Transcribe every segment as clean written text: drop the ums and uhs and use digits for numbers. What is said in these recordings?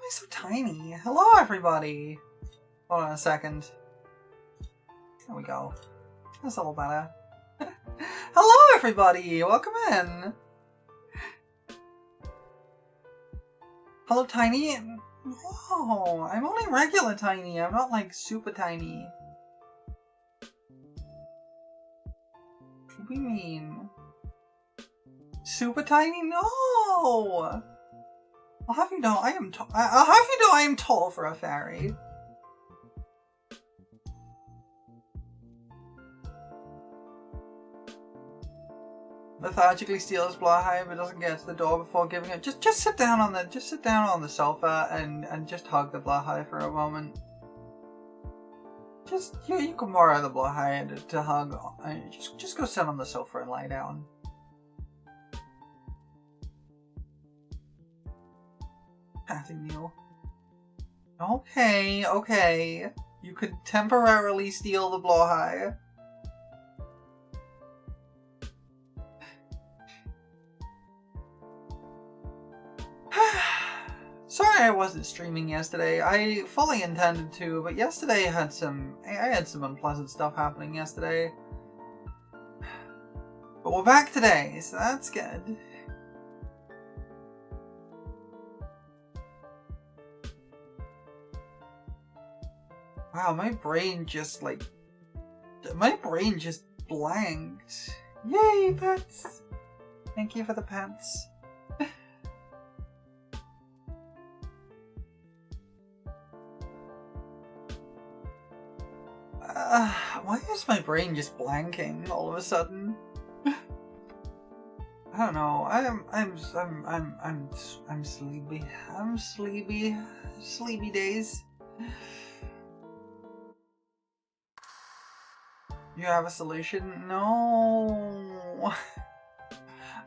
I so tiny? Hello, everybody. Hold on a second. There we go. That's a little better. Hello, everybody. Welcome in. Hello, tiny. Oh, I'm only regular tiny. I'm not like super tiny. What do you mean? Super tiny? No. I'll have you know I am I am tall for a fairy. Lethargically steals Blahai but doesn't get to the door before giving it. Just sit down on the sofa and just hug the Blahai for a moment. Just you can borrow the Blahai to hug. Just go sit on the sofa and lie down. Patting you. Okay. You could temporarily steal the Blahai. Sorry I wasn't streaming yesterday. I fully intended to, but yesterday I had some unpleasant stuff happening yesterday. But we're back today, so that's good. Wow, my brain just blanked. Yay, pets! Thank you for the pets. Why is my brain just blanking all of a sudden? I don't know. I'm sleepy. I'm sleepy. Sleepy days. You have a solution? No.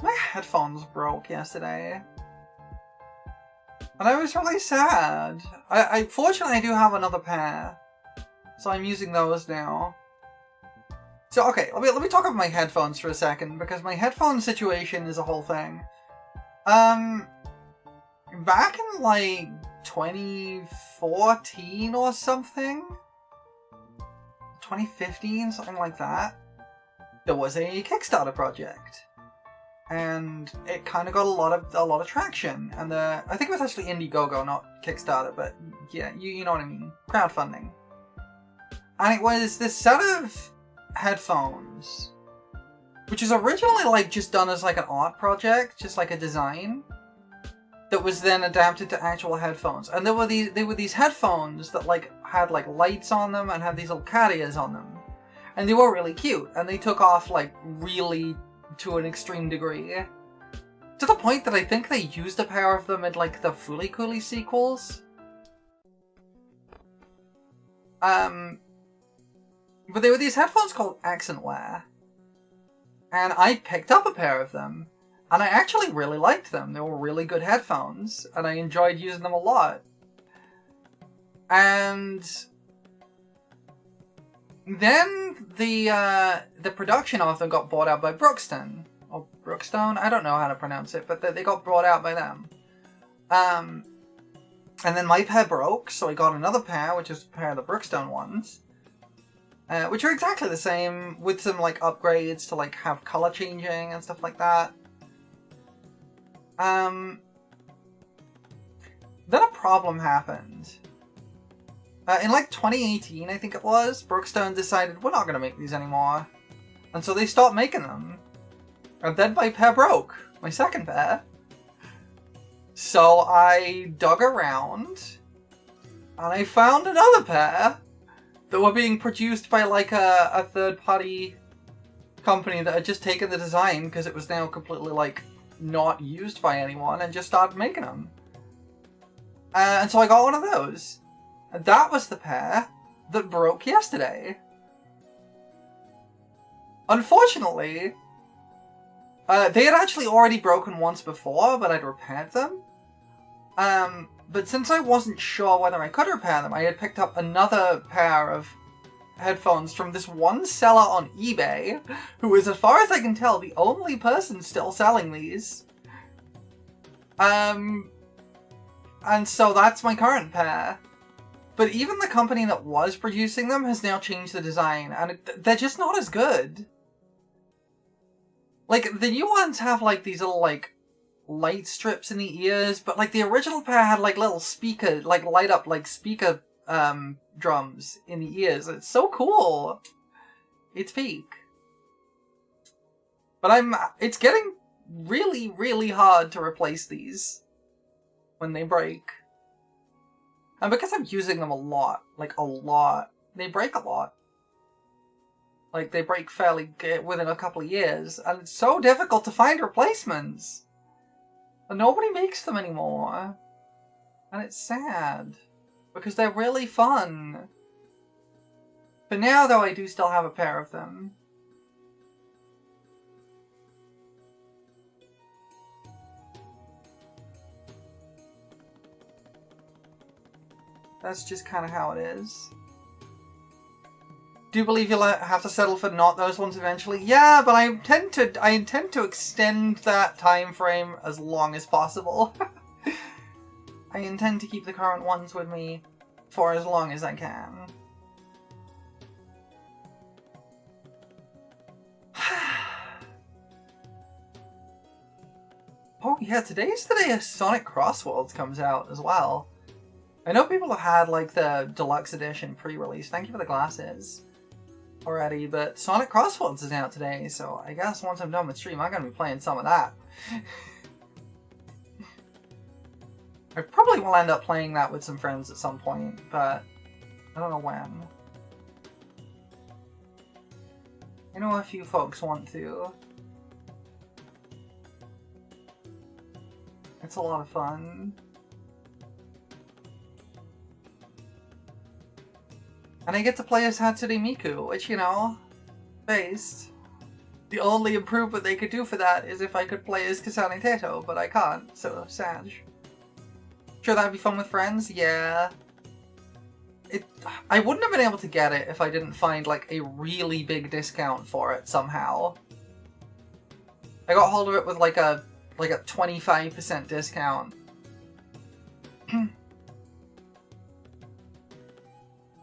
My headphones broke yesterday. And I was really sad. Fortunately I do have another pair. So I'm using those now. So okay, let me talk about my headphones for a second, because my headphone situation is a whole thing. Back in like 2014 or something? 2015, something like that. There was a Kickstarter project. And it kind of got a lot of traction. And I think it was actually Indiegogo, not Kickstarter, but yeah, you know what I mean. Crowdfunding. And it was this set of headphones, which was originally like just done as like an art project, just like a design, that was then adapted to actual headphones. And they were these headphones that like had like lights on them and had these little cat ears on them, and they were really cute. And they took off like really to an extreme degree, to the point that I think they used a pair of them in like the Fooly Cooly sequels. But they were these headphones called Accent Wear. And I picked up a pair of them. And I actually really liked them. They were really good headphones. And I enjoyed using them a lot. And then the production of them got bought out by Brookston. Or Brookstone? I don't know how to pronounce it. But they got brought out by them. And then my pair broke. So I got another pair, which is a pair of the Brookstone ones. Which are exactly the same, with some like upgrades to like have color changing and stuff like that. Then a problem happened. In like 2018, I think it was, Brookstone decided we're not going to make these anymore. And so they stopped making them. And then my pair broke. My second pair. So I dug around. And I found another pair that were being produced by like a third-party company that had just taken the design, because it was now completely like not used by anyone, and just started making them. And so I got one of those. And that was the pair that broke yesterday. Unfortunately, they had actually already broken once before, but I'd repaired them. But since I wasn't sure whether I could repair them, I had picked up another pair of headphones from this one seller on eBay, who is, as far as I can tell, the only person still selling these. And so that's my current pair. But even the company that was producing them has now changed the design, and they're just not as good. Like, the new ones have, like, these little, like, light strips in the ears, but, like, the original pair had, like, little speaker, like, light up, like, speaker, drums in the ears. It's so cool. It's peak. But it's getting really, really hard to replace these when they break. And because I'm using them a lot, like a lot, they break a lot. Like, they break fairly within a couple of years, and it's so difficult to find replacements. And nobody makes them anymore. And it's sad, because they're really fun. But now, though, I do still have a pair of them. That's just kind of how it is. Do you believe you'll have to settle for not those ones eventually? Yeah, but I intend to extend that time frame as long as possible. I intend to keep the current ones with me for as long as I can. Oh yeah, today's the day Sonic Crossworlds comes out as well. I know people have had, like, the deluxe edition pre-release, thank you for the glasses, already, but Sonic Crossworlds is out today, so I guess once I'm done with stream, I'm gonna be playing some of that. I probably will end up playing that with some friends at some point, but I don't know when. I know a few folks want to. It's a lot of fun. And I get to play as Hatsune Miku, which, you know, based. The only improvement they could do for that is if I could play as Kasane Teto, but I can't, so sad. Sure, that'd be fun with friends? Yeah. I wouldn't have been able to get it if I didn't find, like, a really big discount for it somehow. I got hold of it with, like a 25% discount.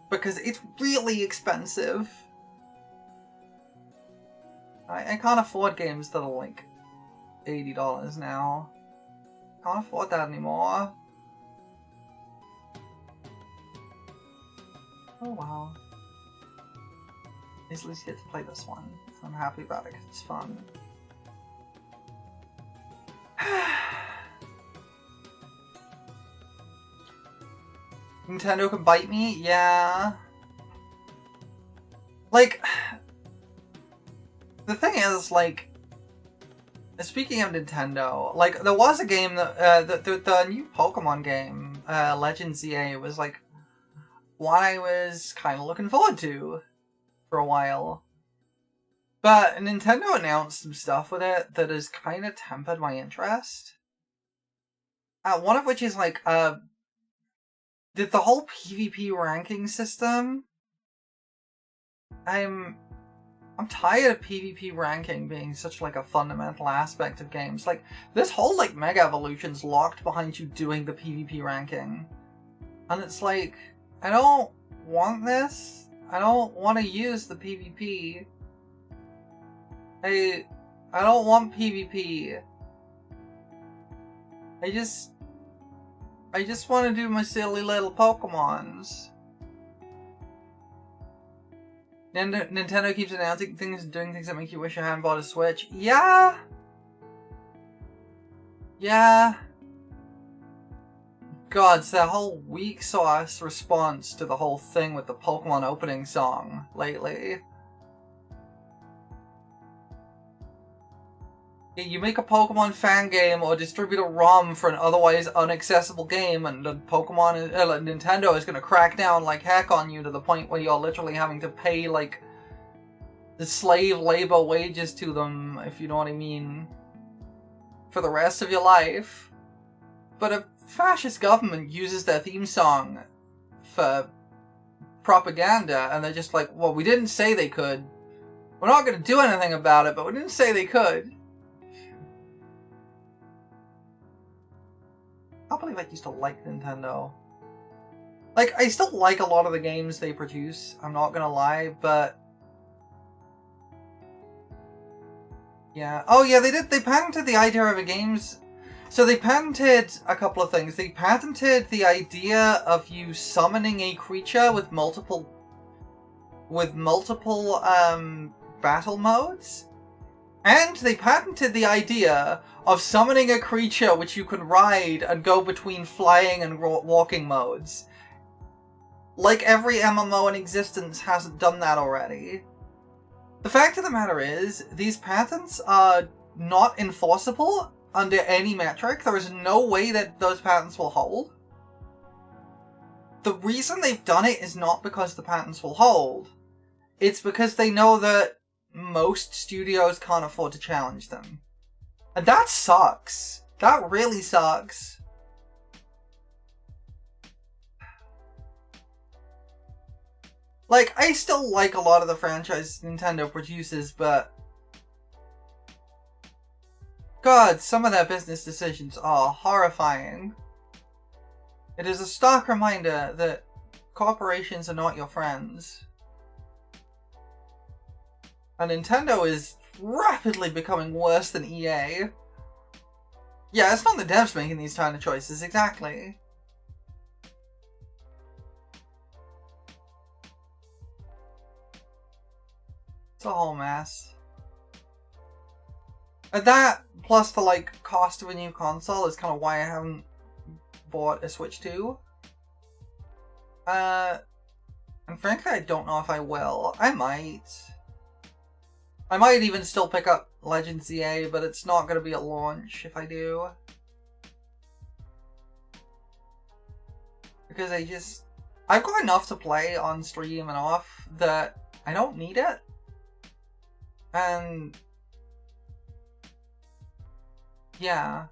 Because it's really expensive. I can't afford games that are like $80 now. Can't afford that anymore. Oh wow. At least get to play this one. So I'm happy about it because it's fun. Nintendo can bite me? Yeah. Like, the thing is, like, speaking of Nintendo, like, there was a game that, the new Pokemon game, Legends ZA, was, like, one I was kind of looking forward to for a while. But Nintendo announced some stuff with it that has kind of tempered my interest. One of which is, like, the whole PvP ranking system. I'm tired of PvP ranking being such, like, a fundamental aspect of games. Like, this whole, like, Mega Evolution's locked behind you doing the PvP ranking. And it's like, I don't want this. I don't want to use the PvP. I don't want PvP. I just want to do my silly little Pokemons. Nintendo keeps announcing things and doing things that make you wish you hadn't bought a Switch. Yeah. Yeah. God, it's that whole weak sauce response to the whole thing with the Pokemon opening song lately. You make a Pokemon fan game or distribute a ROM for an otherwise inaccessible game, and the Nintendo is going to crack down like heck on you to the point where you're literally having to pay, like, the slave labor wages to them, if you know what I mean, for the rest of your life. But a fascist government uses their theme song for propaganda, and they're just like, well, we didn't say they could. We're not going to do anything about it, but we didn't say they could. can't believe I used to like Nintendo. Like, I still like a lot of the games they produce, I'm not gonna lie, but... yeah. Oh yeah, they patented the idea of a games... So they patented a couple of things. They patented the idea of you summoning a creature with multiple battle modes. And they patented the idea of summoning a creature which you can ride and go between flying and walking modes. Like every MMO in existence hasn't done that already. The fact of the matter is, these patents are not enforceable under any metric. There is no way that those patents will hold. The reason they've done it is not because the patents will hold. It's because they know that most studios can't afford to challenge them. And that sucks. That really sucks. Like, I still like a lot of the franchises Nintendo produces, but... God, some of their business decisions are horrifying. It is a stark reminder that corporations are not your friends. And Nintendo is rapidly becoming worse than EA. Yeah, it's not the devs making these kind of choices, exactly. It's a whole mess. And that, plus the, like, cost of a new console is kind of why I haven't bought a Switch 2. And frankly, I don't know if I will. I might. I might even still pick up Legends ZA, but it's not going to be at launch if I do. Because I've got enough to play on stream and off that I don't need it. And... yeah.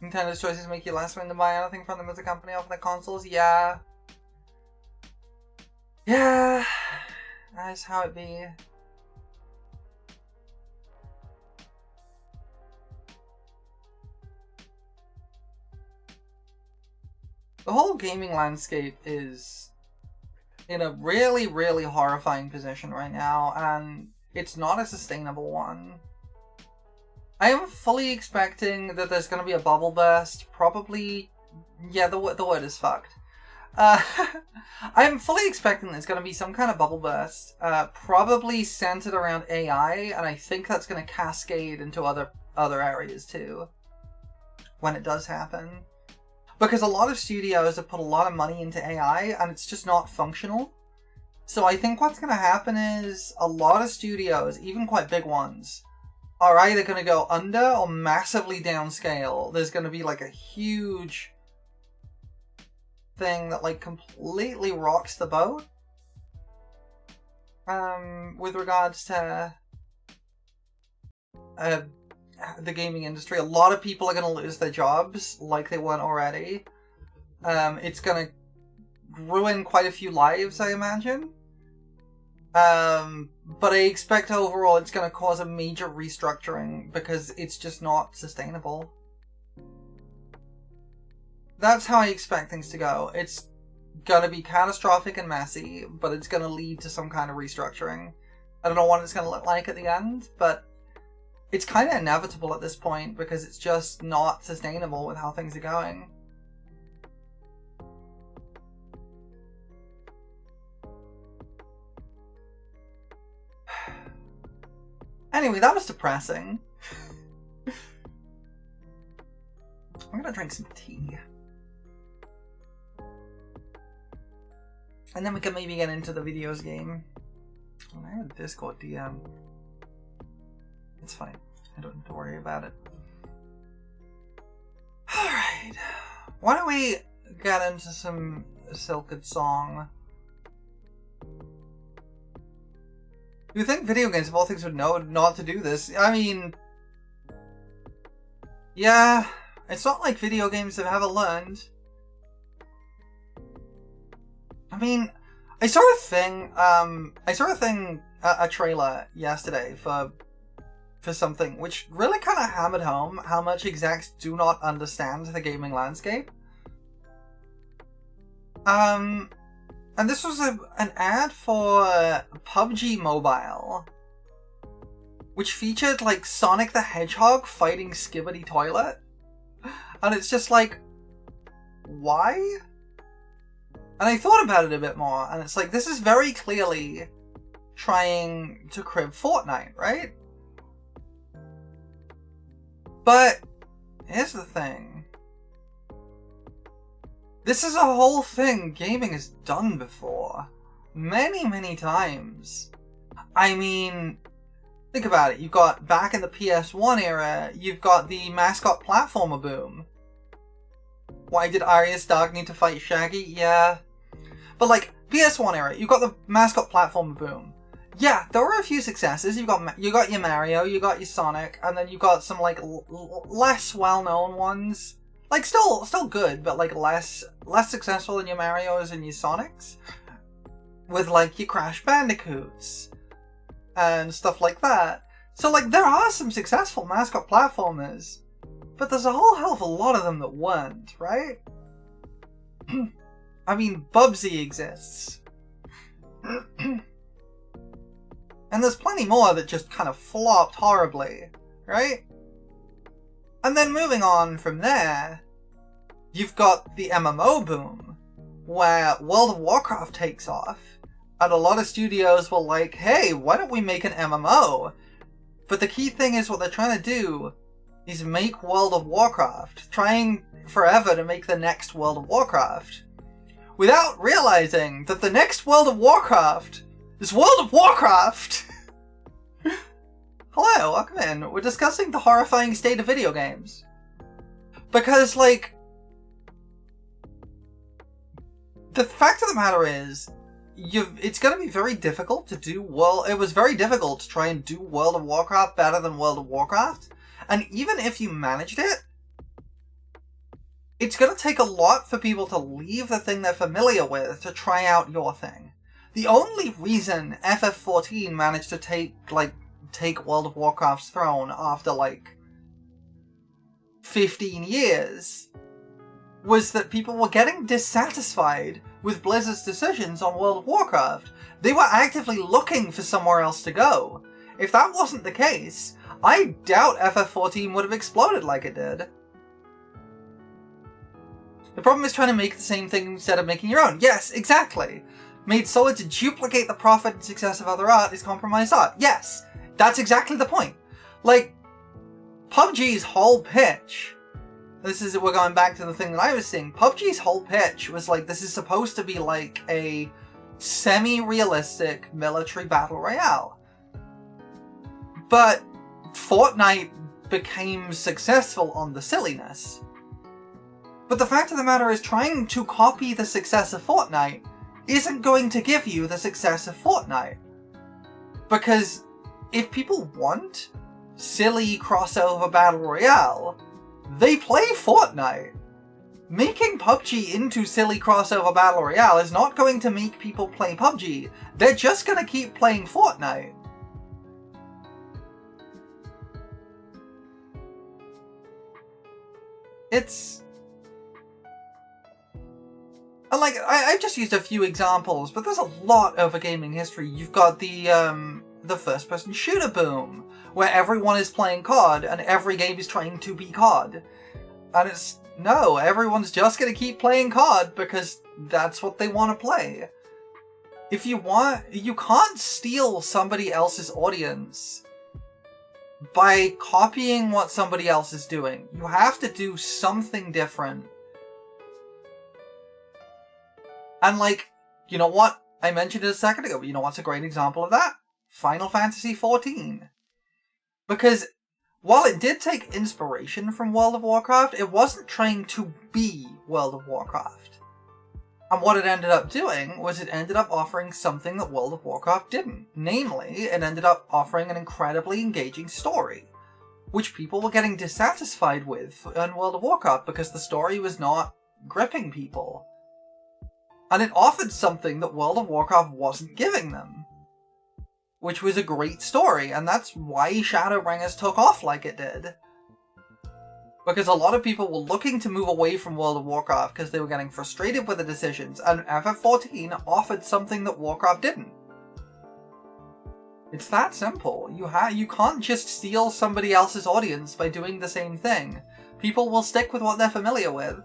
Nintendo's choices make you less willing to buy anything from them as a company off their consoles? Yeah. Yeah. That's how it be. The whole gaming landscape is in a really, really horrifying position right now, and it's not a sustainable one. I am fully expecting that there's going to be a bubble burst, probably... yeah, the word is fucked. I'm fully expecting there's going to be some kind of bubble burst, probably centered around AI, and I think that's going to cascade into other areas too, when it does happen. Because a lot of studios have put a lot of money into AI, and it's just not functional. So I think what's going to happen is a lot of studios, even quite big ones, are either going to go under or massively downscale. There's going to be like a huge thing that like completely rocks the boat. With regards to the gaming industry, a lot of people are going to lose their jobs like they weren't already. It's going to ruin quite a few lives, I imagine. But I expect overall it's going to cause a major restructuring because it's just not sustainable. That's how I expect things to go. It's going to be catastrophic and messy, but it's going to lead to some kind of restructuring. I don't know what it's going to look like at the end, but it's kind of inevitable at this point because it's just not sustainable with how things are going. Anyway, that was depressing. I'm gonna drink some tea. And then we can maybe get into the videos game. Oh, I have a Discord DM. It's fine. I don't need to worry about it. Alright. Why don't we get into some Silksong? You think video games of all things would know not to do this? I mean... yeah, it's not like video games have ever learned. I mean, I saw a thing, a trailer yesterday for for something which really kind of hammered home how much execs do not understand the gaming landscape. And this was an ad for PUBG Mobile, which featured, like, Sonic the Hedgehog fighting Skibidi Toilet. And it's just like, why? And I thought about it a bit more, and it's like, this is very clearly trying to crib Fortnite, right? But here's the thing. This is a whole thing gaming has done before. Many, many times. I mean, think about it. You've got, back in the PS1 era, you've got the mascot platformer boom. Why did Arya Stark need to fight Shaggy? Yeah. But, like, PS1 era, you've got the mascot platformer boom. Yeah, there were a few successes. You got your Mario, you got your Sonic, and then you got some, like, less well-known ones. Like, still good, but, like, less successful than your Marios and your Sonics. With, like, your Crash Bandicoots and stuff like that. So, like, there are some successful mascot platformers, but there's a whole hell of a lot of them that weren't, right? I mean, Bubsy exists. And there's plenty more that just kind of flopped horribly, right? And then moving on from there, you've got the MMO boom, where World of Warcraft takes off, and a lot of studios were like, hey, why don't we make an MMO? But the key thing is what they're trying to do is make World of Warcraft, trying forever to make the next World of Warcraft, without realizing that the next World of Warcraft is World of Warcraft! Hello, welcome in. We're discussing the horrifying state of video games. Because, like, the fact of the matter is, it's going to be very difficult to do it was very difficult to try and do World of Warcraft better than World of Warcraft. And even if you managed it, it's going to take a lot for people to leave the thing they're familiar with to try out your thing. The only reason FF14 managed to take World of Warcraft's throne after, like, 15 years was that people were getting dissatisfied with Blizzard's decisions on World of Warcraft. They were actively looking for somewhere else to go. If that wasn't the case, I doubt FF14 would have exploded like it did. The problem is trying to make the same thing instead of making your own. Yes, exactly. Made solid to duplicate the profit and success of other art is compromised art. Yes, that's exactly the point. Like, PUBG's whole pitch, we're going back to the thing that I was saying, PUBG's whole pitch was like, this is supposed to be like a semi-realistic military battle royale. But Fortnite became successful on the silliness. But the fact of the matter is, trying to copy the success of Fortnite isn't going to give you the success of Fortnite. Because if people want silly crossover battle royale, they play Fortnite. Making PUBG into silly crossover battle royale is not going to make people play PUBG. They're just going to keep playing Fortnite. And like, I've just used a few examples, but there's a lot over gaming history. You've got the first-person shooter boom, where everyone is playing COD, and every game is trying to be COD. And no, everyone's just gonna keep playing COD, because that's what they want to play. If you can't steal somebody else's audience by copying what somebody else is doing. You have to do something different. And like, you know what? I mentioned it a second ago, but you know what's a great example of that? Final Fantasy XIV. Because while it did take inspiration from World of Warcraft, it wasn't trying to be World of Warcraft. And what it ended up doing was it ended up offering something that World of Warcraft didn't. Namely, it ended up offering an incredibly engaging story, which people were getting dissatisfied with in World of Warcraft because the story was not gripping people. And it offered something that World of Warcraft wasn't giving them. which was a great story, and that's why Shadowbringers took off like it did. Because a lot of people were looking to move away from World of Warcraft because they were getting frustrated with the decisions, and FF14 offered something that Warcraft didn't. It's that simple. You can't just steal somebody else's audience by doing the same thing. People will stick with what they're familiar with.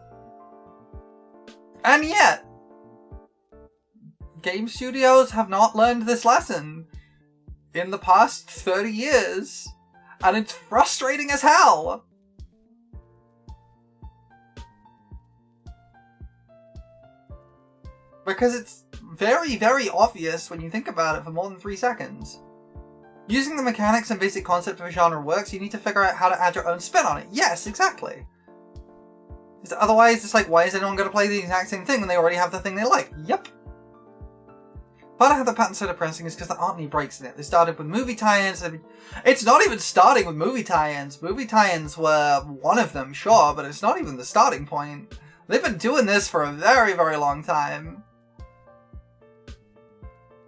And yet, game studios have not learned this lesson in the past 30 years, and it's frustrating as hell. Because it's very, very obvious when you think about it for more than 3 seconds. Using the mechanics and basic concept of a genre works, you need to figure out how to add your own spin on it. Yes, exactly. Otherwise, it's like, why is anyone going to play the exact same thing when they already have the thing they like? Yep. Part of how the pattern's so depressing is because there aren't any breaks in it. They started with movie tie-ins. It's not even starting with movie tie-ins. Movie tie-ins were one of them, sure, but it's not even the starting point. They've been doing this for a very, very long time.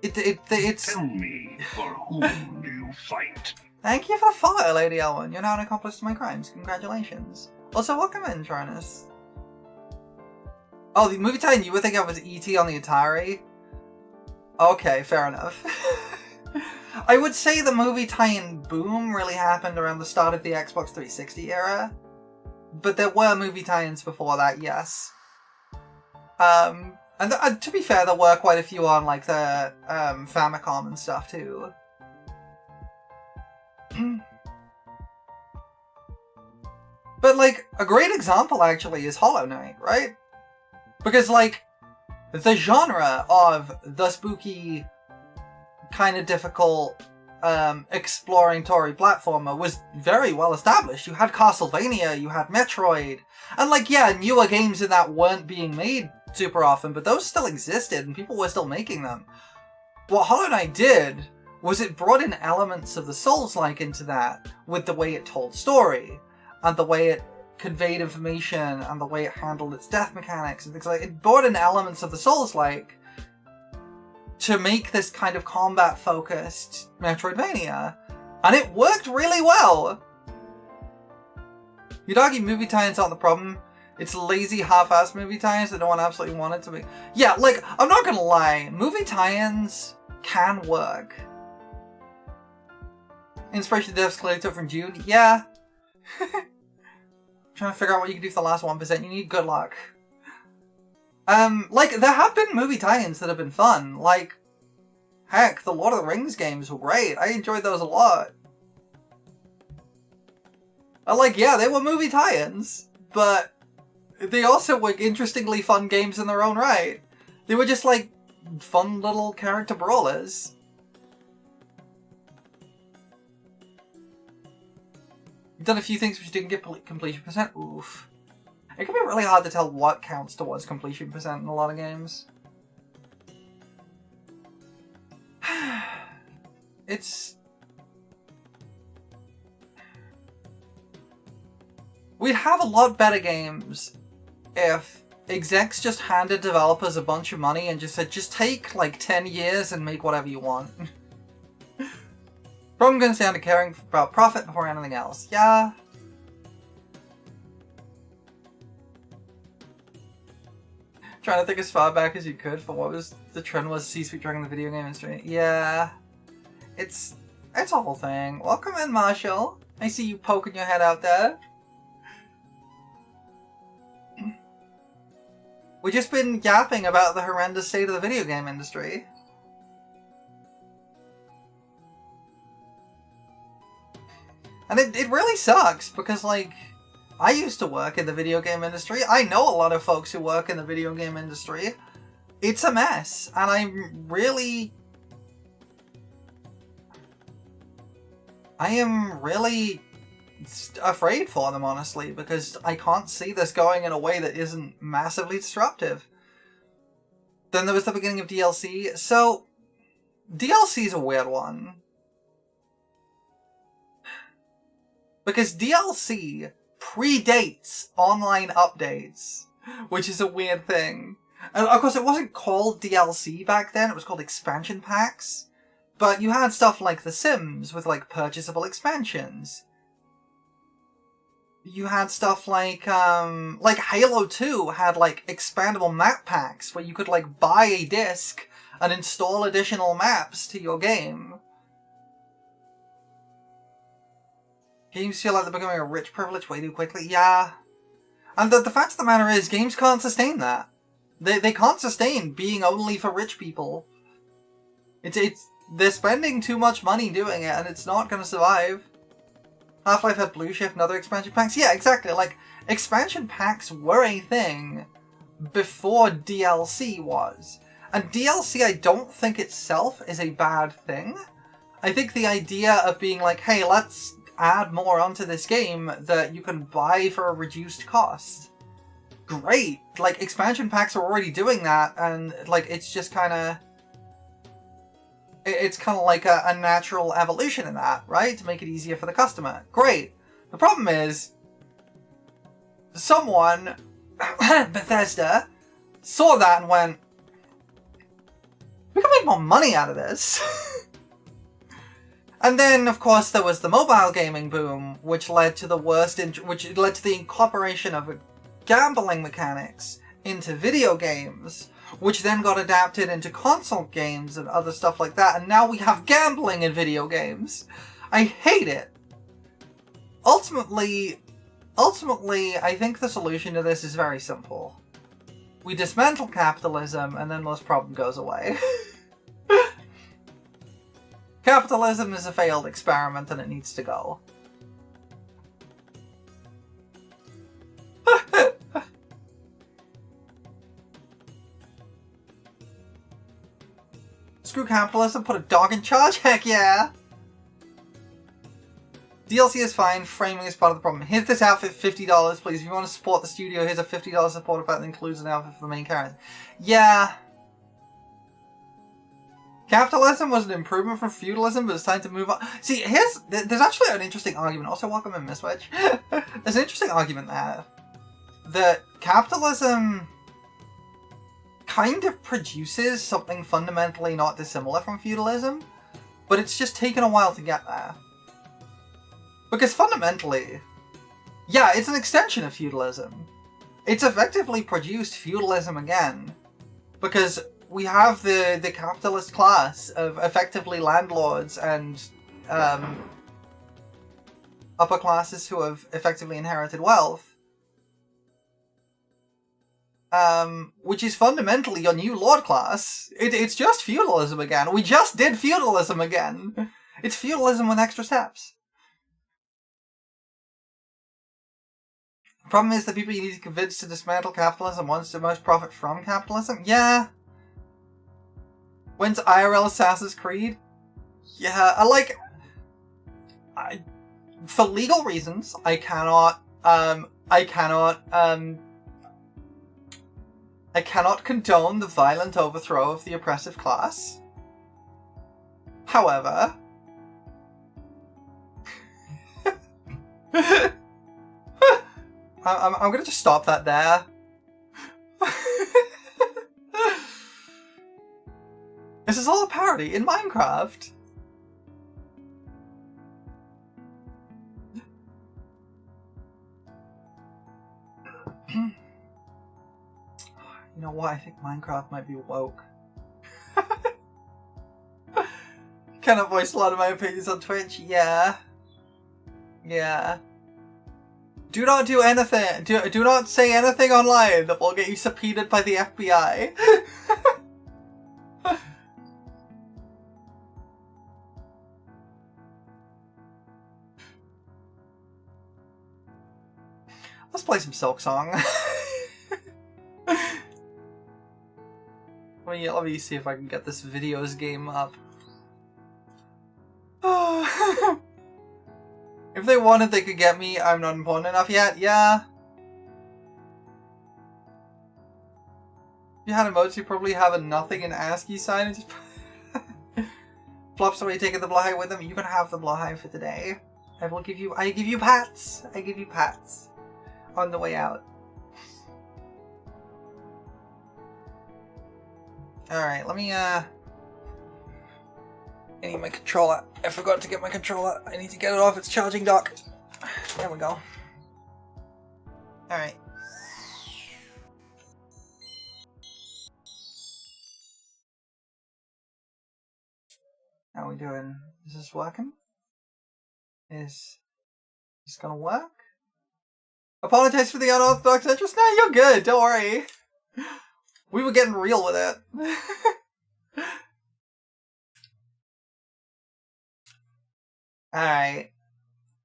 It's... Tell me, for whom do you fight? Thank you for the follow, Lady Elwyn. You're now an accomplice to my crimes. Congratulations. Also, welcome in, Trinus. Oh, the movie tie-in you were thinking of was E.T. on the Atari? Okay, fair enough. I would say the movie tie-in boom really happened around the start of the Xbox 360 era. But there were movie tie-ins before that, yes. And to be fair, there were quite a few on, like, the Famicom and stuff, too. But, like, a great example, actually, is Hollow Knight, right? Because, like, the genre of the spooky, kind of difficult, exploratory platformer was very well established. You had Castlevania, you had Metroid, and, like, yeah, newer games in that weren't being made super often, but those still existed and people were still making them. What Hollow Knight did was it brought in elements of the Souls-like into that with the way it told story and the way it conveyed information and the way it handled its death mechanics and things like that. It brought in elements of the Souls-like to make this kind of combat-focused Metroidvania, and it worked really well. You'd argue movie tie-ins aren't the problem. It's lazy, half-assed movie tie-ins that no one absolutely wanted to be. Yeah, like, I'm not gonna lie. Movie tie-ins can work. Inspiration Devs clearly took from June. Yeah. Trying to figure out what you can do for the last 1%. You need good luck. Like, there have been movie tie-ins that have been fun. Like, heck, the Lord of the Rings games were great. I enjoyed those a lot. Like, yeah, they were movie tie-ins, but they also were interestingly fun games in their own right. They were just, like, fun little character brawlers. You've done a few things which didn't get completion percent. Oof. It can be really hard to tell what counts towards completion percent in a lot of games. We'd have a lot better games if execs just handed developers a bunch of money and just said, just take like 10 years and make whatever you want. Problem comes down to caring about profit before anything else. Yeah. Trying to think as far back as you could for what was the trend was C-suite during the video game industry. Yeah. It's a whole thing. Welcome in, Marshall. I see you poking your head out there. We've just been yapping about the horrendous state of the video game industry. And it really sucks, because, like, I used to work in the video game industry. I know a lot of folks who work in the video game industry. It's a mess, and I am really afraid for them, honestly, because I can't see this going in a way that isn't massively disruptive. Then there was the beginning of DLC. So, DLC is a weird one. Because DLC predates online updates, which is a weird thing. And of course it wasn't called DLC back then, it was called expansion packs. But you had stuff like The Sims with like purchasable expansions. You had stuff like Halo 2 had like expandable map packs where you could like buy a disc and install additional maps to your game. Games feel like they're becoming a rich privilege way too quickly. Yeah. And the fact of the matter is, games can't sustain that. They can't sustain being only for rich people. They're spending too much money doing it, and it's not going to survive. Half-Life had Blue Shift and other expansion packs. Yeah, exactly. Like, expansion packs were a thing before DLC was. And DLC, I don't think itself is a bad thing. I think the idea of being like, hey, let's add more onto this game that you can buy for a reduced cost. Great! Like, expansion packs are already doing that, and, like, it's just kind of... It's kind of like a natural evolution in that, right? To make it easier for the customer. Great! The problem is... someone, Bethesda, saw that and went, we can make more money out of this. And then, of course, there was the mobile gaming boom, which led to the which led to the incorporation of gambling mechanics into video games, which then got adapted into console games and other stuff like that, and now we have gambling in video games. I hate it. Ultimately, I think the solution to this is very simple. We dismantle capitalism, and then most problem goes away. Capitalism is a failed experiment and it needs to go. Screw capitalism, put a dog in charge? Heck yeah! DLC is fine, framing is part of the problem. Here's this outfit, $50 please. If you want to support the studio, here's a $50 support pack that includes an outfit for the main character. Yeah. Capitalism was an improvement from feudalism, but it's time to move on. See, there's actually an interesting argument. Also, welcome in, Miss Wedge. There's an interesting argument there. That capitalism kind of produces something fundamentally not dissimilar from feudalism, but it's just taken a while to get there. Because fundamentally, yeah, it's an extension of feudalism. It's effectively produced feudalism again. Because we have the capitalist class of effectively landlords and upper classes who have effectively inherited wealth. Which is fundamentally your new lord class. It's just feudalism again. We just did feudalism again. It's feudalism with extra steps. The problem is the people you need to convince to dismantle capitalism wants to most profit from capitalism. Yeah. When's IRL Assassin's Creed? Yeah, for legal reasons, I cannot condone the violent overthrow of the oppressive class. However, I'm gonna just stop that there. This is all a parody in Minecraft. You know what? I think Minecraft might be woke. Cannot voice a lot of my opinions on Twitch. Yeah. Yeah. Do not do anything. Do not say anything online that will get you subpoenaed by the FBI. Let's play some Silksong. Let me see if I can get this videos game up. If they wanted, they could get me. I'm not important enough yet. Yeah. If you had emotes, you probably have a nothing in ASCII sign. And just flops away, taking the Blahai with them. You can have the Blahai for today. I give you pats. I give you pats. On the way out. Alright, let me I need my controller. I forgot to get my controller. I need to get it off its charging dock. There we go. Alright. How are we doing? Is this working? Is this gonna work? Apologize for the unorthodox entrance. No, you're good. Don't worry. We were getting real with it. Alright.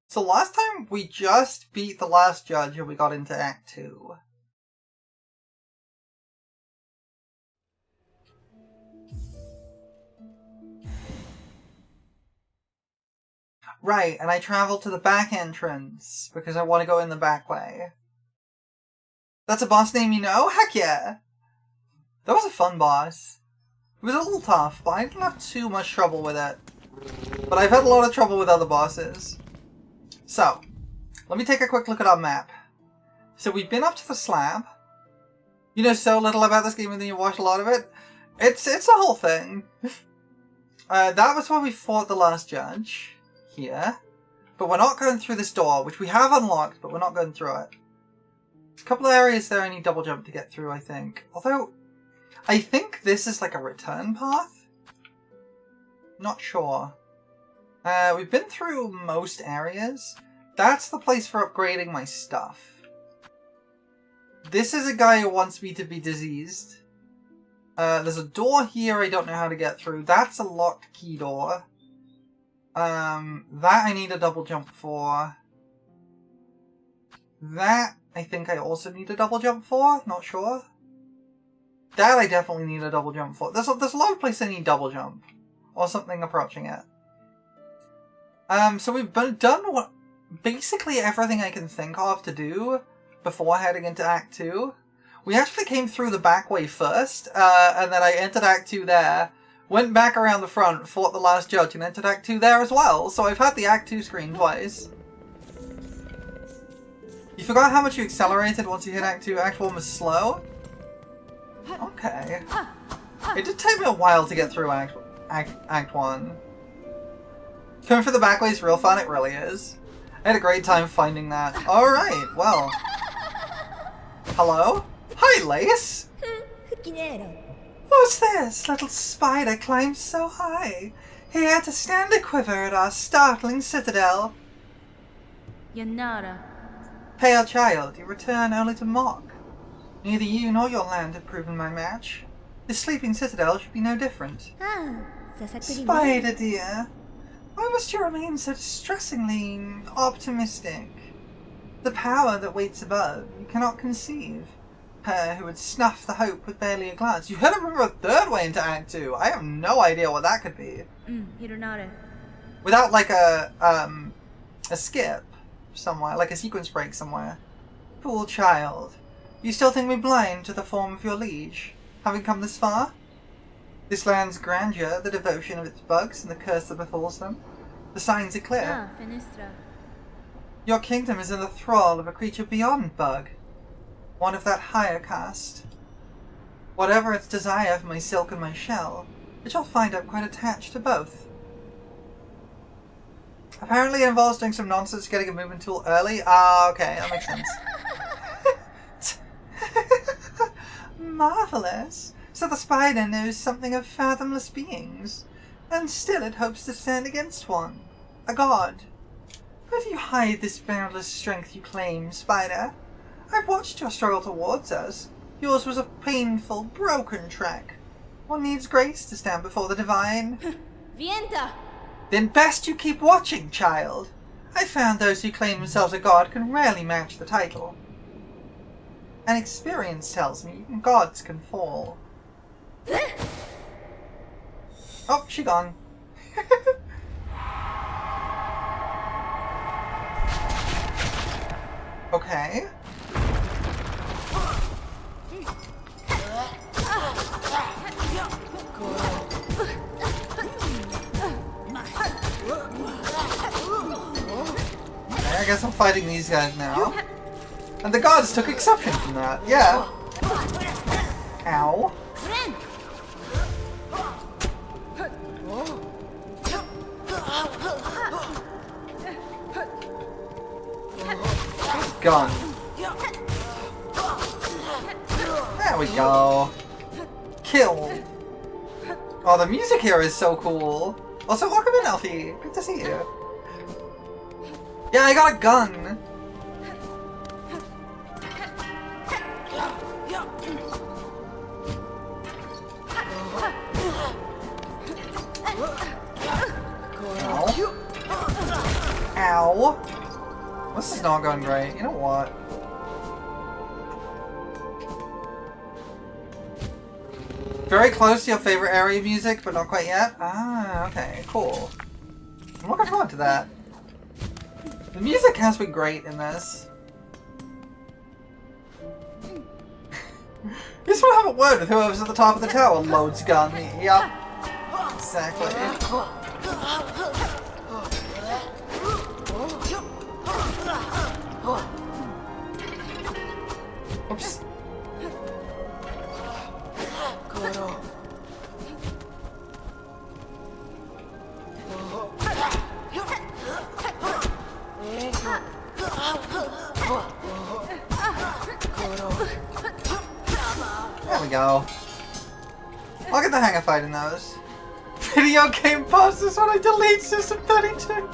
So last time we just beat the last judge and we got into Act 2. Right, and I traveled to the back entrance because I want to go in the back way. That's a boss name you know? Heck yeah! That was a fun boss. It was a little tough, but I didn't have too much trouble with it. But I've had a lot of trouble with other bosses. So, let me take a quick look at our map. So we've been up to the slab. You know so little about this game and then you watch a lot of it. It's a whole thing. That was where we fought the last judge. Here. But we're not going through this door, which we have unlocked, but we're not going through it. There's a couple of areas there I need double jump to get through, I think. Although, I think this is like a return path? Not sure. We've been through most areas. That's the place for upgrading my stuff. This is a guy who wants me to be diseased. There's a door here I don't know how to get through. That's a locked key door. That I need a double jump for. That I think I also need a double jump for. Not sure. That I definitely need a double jump for. There's a lot of places I need double jump. Or something approaching it. So we've done basically everything I can think of to do before heading into Act 2. We actually came through the back way first, and then I entered Act 2 there, went back around the front, fought the last judge, and entered Act 2 there as well. So I've had the Act 2 screen twice. You forgot how much you accelerated once you hit Act 2? Act 1 was slow? Okay. It did take me a while to get through Act 1. Coming for the back way is real fun, it really is. I had a great time finding that. Alright, well. Hello? Hi, Lace! What's this? Little spider climbs so high. Here to stand a quiver at our startling citadel. Yanara. Pale child, you return only to mock. Neither you nor your land have proven my match. This sleeping citadel should be no different. Spider dear, why must you remain so distressingly optimistic? The power that waits above you cannot conceive. Her who would snuff the hope with barely a glance. You heard remember a third way into Act 2. I have no idea what that could be. Without like a skip somewhere, like a sequence break somewhere. Fool child. You still think me blind to the form of your liege, having come this far? This land's grandeur, the devotion of its bugs, and the curse that befalls them. The signs are clear. Your kingdom is in the thrall of a creature beyond bug. One of that higher caste. Whatever its desire for my silk and my shell, it shall find I'm quite attached to both. Apparently it involves doing some nonsense getting a movement tool early. Ah, okay, that makes sense. Marvelous. So the spider knows something of fathomless beings, and still it hopes to stand against one. A god. Where do you hide this boundless strength you claim, spider? I've watched your struggle towards us. Yours was a painful, broken trek. One needs grace to stand before the divine. Vienta! Then best you keep watching, child. I found those who claim themselves a god can rarely match the title. And experience tells me even gods can fall. Oh, she gone. Okay. I guess I'm fighting these guys now. And the gods took exception from that. Yeah. Ow. Gun. There we go. Kill. Oh, the music here is so cool. Also, welcome in, Elfie. Good to see you. Yeah, I got a gun. Ow. Ow. This is not going great. You know what? Very close to your favorite area of music, but not quite yet? Ah, okay, cool. I'm looking forward to that. The music has been great in this. You just want to have a word with whoever's at the top of the tower. Loads gun. Yep. Exactly. Oops. There we go. I'll get the hang of fighting those. Video game pauses when I delete System 32.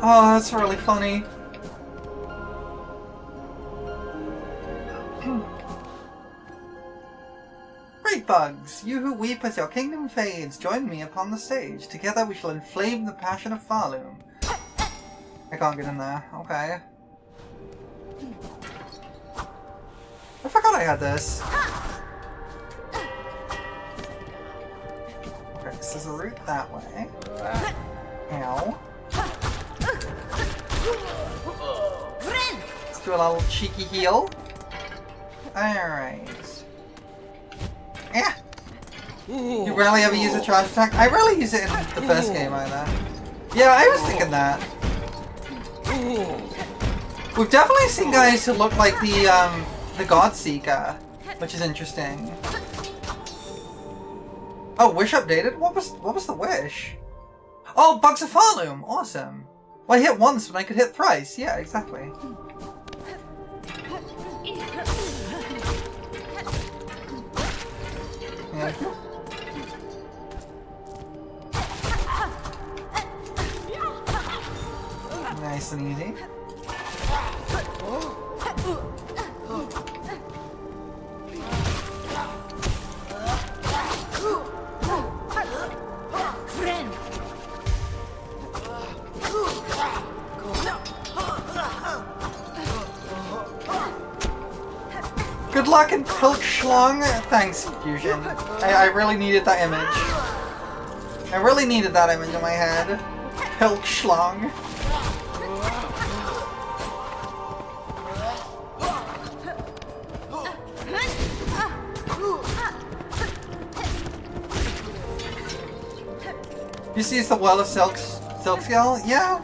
Oh, that's really funny. Great bugs, you who weep as your kingdom fades, join me upon the stage. Together we shall inflame the passion of Farloom. I can't get in there. Okay. I forgot I had this. Okay, so there's a route that way. Ow. Let's do a little cheeky heal. Alright. Yeah. You rarely ever use a charge attack? I rarely use it in the first game either. Yeah, I was thinking that. We've definitely seen guys who look like the Godseeker, which is interesting. Oh, wish updated? What was the wish? Oh, Bugs of Farloom! Awesome. Well, I hit once, but I could hit thrice. Yeah, exactly. Yeah. Nice and easy. Good luck in Silksong. Thanks, Fusion. I really needed that image. I really needed that image in my head. Silksong. You see, it's the world of Silksong? Yeah.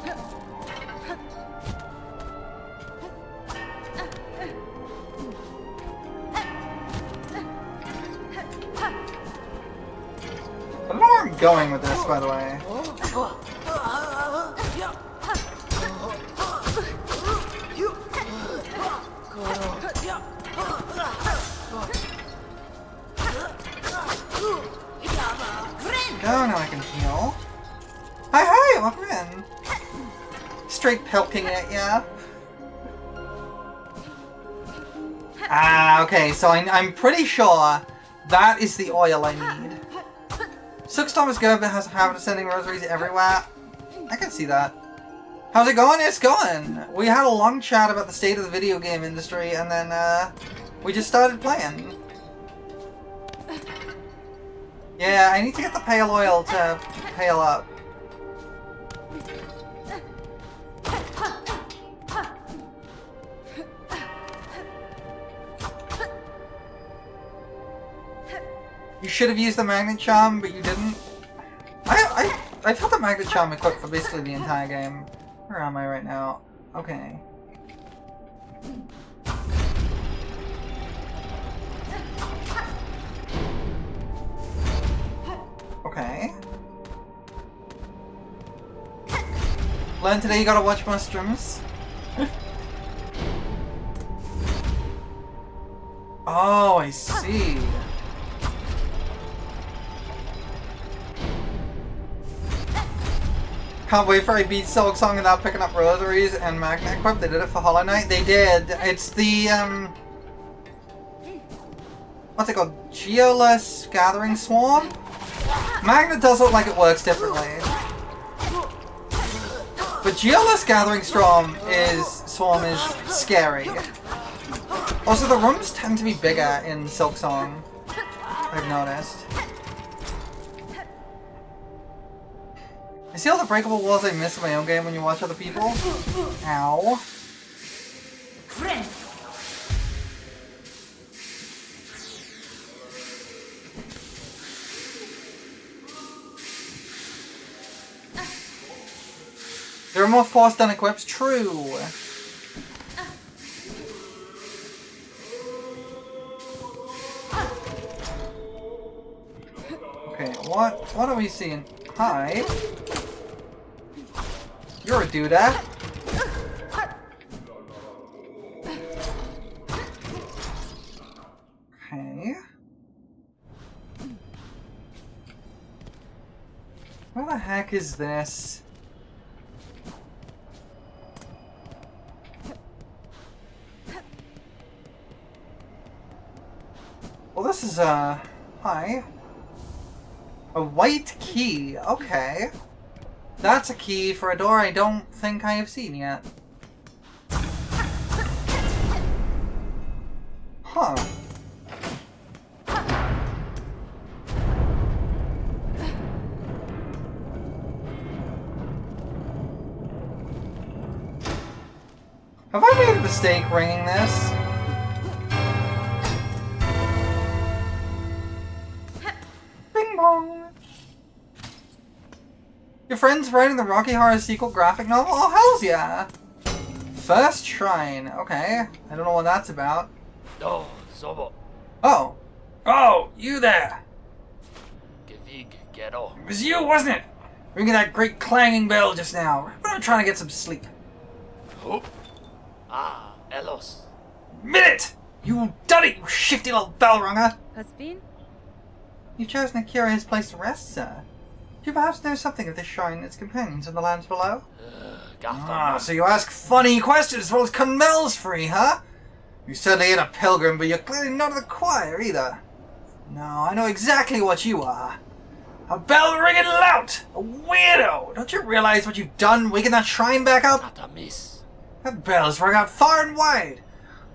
I don't know where I'm going with this, by the way. Oh, now I can heal. Hi, welcome in. Straight pelting it, yeah. Ah, okay, so I'm pretty sure that is the oil I need. Silksong is good, but has a habit of sending rosaries everywhere. I can see that. How's it going? It's going! We had a long chat about the state of the video game industry, and then, we just started playing. Yeah, I need to get the pale oil to pale up. You should have used the magnet charm, but you didn't. I've had the magnet charm equipped for basically the entire game. Where am I right now? Okay. Okay. Learn today you gotta watch mushrooms. Oh, I see. Can't wait for I beat Silksong without picking up rosaries and magnet equip. They did it for Hollow Knight. They did. It's the what's it called? Geoless Gathering Swarm? Magnet does look like it works differently. But Geoless Gathering Swarm is scary. Also, the rooms tend to be bigger in Silksong, I've noticed. I see all the breakable walls I miss in my own game when you watch other people. Ow. Friend. There are more force than equips. True. Okay, what are we seeing? Hi. You're a doodah. Okay. Where the heck is this? Well, this is, hi. A white key, okay. That's a key for a door I don't think I have seen yet. Huh. Have I made a mistake ringing this? Bing bong! Your friend's writing the Rocky Horror sequel graphic novel? Oh, hells yeah! First Shrine. Okay. I don't know what that's about. Oh, Zobo. Oh. Oh, you there! Gevig, ghetto. It was you, wasn't it? Ringing that great clanging bell just now. I'm trying to get some sleep. Who? Ah, Elos. Minute! You done it, you shifty little bell runger! Caspin? You've chosen Akira his place to rest, sir. Do you perhaps know something of this shrine and its companions in the lands below? So you ask funny questions as well as Cunmel's free, huh? You certainly ain't a pilgrim, but you're clearly not of the choir either. No, I know exactly what you are. A bell-ringing lout! A weirdo! Don't you realize what you've done, waking that shrine back up? Tatamis. That bell's rung out far and wide.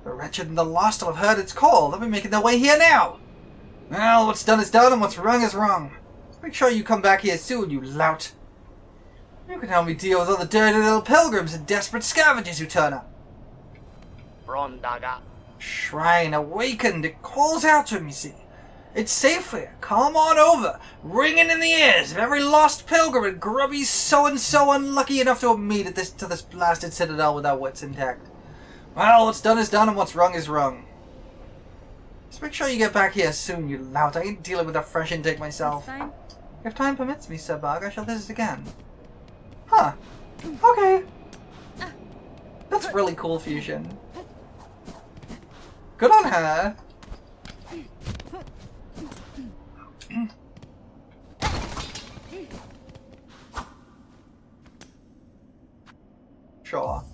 The wretched and the lost will have heard its call. They'll be making their way here now. Well, what's done is done, and what's wrong is wrong. Make sure you come back here soon, you lout. You can help me deal with all the dirty little pilgrims and desperate scavengers who turn up. Brondaga. Shrine awakened. It calls out to him, you see. It's safe here. Come on over. Ringing in the ears of every lost pilgrim and grubby so-and-so unlucky enough to have made it to this blasted citadel with their wits intact. Well, what's done is done, and what's wrong is wrong. Just make sure you get back here soon, you lout. I ain't dealing with a fresh intake myself. If time permits me, Sir Bug, I shall visit again. Huh. Okay. That's really cool, Fusion. Good on her. Sure.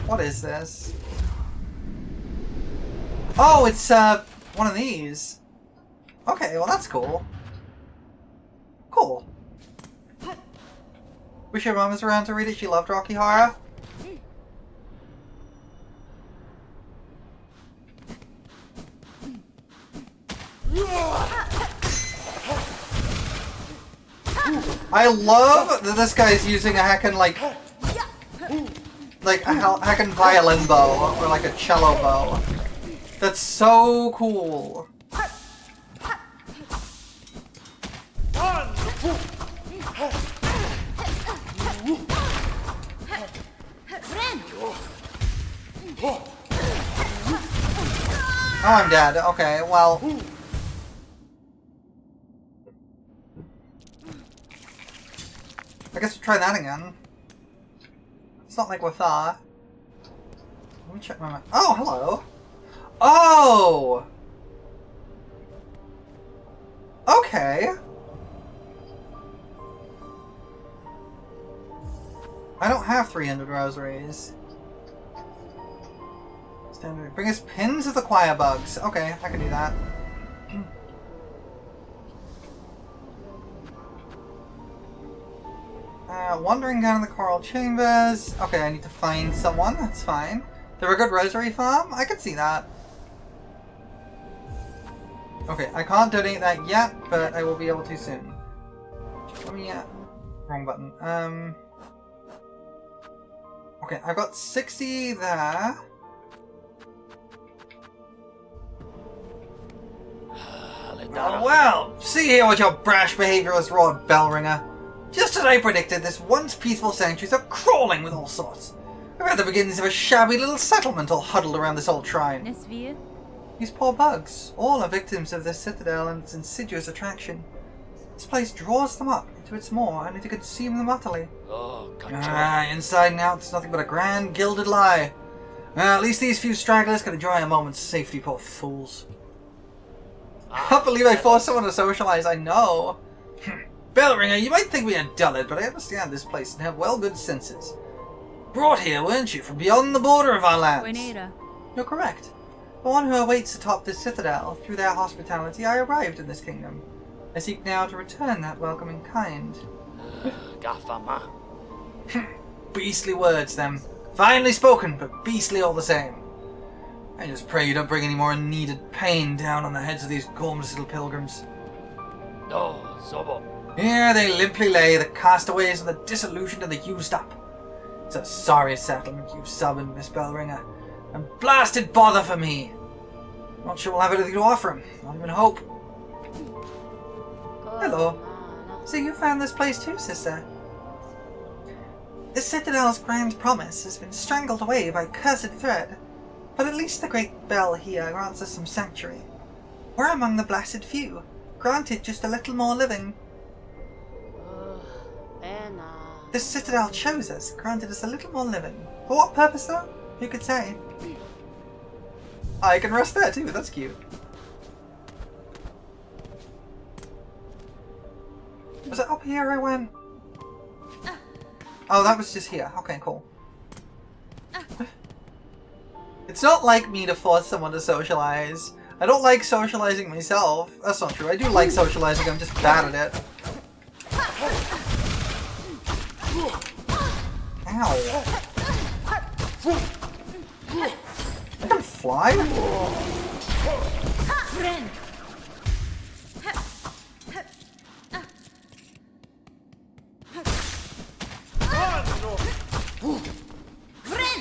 What is this? Oh, it's one of these. Okay, well that's cool. Cool. Wish your mom was around to read it. She loved Rocky Horror. I love that this guy's using a heckin' like a heckin' violin bow or like a cello bow. That's so cool. Oh, I'm dead. Okay, well. I guess we'll try that again. It's not like we're far. Let me check my map. Oh, hello. Oh! Okay. I don't have 300 rosaries. Standard. Bring us pins of the choir bugs. Okay, I can do that. Wandering down in the coral chambers. Okay, I need to find someone. That's fine. They're a good rosary farm? I can see that. Okay, I can't donate that yet, but I will be able to soon. Let me, wrong button. Okay, I've got 60 there. Oh, well, see here what your brash behavior has wrought, Bellringer. Just as I predicted, this once peaceful sanctuaries are crawling with all sorts. We're at the beginnings of a shabby little settlement all huddled around this old shrine. These poor bugs, all are victims of this citadel and its insidious attraction. This place draws them up into its maw, only to consume them utterly. Inside and out, it's nothing but a grand, gilded lie. At least these few stragglers can enjoy a moment's safety, poor fools. I can't believe I forced someone to socialize, I know. Bellringer, you might think me a dullard, but I understand this place and have well good senses. Brought here, weren't you, from beyond the border of our lands? You're correct. The one who awaits atop this citadel, through their hospitality, I arrived in this kingdom. I seek now to return that welcoming kind. Beastly words, them. Finely spoken, but beastly all the same. I just pray you don't bring any more unneeded pain down on the heads of these gormless little pilgrims. No, Zobo. Here they limply lay, the castaways and the disillusioned and the used up. It's a sorry settlement you've summoned, Miss Bellringer. And blasted bother for me. Not sure we'll have anything to offer him. Not even hope. Hello. So you found this place too, sister? The Citadel's grand promise has been strangled away by cursed thread. But at least the great bell here grants us some sanctuary. We're among the blasted few, granted just a little more living. The Citadel chose us, granted us a little more living. For what purpose though? Who could say? I can rest there too, that's cute. Was it up here I went? Oh, that was just here. Okay, cool. It's not like me to force someone to socialize. I don't like socializing myself. That's not true. I do like socializing, I'm just bad at it. Ow. I can fly?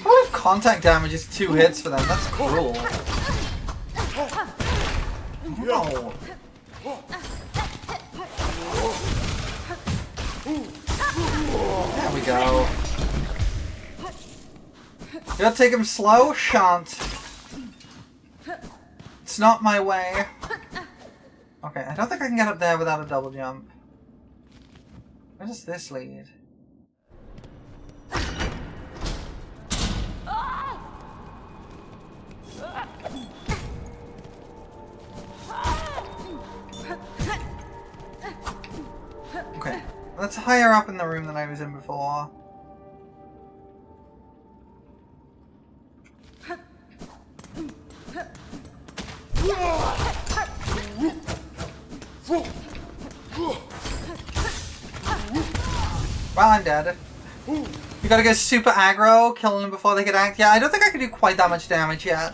What if contact damage is 2 hits for them? That's cruel. No. There we go. You gotta take him slow? Shan't. It's not my way. Okay, I don't think I can get up there without a double jump. Where does this lead? Okay, that's higher up in the room than I was in before. Well, I'm dead. You gotta go super aggro, killing them before they get act. Yeah, I don't think I can do quite that much damage yet.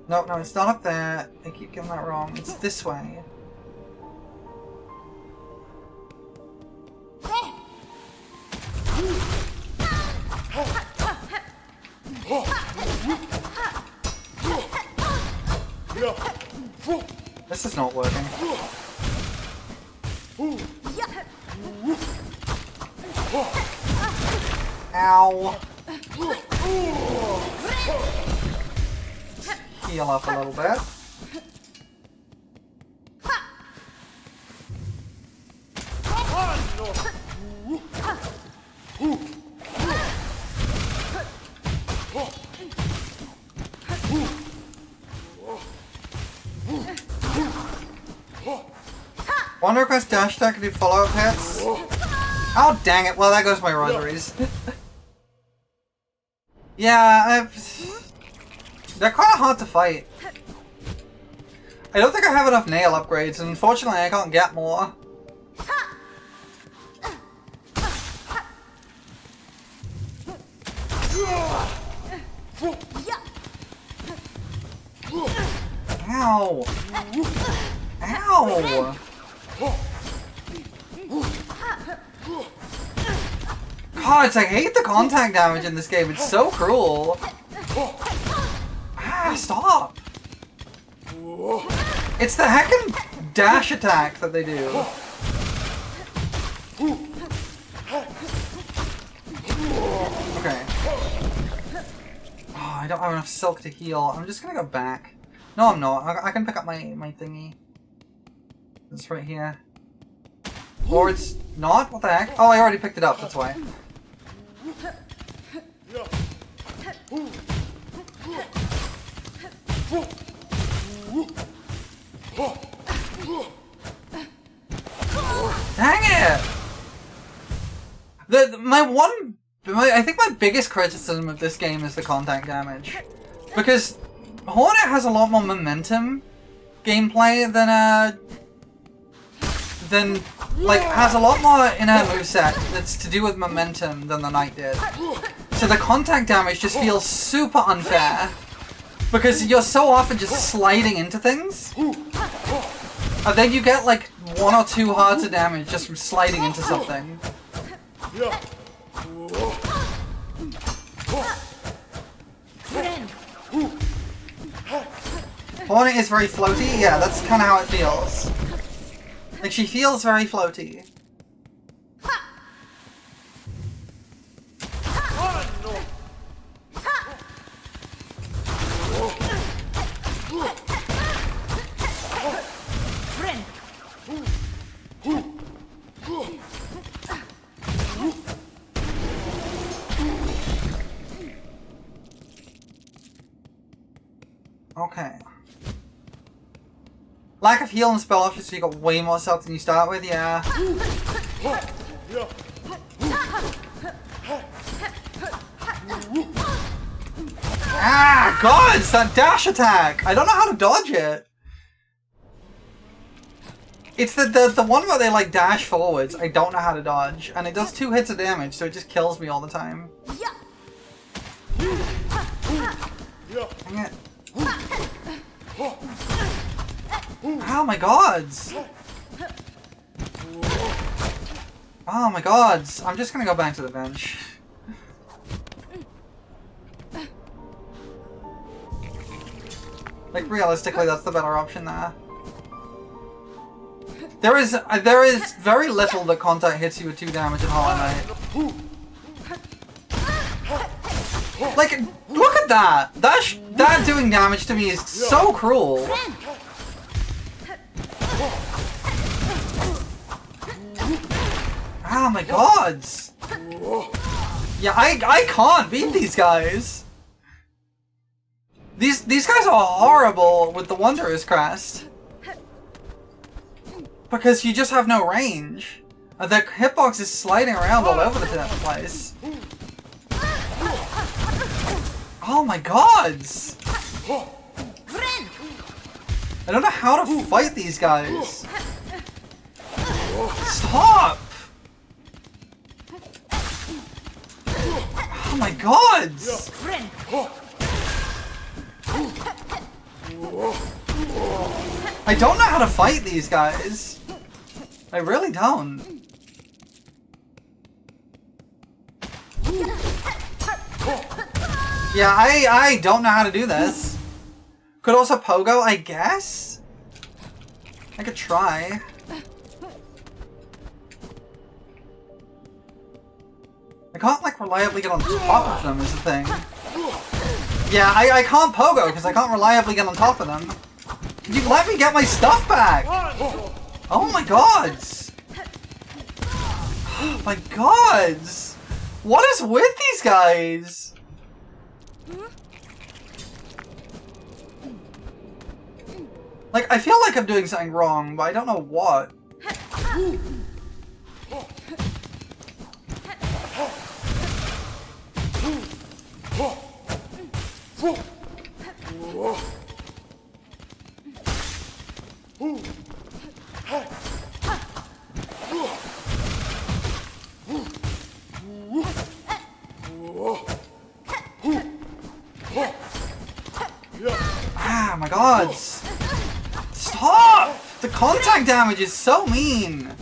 No, it's not up there. I keep getting that wrong. It's this way. This is not working. Ow. Heal up a little bit. One request dash attack can do follow-up hits. Oh, dang it. Well, that goes my rosaries. Yeah, they're kind of hard to fight. I don't think I have enough nail upgrades, and unfortunately I can't get more. Ow! Ow! God, I hate the contact damage in this game. It's so cruel. Ah, stop! It's the heckin' dash attack that they do. Okay. Oh, I don't have enough silk to heal. I'm just gonna go back. No, I'm not. I can pick up my thingy. It's right here. Or it's not? What the heck? Oh, I already picked it up. That's why. Dang it! I think my biggest criticism of this game is the contact damage. Because Hornet has a lot more momentum gameplay than like, has a lot more in her moveset that's to do with momentum than the Knight did. So the contact damage just feels super unfair. Because you're so often just sliding into things. And then you get like 1 or 2 hearts of damage just from sliding into something. Hornet is very floaty? Yeah, that's kind of how it feels. Like, she feels very floaty. Okay. Lack of heal and spell options, so you got way more self than you start with, yeah. Ah, God, it's that dash attack! I don't know how to dodge it. It's the one where they like dash forwards. I don't know how to dodge, and it does 2 hits of damage, so it just kills me all the time. Dang it. Oh my gods! Oh my gods! I'm just gonna go back to the bench. Like, realistically, that's the better option there. There is very little that contact hits you with 2 damage in Hollow Knight. Like, look at that! That doing damage to me is so cruel. Oh my gods! Yeah, I can't beat these guys. These guys are horrible with the Wanderer's Crest. Because you just have no range. The hitbox is sliding around all over the place. Oh my gods! I don't know how to fight these guys. Stop! Oh my gods! I don't know how to fight these guys. I really don't. Yeah, I don't know how to do this. Could also pogo, I guess? I could try. I can't, like, reliably get on top of them is the thing. Yeah, I can't pogo because I can't reliably get on top of them. Can you let me get my stuff back? Oh my gods! Oh my gods! What is with these guys? Like, I feel like I'm doing something wrong, but I don't know what. Ah, my god! Stop! The contact damage is so mean!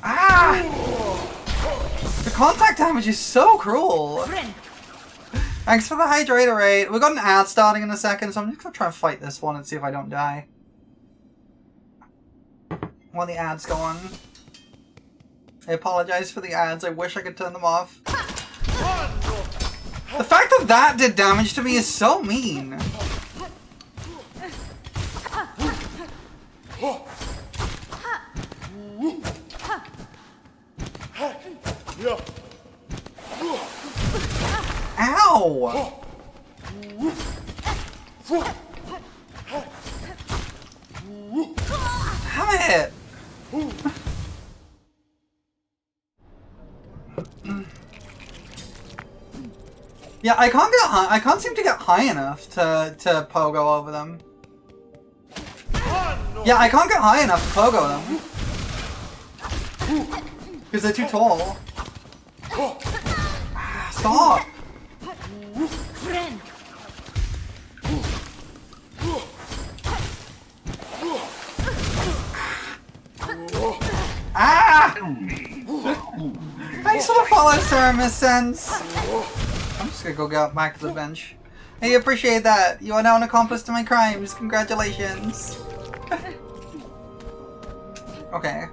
Ah! The contact damage is so cruel! Thanks for the hydrator rate. We've got an ad starting in a second, so I'm just gonna try and fight this one and see if I don't die. While the ads go on. I apologize for the ads, I wish I could turn them off. The fact that that did damage to me is so mean. Ow! Damn it! Yeah, I can't get high. I can't seem to get high enough to pogo over them. Yeah, I can't get high enough to pogo them because they're too tall. Stop! Ah! Thanks for the follow, Sir Miss Sense. I'm just gonna go back to the bench. I appreciate that. You are now an accomplice to my crimes. Congratulations. Okay.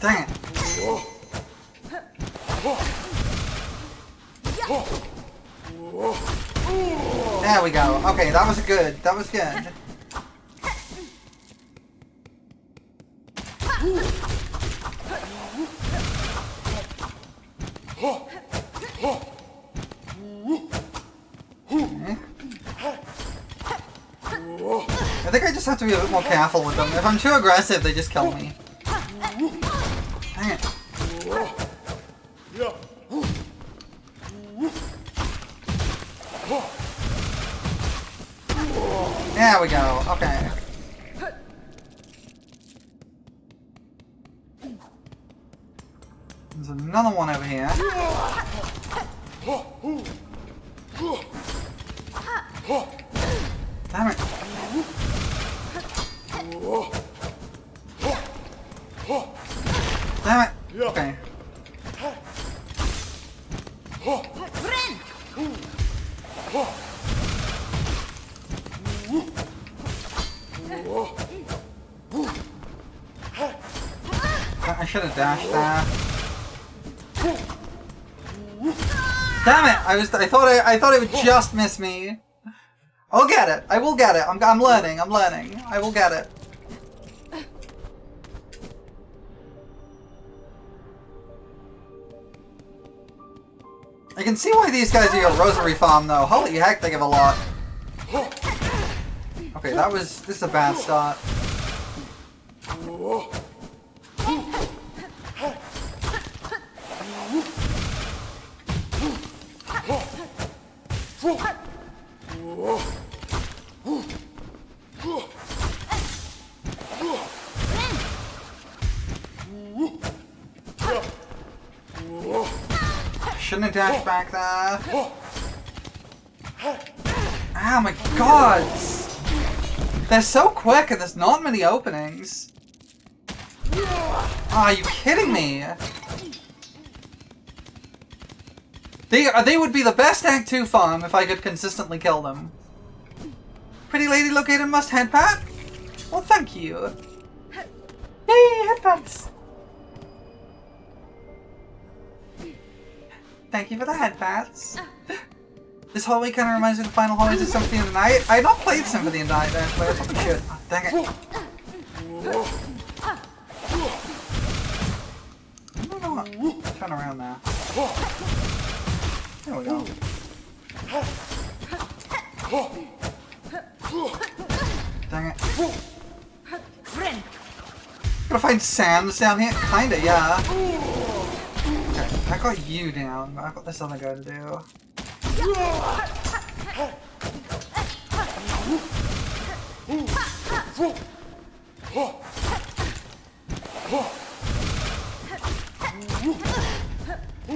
Dang it. There we go. Okay, that was good. That was good. I think I just have to be a bit more careful with them. If I'm too aggressive, they just kill me. Dang it. There we go. Okay. There's another one over here. Damn it. Damn it. Okay. I should have dashed that. Damn it! I thought it would just miss me. I'll get it. I will get it. I'm learning. I'm learning. I will get it. I can see why these guys do a rosary farm though. Holy heck, they give a lot. Okay, this is a bad start. Shouldn't have dashed back there. Oh my god! They're so quick and there's not many openings. Oh, are you kidding me? They would be the best Act 2 farm if I could consistently kill them. Pretty lady located must head pat? Well, thank you. Yay, head pats! Thank you for the head pats. This hallway kind of reminds me of the final hallways of Symphony of the Night. I have not played Symphony of the Night actually. I probably should. Oh, dang it. No. Turn around now. There we go. Dang it. Friend. Gotta find Sam's down here? Kinda, yeah. Okay, I got you down, but I've got this other guy to do.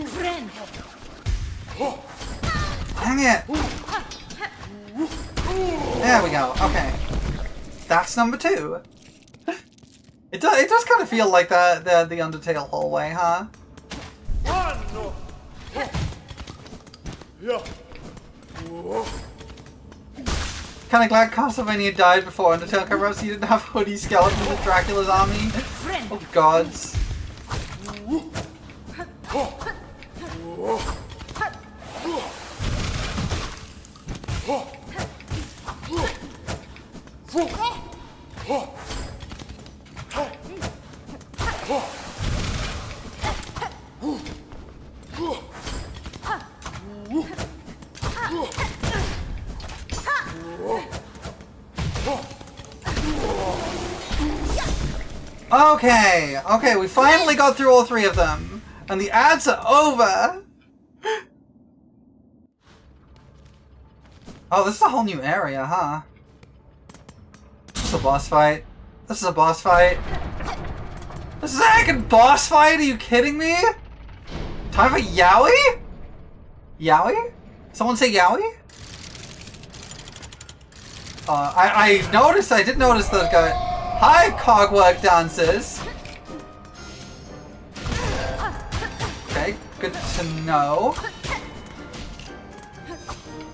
Friend. Dang it! There we go, okay. That's number 2. It does kind of feel like the Undertale hallway, huh? Kinda glad Castlevania died before Undertale came out so you didn't have hoodie skeletons with Dracula's army. Oh gods. Okay, we finally got through all 3 of them. And the ads are over! Oh, this is a whole new area, huh? This is a boss fight. This is a boss fight. This is a heckin' boss fight? Are you kidding me? Time for Yowie? Yowie? Someone say Yowie? I did notice those guys. Hi, cogwork dancers! Okay, good to know.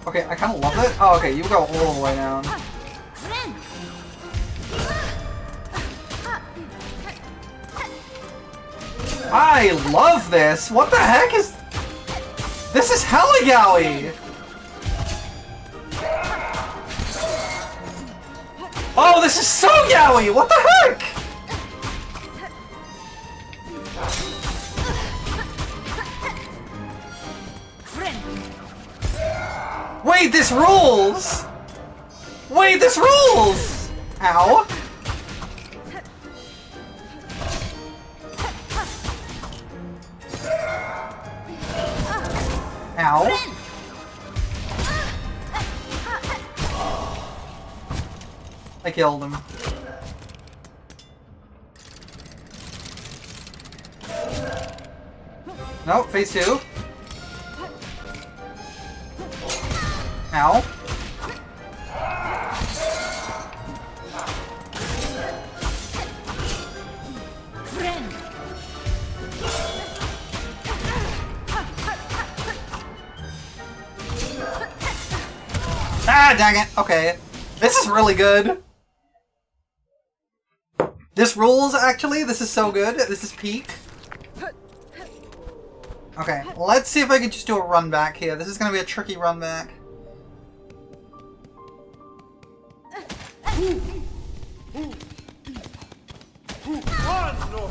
Okay, I kinda love it. Oh, okay, you go all the way down. I love this! What the heck is... This is hella Yowie! Oh, this is so Yowie! What the heck? Wait, this rules! Wait, this rules! Ow. Ow. I killed him. Nope, phase 2. Ow. Ah, dang it. Okay. This is really good. This rules, actually. This is so good. This is peak. Okay, let's see if I can just do a run back here. This is going to be a tricky run back.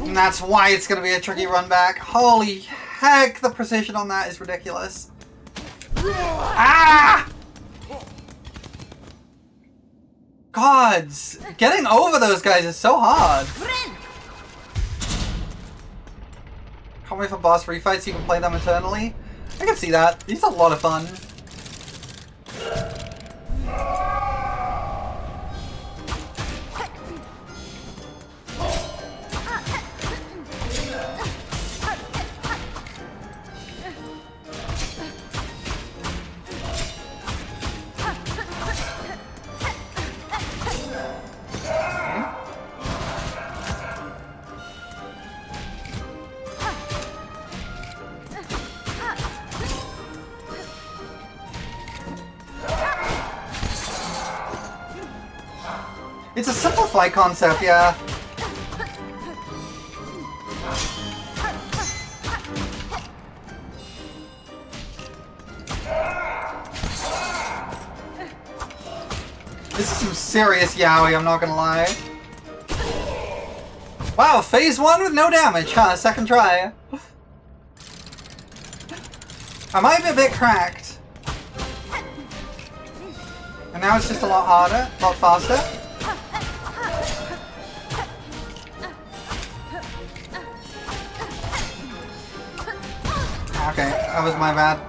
And that's why it's going to be a tricky run back. Holy heck, the precision on that is ridiculous. Ah! Gods, getting over those guys is so hard. Can't wait for boss refights so you can play them eternally. I can see that. These are a lot of fun. It's a simplified concept, yeah. This is some serious yaoi, I'm not gonna lie. Wow, phase 1 with no damage, huh? Second try. I might be a bit cracked. And now it's just a lot harder, a lot faster. Okay, that was my bad.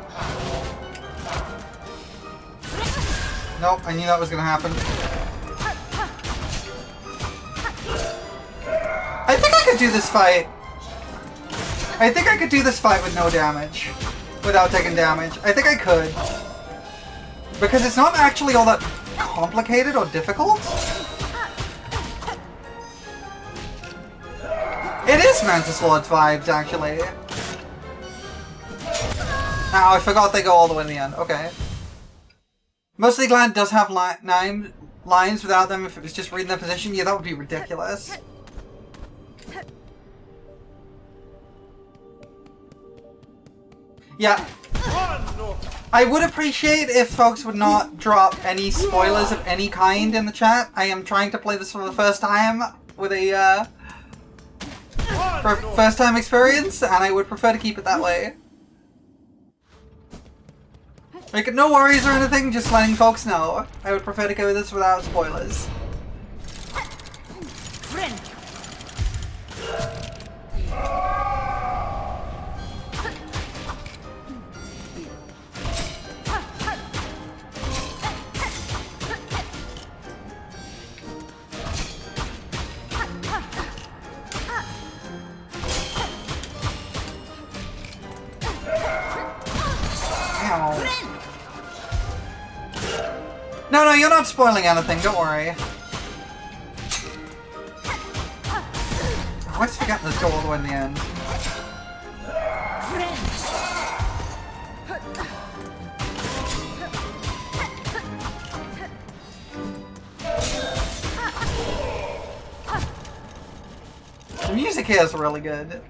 Nope, I knew that was gonna happen. I think I could do this fight. I think I could do this fight with no damage. Without taking damage. I think I could. Because it's not actually all that complicated or difficult. It is Mantis Lord's vibes, actually. Oh, I forgot they go all the way to the end. Okay. Mostly Glad does have lines without them if it was just reading their position. Yeah, that would be ridiculous. Yeah. I would appreciate if folks would not drop any spoilers of any kind in the chat. I am trying to play this for the first time with a first time experience, and I would prefer to keep it that way. Like, no worries or anything, just letting folks know. I would prefer to go with this without spoilers. Friend. No, no, you're not spoiling anything, don't worry. I always forget this go all the way in the end. The music here is really good.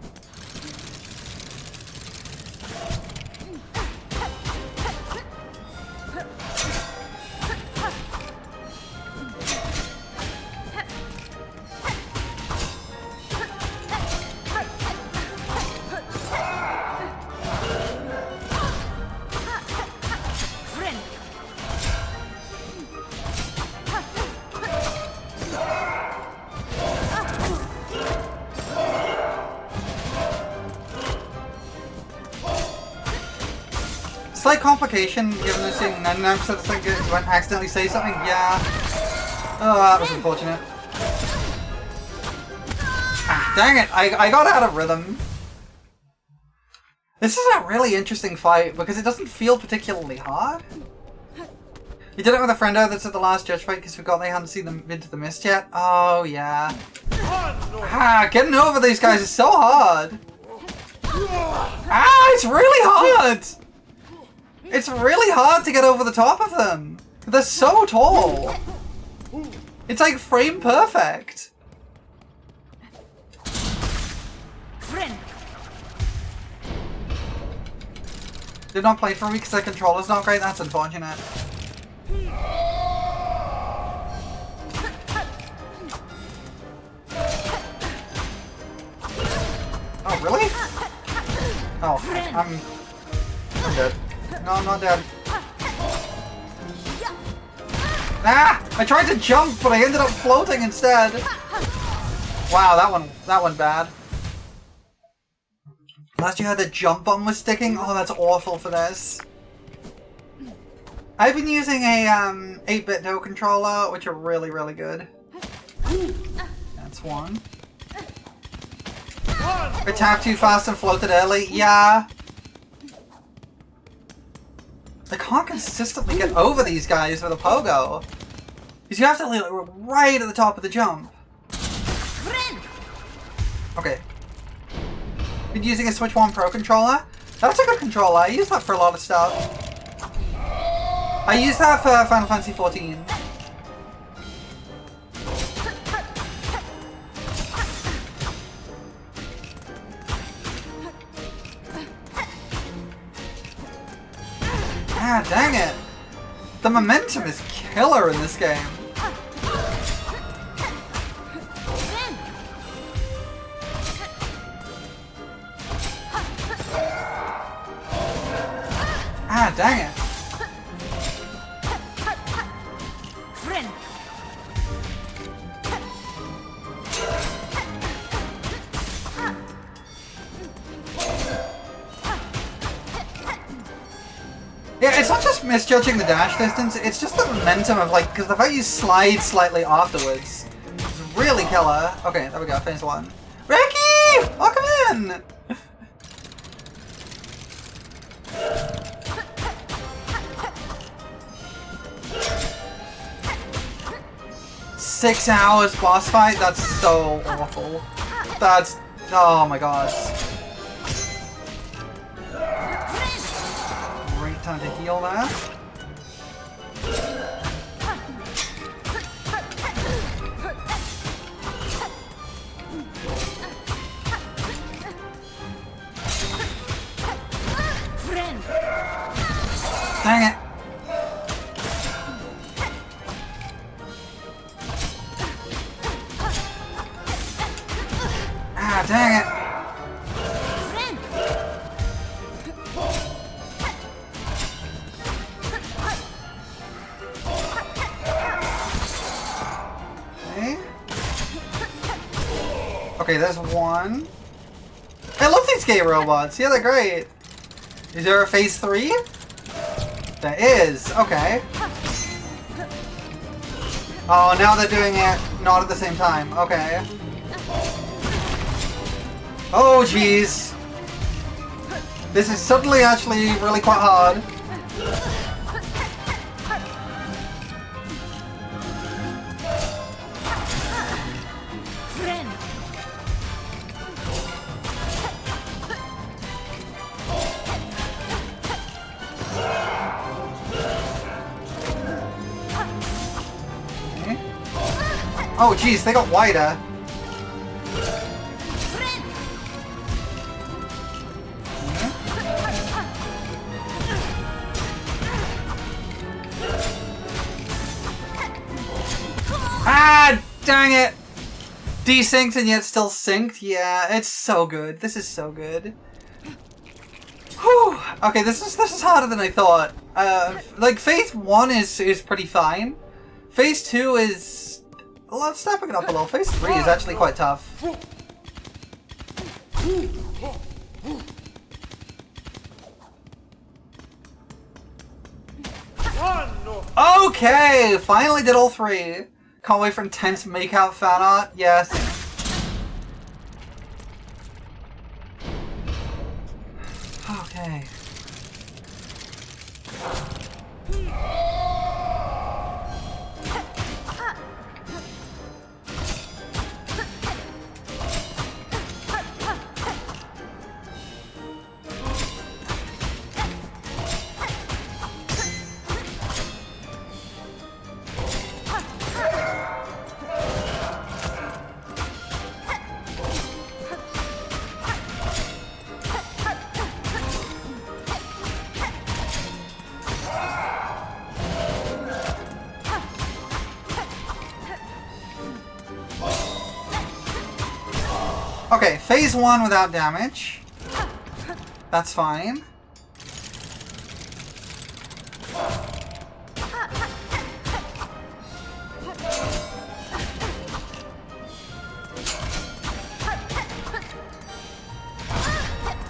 Slight complication, given this thing 99% of the thing you won't accidentally say something, yeah. Oh, that was unfortunate. Ah, dang it, I got out of rhythm. This is a really interesting fight, because it doesn't feel particularly hard. You did it with a friendo that's at the last judge fight because we forgot they hadn't seen them into the mist yet? Oh, yeah. Ah, getting over these guys is so hard. Ah, it's really hard! It's really hard to get over the top of them. They're so tall. It's like frame perfect. Friend. They're not playing for me because their controller's not great. That's unfortunate. Oh, really? Oh, I'm dead. No, I'm not dead. Ah! I tried to jump, but I ended up floating instead. Wow, that one bad. Last you had the jump button was sticking? Oh, that's awful for this. I've been using a 8-bit Do controller, which are really, really good. That's one. I tapped too fast and floated early. Yeah. I can't consistently get over these guys with a pogo. Because you have to leave right at the top of the jump. Okay. Been using a Switch 1 Pro controller. That's a good controller. I use that for a lot of stuff. I use that for Final Fantasy XIV. Ah, dang it! The momentum is killer in this game. Ah, dang it! Yeah, it's not just misjudging the dash distance, it's just the momentum of, like, because the fact you slide slightly afterwards is really killer. Okay, there we go, phase 1. Ricky! Welcome in! 6 hours boss fight? That's so awful. That's... oh my god. Great time to heal that. Dang it. Ah, dang it. Okay. Okay, there's one. I love these gay robots. Yeah, they're great. Is there a phase 3? There is. Okay. Oh, now they're doing it not at the same time. Okay. Oh, jeez. This is suddenly actually really quite hard. Okay. Oh, jeez, they got wider. Ah, dang it! Desynced and yet still synced? Yeah, it's so good. This is so good. Whew. Okay, this is harder than I thought. Like, phase 1 is pretty fine. Phase 2 is... let's stepping it up a little. Phase 3 is actually quite tough. Okay! Finally did all 3. Can't wait for intense make-out fan art. Yes. Okay. Okay, phase 1 without damage. That's fine.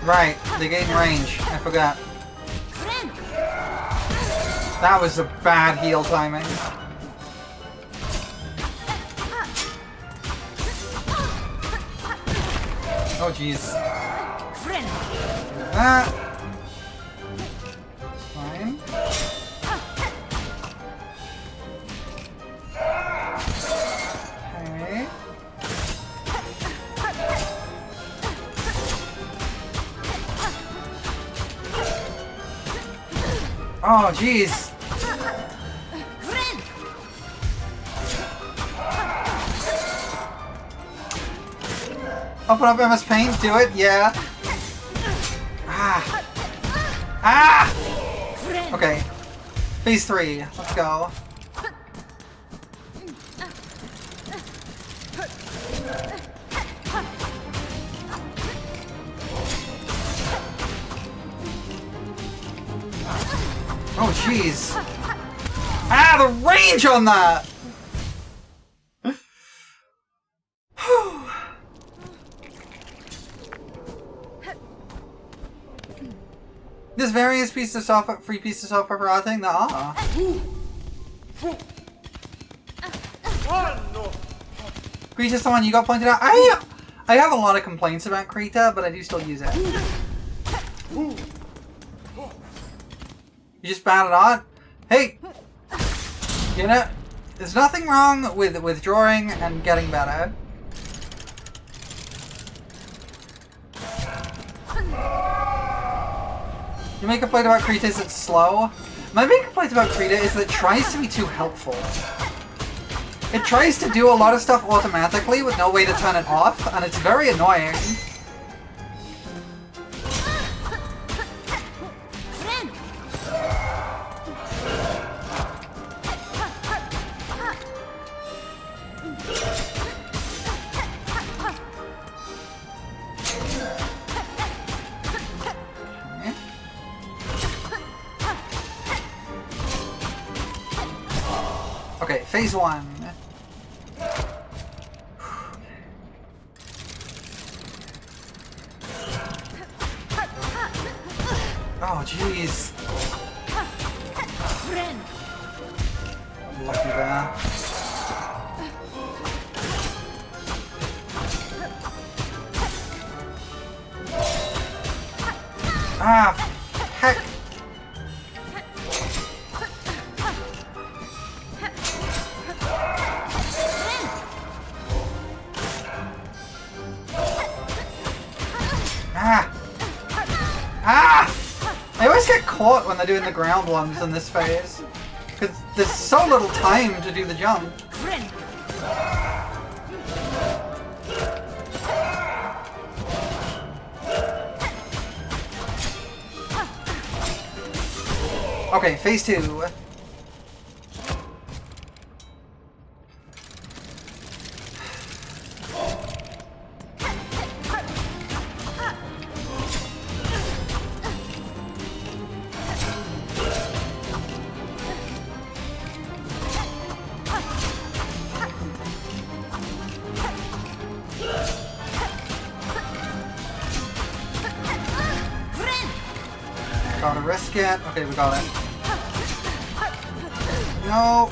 Right, they gain range. I forgot. That was a bad heal timing. Oh jeez. Ah. Fine. Okay. Oh jeez. Open up MS Paint, do it, yeah. Ah. Ah! Okay. Phase 3, let's go. Oh, jeez. Ah, the range on that! There's various pieces of software, free pieces of software for routing. There are. Krita's the one you got pointed out. I have a lot of complaints about Krita, but I do still use it. You just bad it out. Hey, you know, there's nothing wrong with withdrawing and getting better. Your main complaint about Krita is it's slow. My main complaint about Krita is that it tries to be too helpful. It tries to do a lot of stuff automatically with no way to turn it off, and it's very annoying. Okay, phase 1. Oh, jeez. Lucky there. Ah, heck. I always get caught when they're doing the ground ones in this phase. Because there's so little time to do the jump. Okay, phase 2. Gotta risk it. Okay, we got it. No!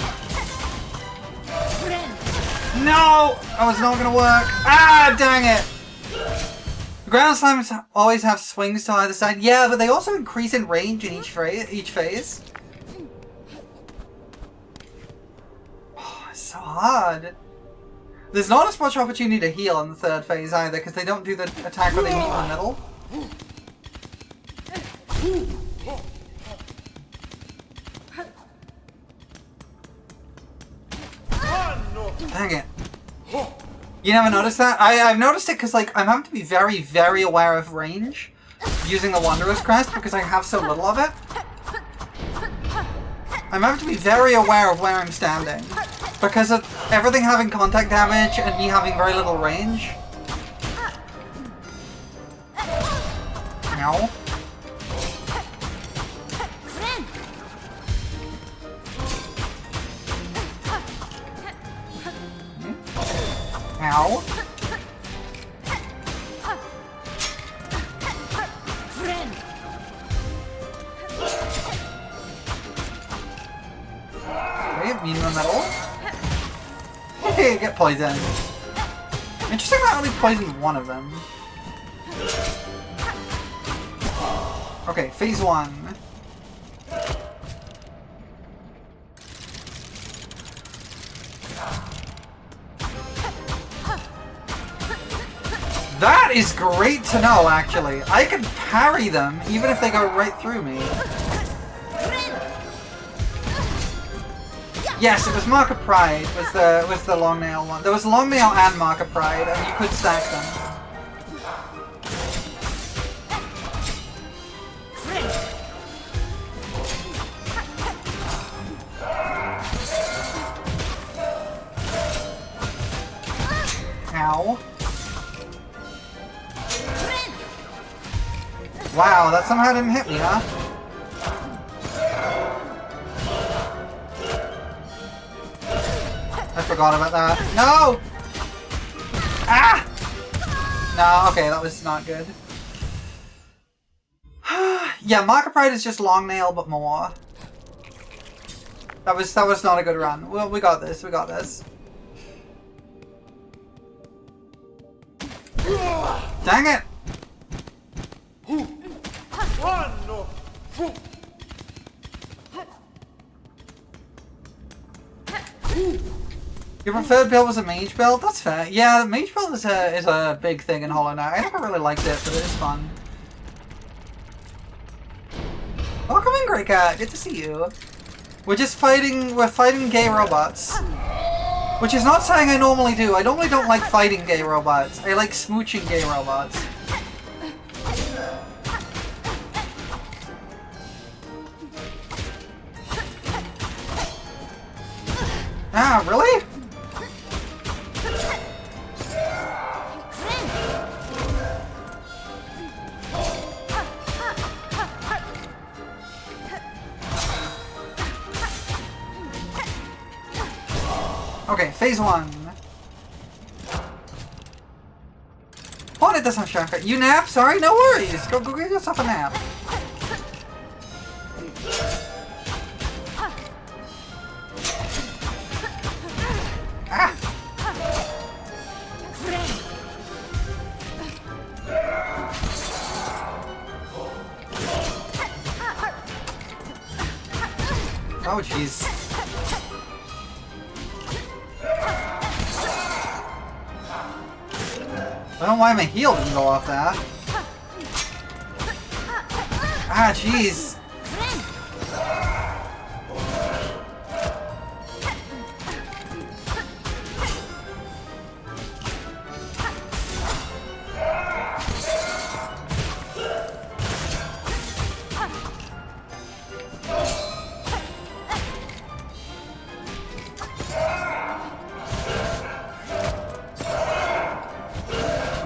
No! That was not gonna work. Ah, dang it! The ground slimes always have swings to either side. Yeah, but they also increase in range in each phase. Oh, it's so hard. There's not as much opportunity to heal in the third phase either, because they don't do the attack where they meet in the middle. Dang it. You never noticed that? I've noticed it because, like, I'm having to be very, very aware of range using the Wanderer's Crest because I have so little of it. I'm having to be very aware of where I'm standing because of everything having contact damage and me having very little range. Ow. Ow. Okay, meet in the middle. Okay, get poisoned. Interesting that I only poisoned one of them. Okay, phase 1. That is great to know, actually. I can parry them, even if they go right through me. Yes, it was Mark of Pride was the long nail one. There was long nail and Mark of Pride, and you could stack them. Ow. Wow, that somehow didn't hit me, huh? I forgot about that. No! Ah! No, okay, that was not good. Yeah, Market Pride is just long nail, but more. That was not a good run. Well, we got this. We got this. Dang it! Your preferred build was a mage build? That's fair. Yeah, the mage build is a big thing in Hollow Knight. I never really liked it, but it is fun. Welcome in, Grey Cat. Good to see you. We're fighting gay robots. Which is not something I normally do. I normally don't like fighting gay robots. I like smooching gay robots. Ah, really? Okay, phase 1. Oh, it doesn't shock it. You nap? Sorry, no worries. Go get yourself a nap. Ah! Oh, jeez. I don't know why my heel didn't go off that. Ah, jeez.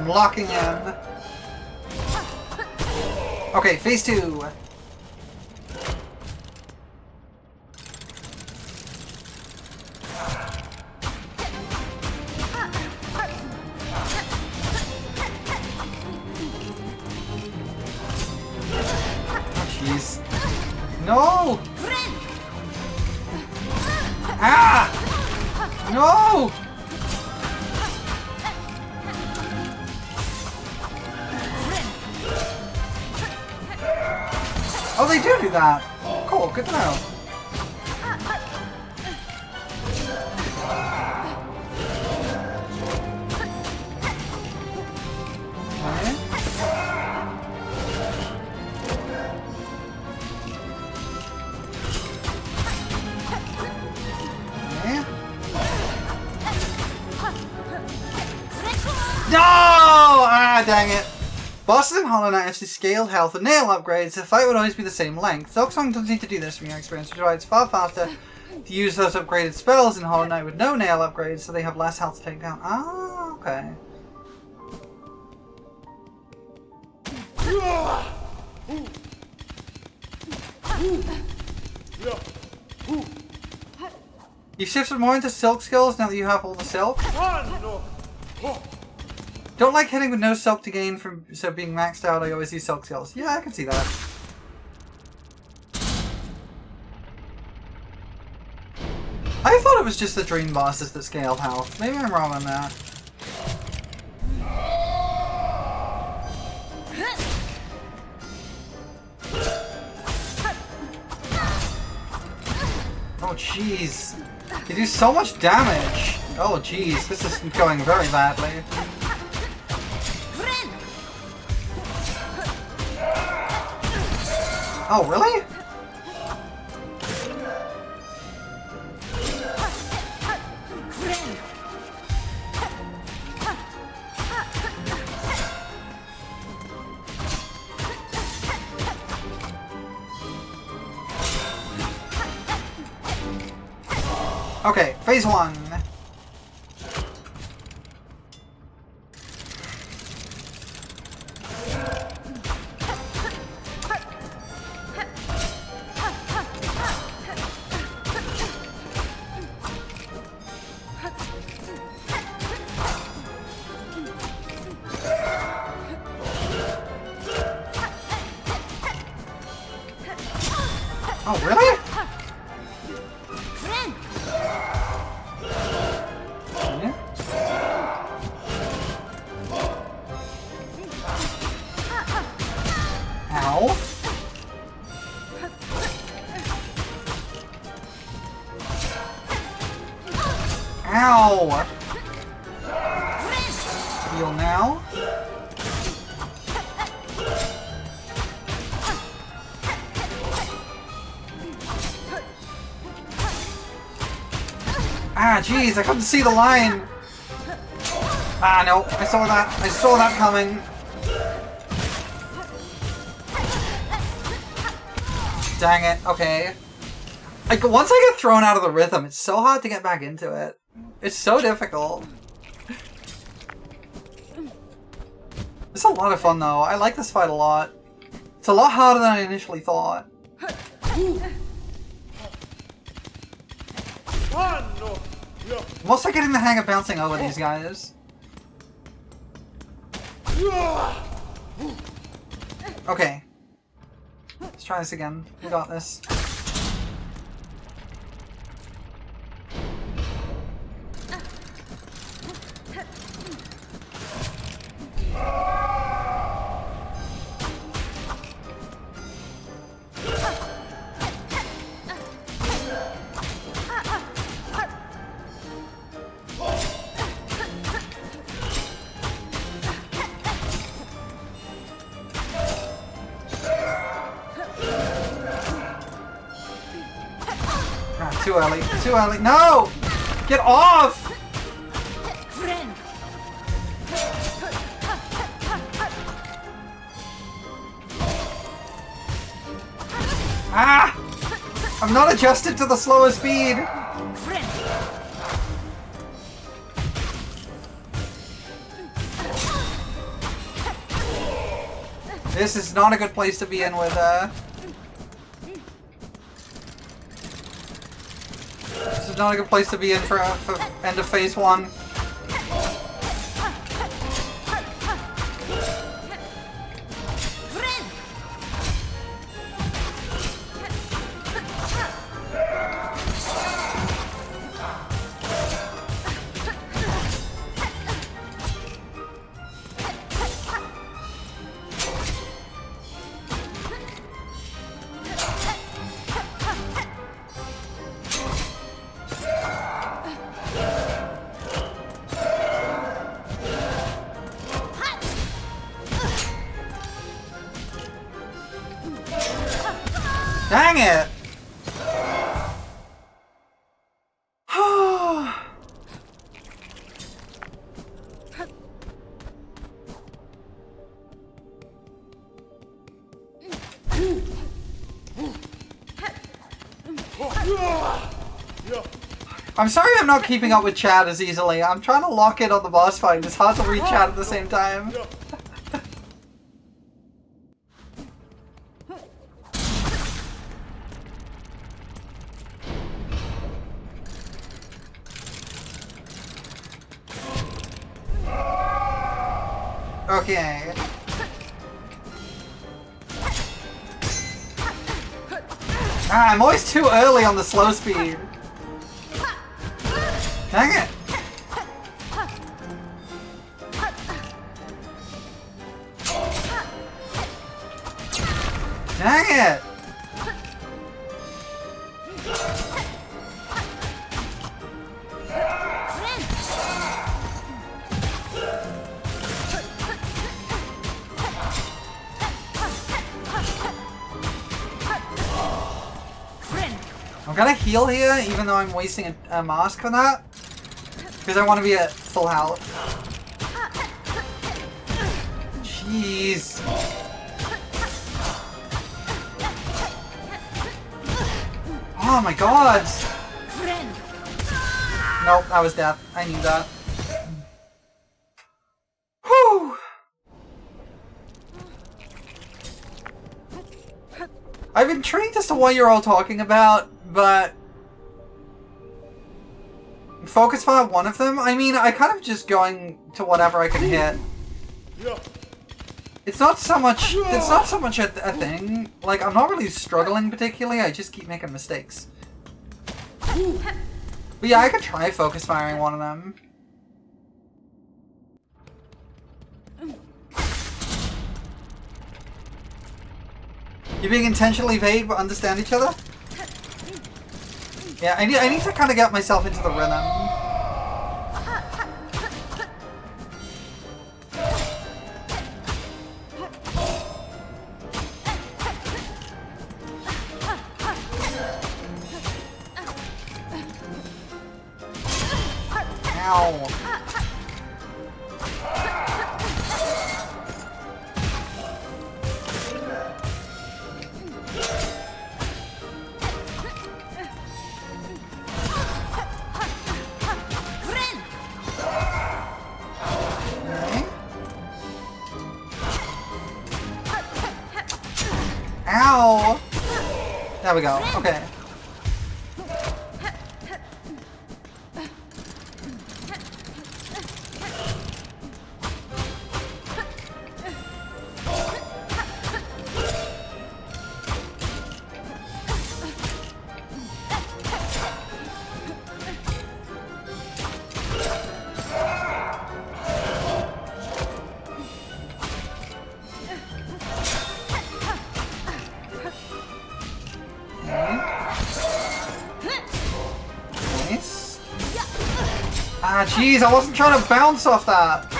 Locking in. Okay, phase 2. Oh, jeez. No! Ah! No! Oh, they do that. Cool, good to know. No! Ah, dang it. Bosses in Hollow Knight actually scale health and nail upgrades. The fight would always be the same length. Silksong doesn't need to do this from your experience, which is why it's far faster to use those upgraded spells in Hollow Knight with no nail upgrades, so they have less health to take down. Ah, okay. You shifted more into silk skills now that you have all the silk? Don't like hitting with no silk to gain from so being maxed out. I always use silk skills. Yeah, I can see that. I thought it was just the dream bosses that scale health. Maybe I'm wrong on that. Oh jeez. They do so much damage. Oh jeez, this is going very badly. Oh, really? Okay, phase 1. Oh, really? Friend. Yeah. Ow. Ow! Heal now. Ah, jeez, I couldn't see the line. Ah, no, I saw that. I saw that coming. Dang it. Okay. Once I get thrown out of the rhythm, it's so hard to get back into it. It's so difficult. It's a lot of fun, though. I like this fight a lot. It's a lot harder than I initially thought. I'm also getting the hang of bouncing over these guys. Okay. Let's try this again. We got this. Too early. Too early. No! Get off! Friend. Ah! I'm not adjusted to the slower speed. Friend. This is not a good place to be in with, This is not a good place to be in for end of phase 1. Friend. Dang it! I'm sorry I'm not keeping up with chat as easily. I'm trying to lock in on the boss fight and it's hard to read chat at the same time. Okay. Ah, I'm always too early on the slow speed. Dang it! Dang it! I'm gonna heal here, even though I'm wasting a mask for that. Because I want to be at full health. Jeez. Oh my god! Nope, that was death. I knew that. Whew! I'm intrigued as to what you're all talking about, but... Focus fire one of them? I mean, I kind of just going to whatever I can hit. It's not so much a thing. Like, I'm not really struggling particularly, I just keep making mistakes. But yeah, I could try focus firing one of them. You're being intentionally vague but understand each other? Yeah, I need to kind of get myself into the rhythm. Ow. Ow! There we go. Okay. Ah, jeez, I wasn't trying to bounce off that.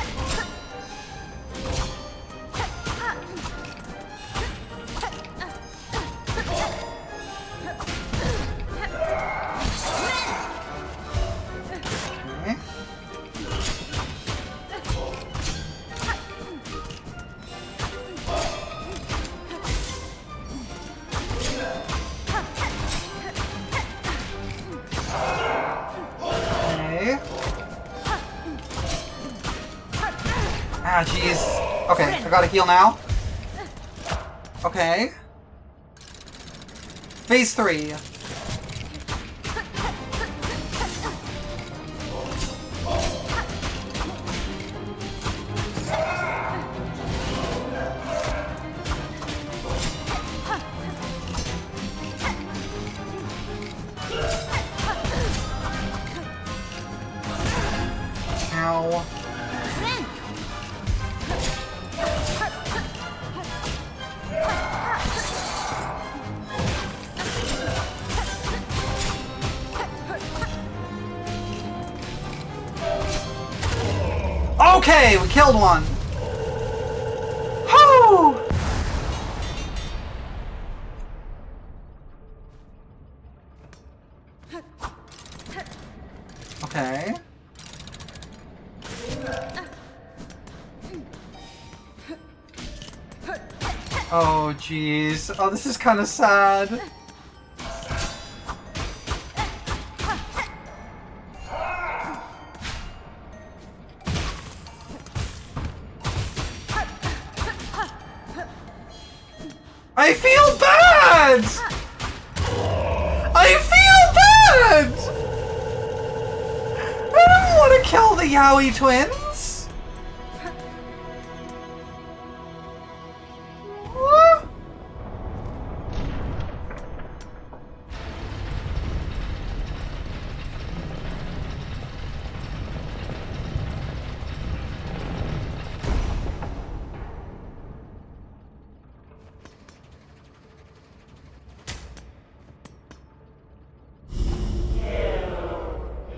Ah, jeez. Okay, I gotta heal now. Okay. Phase 3. Ow. Okay, we killed one. Whoo! Okay. Oh, jeez. Oh, this is kind of sad. I feel bad! I feel bad! I don't want to kill the Yowie twins! What?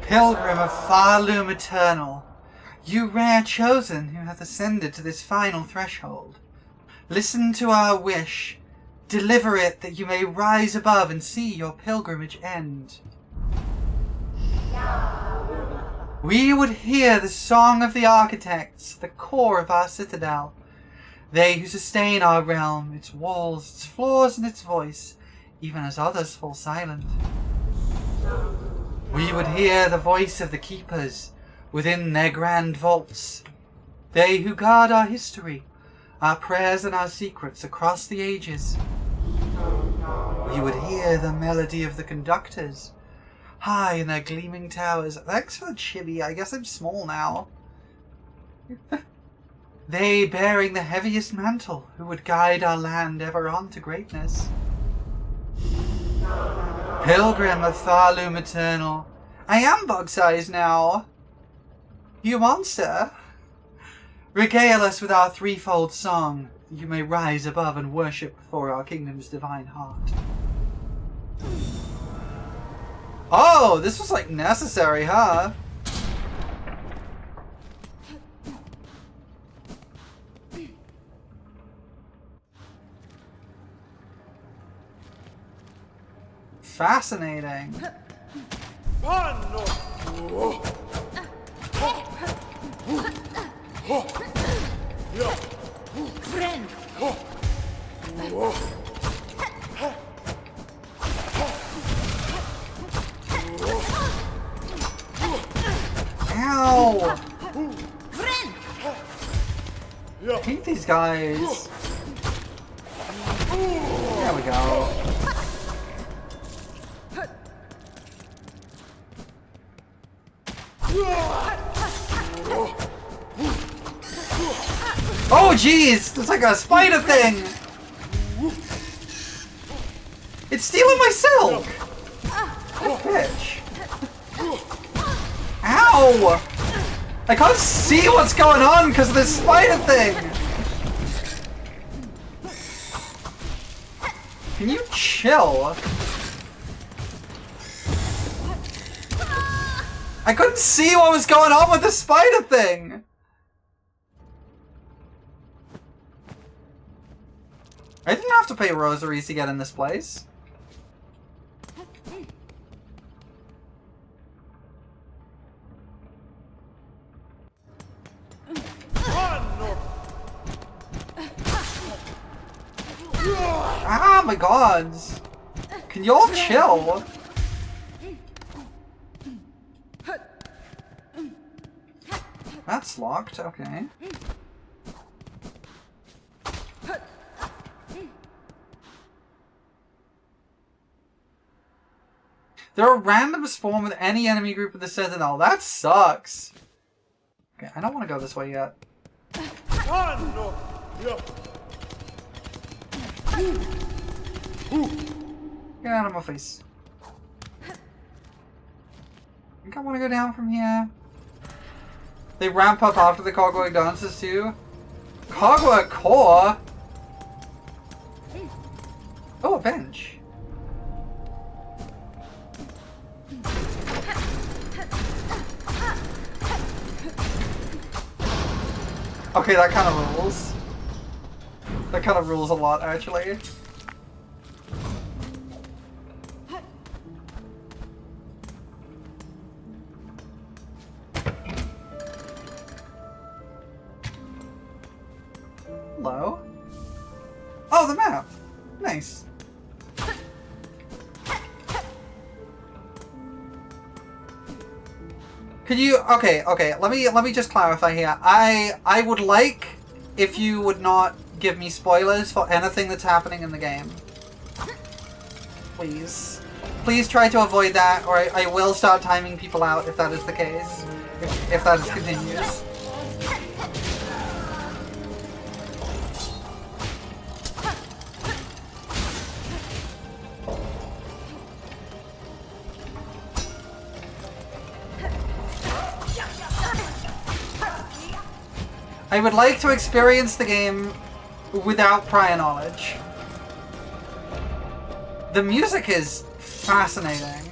Pilgrim of Farloom Eternal, you rare chosen who hath ascended to this final threshold, listen to our wish, deliver it that you may rise above and see your pilgrimage end. We would hear the song of the architects, the core of our citadel, they who sustain our realm, its walls, its floors, and its voice, even as others fall silent. We would hear the voice of the keepers within their grand vaults, they who guard our history, our prayers and our secrets across the ages. We would hear the melody of the conductors, high in their gleaming towers. Thanks for the chibi, I guess I'm small now. They bearing the heaviest mantle, who would guide our land ever on to greatness. Pilgrim of Tharloom Eternal, I am bug-sized now. You monster. Regale us with our threefold song, that you may rise above and worship before our kingdom's divine heart. Oh, this was like necessary, huh? Fascinating. Friend. Ow! Friend. I hate these guys. There we go. Oh jeez! It's like a spider thing! It's stealing my silk! Bitch. Ow! I can't see what's going on because of this spider thing! Can you chill? I couldn't see what was going on with the spider thing! I didn't have to pay rosaries to get in this place. Ah, my gods! Can you all chill? That's locked, okay. They're a random spawn with any enemy group in the Sentinel. That sucks. Okay, I don't want to go this way yet. Get out of my face. I think I want to go down from here. They ramp up after the Cogwork dances too. Cogwork core? Oh, a bench. Okay, that kind of rules. That kind of rules a lot, actually. Hello? Oh, the map! Nice. Could you okay, let me just clarify here. I would like if you would not give me spoilers for anything that's happening in the game. Please. Please try to avoid that, or I will start timing people out if that is the case. If that continues. I would like to experience the game without prior knowledge. The music is fascinating.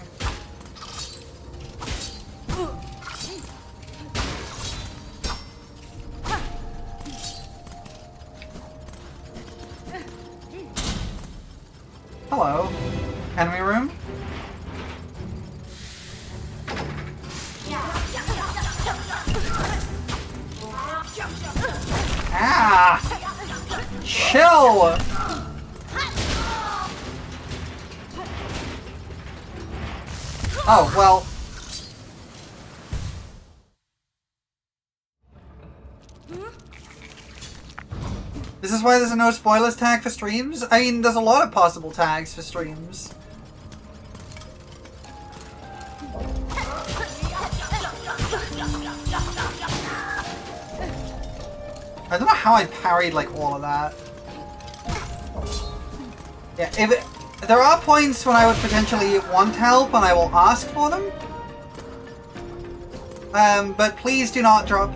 Hello. Enemy room? Ah! Chill! Oh, well. This is why there's a no spoilers tag for streams? I mean, there's a lot of possible tags for streams. I don't know how I parried like all of that. Yeah, there are points when I would potentially want help and I will ask for them. But please do not drop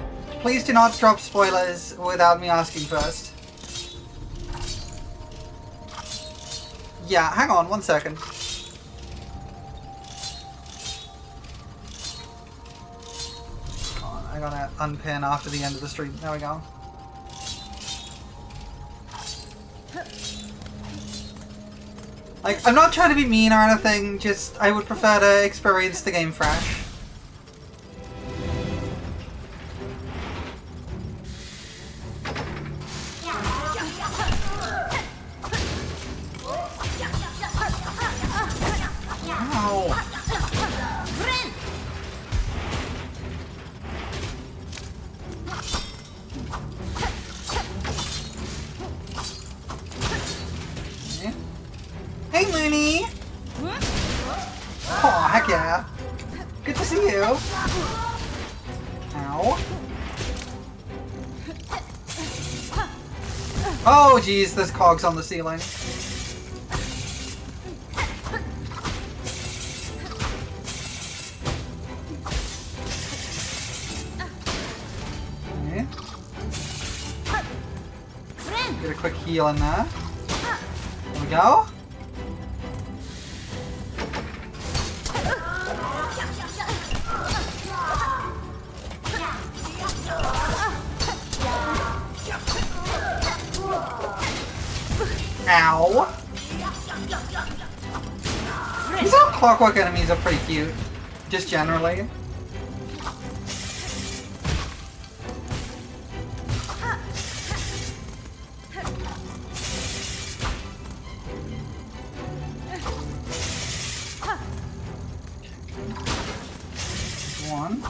spoilers without me asking first. Yeah, hang on 1 second. I gotta unpin after the end of the stream. There we go. Like, I'm not trying to be mean or anything, just I would prefer to experience the game fresh. Ow. Hey, Looney! Oh, heck yeah. Good to see you. Ow. Oh, geez, there's cogs on the ceiling. Okay. Get a quick heal in there. There we go. Ow! These little clockwork enemies are pretty cute, just generally. One.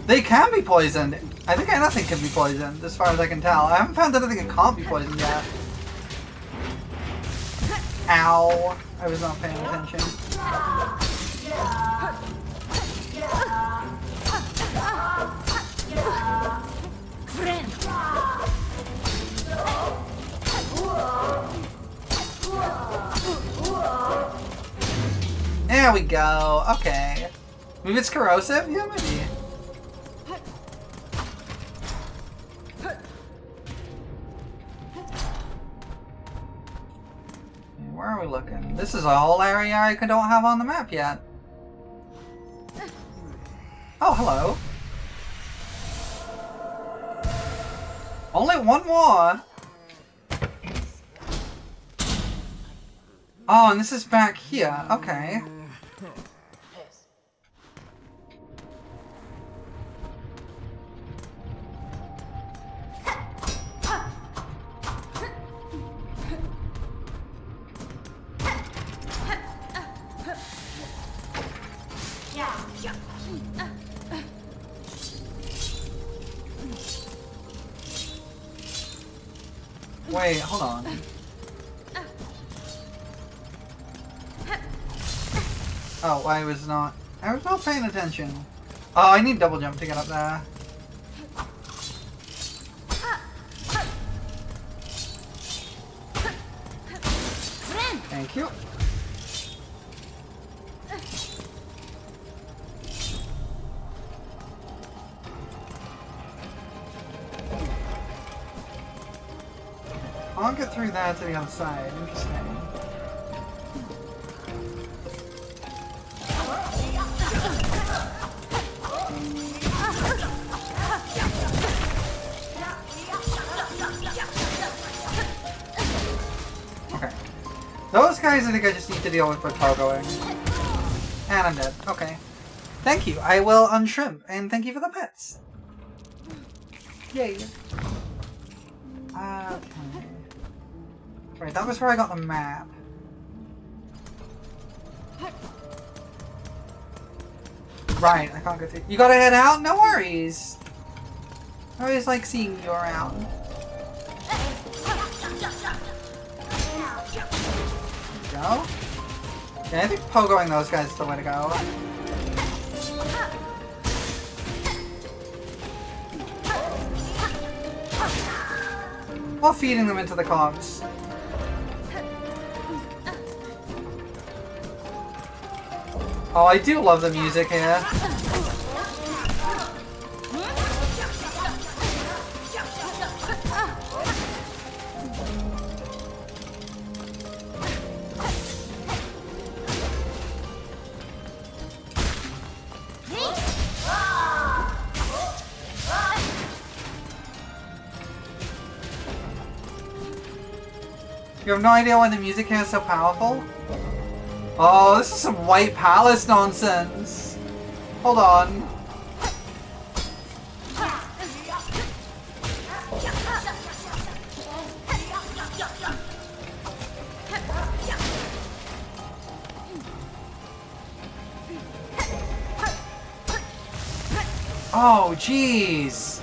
They can be poisoned. I think anything can be poisoned, as far as I can tell. I haven't found anything that can't be poisoned yet. Ow. I was not paying attention. There we go. Okay. Maybe it's corrosive? Yeah, maybe. Where are we looking? This is a whole area I don't have on the map yet. Oh, hello. Only one more. Oh, and this is back here. Okay. Wait, hold on. Oh, I was not paying attention. Oh, I need double jump to get up there. Thank you. I'll get through that to the other side. Interesting. Okay. Those guys I think I just need to deal with by pogoing. And I'm dead. Okay. Thank you. I will unshrimp. And thank you for the pets. Yay. Okay. Right, that was where I got the map. Right, I can't go through. You gotta head out? No worries. I always like seeing you around. There you go. Yeah, I think pogoing those guys is the way to go. Or feeding them into the cogs. Oh, I do love the music here. You have no idea why the music here is so powerful? Oh, this is some White Palace nonsense. Hold on. Oh, jeez.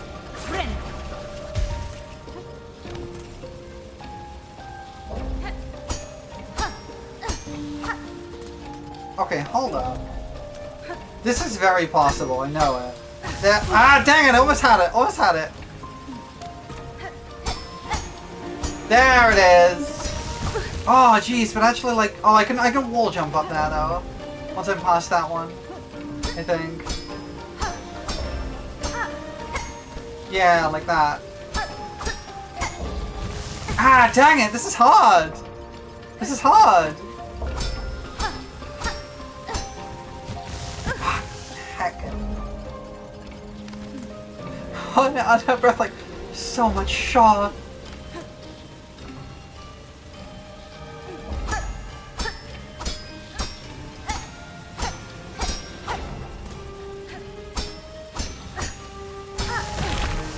Okay, hold up. This is very possible, I know it. Ah, dang it, I almost had it, almost had it. There it is. Oh, jeez, but actually, like, oh, I can wall jump up there, though. Once I'm past that one, I think. Yeah, like that. Ah, dang it, this is hard. This is hard. Heck. Oh, no, out of breath, like, so much shot.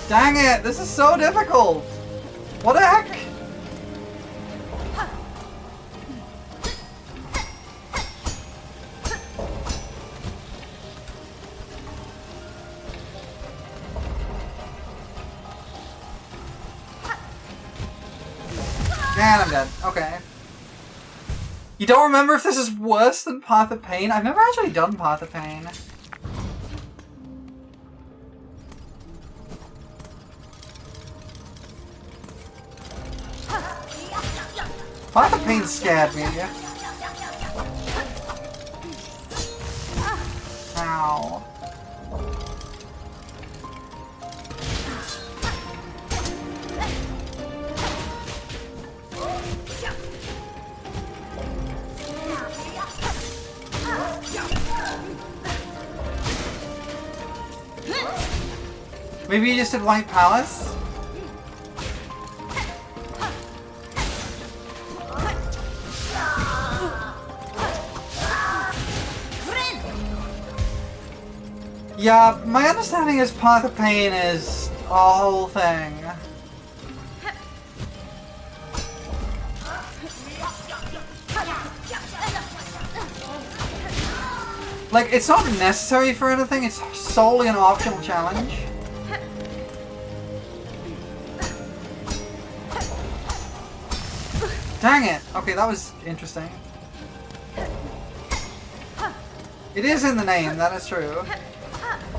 Dang it, this is so difficult. What the heck? And I'm dead. Okay. You don't remember if this is worse than Path of Pain? I've never actually done Path of Pain. Path of Pain scared me. Ow. Maybe you just did White Palace? Yeah, my understanding is Path of Pain is a whole thing. Like, it's not necessary for anything, it's solely an optional challenge. Dang it! Okay, that was interesting. It is in the name, that is true.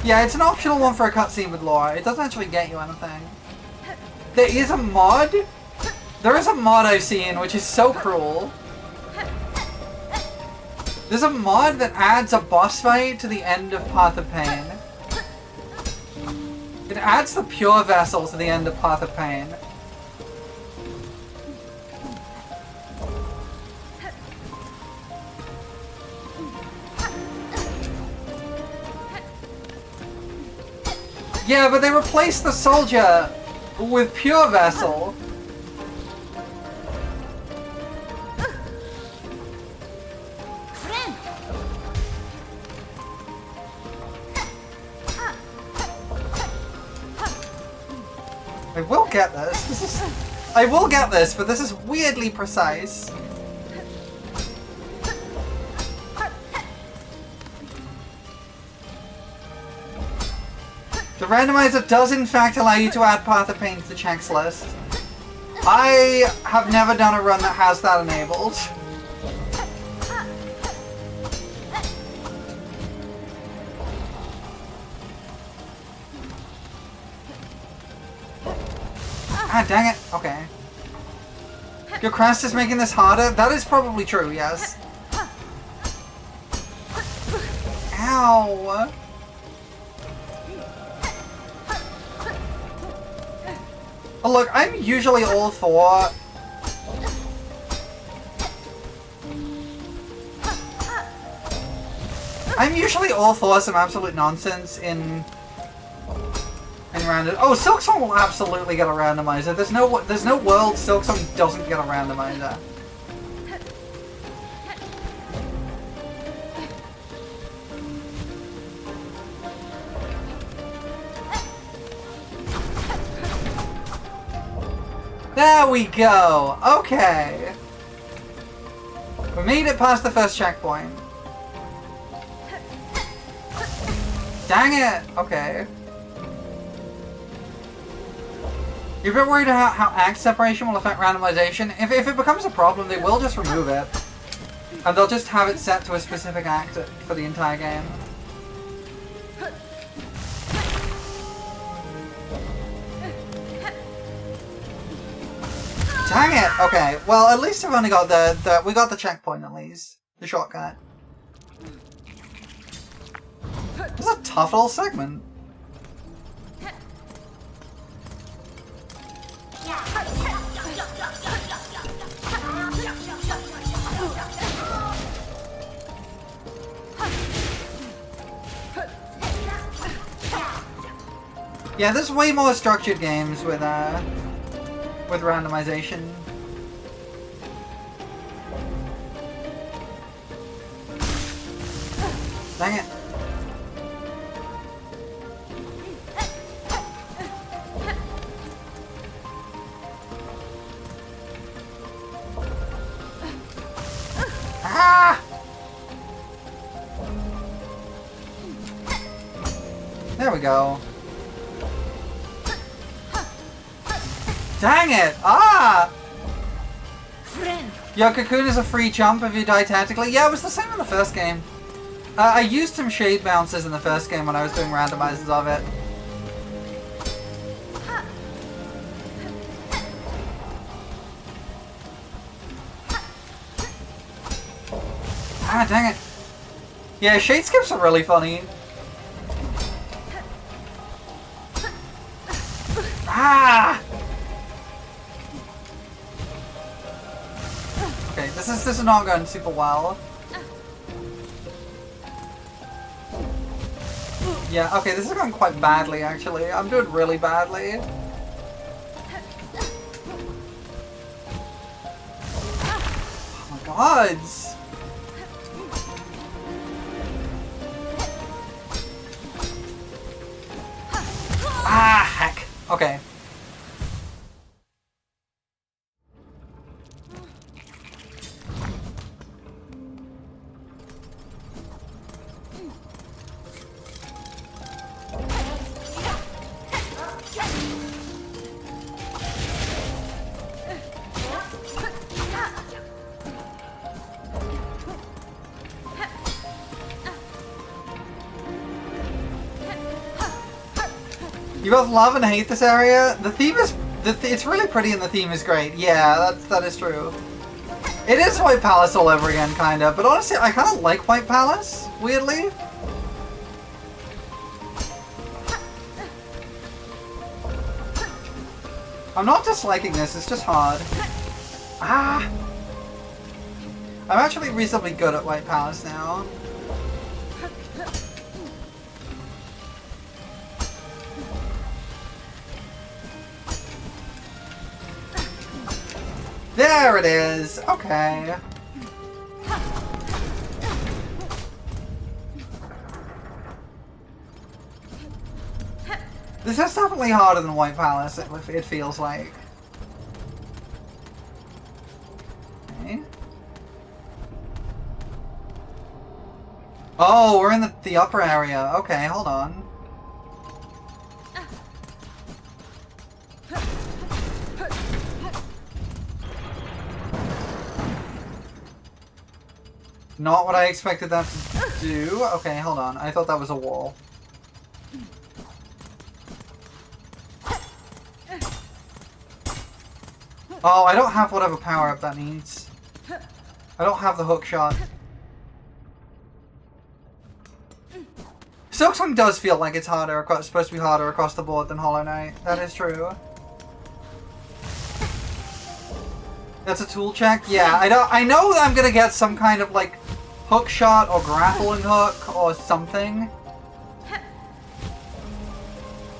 Yeah, it's an optional one for a cutscene with Laura. It doesn't actually get you anything. There is a mod? There is a mod I've seen which is so cruel. There's a mod that adds a boss fight to the end of Path of Pain. It adds the Pure Vessel to the end of Path of Pain. Yeah, but they replaced the soldier with Pure Vessel. I will get this. I will get this, but this is weirdly precise. The randomizer does in fact allow you to add Path of Pain to the checks list. I have never done a run that has that enabled. Ah, dang it. Okay. Your crest is making this harder? That is probably true, yes. Ow! Oh, look, I'm usually all for... I'm usually all for some absolute nonsense in random. Oh, Silksong will absolutely get a randomizer. There's no world Silksong doesn't get a randomizer. There we go. Okay. We made it past the first checkpoint. Dang it! Okay. You're a bit worried about how act separation will affect randomization. If it becomes a problem, they will just remove it. And they'll just have it set to a specific act for the entire game. Dang it! Okay, well at least I've only got we got the checkpoint at least. The shortcut. This is a tough little segment. Yeah, there's way more structured games with randomization. Dang it. Ah! There we go. Dang it! Ah! Friend. Your cocoon is a free jump if you die tactically. Yeah, it was the same in the first game. I used some shade bounces in the first game when I was doing randomizers of it. Ah, dang it. Yeah, shade skips are really funny. Ah! Okay, this is not going super well. Yeah, okay, this is going quite badly actually. I'm doing really badly. Oh my god! Ah, heck. Okay. You both love and hate this area? The theme is... it's really pretty and the theme is great. Yeah, that is true. It is White Palace all over again, kind of. But honestly, I kind of like White Palace, weirdly. I'm not disliking this, it's just hard. Ah! I'm actually reasonably good at White Palace now. There it is! Okay. This is definitely harder than White Palace, it feels like. Okay. Oh, we're in the upper area. Okay, hold on. Not what I expected that to do. Okay, hold on. I thought that was a wall. Oh, I don't have whatever power up that needs. I don't have the hook shot. Silksong does feel like it's harder, supposed to be harder across the board than Hollow Knight. That is true. That's a tool check? Yeah, I know that I'm gonna get some kind of like hook shot or grappling hook or something.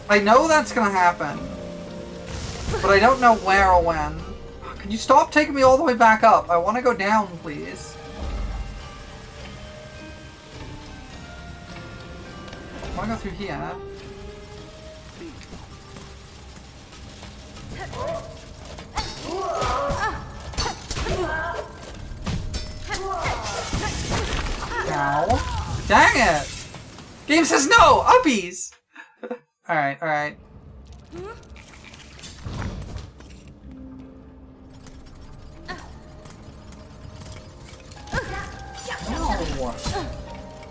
I know that's gonna happen. But I don't know where or when. Can you stop taking me all the way back up? I want to go down, please. I want to go through here. Ow. Dang it! Game says no! Uppies! Alright, alright.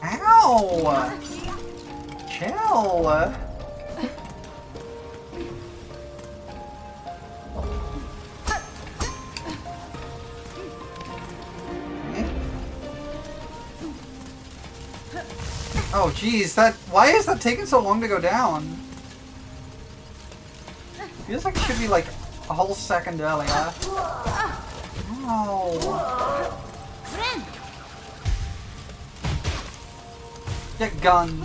Ow! Chill! Oh jeez, why is that taking so long to go down? Feels like it should be like a whole second earlier. Oh. Get gunned.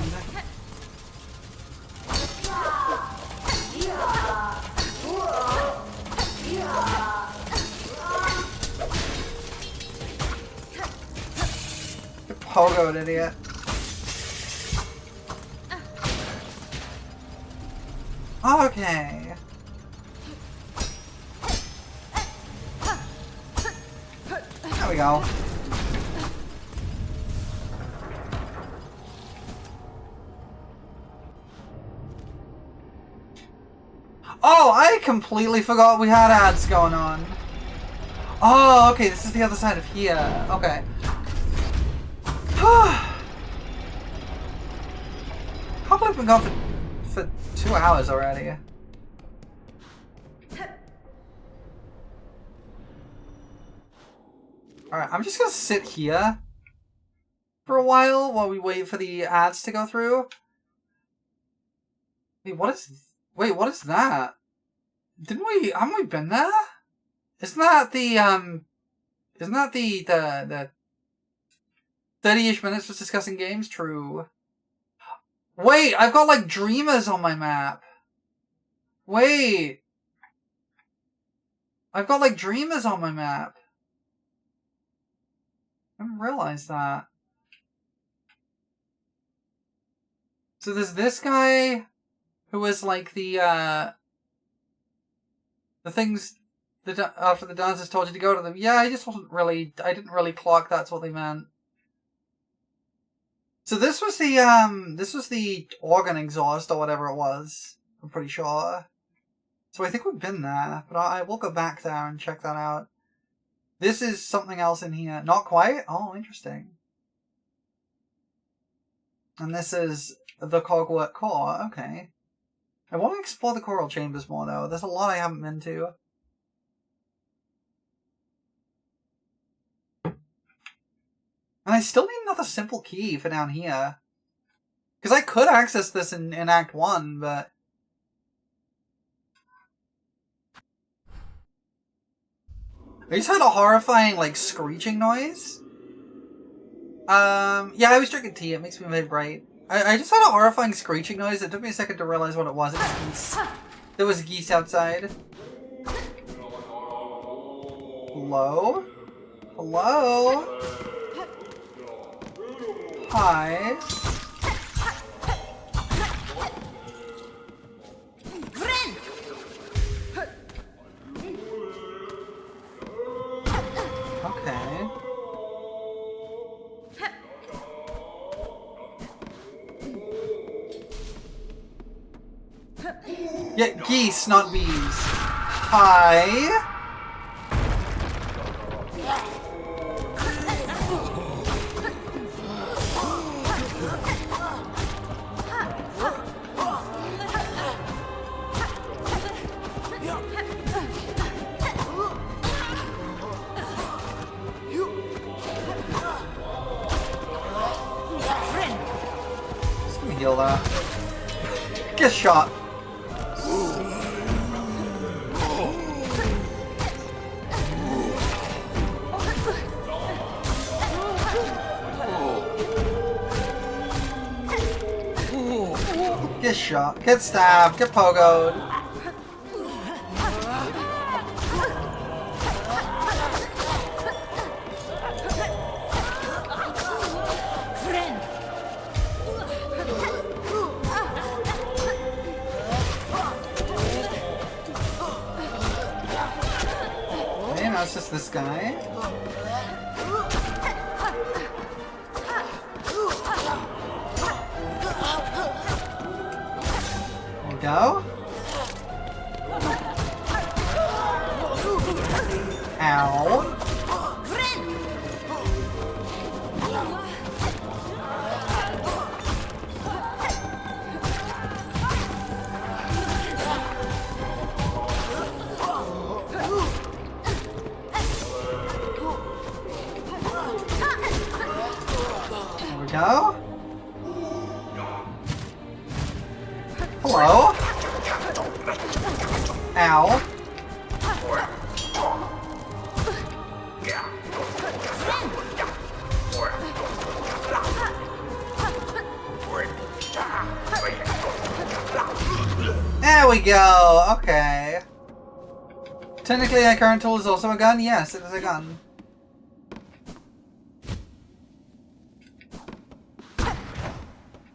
Get pogoed, idiot. Okay. There we go. Oh, I completely forgot we had ads going on. Oh, okay, this is the other side of here. Okay. How have I been gone for 2 hours already? Alright, I'm just gonna sit here for a while we wait for the ads to go through. Wait, what is that? Haven't we been there? Isn't that the 30-ish minutes for discussing games? True. Wait, I've got like dreamers on my map. Wait. I've got like dreamers on my map. I didn't realize that. So there's this guy who was like the things that after the dancers told you to go to them. Yeah, I didn't really clock that's what they meant. So this was the organ exhaust or whatever it was. I'm pretty sure. So I think we've been there, but I will go back there and check that out. This is something else in here. Not quite? Oh, interesting. And this is the Cogwork Core. Okay. I want to explore the coral chambers more, though. There's a lot I haven't been to. And I still need another simple key for down here. Because I could access this in Act 1, but... I just heard a horrifying, like, screeching noise. Yeah, I was drinking tea. It makes me very bright. I just had a horrifying screeching noise. It took me a second to realize what it was. It was geese. There was geese outside. Hello? Hello? Hi. Okay. Yeah, geese, not bees. Hi. heal that. Get shot. Get shot. Get stabbed. Get pogoed. Friend. Okay, now it's just this guy. There we go. Ow. There we go. Hello. Ow. There we go. Okay. Technically, a current tool is also a gun. Yes, it is a gun.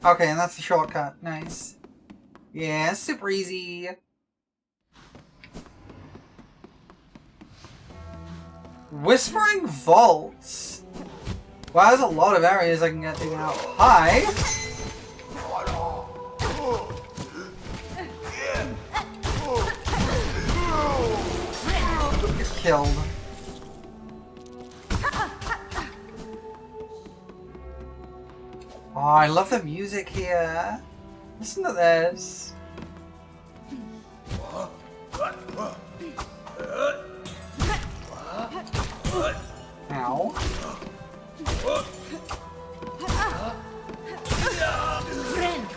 Okay, and that's the shortcut. Nice. Yeah, super easy. Whispering Vaults. Wow, there's a lot of areas I can get taken out. Hi! Get killed. Oh, I love the music here. Listen to this. Ow. Friend.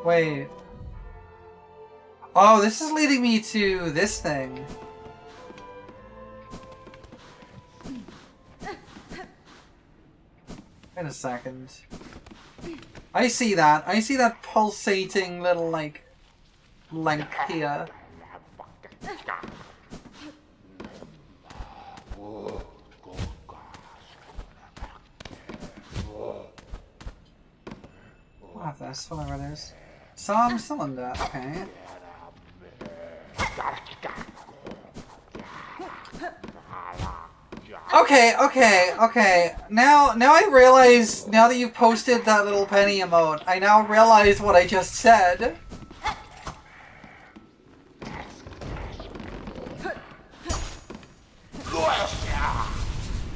Wait. Oh, this is leading me to this thing. Wait a second. I see that. I see that pulsating little, like, link here. We'll have this, whatever it is. Psalm Cylinder, okay. Okay. Now I realize, now that you've posted that little penny emote, I now realize what I just said.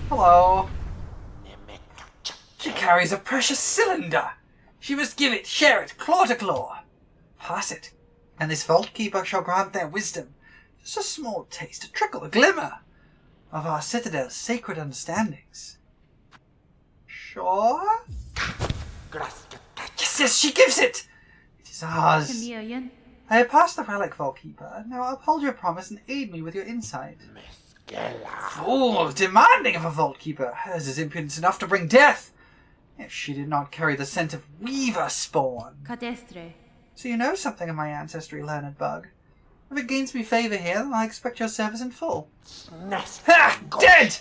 Hello. She carries a precious cylinder. She must give it, share it, claw to claw. Pass it, and this Vault Keeper shall grant their wisdom. Just a small taste, a trickle, a glimmer of our Citadel's sacred understandings. Sure? Yes, she gives it! It is ours. Chameleon. I have passed the relic, Vault Keeper. Now uphold your promise and aid me with your insight. Fool, demanding of a Vault Keeper. Hers is impudence enough to bring death. If she did not carry the scent of Weaver spawn. Cadestre. So you know something of my ancestry, learned bug. If it gains me favour here, then I expect your service in full. Ha! Dead!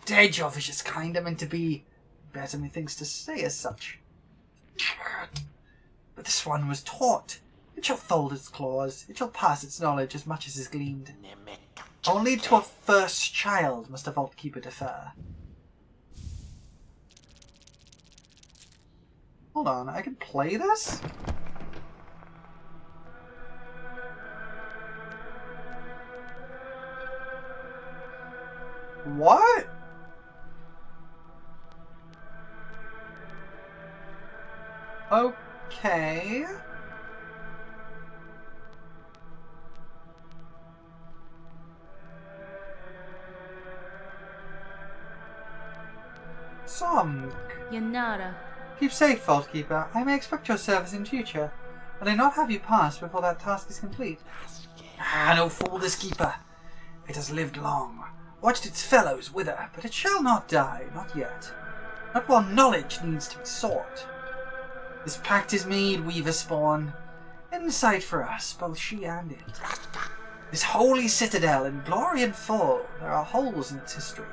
Dead, your vicious kind are meant to be. Better methinks to say as such. But this one was taught. It shall fold its claws. It shall pass its knowledge as much as is gleaned. Only to a first child must a Vault Keeper defer. Hold on, I can play this? What? Okay. Song. Yanara. Keep safe, Vault Keeper. I may expect your service in future, but I not have you pass before that task is complete. Ah, no fool this keeper. It has lived long, watched its fellows wither, but it shall not die, not yet. Not while knowledge needs to be sought. This pact is made, Weaver Spawn. Insight for us, both she and it. This holy citadel in glory and fall, there are holes in its history,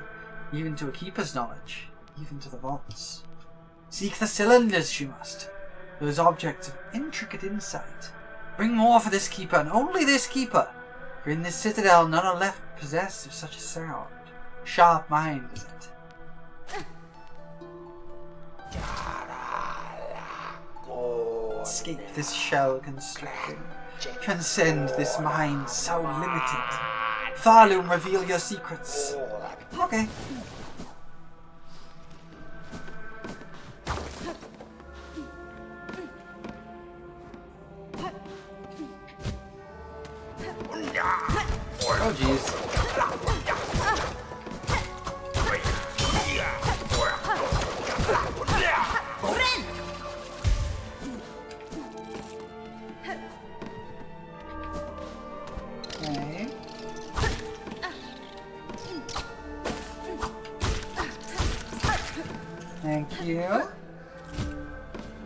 even to a keeper's knowledge, even to the vaults. Seek the cylinders, she must. Those objects of intricate insight. Bring more for this keeper, and only this keeper. For in this citadel none are left possessed of such a sound. Sharp mind, is it? Escape this shell constricting. Transcend this mind so limited. Tharloom, reveal your secrets. Okay. Oh jeez. Okay. Thank you.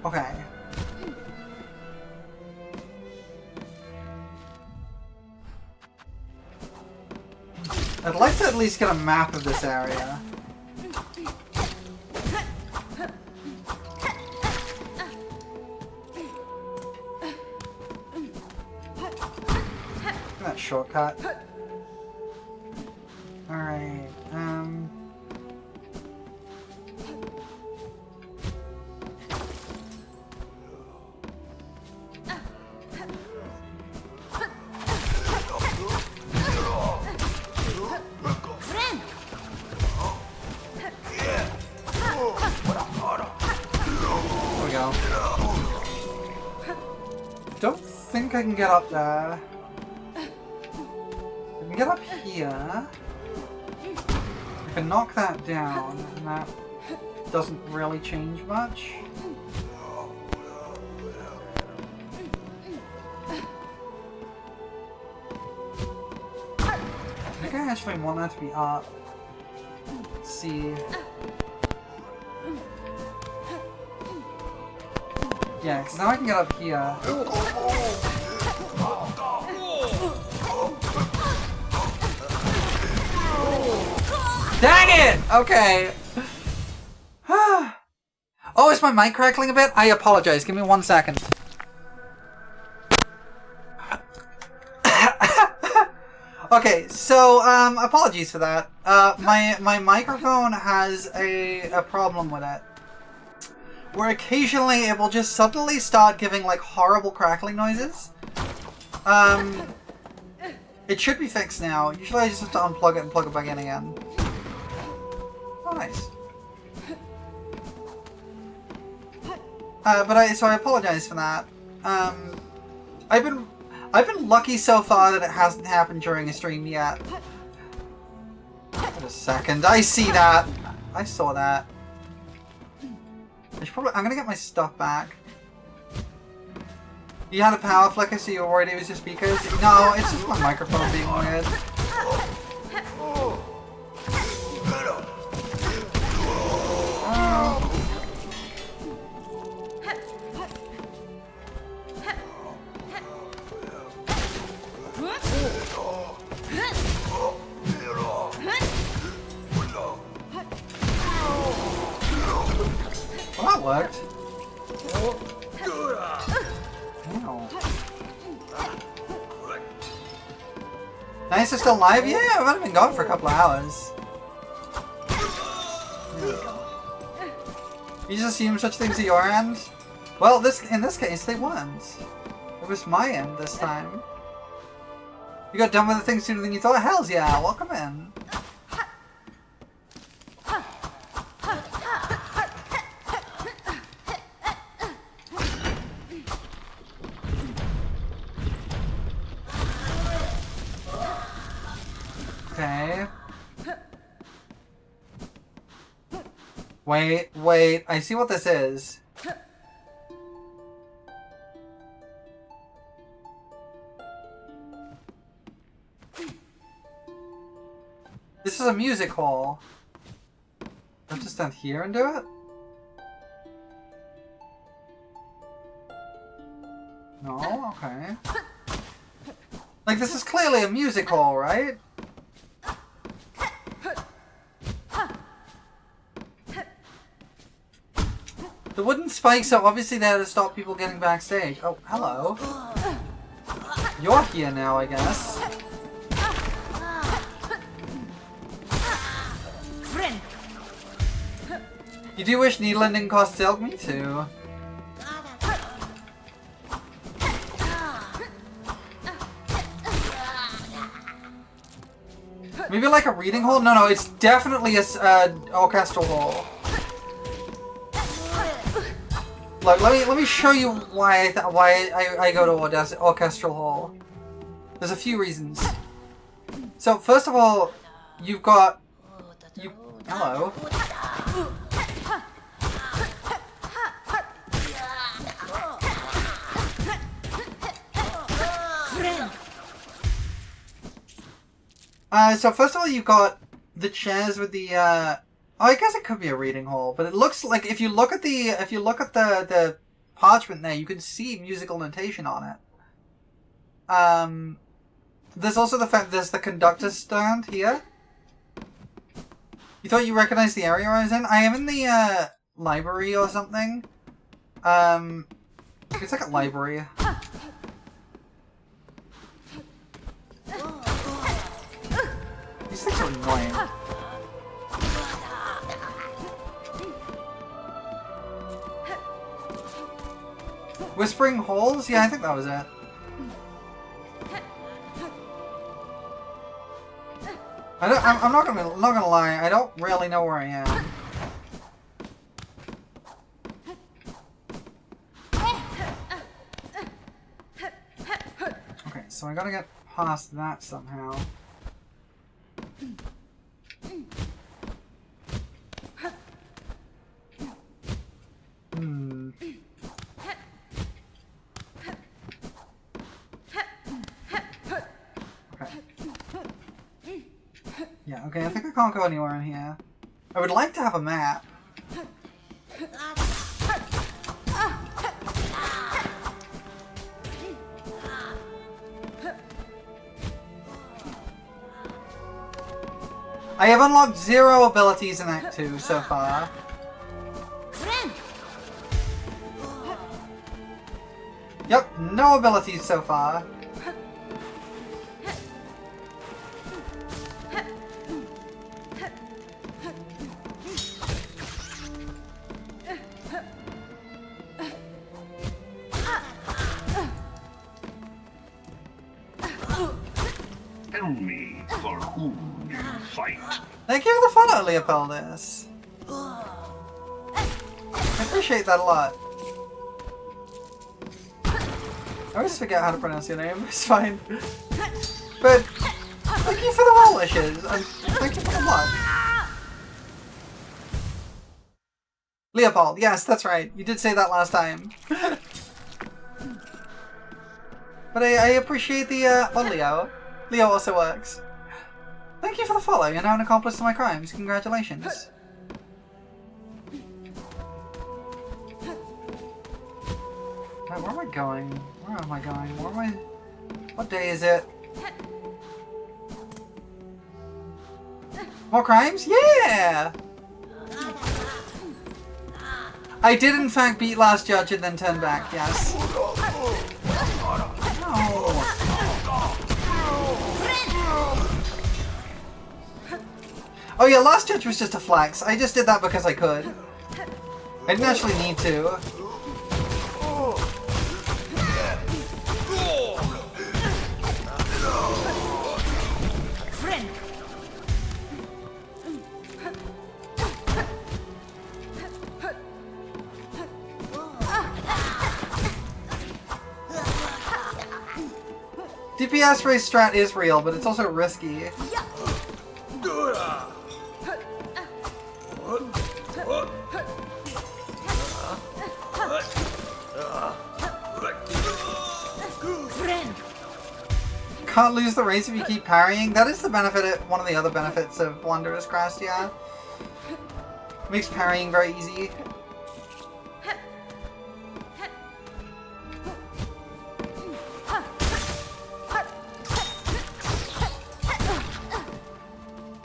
Okay. I'd like to at least get a map of this area. That shortcut. Alright, don't think I can get up there. I can get up here. I can knock that down, and that doesn't really change much. I think I actually want that to be up. Let's see. Yeah, because now I can get up here. Dang it! Okay. Oh, is my mic crackling a bit? I apologize. Give me 1 second. Okay, so apologies for that. My microphone has a problem with it. Where occasionally it will just suddenly start giving like horrible crackling noises. It should be fixed now. Usually I just have to unplug it and plug it back in again. Oh, nice. So I apologize for that. I've been lucky so far that it hasn't happened during a stream yet. Wait a second, I see that. I saw that. I'm gonna get my stuff back. You had a power flicker, so you were worried it was your speakers? No, it's just my microphone being weird. Well, that worked. Ow. Nice, they're still alive? Yeah, I've only been gone for a couple of hours. There we go. You just assume such things at your end? Well, in this case, they weren't. It was my end this time. You got done with the thing sooner than you thought? Hells yeah, welcome in. Okay. Wait, I see what this is. This is a music hall. I have to stand here and do it? No? Okay. Like, this is clearly a music hall, right? The wooden spikes are obviously there to stop people getting backstage. Oh, hello. You're here now, I guess. Friend. You do wish needling didn't cost silk? Me too. Maybe like a reading hall? No, it's definitely a orchestral hall. Look, let me show you why I go to orchestral hall. There's a few reasons. So first of all, you've got hello. So first of all, you've got the chairs with the oh, I guess it could be a reading hall, but it looks like if you look at the parchment there, you can see musical notation on it. There's also the fact there's the conductor's stand here. You thought you recognized the area I was in? I am in the library or something. It's like a library. These things are annoying. Whispering Holes? Yeah, I think that was it. I'm not gonna lie. I don't really know where I am. Okay, so I gotta get past that somehow. Yeah, okay, I think I can't go anywhere in here. I would like to have a map. I have unlocked 0 abilities in Act 2 so far. Yep, no abilities so far. Tell me for whom you fight. Thank you for the follow, Leopoldus. I appreciate that a lot. I always forget how to pronounce your name, it's fine. But, thank you for the well wishes, and thank you for the love. Leopold, yes, that's right. You did say that last time. But I appreciate the, oh, Leo. Leo also works. Thank you for the follow. You're now an accomplice to my crimes. Congratulations. Where am I going? Where am I going? Where am I? What day is it? More crimes? Yeah! I did in fact beat last judge and then turn back, yes. No. Oh yeah, last judge was just a flex. I just did that because I could. I didn't actually need to. DPS race strat is real, but it's also risky. Friend. Can't lose the race if you keep parrying. That is the benefit, one of the other benefits of Wondrous Crest, yeah. Makes parrying very easy.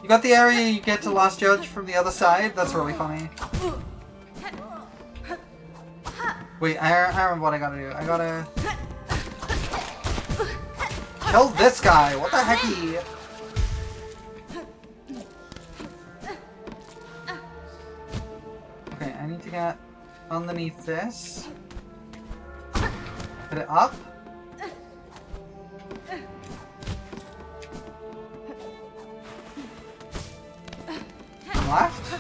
You got the area you get to Last Judge from the other side? That's really funny. Wait, I remember what I gotta do. I gotta... kill this guy! What the hecky? Okay, I need to get underneath this. Put it up. Left.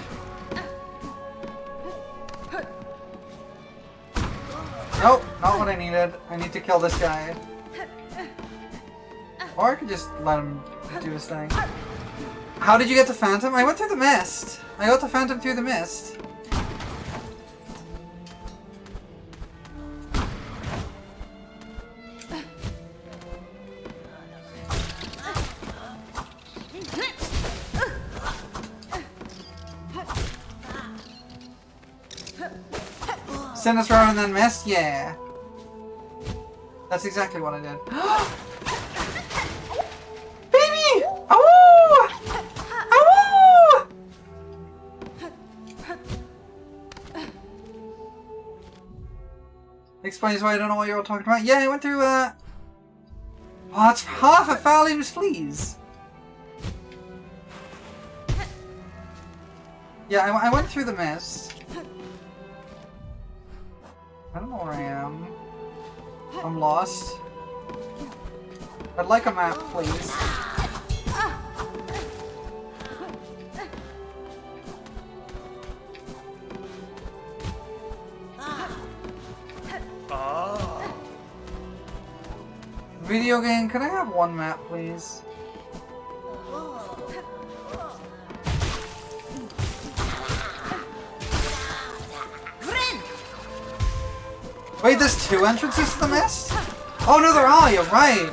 Nope, not what I needed. I need to kill this guy. Or I could just let him do his thing. How did you get to Phantom? I went through the mist. I got to Phantom through the mist. Sinister and then mist? Yeah. That's exactly what I did. Baby! Oh! Oh! Explains why I don't know what you're all talking about. Yeah, I went through, oh, it's half a Phallium's fleas. Yeah, I went through the mist. I don't know where I am. I'm lost. I'd like a map, please. Video game, can I have one map, please? Wait, there's two entrances to the mist? Oh no, there are, you're right,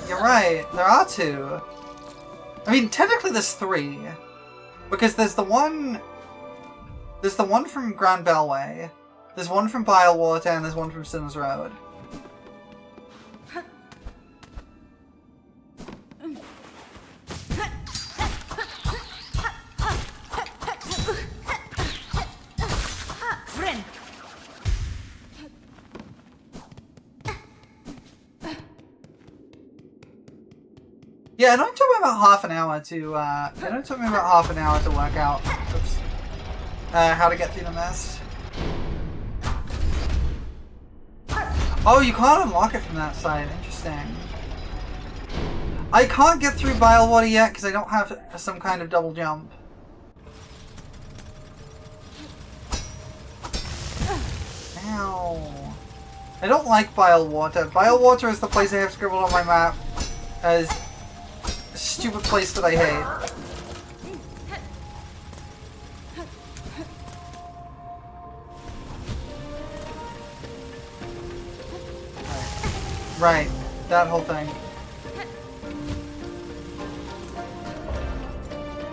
there are two. I mean, technically there's three. Because there's the one from Grand Bellway, there's one from Bilewater, and there's one from Sinner's Road. Yeah, it only took me about half an hour to work out how to get through the mist. Oh, you can't unlock it from that side. Interesting. I can't get through Bilewater yet because I don't have some kind of double jump. Ow. I don't like Bilewater. Bilewater is the place I have scribbled on my map as a stupid place that I hate. Right, that whole thing.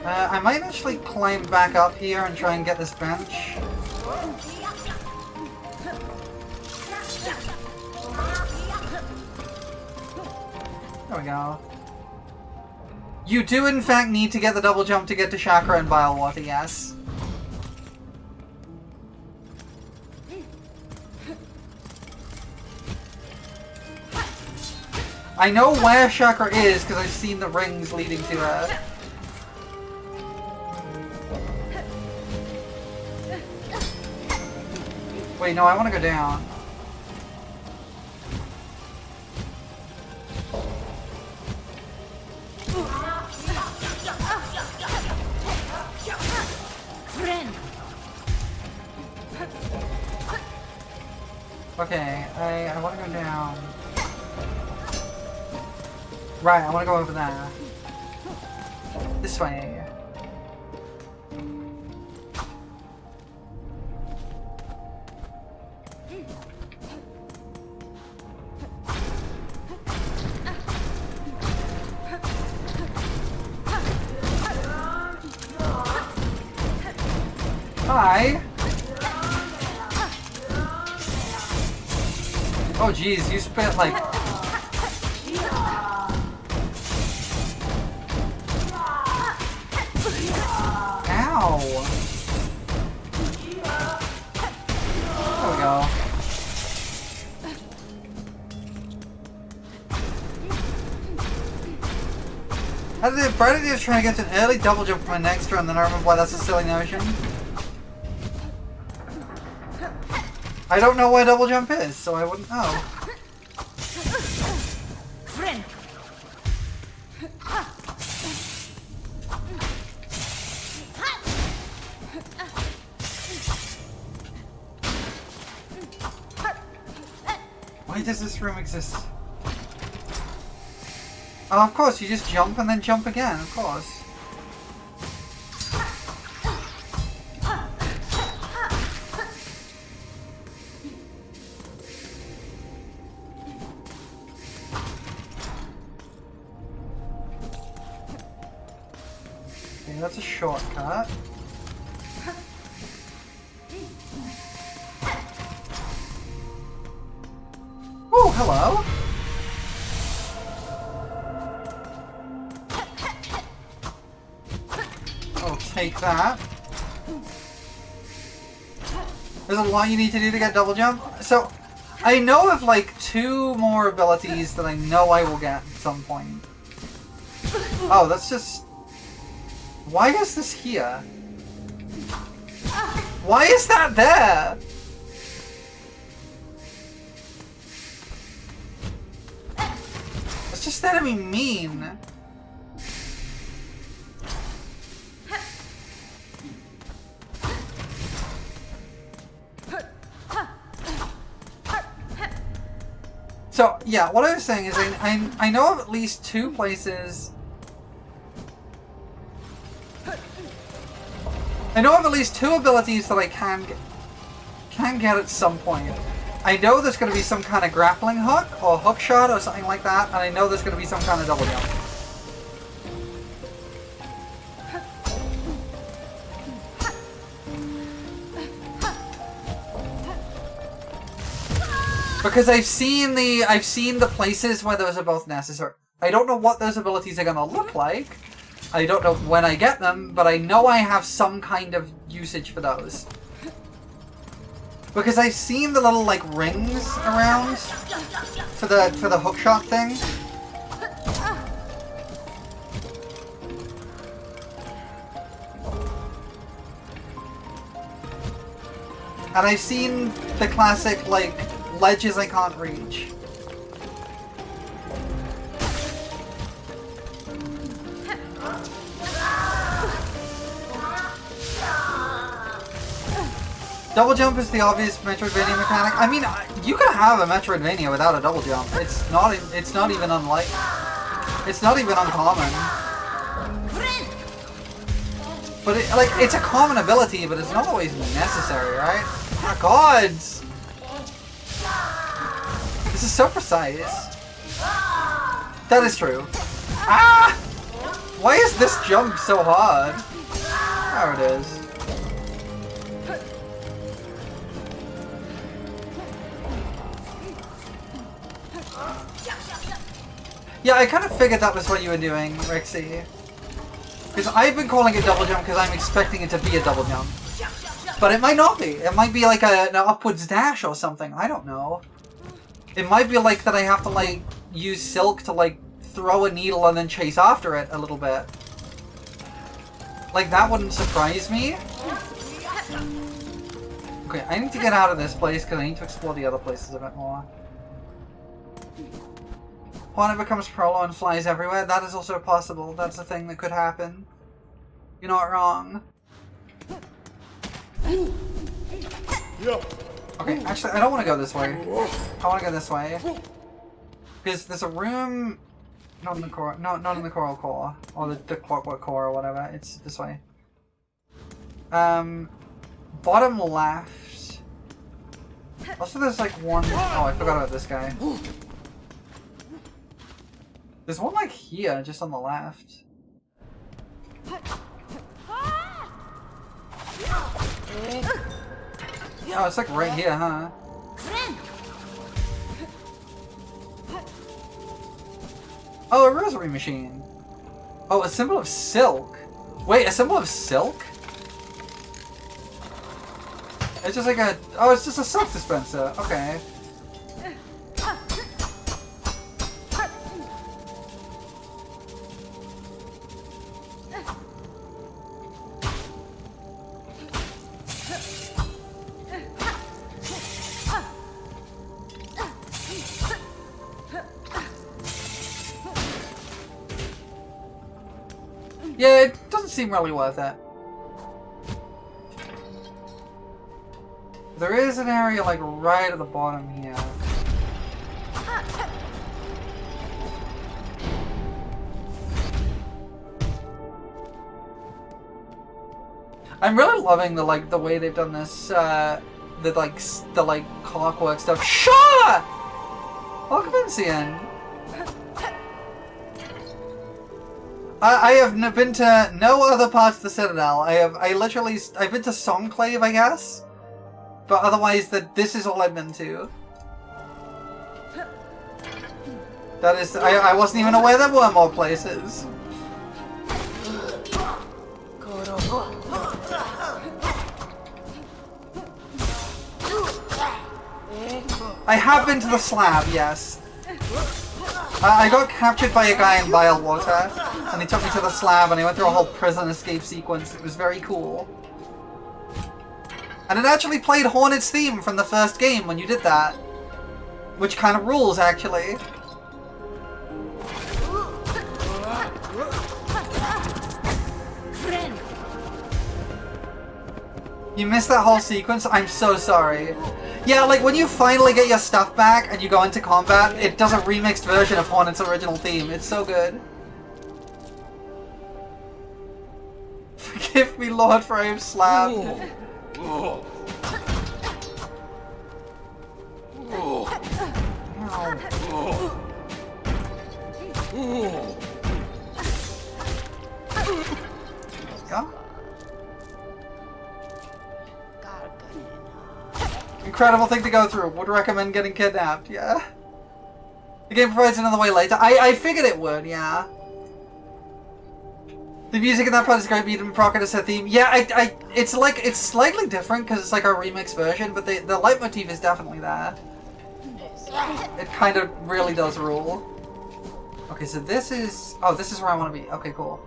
I might actually climb back up here and try and get this bench. There we go. You do in fact need to get the double jump to get to Chakra and Bilewater, yes. I know where Chakra is because I've seen the rings leading to her. Wait, no, I want to go down. Okay, I want to go down. Right, I want to go over there. This way. Hi! Oh geez, you spit like... Ow! There we go. How did it? Brady was trying to get to an early double jump from my next run, then I remember why that's a silly notion. I don't know where double jump is, so I wouldn't know. Friend. Why does this room exist? Oh, of course, you just jump and then jump again, of course. Okay, that's a shortcut. Oh, hello! I'll take that. There's a lot you need to do to get double jump. So, I know of like 2 more abilities that I know I will get at some point. Oh, that's just... Why is this here? Why is that there? It's just there to be mean. So, yeah, what I was saying is I know of at least 2 places... I know of at least 2 abilities that I can get at some point. I know there's going to be some kind of grappling hook, or hook shot, or something like that, and I know there's going to be some kind of double jump. Because I've seen the places where those are both necessary. I don't know what those abilities are gonna look like. I don't know when I get them, but I know I have some kind of usage for those. Because I've seen the little like rings around for the hookshot thing. And I've seen the classic like ledges I can't reach. Double jump is the obvious Metroidvania mechanic. I mean, you can have a Metroidvania without a double jump. It's not even it's not even uncommon. But it's a common ability, but it's not always necessary, right? Oh my god! This is so precise. That is true. Ah! Why is this jump so hard? There it is. Yeah, I kind of figured that was what you were doing, Rexy. Because I've been calling it double jump because I'm expecting it to be a double jump. But it might not be. It might be like an upwards dash or something. I don't know. It might be like that I have to like use Silk to like throw a needle and then chase after it a little bit. Like that wouldn't surprise me. Okay, I need to get out of this place because I need to explore the other places a bit more. Juana becomes Prolo and flies everywhere. That is also possible. That's a thing that could happen. You're not wrong. Okay, actually, I don't want to go this way. I want to go this way. Because there's a room... Not in the core. No, not in the coral core. Or the clockwork core or whatever. It's this way. Bottom left. Also, there's like one... Oh, I forgot about this guy. There's one like here, just on the left. Oh, it's like right here, huh? Friend. Oh, a rosary machine. Oh, a symbol of silk. Wait, a symbol of silk? It's just like a... Oh, it's just a silk dispenser. Okay. Yeah, it doesn't seem really worth it. There is an area like right at the bottom here. I'm really loving the way they've done this the clockwork stuff. Sure! Occupancy. I have been to no other parts of the Citadel. I've been to Songclave, I guess, but otherwise this is all I've been to. That is, I wasn't even aware there were more places. I have been to the slab, yes. I got captured by a guy in Vile Water, and he took me to the slab, and I went through a whole prison escape sequence. It was very cool. And it actually played Hornet's theme from the first game when you did that. Which kind of rules, actually. You missed that whole sequence? I'm so sorry. Yeah, like when you finally get your stuff back and you go into combat, it does a remixed version of Hornet's original theme. It's so good. Forgive me, Lord, for I am slapped. Ow. Yeah? Incredible thing to go through. Would recommend getting kidnapped, yeah. The game provides another way later. I figured it would, yeah. The music in that part is great, but you didn't proc it as a theme. Yeah, it's slightly different because it's like a remix version, but the leitmotif is definitely there. It kind of really does rule. Okay, so this is... Oh, this is where I want to be. Okay, cool.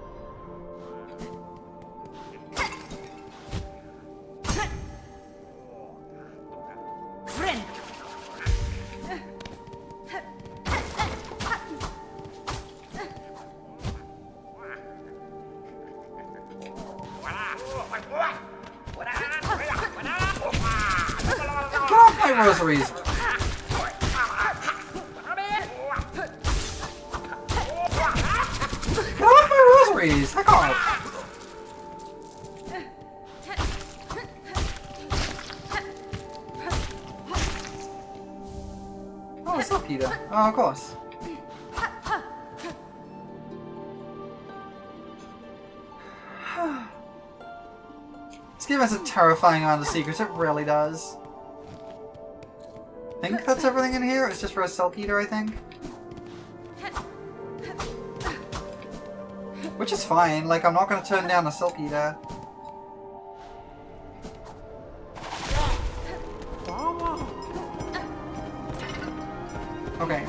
Rosaries. Get off my rosaries! Heck off! Oh, it's up, Peter. Oh, of course. This game has a terrifying amount of secrets, it really does. I think that's everything in here. It's just for a Silk Eater, I think. Which is fine. Like, I'm not going to turn down a Silk Eater. Okay.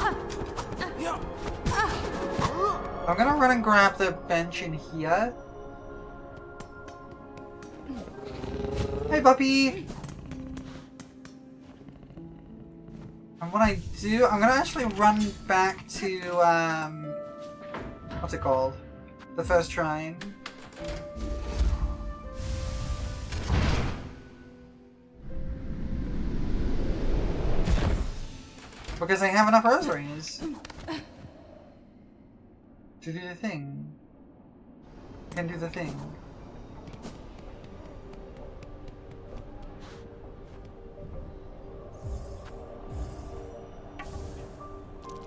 I'm going to run and grab the bench in here. Hey, puppy! And what I do, I'm gonna actually run back to, what's it called? The first shrine. Because I have enough rosaries. To do the thing. I can do the thing.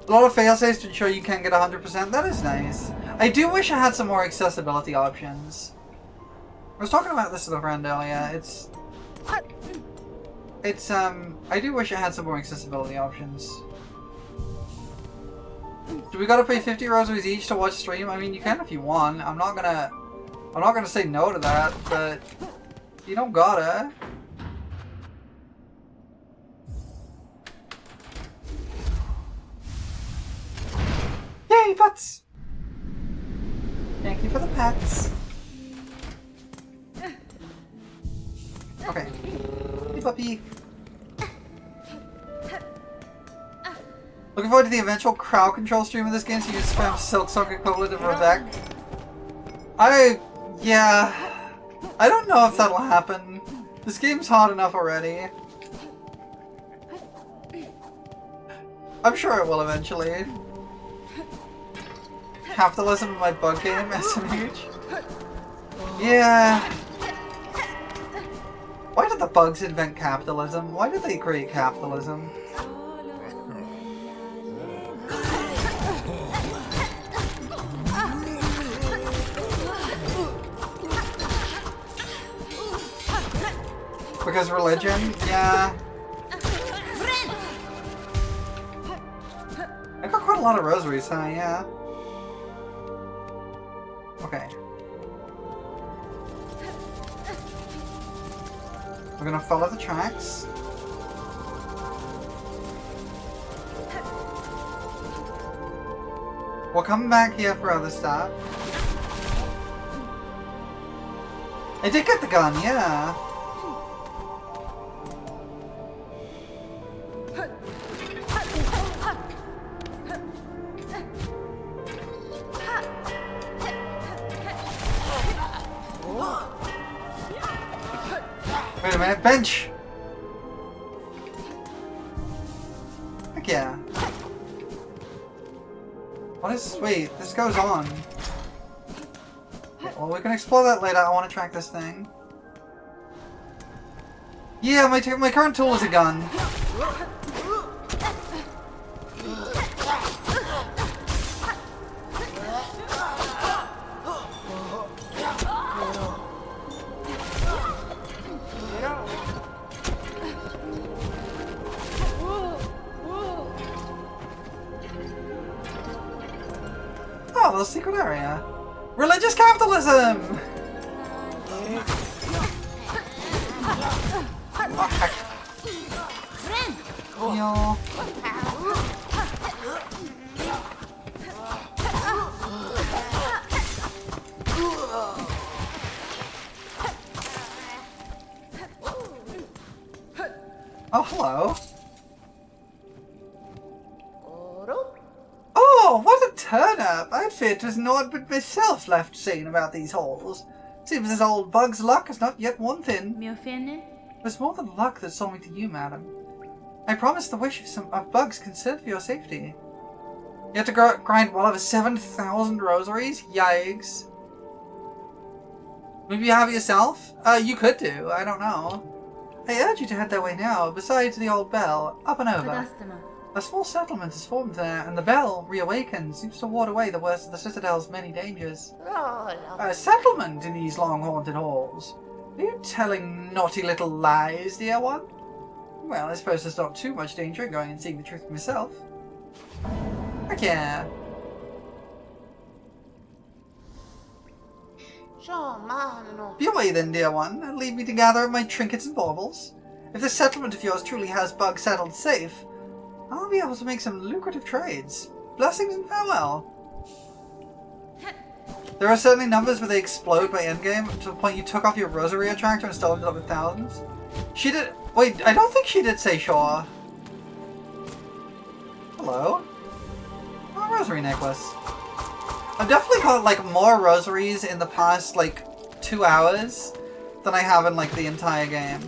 A lot of failsafes to ensure you can get 100%. That is nice. I do wish I had some more accessibility options. I was talking about this with a friend earlier. It's It's, I do wish it had some more accessibility options. Do we gotta pay 50 rosaries each to watch stream? I mean, you can if you want. I'm not gonna say no to that, but you don't gotta. Yay, pets! Thank you for the pets. Okay. Hey, puppy. Looking forward to the eventual crowd control stream of this game so you can spam Silksong equivalent of Rebecca. Yeah. I don't know if that'll happen. This game's hot enough already. I'm sure it will eventually. Capitalism in my bug game, SMH? Yeah. Why did the bugs invent capitalism? Why did they create capitalism? Because religion? Yeah. I got quite a lot of rosaries, huh? Yeah. Okay. We're gonna follow the tracks. We'll come back here for other stuff. I did get the gun, yeah. Wait a minute, bench! Heck yeah. What is... wait, this goes on. Okay, well, we can explore that later. I want to track this thing. Yeah, my current tool is a gun. Oh, little secret area. Religious capitalism! Oh, heck. Yo. Oh, hello. Oh, what a turn-up! I feared 'twas naught but myself left sane about these halls. Seems this old bug's luck has not yet worn thin. It was more than luck that saw me to you, madam. I promised the wish of bugs concerned for your safety. You have to grind well over 7,000 rosaries? Yikes. Maybe you have it yourself? You could do, I don't know. I urge you to head that way now, besides the old bell, up and over. A small settlement is formed there, and the bell, reawakened, seems to ward away the worst of the Citadel's many dangers. A settlement in these long-haunted halls? Are you telling naughty little lies, dear one? Well, I suppose there's not too much danger in going and seeing the truth for myself. Okay. Be away then, dear one, and leave me to gather up my trinkets and baubles. If this settlement of yours truly has bugs settled safe, I'll be able to make some lucrative trades. Blessings and farewell. There are certainly numbers where they explode by endgame to the point you took off your rosary attractor and still ended up with thousands. She did... wait, I don't think she did say sure. Hello? Oh, rosary necklace. I've definitely got, like, more rosaries in the past, like, 2 hours than I have in, like, the entire game.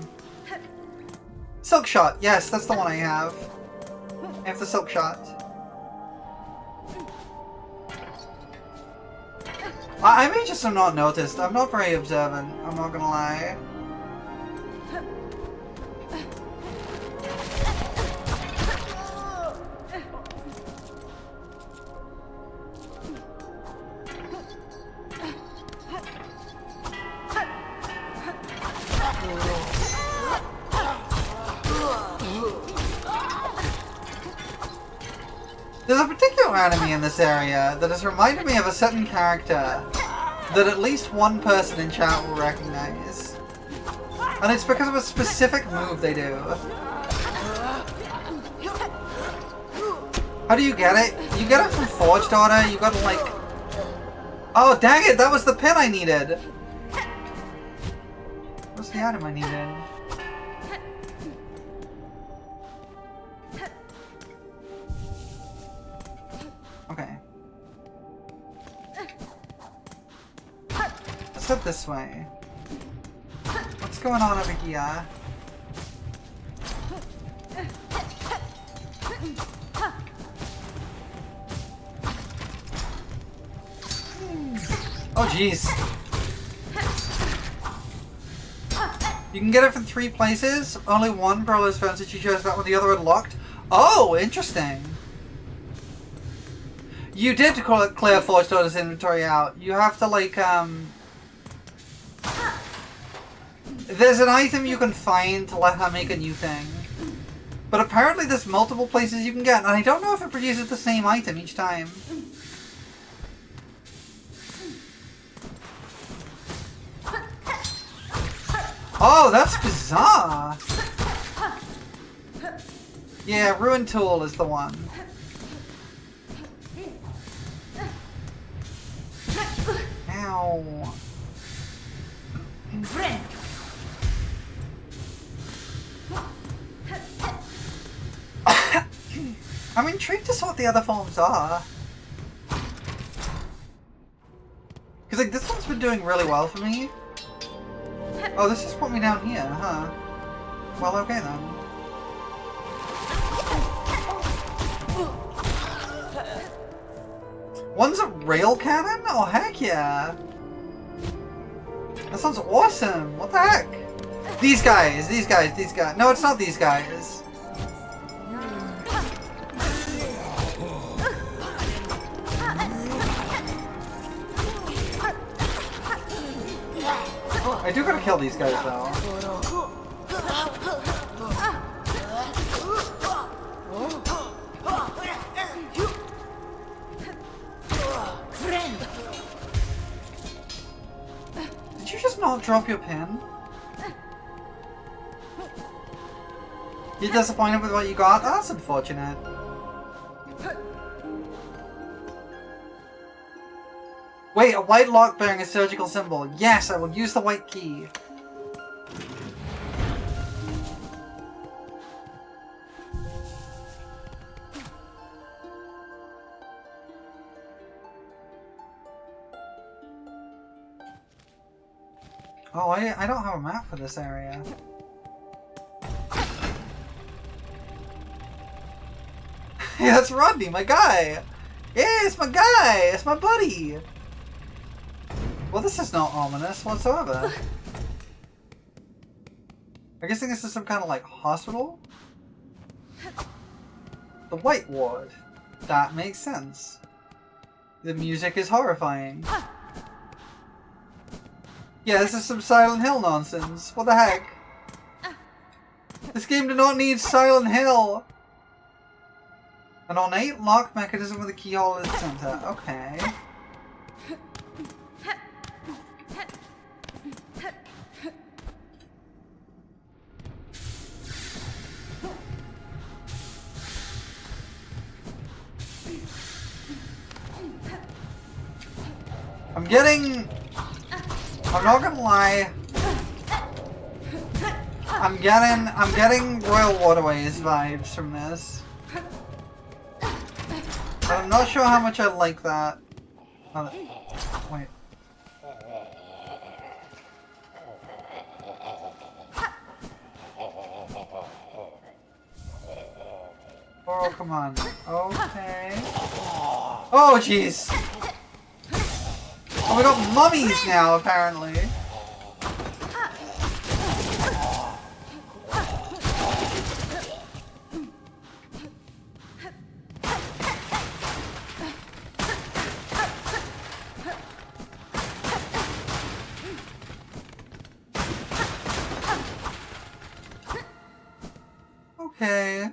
Silk Shot. Yes, that's the one I have. I have the Silk Shot. I may just have not noticed. I'm not very observant, I'm not gonna lie. There's a particular enemy in this area that has reminded me of a certain character that at least one person in chat will recognize. And it's because of a specific move they do. How do you get it? You get it from Forged Order, you gotta like... Oh dang it, that was the pin I needed! What's the item I needed? Okay. Let's head this way. What's going on over here? Oh jeez. You can get it from 3 places. Only one brawler's phone since you chose that one, the other unlocked. Oh, interesting. You did clear Forged Order's inventory out. You have to like there's an item you can find to let her make a new thing. But apparently there's multiple places you can get, and I don't know if it produces the same item each time. Oh, that's bizarre! Yeah, Ruin Tool is the one. Ow. Friend. I'm intrigued to see what the other forms are. Because like this one's been doing really well for me. Oh, this just put me down here, huh? Well, okay then. One's a rail cannon? Oh, heck yeah! That sounds awesome! What the heck? These guys. No, it's not these guys. I do gotta kill these guys though. Friend. Did you just not drop your pin? You're disappointed with what you got? That's unfortunate. Wait, a white lock bearing a surgical symbol. Yes, I will use the white key. Oh, I don't have a map for this area. Hey, that's Rodney, my guy! Yeah, it's my guy! It's my buddy! Well, this is not ominous whatsoever. I guess this is some kind of like hospital? The White Ward. That makes sense. The music is horrifying. Yeah, this is some Silent Hill nonsense. What the heck? This game did not need Silent Hill! An ornate lock mechanism with a keyhole at the center. Okay. I'm not gonna lie. I'm getting Royal Waterways vibes from this. But I'm not sure how much I like that. Wait. Oh, come on. Okay. Oh, jeez. Oh, we got mummies now, apparently. Okay.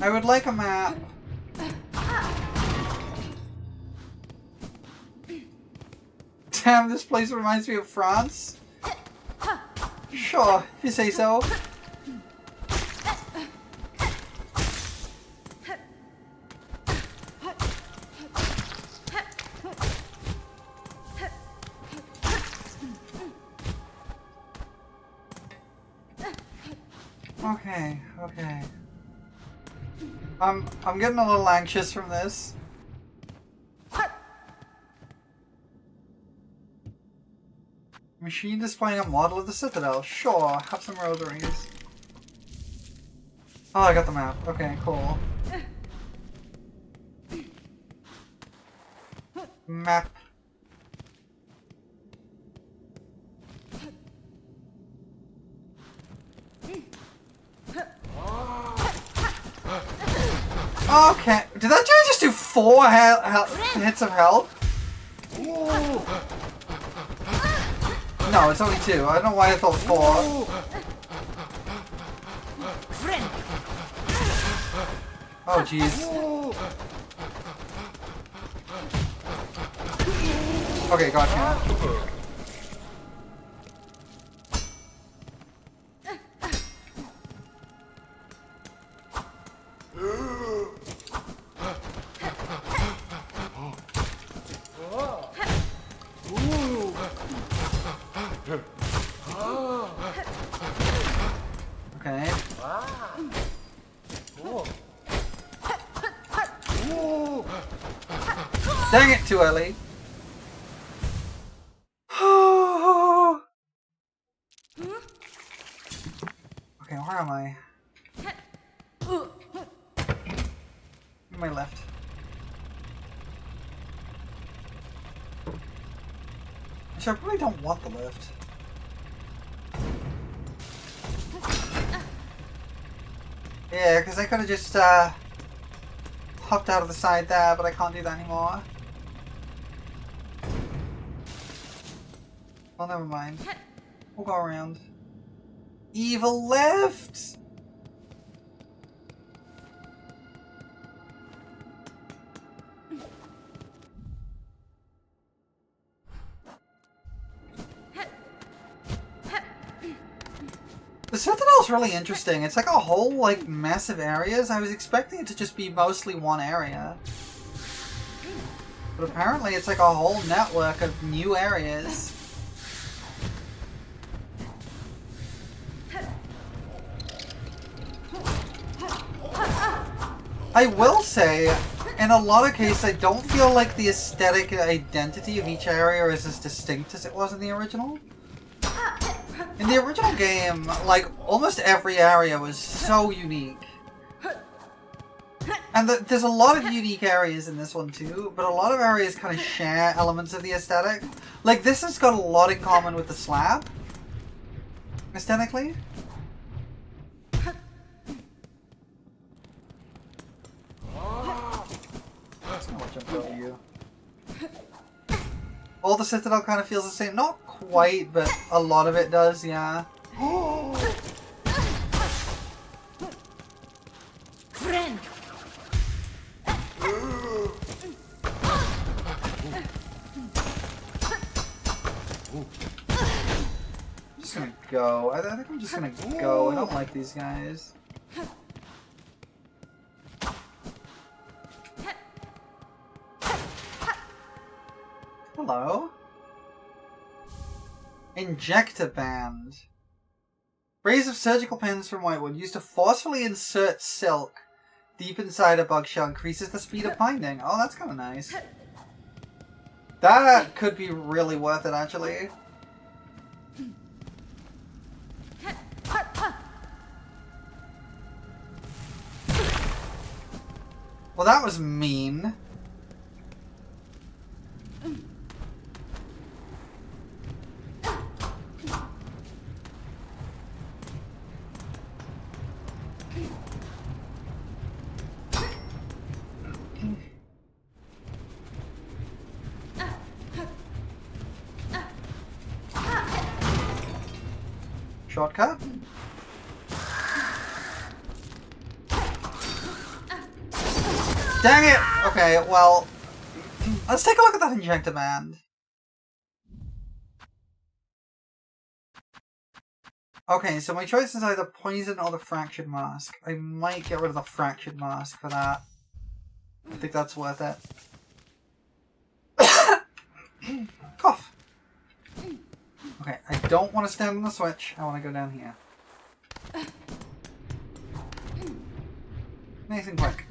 I would like a map. Damn, this place reminds me of France. Sure, if you say so. Okay, okay. I'm getting a little anxious from this. Machine displaying a model of the Citadel. Sure, have some rosaries. Oh, I got the map. Okay, cool. Map. Okay, did that guy just do 4 hits of health? No, it's only 2. I don't know why I thought 4. Oh, jeez. Okay, gotcha. Okay. Dang it, too early. Okay, where am I? My left. Actually, I really don't want the lift. Yeah, because I could have just hopped out of the side there, but I can't do that anymore. Well, never mind. We'll go around. Evil left! The Citadel's really interesting. It's like a whole, like, massive areas. I was expecting it to just be mostly one area. But apparently it's like a whole network of new areas. I will say, in a lot of cases, I don't feel like the aesthetic identity of each area is as distinct as it was in the original. In the original game, like, almost every area was so unique. And there's a lot of unique areas in this one too, but a lot of areas kind of share elements of the aesthetic. Like, this has got a lot in common with the slab, aesthetically. That's not what jumped over you. All the Citadel kind of feels the same. Not quite, but a lot of it does, yeah. Friend. I'm just gonna go. I think I'm just gonna go. I don't like these guys. Hello? Injector band. Rays of surgical pins from whitewood used to forcefully insert silk deep inside a bug shell increases the speed of binding. Oh, that's kind of nice. That could be really worth it, actually. Well, that was mean. Shortcut? Dang it! Okay, well, let's take a look at that injector band. Okay, so my choice is either poison or the fractured mask. I might get rid of the fractured mask for that. I think that's worth it. Cough! Okay, I don't want to stand on the switch. I want to go down here. Nice and quick.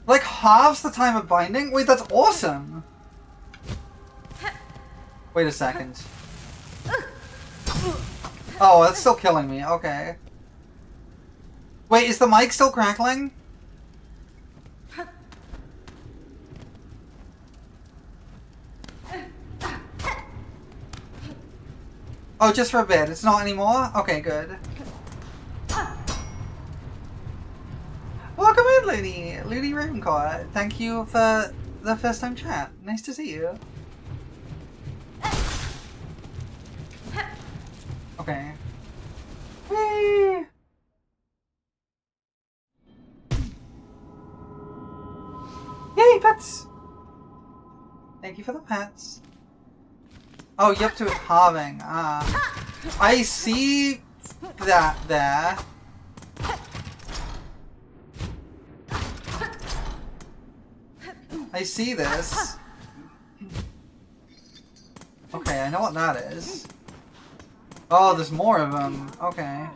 Like halves the time of binding? Wait, that's awesome! Wait a second. Oh, that's still killing me. Okay. Wait, is the mic still crackling? Oh, just for a bit. It's not anymore? Okay, good. Welcome in, Looney. Looney Ravencourt. Thank you for the first time chat. Nice to see you. Okay. Whee! Yay, pets! Thank you for the pets. Oh, you're up to it halving. I see that there. I see this. Okay, I know what that is. Oh, there's more of them. Okay.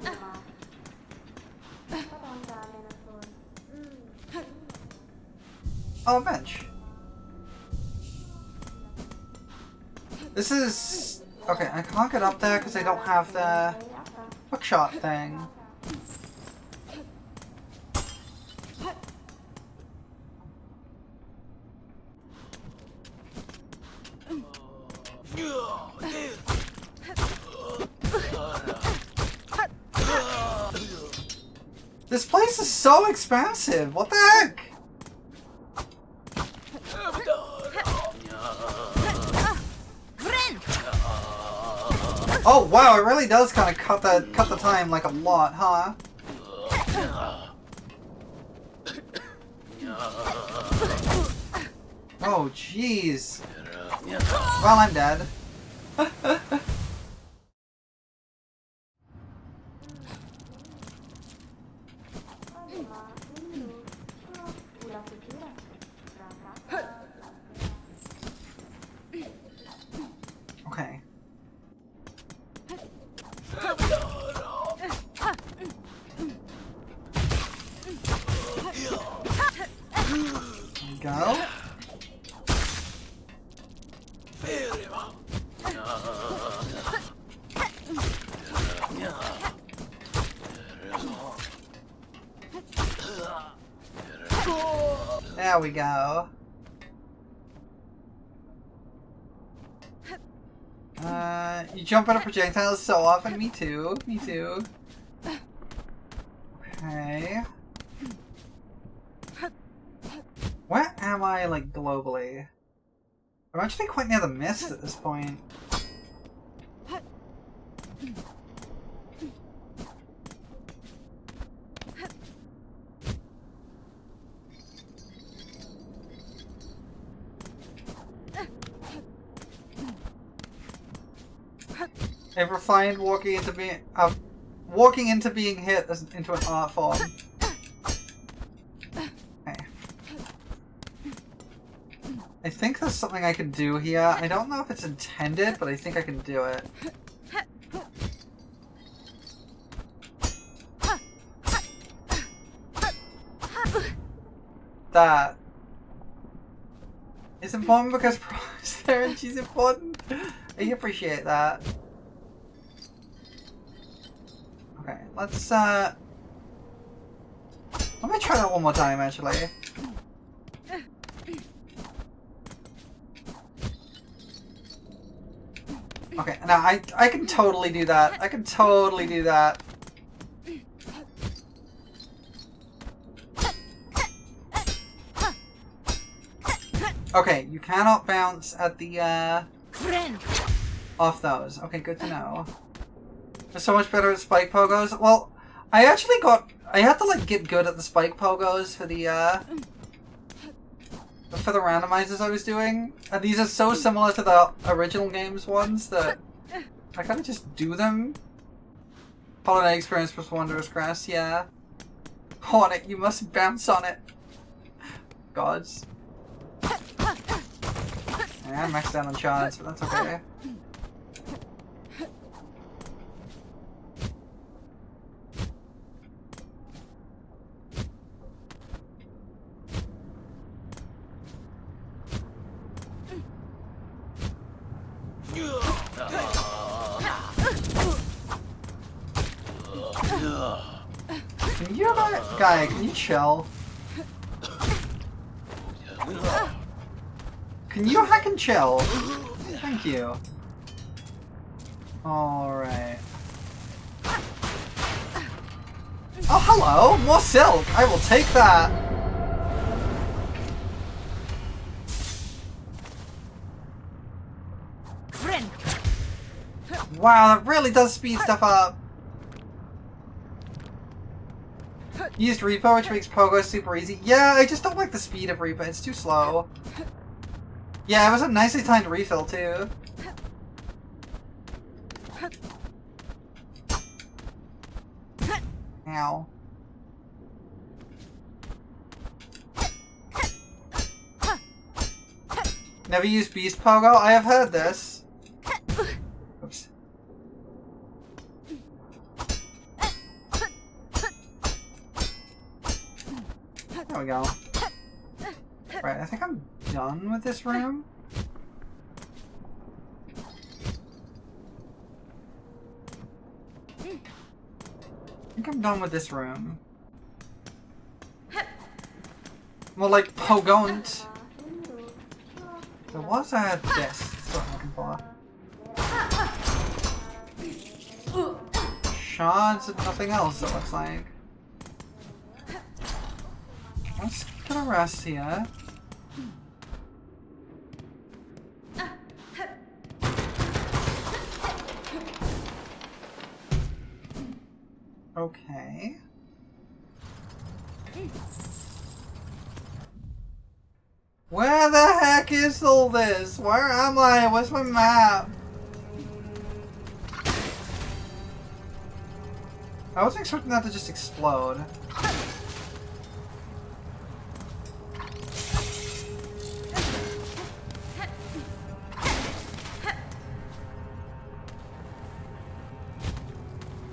Oh, a bench. This is... Okay, I can't get up there because I don't have the hookshot thing. This place is so expansive. What the heck? Oh wow, it really does kind of cut the time like a lot, huh? Oh jeez. Well, I'm dead. Okay. Go. There we go. You jump out of projectiles so often. Me too. Me too. Okay. Where am I, like, globally? I'm actually quite near the mist at this point. I've refined walking into being hit as into an art form. Okay. I think there's something I can do here. I don't know if it's intended, but I think I can do it. That is important because Pro is there and she's important. I appreciate that. Okay, let's let me try that one more time actually. Okay, now I can totally do that. I can totally do that. Okay, you cannot bounce at the, Friend. off those. Okay, good to know. They're so much better at spike pogos. Well, I had to, like, get good at the spike pogos for the randomizers I was doing. And these are so similar to the original games ones that I kind of just do them. Holiday experience plus Wondrous Grass, yeah. On it, you must bounce on it. Gods. Yeah, I'm maxed out on shards, but that's okay. Can you, guy, can you chill? Can you hack and chill? Thank you. Alright. Oh, hello! More silk! I will take that! Friend. Wow, that really does speed stuff up. Used Repo, which makes Pogo super easy. Yeah, I just don't like the speed of Repo. It's too slow. Yeah, it was a nicely timed refill, too. Ow. Never used Beast Pogo? I have heard this. Oops. There we go. Right, I think I'm done with this room. I think I'm done with this room. Well, like, Pogont. There was a desk. That's what I'm looking for. Shards and nothing else, it looks like. Let's get a rest here. Okay. Where the heck is all this? Where am I? Where's my map? I wasn't expecting that to just explode.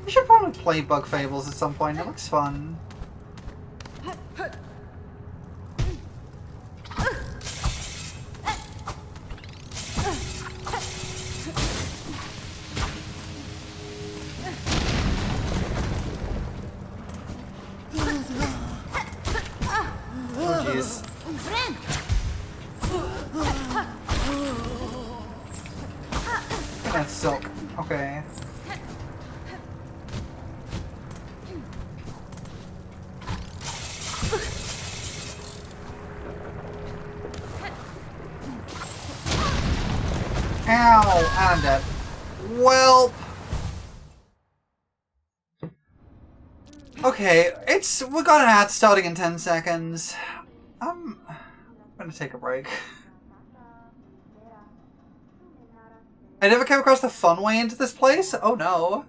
We should probably play Bug Fables at some point. It looks fun. Oh jeez. That's silk. Okay. Ow! And I'm dead. Welp! Okay, we got an ad starting in 10 seconds. I'm gonna take a break. I never came across the fun way into this place? Oh no.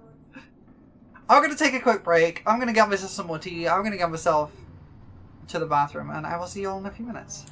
I'm gonna take a quick break. I'm gonna get myself some more tea. I'm gonna get myself to the bathroom, and I will see you all in a few minutes.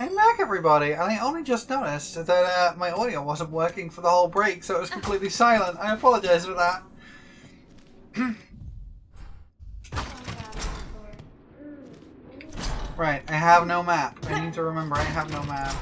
I'm back, everybody, and I only just noticed that my audio wasn't working for the whole break, so it was completely silent. I apologize for that. Right, I have no map. I need to remember I have no map.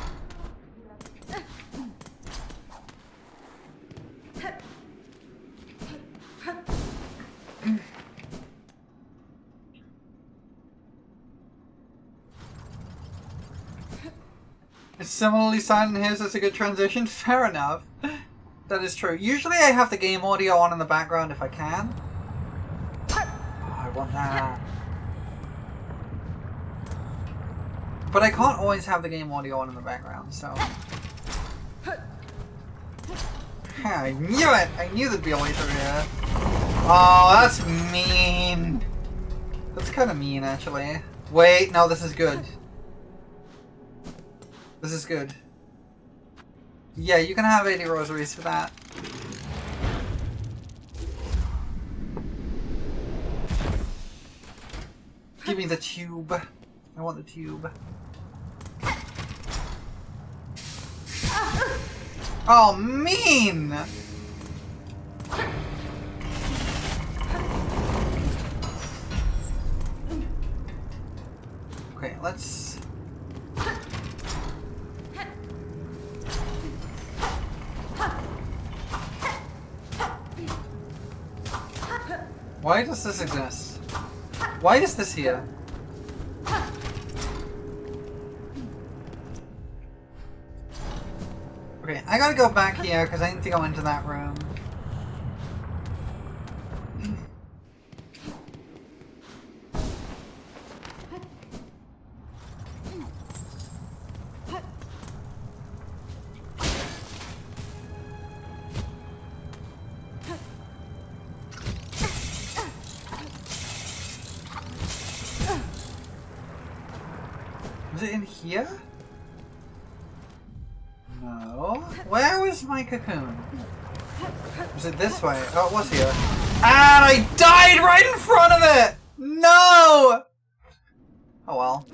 It's similarly silent here, so it's a good transition. Fair enough. That is true. Usually I have the game audio on in the background if I can. Oh, I want that. But I can't always have the game audio on in the background, so... I knew it! I knew there'd be a way through here. Oh, that's mean. That's kind of mean, actually. Wait, no, this is good. This is good. Yeah, you can have 80 rosaries for that. Give me the tube. I want the tube. Oh, mean! Okay, let's... Why does this exist? Why is this here? Okay, I gotta go back here because I need to go into that room. Was it in here? No. Where was my cocoon? Was it this way? Oh, it was here. And I died right in front of it! No! Oh well.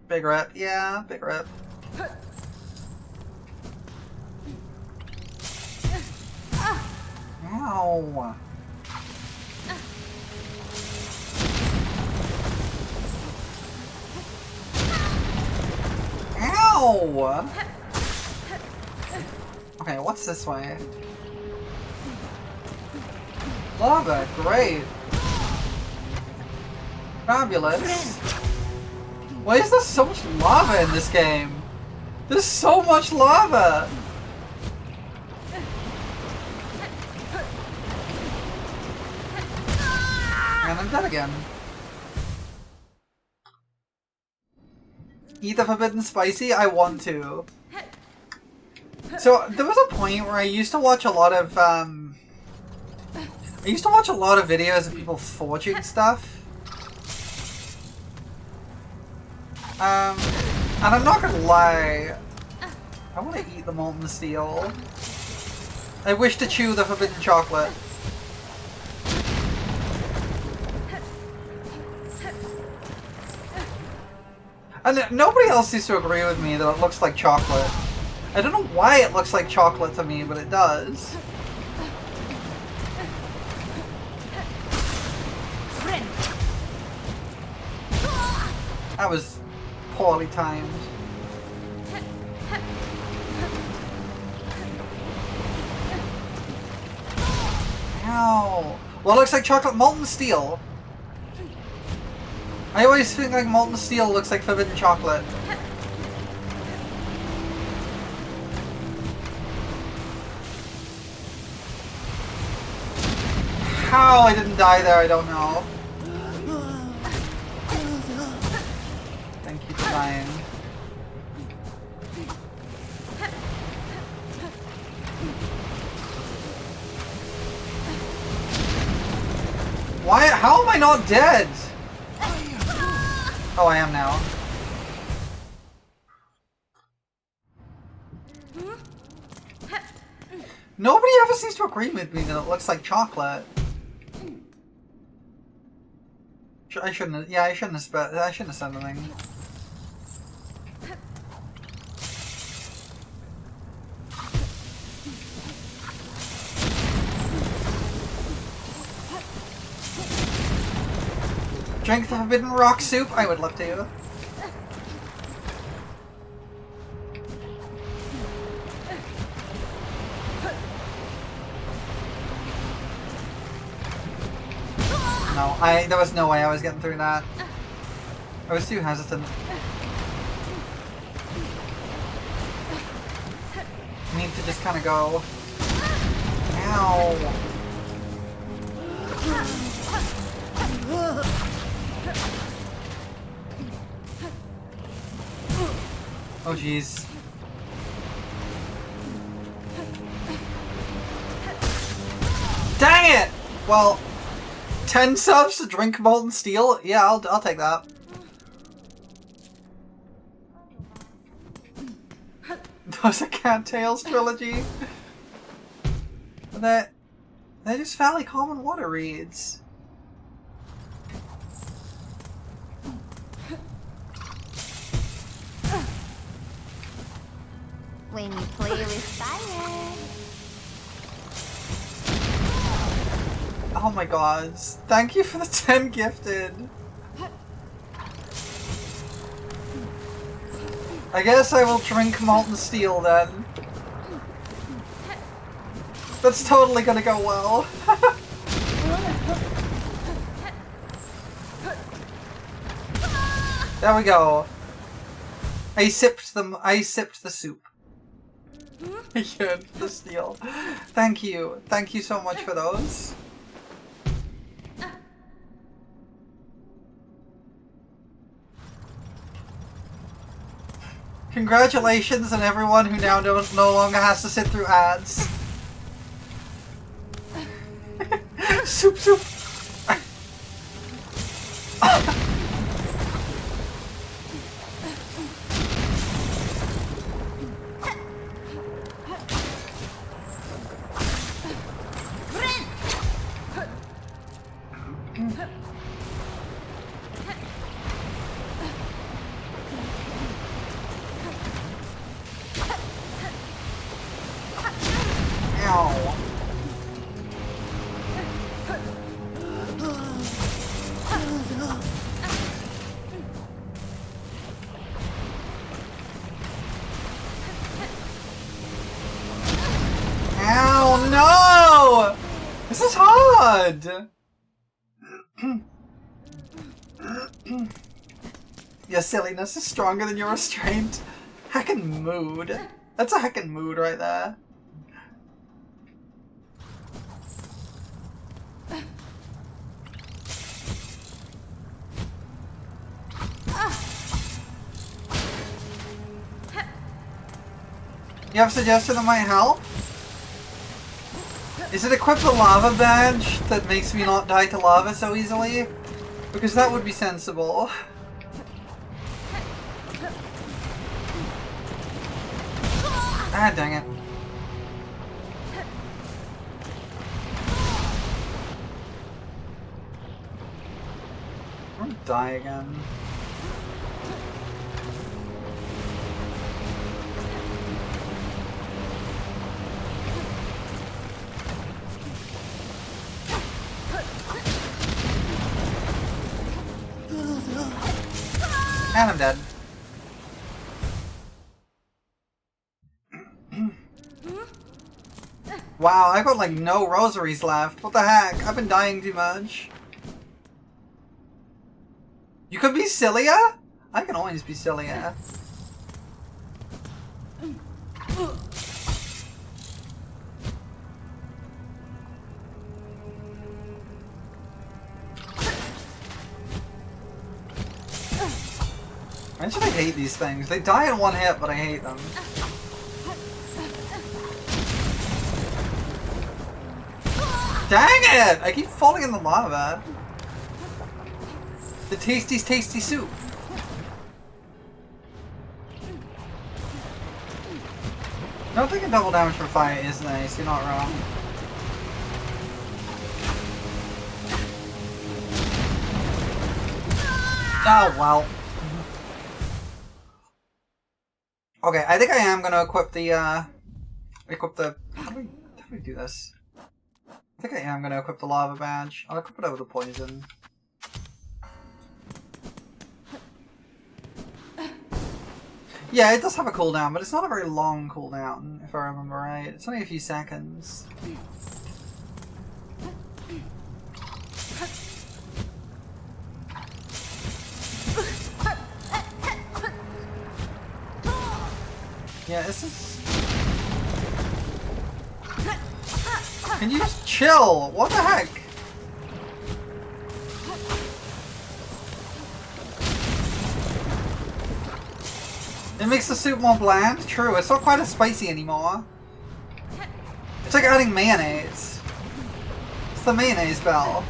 Big rep. Yeah, big rep. Ow. Ow! Okay, what's this way? Lava, great. Fabulous. Why is there so much lava in this game? There's so much lava! And I'm dead again. Eat the forbidden spicy? I want to. So, there was a point where I used to watch a lot of, videos of people forging stuff. And I'm not gonna lie, I want to eat the molten steel. I wish to chew the forbidden chocolate. And nobody else seems to agree with me that it looks like chocolate. I don't know why it looks like chocolate to me, but it does. That was poorly timed. Ow. Well, it looks like chocolate molten steel. I always think like molten steel looks like forbidden chocolate. How I didn't die there, I don't know. Thank you for dying. Why? How am I not dead? Oh, I am now. Nobody ever seems to agree with me that it looks like chocolate. I shouldn't have, yeah, I shouldn't have said anything. Drink the forbidden rock soup? I would love to. No, there was no way I was getting through that. I was too hesitant. I need to just kind of go. Ow. Oh jeez. Dang it! Well, 10 subs to drink molten steel? Yeah, I'll take that. Those are Cattails trilogy. They're just fairly common water reeds. When you play with fire. Oh my god. Thank you for the 10 gifted. I guess I will drink molten steel then. That's totally gonna go well. There we go. I sipped the soup. Yeah, the steel. Thank you. Thank you so much for those. Congratulations on everyone who now no longer has to sit through ads. Soup, soup. No! This is hard! Your silliness is stronger than your restraint. Heckin' mood. That's a heckin' mood right there. You have a suggestion that might help? Is it equip the lava badge that makes me not die to lava so easily? Because that would be sensible. Ah, dang it. I'm gonna die again. And I'm dead. Wow, I got like no rosaries left. What the heck? I've been dying too much. You could be Cilia? I can always be Cilia. Why should I hate these things? They die in one hit, but I hate them. Dang it! I keep falling in the lava. The tasty soup. Not taking double damage from fire is nice, you're not wrong. Oh, well. Okay, I think I am gonna equip the, how do we do this? I think I am gonna equip the lava badge. I'll equip it over the poison. Yeah, it does have a cooldown, but it's not a very long cooldown, if I remember right. It's only a few seconds. Yeah, this is... Can you just chill? What the heck? It makes the soup more bland? True, it's not quite as spicy anymore. It's like adding mayonnaise. It's the mayonnaise bell.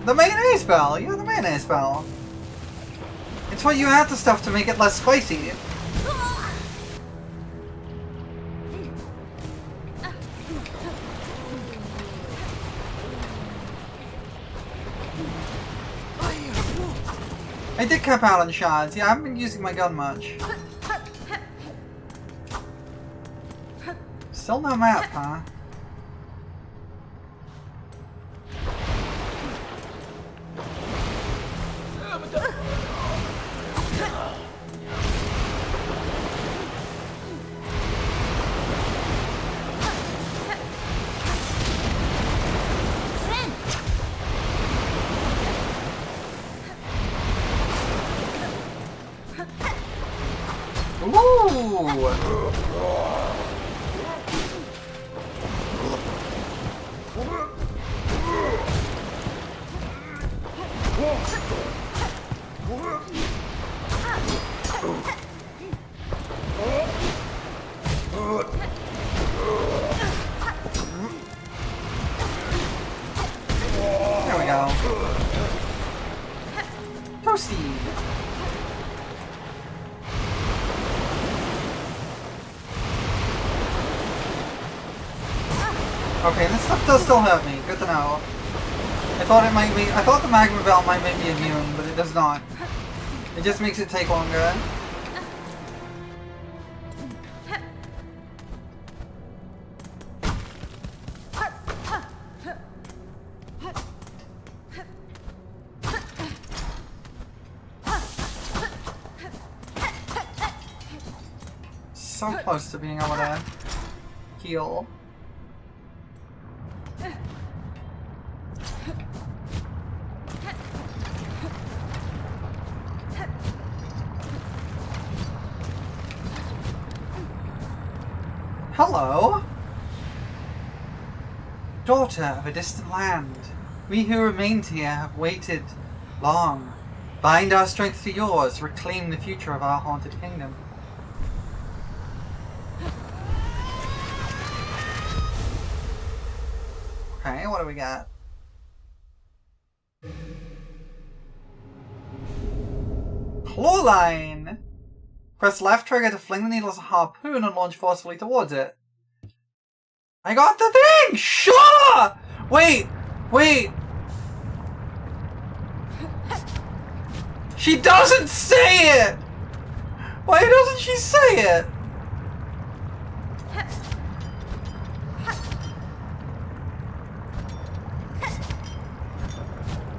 The mayonnaise bell! Yeah, the mayonnaise bell. It's what you add to stuff to make it less spicy. I did cap out on shards. Yeah, I haven't been using my gun much. Still no map, huh? There we go. Toasty. Okay, this stuff does still hurt me. Good to know. I thought the magma belt might make me immune, but it does not. It just makes it take longer. So close to being able to heal. Hello? Daughter of a distant land, we who remained here have waited long. Bind our strength to yours, reclaim the future of our haunted kingdom. Okay, what do we got? Clawline! Press left trigger to fling the needle as a harpoon and launch forcefully towards it. I got the thing! Sure! Wait! Wait! She doesn't say it! Why doesn't she say it?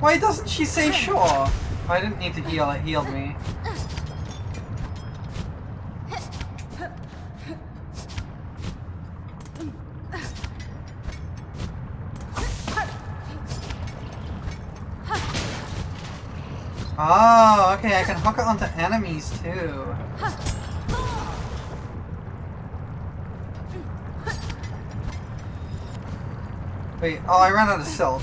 Why doesn't she say sure? I didn't need to heal, it healed me. Oh, okay, I can hook it onto enemies too. Wait, oh, I ran out of silk.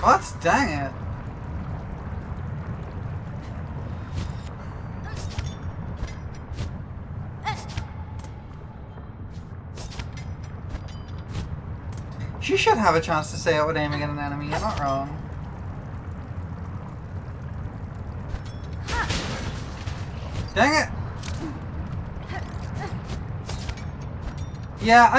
What? Dang it. She should have a chance to say it with aiming at an enemy, you're not wrong. Dang it! Yeah,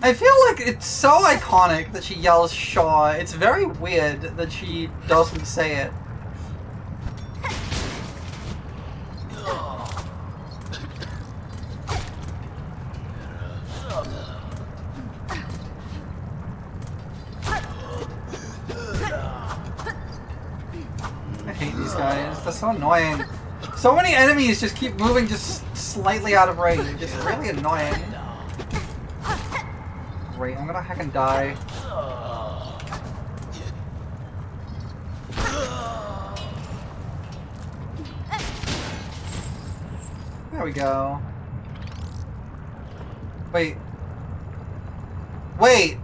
I feel like it's so iconic that she yells Shaw. It's very weird that she doesn't say it. I hate these guys. They're so annoying. So many enemies just keep moving just slightly out of range. It's really annoying. Great, I'm gonna heck and die. There we go. Wait. Wait!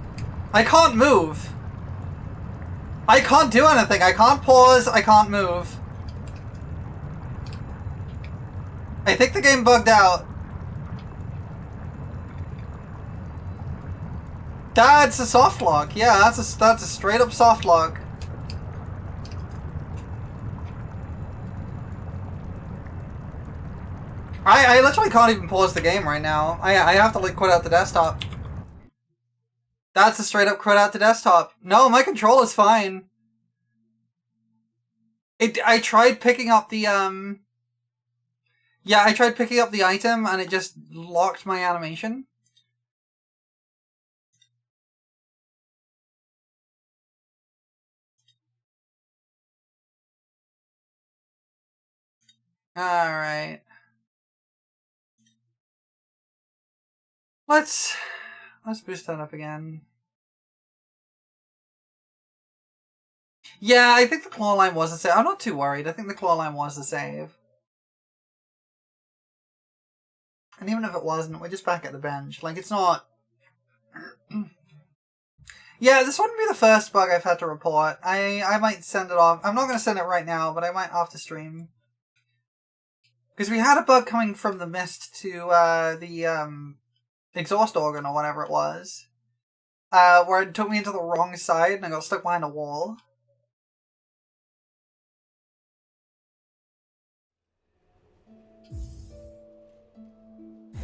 I can't move! I can't do anything! I can't pause, I can't move. I think the game bugged out. That's a soft lock. Yeah, that's a straight up soft lock. I literally can't even pause the game right now. I have to like quit out the desktop. That's a straight up quit out the desktop. No, my controller's fine. I tried picking up the yeah, I tried picking up the item and it just locked my animation. Alright. Let's boost that up again. Yeah, I think the claw line was a save. I'm not too worried. I think the claw line was a save. And even if it wasn't, we're just back at the bench. Like, it's not... Yeah, this wouldn't be the first bug I've had to report. I might send it off. I'm not going to send it right now, but I might after stream. Because we had a bug coming from the mist to the exhaust organ or whatever it was. Where it took me into the wrong side and I got stuck behind a wall.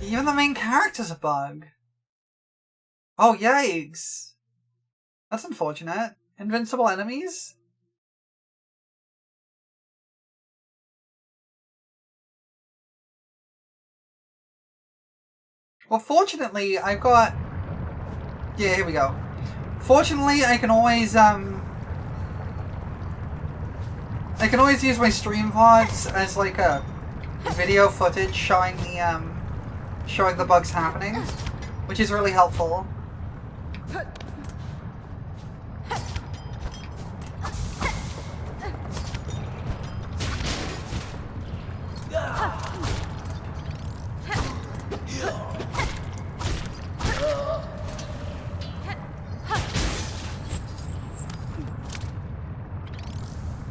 Even the main character's a bug. Oh, yikes. That's unfortunate. Invincible enemies? Well, fortunately, I've got... Yeah, here we go. Fortunately, I can always use my stream VODs as like a video footage showing the bugs happening, which is really helpful.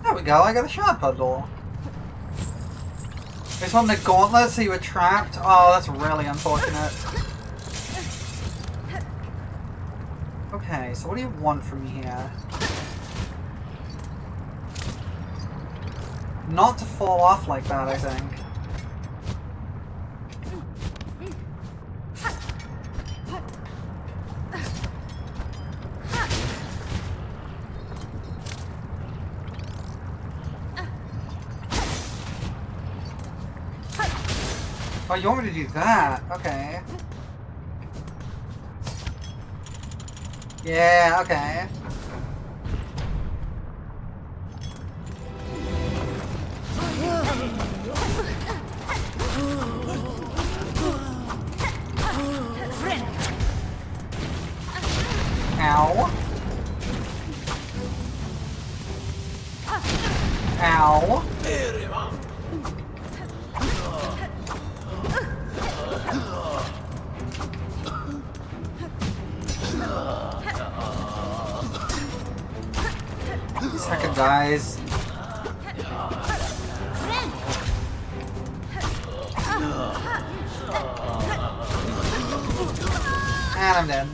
There we go, I got a shot puzzle. It's on the gauntlet, so you were trapped. Oh, that's really unfortunate. Okay, so what do you want from me here? Not to fall off like that, I think. Oh, you want me to do that? Okay. Yeah, okay. Ow. Ow. second dies. And I'm dead.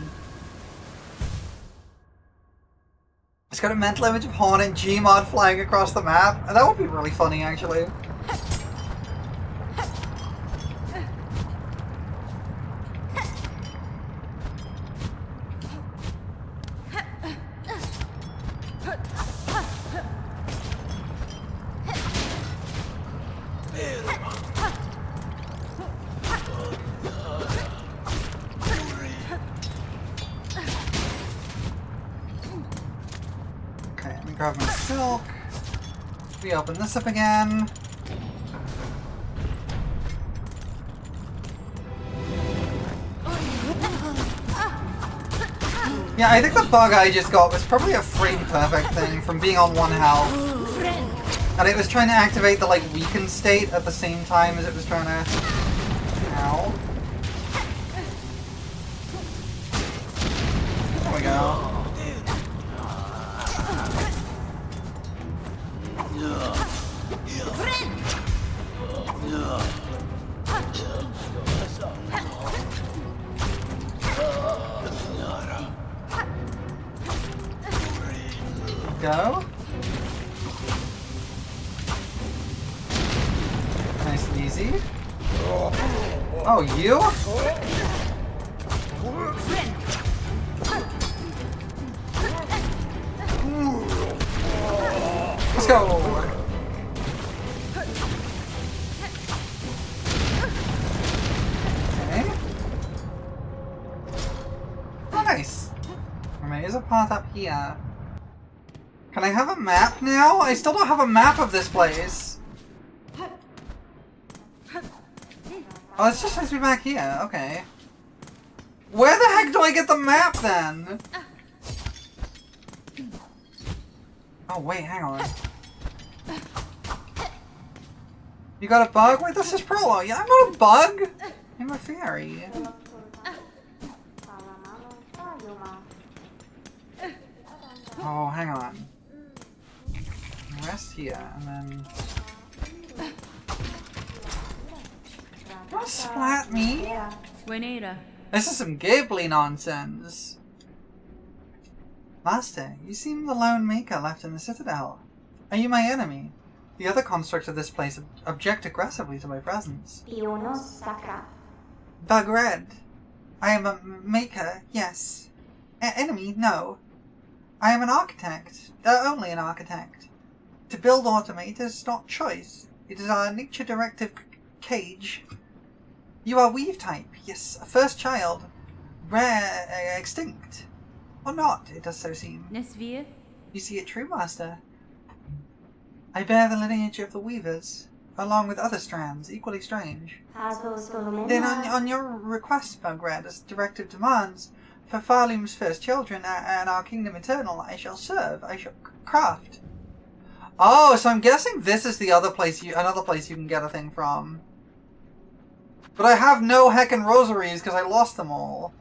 It's got a mental image of Horn and Gmod flying across the map, and that would be really funny actually. Okay, let me grab my silk. We open this up again. Yeah, I think the bug I just got was probably a frame perfect thing from being on 1 health. And it was trying to activate the like weakened state at the same time as it was trying to... Ow. There we go. Go. Nice and easy. Oh, you? Let's go. Okay. Nice. There's a path up here. Can I have a map now? I still don't have a map of this place. Oh, it's just supposed to be back here. Okay. Where the heck do I get the map then? Oh, wait, hang on. You got a bug? Wait, this is prologue. Yeah, I'm not a bug. I'm a fairy. Oh, hang on. Rest here, and then... Don't splat me! Buenera. This is some Ghibli nonsense. Master, you seem the lone maker left in the Citadel. Are you my enemy? The other constructs of this place object aggressively to my presence. Bagred. I am a maker, yes. Enemy, no. I am an architect. Only an architect. To build automate is not choice. It is our nature-directive cage. You are weave type, yes, a first child. Rare, extinct. Or not, it does so seem. Nesvir? You see it true, Master. I bear the lineage of the weavers, along with other strands, equally strange. Then on your request, Bagred, as directive demands, for Farloom's first children and our kingdom eternal, I shall serve, I shall craft. Oh, so I'm guessing this is the other place another place you can get a thing from. But I have no heckin' rosaries because I lost them all.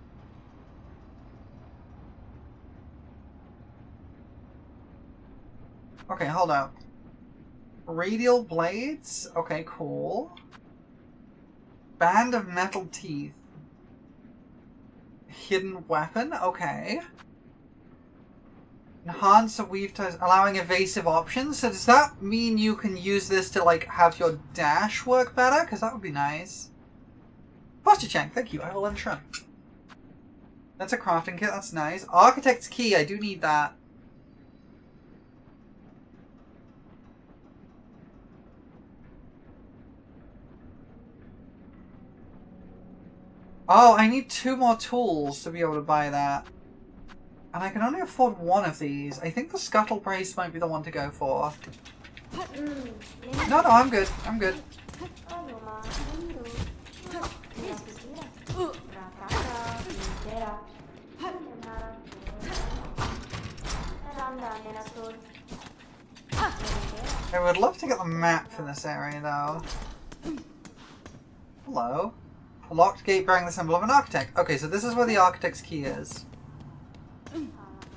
Okay, hold up. Radial blades? Okay, cool. Band of metal teeth. Hidden weapon? Okay. Enhance the weave ties, allowing evasive options. So does that mean you can use this to, like, have your dash work better? Because that would be nice. Posture check, thank you. I will ensure. That's a crafting kit, that's nice. Architect's key, I do need that. Oh, I need 2 more tools to be able to buy that. And I can only afford 1 of these. I think the scuttle brace might be the one to go for. No, I'm good. I'm good. I would love to get the map for this area, though. Hello. A locked gate bearing the symbol of an architect. Okay, so this is where the architect's key is.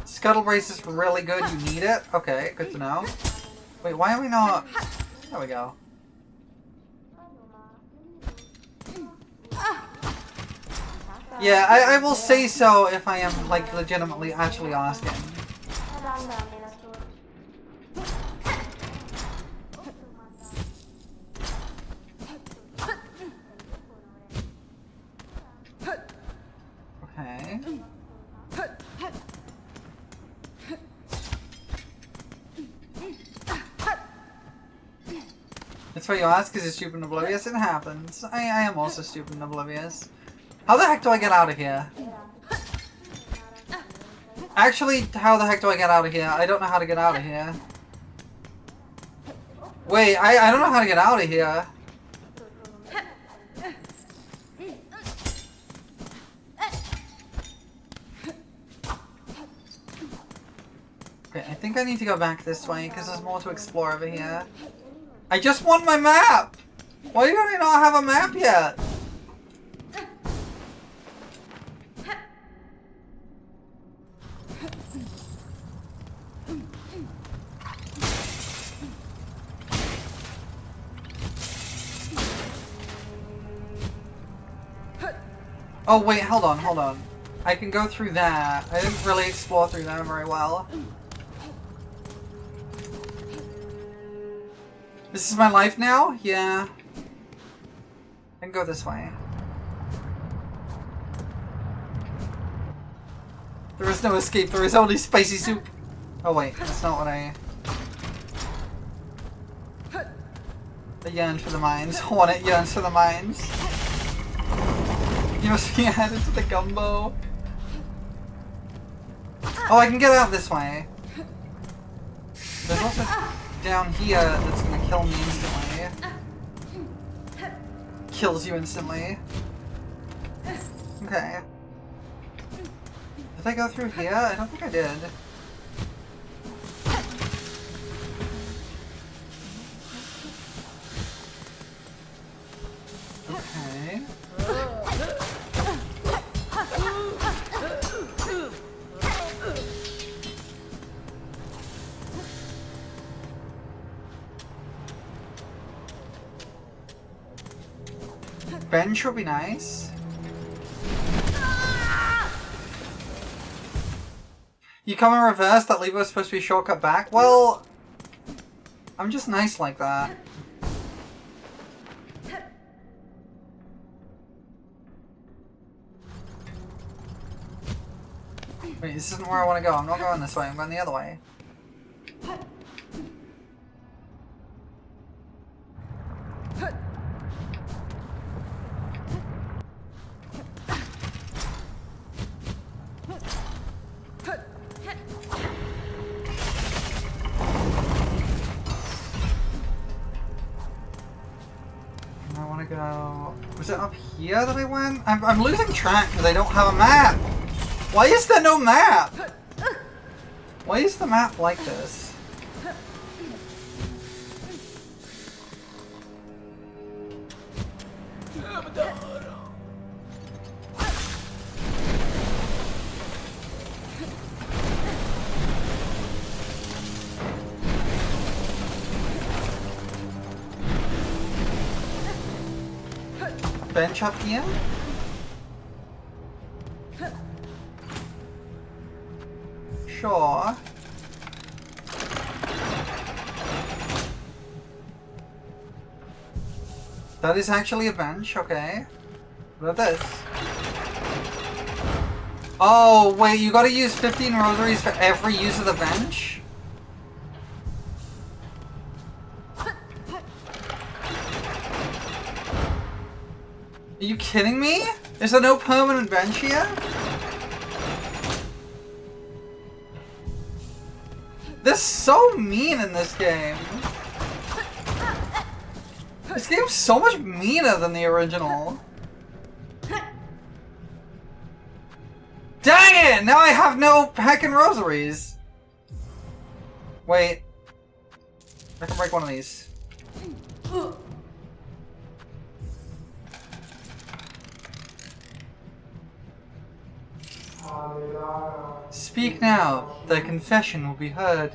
Scuttle Brace is really good. You need it. Okay, good to know. Wait, why are we not... There we go. Yeah, I will say so if I am, like, legitimately actually asking. Okay. That's what you ask, because you're stupid and oblivious? It happens. I am also stupid and oblivious. How the heck do I get out of here? Actually, how the heck do I get out of here? I don't know how to get out of here. Wait, I don't know how to get out of here. Okay, I think I need to go back this way, because there's more to explore over here. I just want my map! Why do I not have a map yet? Oh wait, hold on, hold on. I can go through that. I didn't really explore through that very well. This is my life now? Yeah. I can go this way. There is no escape, there is only spicy soup. Oh wait, that's not what I yearn for the mines. I want it yearns for the mines. You must be added to the gumbo. Oh, I can get out this way. There's also down here that's gonna kill me instantly. Kills you instantly. Okay. Did I go through here? I don't think I did. Okay. Bench would be nice. You come in reverse, that lever was supposed to be a shortcut back? Well, I'm just nice like that. Wait, this isn't where I want to go. I'm not going this way, I'm going the other way. Was it up here that I went? I'm losing track because I don't have a map! Why is there no map? Why is the map like this? Bench up here? Sure. That is actually a bench, okay. What about this? Oh, wait, you gotta use 15 rosaries for every use of the bench? Are you kidding me? Is there no permanent bench here? They're so mean in this game. This game's so much meaner than the original. Dang it! Now I have no heckin' rosaries. Wait. I can break one of these. Speak now, thy confession will be heard.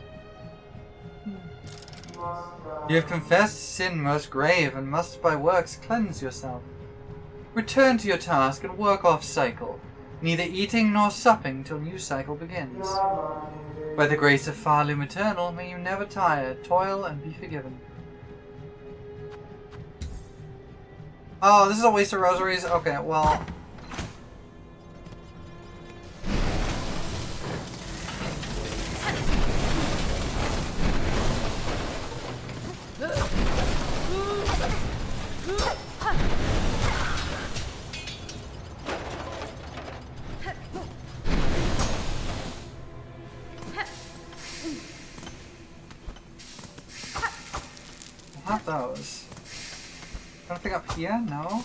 You have confessed sin most grave and must by works cleanse yourself. Return to your task and work off cycle, neither eating nor supping till new cycle begins. By the grace of Farloom Eternal, may you never tire, toil and be forgiven. Oh, this is a waste of rosaries? Okay, well... I'll have those. Anything up here? No?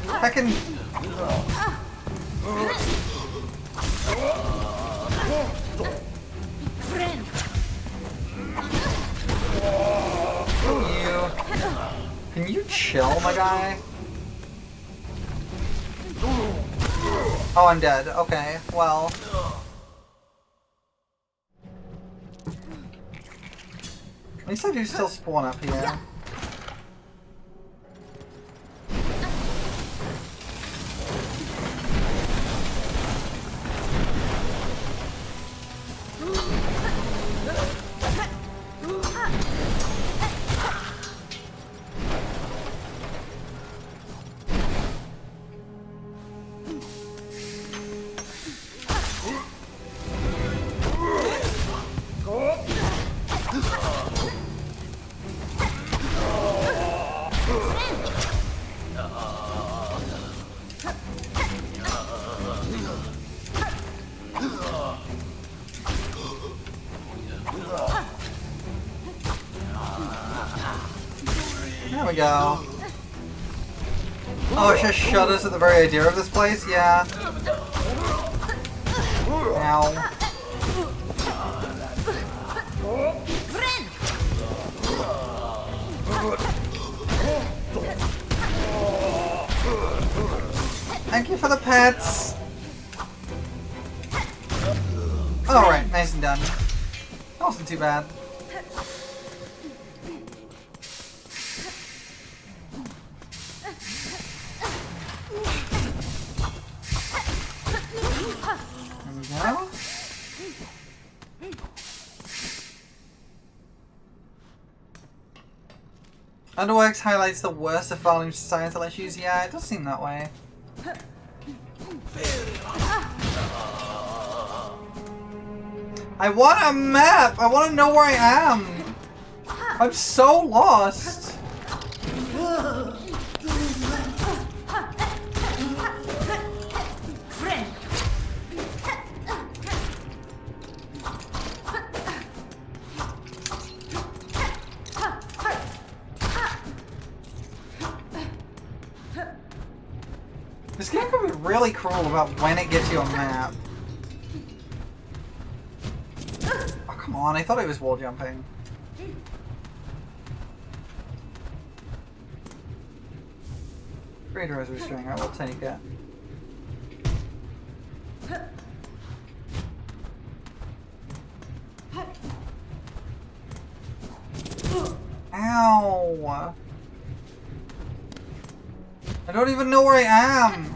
Heckin'... Friend. Can you chill, my guy? Oh, I'm dead. Okay, well... At least I do still spawn up here. There we go. Oh, it just shudders at the very idea of this place? Yeah. Ow. Thank you for the pets! Alright, nice and done. That wasn't too bad. There we go. Underworks highlights the worst of Farloom's societal issues. Yeah, it does seem that way. I want a map! I want to know where I am! I'm so lost! This game can be really cruel about when it gets you a map. Oh, come on, I thought I was wall jumping. Great rosary string, I will take it. Ow! I don't even know where I am!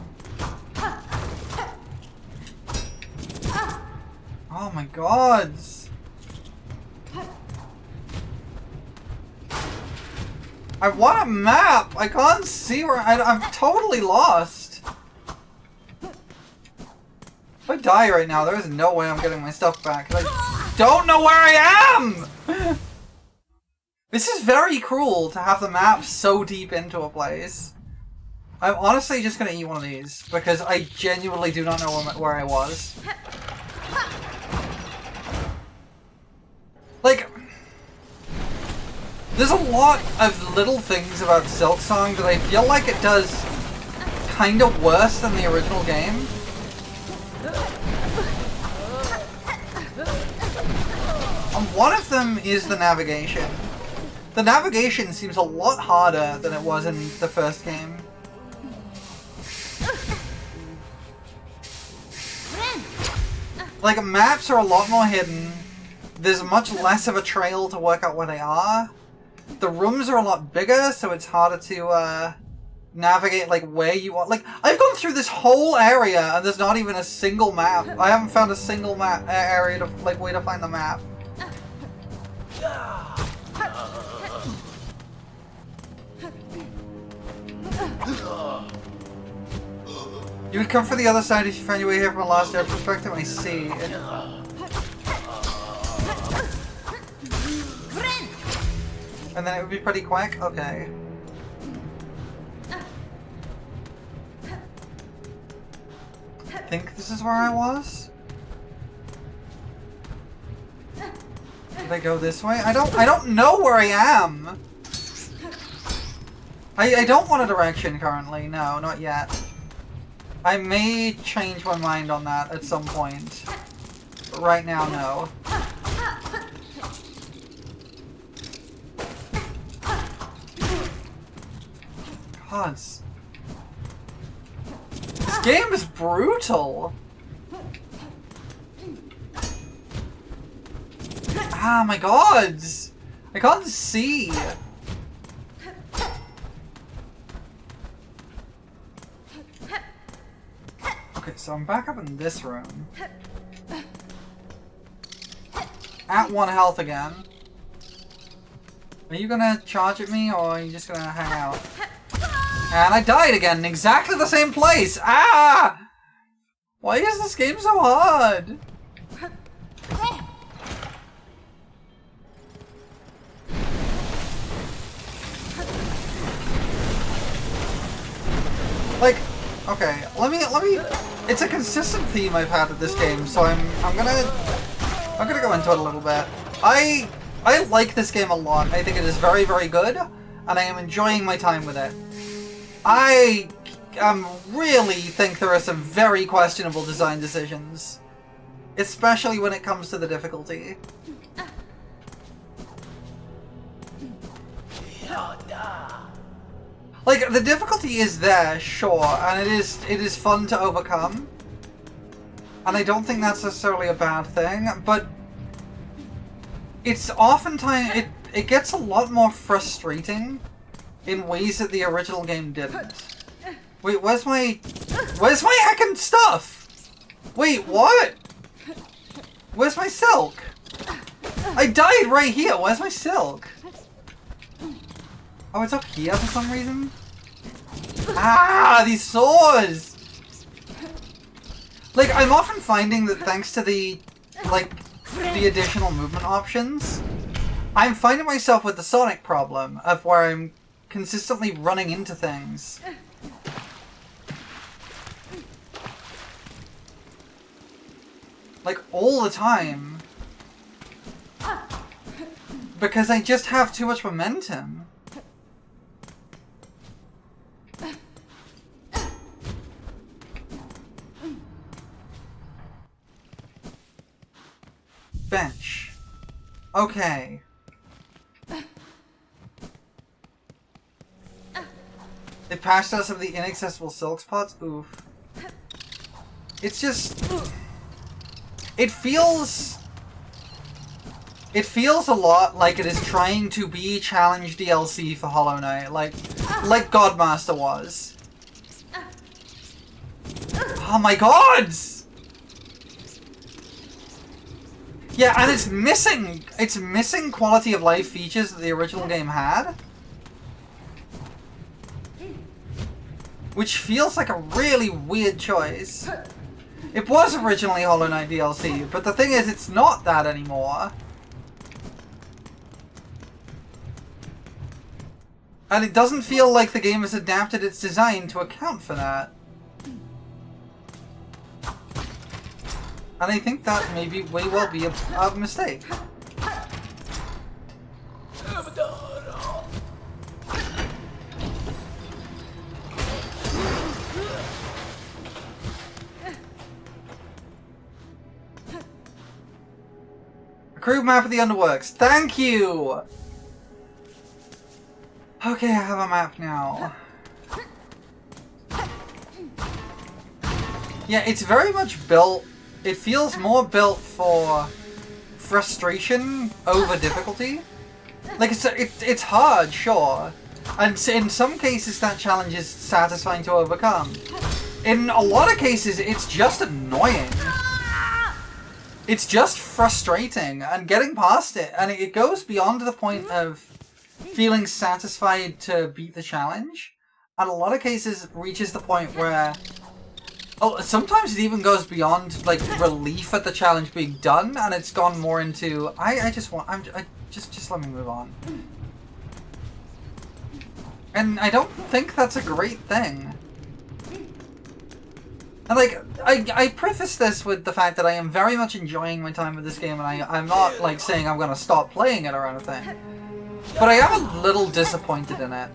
Oh my god! I want a map! I can't see where I'm totally lost! If I die right now, there is no way I'm getting my stuff back. I don't know where I am! This is very cruel to have the map so deep into a place. I'm honestly just gonna eat one of these, because I genuinely do not know where I was. Like, there's a lot of little things about Silksong that I feel like it does kind of worse than the original game. And one of them is the navigation. The navigation seems a lot harder than it was in the first game. Like, maps are a lot more hidden. There's much less of a trail to work out where they are. The rooms are a lot bigger, so it's harder to navigate like where you want. Like, I've gone through this whole area and there's not even a single map. I haven't found a single map area to way to find the map. You would come from the other side if you found your way here from a last air perspective. I see. And then it would be pretty quick? Okay. I think this is where I was? Did I go this way? I don't know where I am! I don't want a direction currently. No, not yet. I may change my mind on that at some point. But right now, no. God. This game is brutal! Ah, my god! I can't see! Okay, so I'm back up in this room. At 1 health again. Are you gonna charge at me, or are you just gonna hang out? And I died again in exactly the same place! Ah! Why is this game so hard? Like, okay, let me, it's a consistent theme I've had with this game, so I'm gonna go into it a little bit. I like this game a lot. I think it is very, very good, and I am enjoying my time with it. I really think there are some very questionable design decisions, especially when it comes to the difficulty. Like, the difficulty is there, sure, and it is fun to overcome. And I don't think that's necessarily a bad thing, but it's oftentimes it gets a lot more frustrating in ways that the original game didn't. Wait, where's my heckin' stuff? Wait, what? Where's my silk? I died right here. Where's my silk? Oh, it's up here for some reason? Ah, these swords! Like, I'm often finding that thanks to the additional movement options, I'm finding myself with the Sonic problem of where I'm consistently running into things. Like, all the time. Because I just have too much momentum. Bench. Okay. They patched out some of the inaccessible silk spots? Oof. It's just... It feels a lot like it is trying to be challenge DLC for Hollow Knight, like Godmaster was. Oh my god! Yeah, and it's missing quality of life features that the original game had. Which feels like a really weird choice. It was originally Hollow Knight DLC, but the thing is, it's not that anymore. And it doesn't feel like the game has adapted its design to account for that. And I think that may well be a mistake. Crew map of the Underworks. Thank you! Okay, I have a map now. Yeah, it's very much built... It feels more built for frustration over difficulty. Like, it's hard, sure. And in some cases that challenge is satisfying to overcome. In a lot of cases, it's just annoying. It's just frustrating, and getting past it, and it goes beyond the point of feeling satisfied to beat the challenge. And a lot of cases reaches the point where... Oh, sometimes it even goes beyond, like, relief at the challenge being done, and it's gone more into, just let me move on. And I don't think that's a great thing. And, like, I preface this with the fact that I am very much enjoying my time with this game, and I'm not, like, saying I'm gonna stop playing it or anything. But I am a little disappointed in it.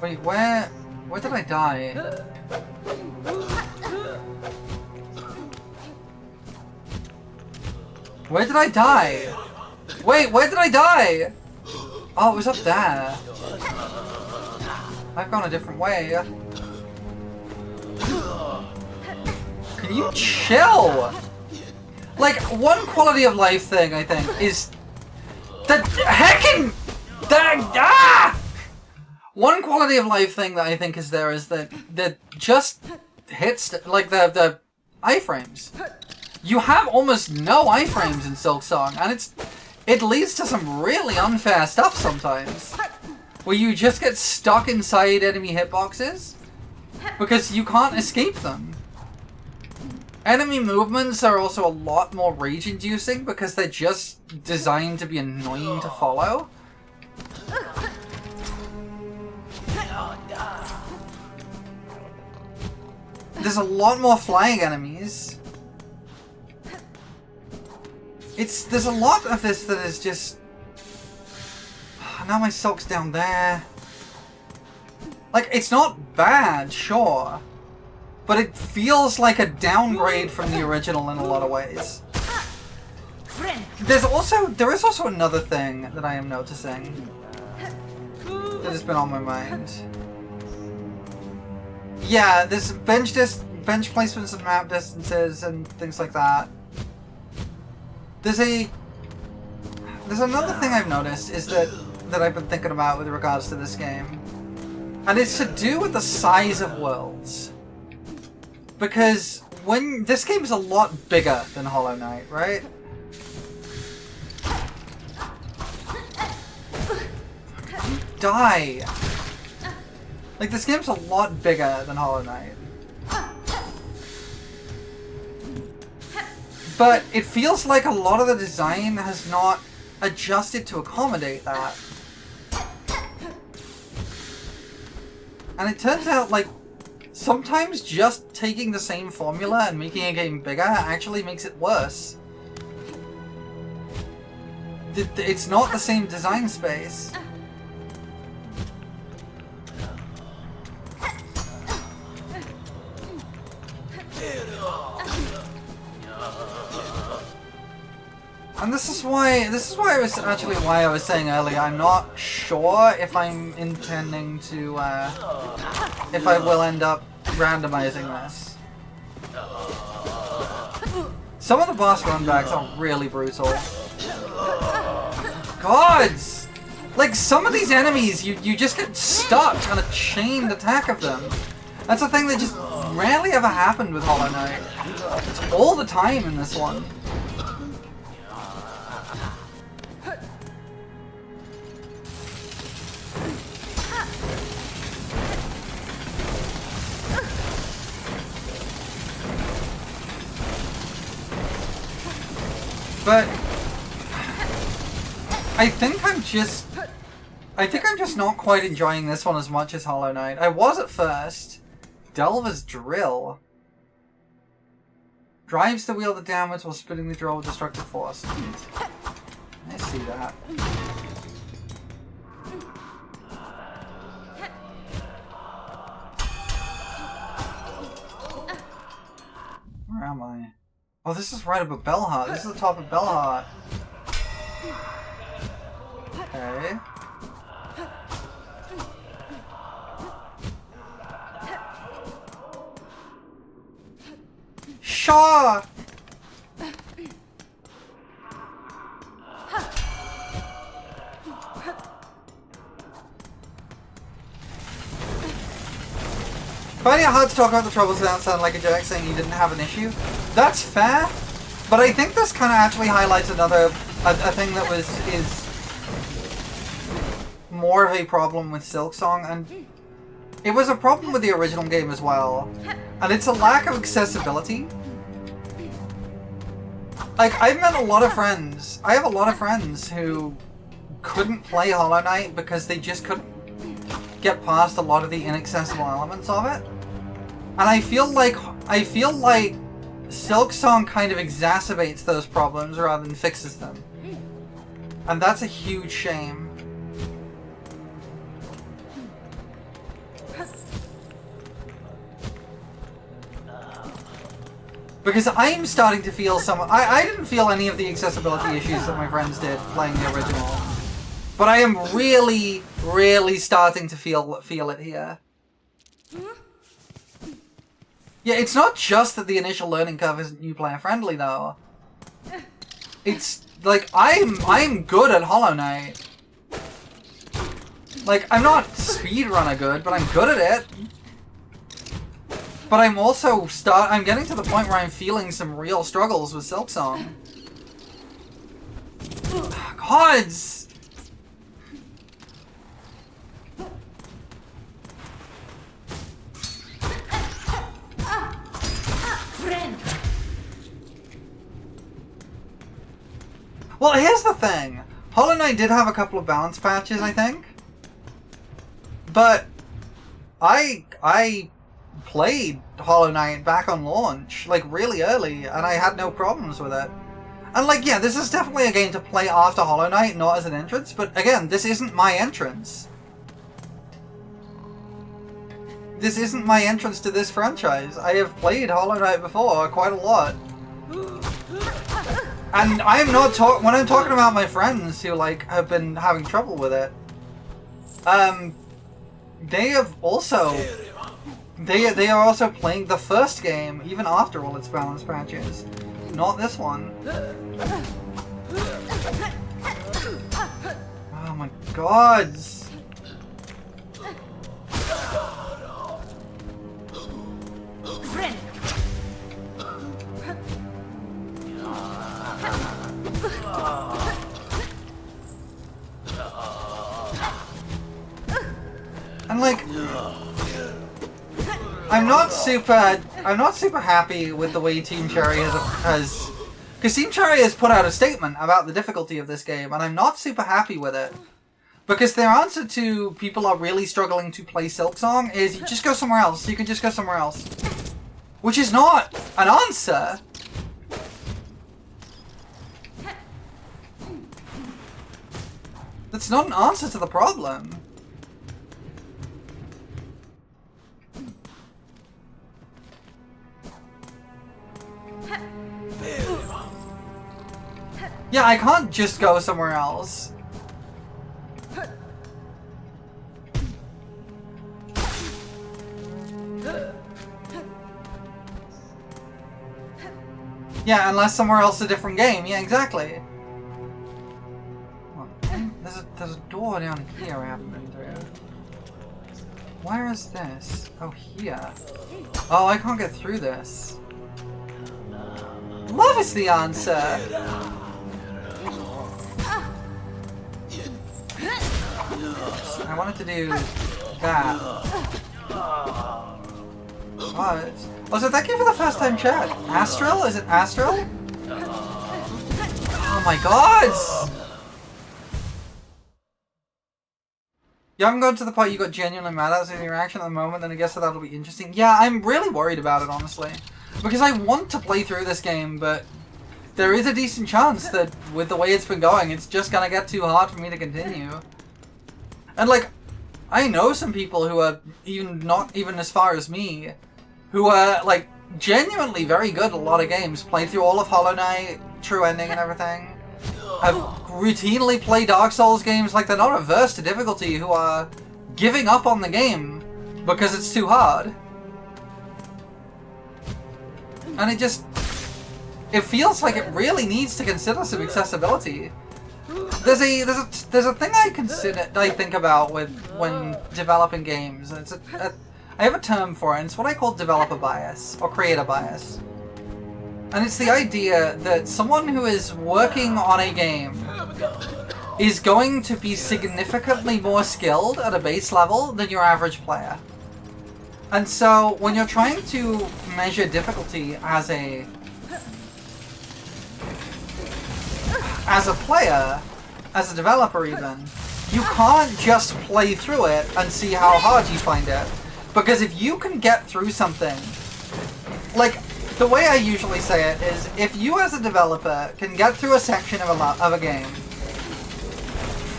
Wait, where did I die? Where did I die? Wait, where did I die? Oh, it was up there. I've gone a different way. Can you chill? Like, one quality of life thing, I think, is the heckin' one quality of life thing that I think is there is that just hits, like, the iframes. You have almost no iframes in Silksong, and it leads to some really unfair stuff sometimes. Where you just get stuck inside enemy hitboxes because you can't escape them. Enemy movements are also a lot more rage-inducing because they're just designed to be annoying to follow. There's a lot more flying enemies. There's a lot of this that is just... Now my silk's down there. Like, it's not bad, sure. But it feels like a downgrade from the original in a lot of ways. There is also another thing that I am noticing that has been on my mind. Yeah, there's bench placements and map distances and things like that. There's another thing I've noticed is that I've been thinking about with regards to this game. And it's to do with the size of worlds. Because when this game is a lot bigger than Hollow Knight, right? Die! Like, this game's a lot bigger than Hollow Knight. But it feels like a lot of the design has not adjusted to accommodate that. And it turns out, like, sometimes just taking the same formula and making a game bigger actually makes it worse. It's not the same design space. And this is why I was saying earlier, I'm not sure if I'm intending to, if I will end up randomizing this. Some of the boss runbacks are really brutal. Gods! Like, some of these enemies, you just get stuck on a chained attack of them. That's a thing that just rarely ever happened with Hollow Knight. It's all the time in this one. But I think I'm just not quite enjoying this one as much as Hollow Knight. I was at first. Delver's Drill. Drives the wheel downwards while spinning the drill with destructive force. I see that. am I? Oh, this is right above Bellheart. This is the top of Bellheart. Okay. Shaw! Finding it hard to talk about the troubles without sounding like a jerk saying you didn't have an issue. That's fair, but I think this kind of actually highlights another a thing that is more of a problem with Silksong, and it was a problem with the original game as well. And it's a lack of accessibility. Like, I've met a lot of friends. I have a lot of friends who couldn't play Hollow Knight because they just couldn't get past a lot of the inaccessible elements of it. And I feel like Silksong kind of exacerbates those problems rather than fixes them. And that's a huge shame. Because I'm starting to feel some... I didn't feel any of the accessibility issues that my friends did playing the original. But I am really, really starting to feel it here. Yeah, it's not just that the initial learning curve isn't new player friendly though. It's like I'm good at Hollow Knight. Like, I'm not speedrunner good, but I'm good at it. But I'm also I'm getting to the point where I'm feeling some real struggles with Silksong. Gods! Well, here's the thing. Hollow Knight did have a couple of balance patches, I think. But I played Hollow Knight back on launch, like, really early, and I had no problems with it. And, like, yeah, this is definitely a game to play after Hollow Knight, not as an entrance, but again, this isn't my entrance. This isn't my entrance to this franchise. I have played Hollow Knight before, quite a lot. And I'm not when I'm talking about my friends who, like, have been having trouble with it, they have also... They are also playing the first game, even after all its balance patches. Not this one. Oh my gods! And like... I'm not super happy with the way Team Cherry has because Team Cherry has put out a statement about the difficulty of this game, and I'm not super happy with it. Because their answer to people are really struggling to play Silksong is, you just go somewhere else, you can just go somewhere else. Which is not an answer. That's not an answer to the problem. Yeah, I can't just go somewhere else. Yeah, unless somewhere else is a different game. Yeah, exactly. There's a door down here I haven't been through. Where is this? Oh, here. Oh, I can't get through this. Love is the answer! I wanted to do that. What? Oh, so thank you for the first time chat. Astral? Is it Astral? Oh my god! You haven't gone to the part you got genuinely mad at your reaction at the moment, then I guess that'll be interesting. Yeah, I'm really worried about it, honestly. Because I want to play through this game, but there is a decent chance that with the way it's been going, it's just gonna get too hard for me to continue. And like, I know some people who are not even as far as me, who are like genuinely very good at a lot of games. Played through all of Hollow Knight, True Ending and everything. I've routinely played Dark Souls games like they're not averse to difficulty, who are giving up on the game because it's too hard. And it feels like it really needs to consider some accessibility. There's a thing I think about when developing games. I have a term for it, and it's what I call developer bias, or creator bias. And it's the idea that someone who is working on a game is going to be significantly more skilled at a base level than your average player. And so, when you're trying to measure difficulty as a player, as a developer even, you can't just play through it and see how hard you find it. Because if you can get through something, like, the way I usually say it is, if you as a developer can get through a section of a game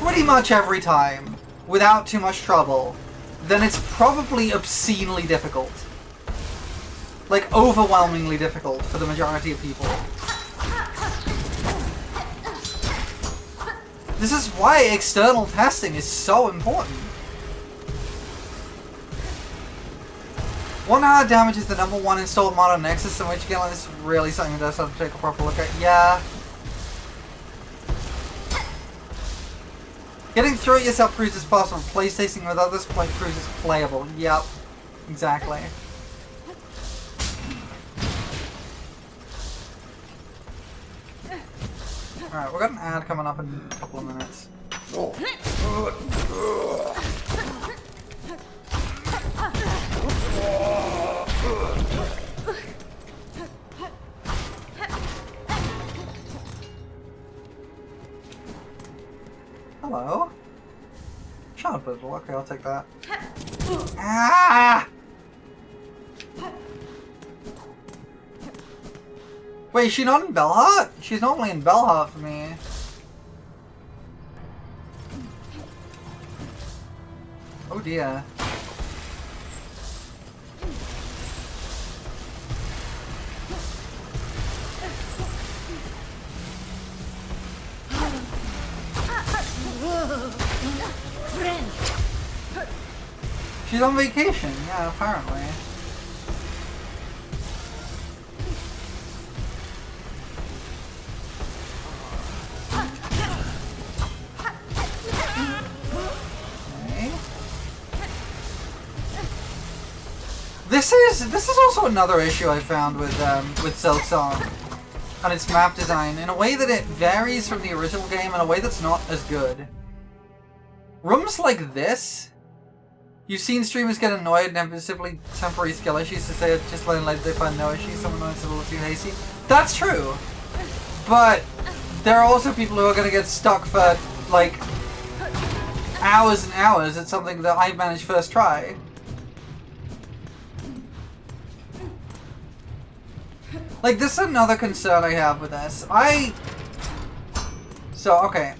pretty much every time without too much trouble, then it's probably obscenely difficult. Like, overwhelmingly difficult for the majority of people. This is why external testing is so important. 1 hour damage is the #1 installed mod on Nexus, and which again, this is really something that does have to take a proper look at. Yeah. Getting through it yourself proves it's possible. PlayStation with others proves it's playable. Yep. Exactly. Alright, we've got an ad coming up in a couple of minutes. Hello? Child Bizzle, okay, I'll take that. Ah! Wait, is she not in Bellheart? She's normally in Bellheart for me. Oh dear. She's on vacation, yeah, apparently. Okay. This is also another issue I found with Silksong and its map design, in a way that it varies from the original game in a way that's not as good. Rooms like this, you've seen streamers get annoyed and simply temporary skill issues to say just letting like they find no issues, someone knows it's a little too hasty. That's true, but there are also people who are going to get stuck for like hours and hours at something that I managed first try. Like, this is another concern I have with this. Okay.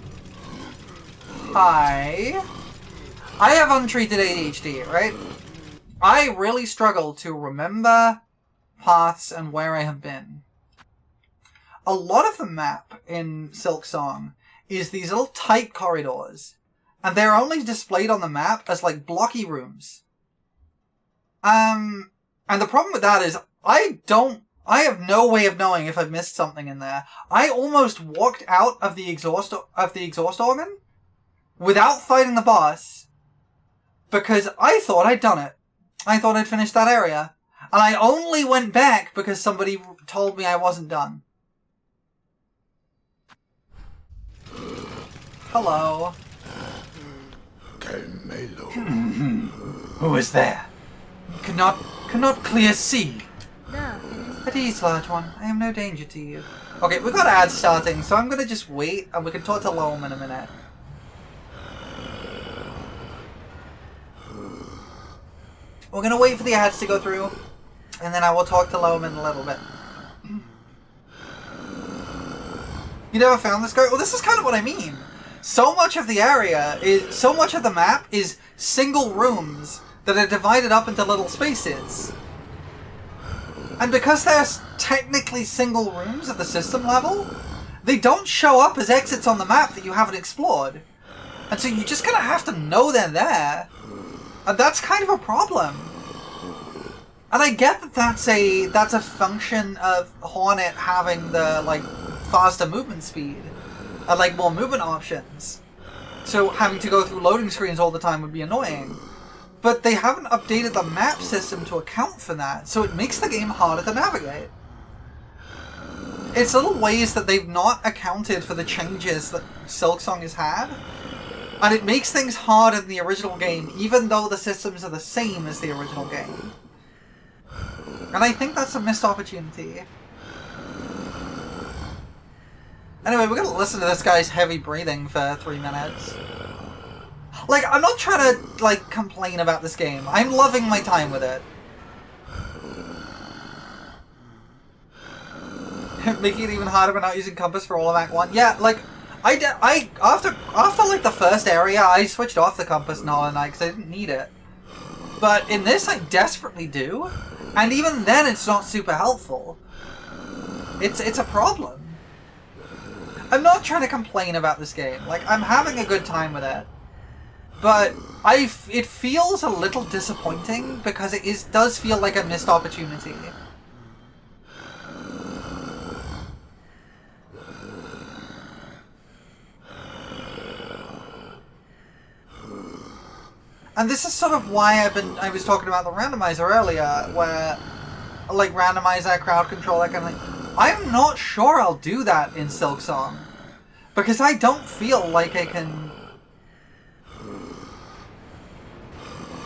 I have untreated ADHD, right? I really struggle to remember paths and where I have been. A lot of the map in Silksong is these little tight corridors, and they're only displayed on the map as, like, blocky rooms. And the problem with that is, I have no way of knowing if I've missed something in there. I almost walked out of the exhaust organ without fighting the boss because I thought I'd done it. I thought I'd finished that area. And I only went back because somebody told me I wasn't done. Hello. Who is there? Could not clear see. No. At ease, large one. I am no danger to you. Okay, we've got ads starting, so I'm gonna just wait, and we can talk to Loam in a minute. We're gonna wait for the ads to go through, and then I will talk to Loam in a little bit. You never found this guy? Well, this is kind of what I mean. So much of the map is single rooms that are divided up into little spaces. And because they're technically single rooms at the system level, they don't show up as exits on the map that you haven't explored. And so you're just gonna have to know they're there. And that's kind of a problem. And I get that that's a function of Hornet having the, like, faster movement speed. And, like, more movement options. So having to go through loading screens all the time would be annoying. But they haven't updated the map system to account for that, so it makes the game harder to navigate. It's little ways that they've not accounted for the changes that Silksong has had, and it makes things harder than the original game, even though the systems are the same as the original game. And I think that's a missed opportunity. Anyway, we're gonna listen to this guy's heavy breathing for 3 minutes. Like, I'm not trying to, like, complain about this game. I'm loving my time with it. Making it even harder by not using compass for all of Act 1. Yeah, like, after like, the first area, I switched off the compass in Hollow Knight because I didn't need it. But in this, I desperately do. And even then, it's not super helpful. It's a problem. I'm not trying to complain about this game. Like, I'm having a good time with it. But it feels a little disappointing because it does feel like a missed opportunity. And this is sort of why I was talking about the randomizer earlier, where, like, randomizer, crowd control, that kind of thing. I'm not sure I'll do that in Silksong. Because I don't feel like I can...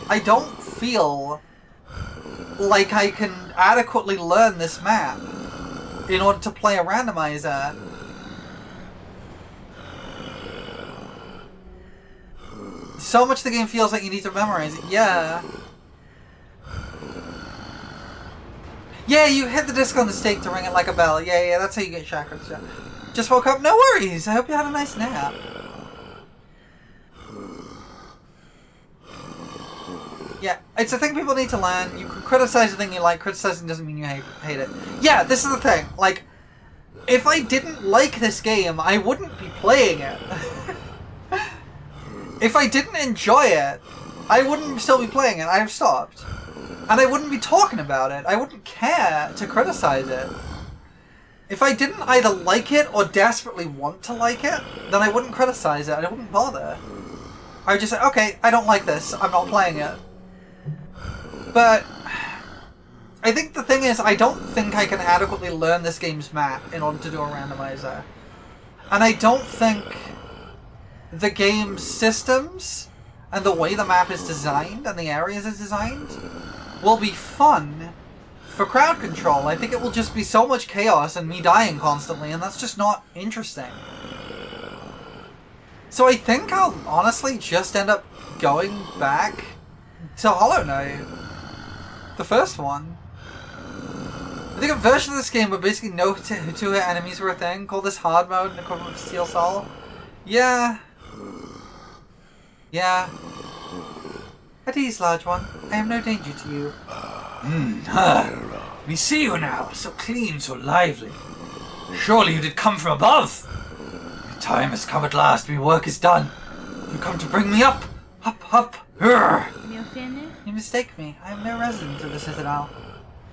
I don't feel like I can adequately learn this map in order to play a randomizer. So much of the game feels like you need to memorize it. Yeah. Yeah, you hit the disc on the stake to ring it like a bell. Yeah, that's how you get chakras. Yeah. Just woke up? No worries. I hope you had a nice nap. Yeah, it's a thing people need to learn. You can criticize the thing you like. Criticizing doesn't mean you hate it. Yeah, this is the thing. Like, if I didn't like this game, I wouldn't be playing it. If I didn't enjoy it, I wouldn't still be playing it. I'd have stopped. And I wouldn't be talking about it. I wouldn't care to criticize it. If I didn't either like it or desperately want to like it, then I wouldn't criticize it. I wouldn't bother. I would just say, okay, I don't like this. I'm not playing it. But I think the thing is, I don't think I can adequately learn this game's map in order to do a randomizer. And I don't think the game's systems and the way the map is designed and the areas is designed will be fun for crowd control. I think it will just be so much chaos and me dying constantly, and that's just not interesting. So I think I'll honestly just end up going back to Hollow Knight. The first one. I think a version of this game where basically no two-hit enemies were a thing. Call this hard mode and equivalent to Steel Soul. Yeah. Yeah. At ease, large one. I am no danger to you. We see you now, so clean, so lively. Surely you did come from above. The time has come at last, my work is done. You come to bring me up. Up. Urgh. You finished? You mistake me. I am no resident of the Citadel.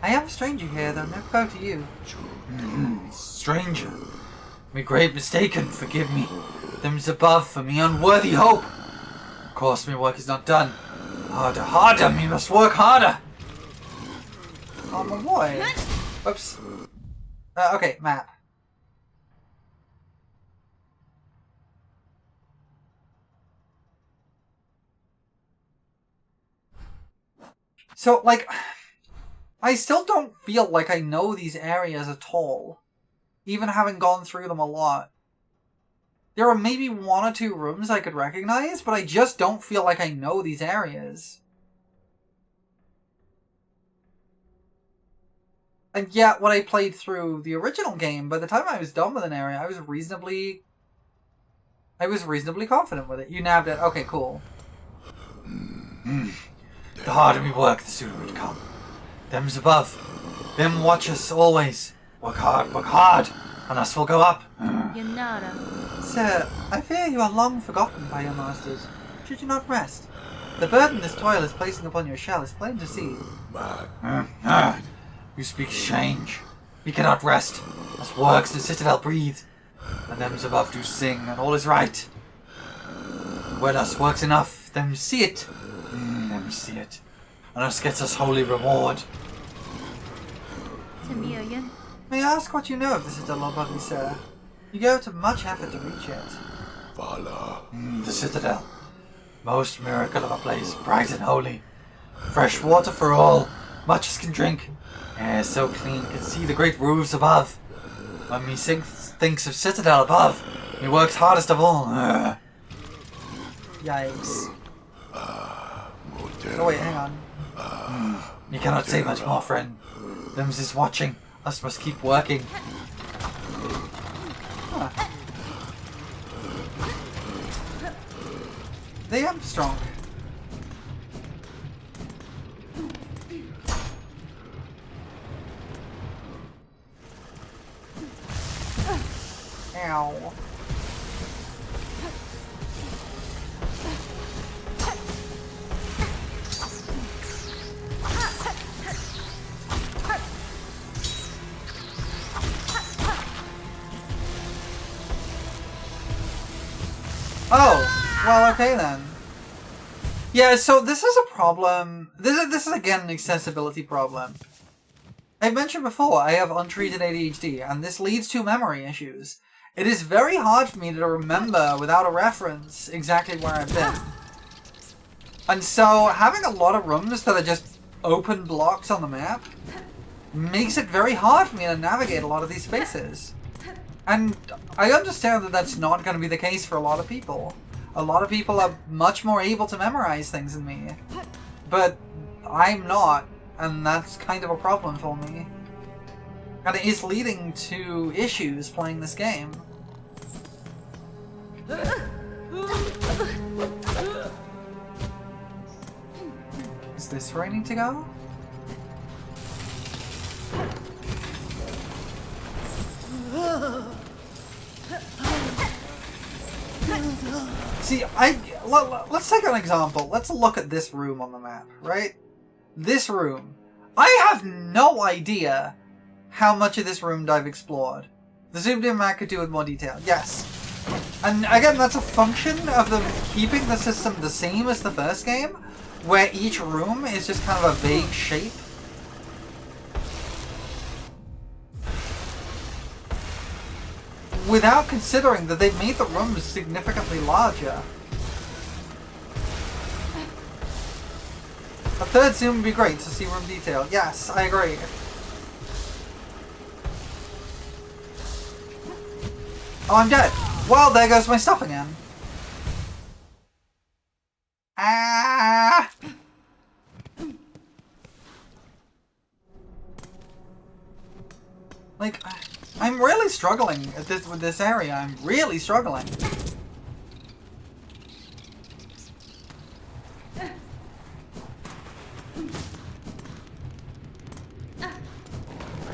I am a stranger here, though no foe to you. Stranger. Me great mistaken, forgive me. Them's above for me unworthy hope. Of course, my work is not done. Harder, me must work harder. Oh my boy. Whoops. Okay, map. So, like, I still don't feel like I know these areas at all, even having gone through them a lot. There are maybe 1 or 2 rooms I could recognize, but I just don't feel like I know these areas. And yet, when I played through the original game, by the time I was done with an area, I was reasonably confident with it. You nabbed it. Okay, cool. The harder we work, the sooner it come. Them's above. Them watch us always. Work hard, and us will go up. Yanara. Sir, I fear you are long forgotten by your masters. Should you not rest? The burden this toil is placing upon your shell is plain to see. You speak change. We cannot rest. Us works the citadel breathe, and them's above do sing, and all is right. When us works enough, them see it. Them see it. And us gets us holy reward. Tamilian. May I ask what you know of the citadel above me, sir? You go to much effort to reach it. The citadel. Most miracle of a place, bright and holy. Fresh water for all, much as can drink. Air so clean, can see the great roofs above. When me thinks of citadel above, me works hardest of all. Yikes. Oh wait, hang on. You cannot say much more, friend. Them's is watching. Us must keep working. Huh. They am strong. Ow. Oh, well, okay then. Yeah, so this is a problem. This is again an accessibility problem. I mentioned before, I have untreated ADHD, and this leads to memory issues. It is very hard for me to remember, without a reference, exactly where I've been. And so, having a lot of rooms that are just open blocks on the map makes it very hard for me to navigate a lot of these spaces. And I understand that that's not going to be the case for a lot of people. A lot of people are much more able to memorize things than me. But I'm not, and that's kind of a problem for me. And it is leading to issues playing this game. Is this where I need to go? See, let's take an example. Let's look at this room on the map, right? This room. I have no idea how much of this room I've explored. The zoomed in map could do with more detail, yes. And again, that's a function of them keeping the system the same as the first game, where each room is just kind of a vague shape. Without considering that they've made the rooms significantly larger. A third zoom would be great to see room detail. Yes, I agree. Oh, I'm dead. Well, there goes my stuff again. Ah! Like, I'm really struggling at with this area. I'm really struggling.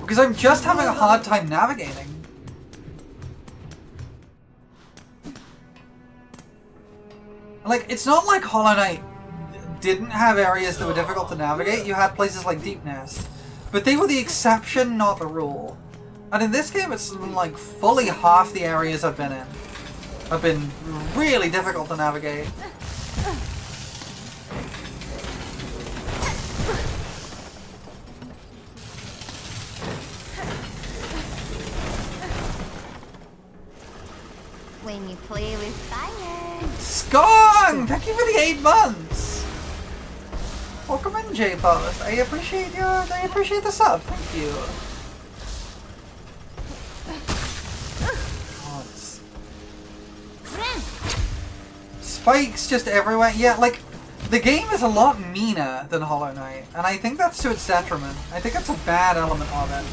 Because I'm just having a hard time navigating. Like, it's not like Hollow Knight didn't have areas that were difficult to navigate. You had places like Deep Nest. But they were the exception, not the rule. And in this game, it's like fully half the areas I've been in have been really difficult to navigate. When you play with fire. Skong! Thank you for the 8 months! Welcome in, J-Post. I appreciate the sub. Thank you. Spikes just everywhere. Yeah, like, the game is a lot meaner than Hollow Knight, and I think that's to its detriment. I think it's a bad element of it.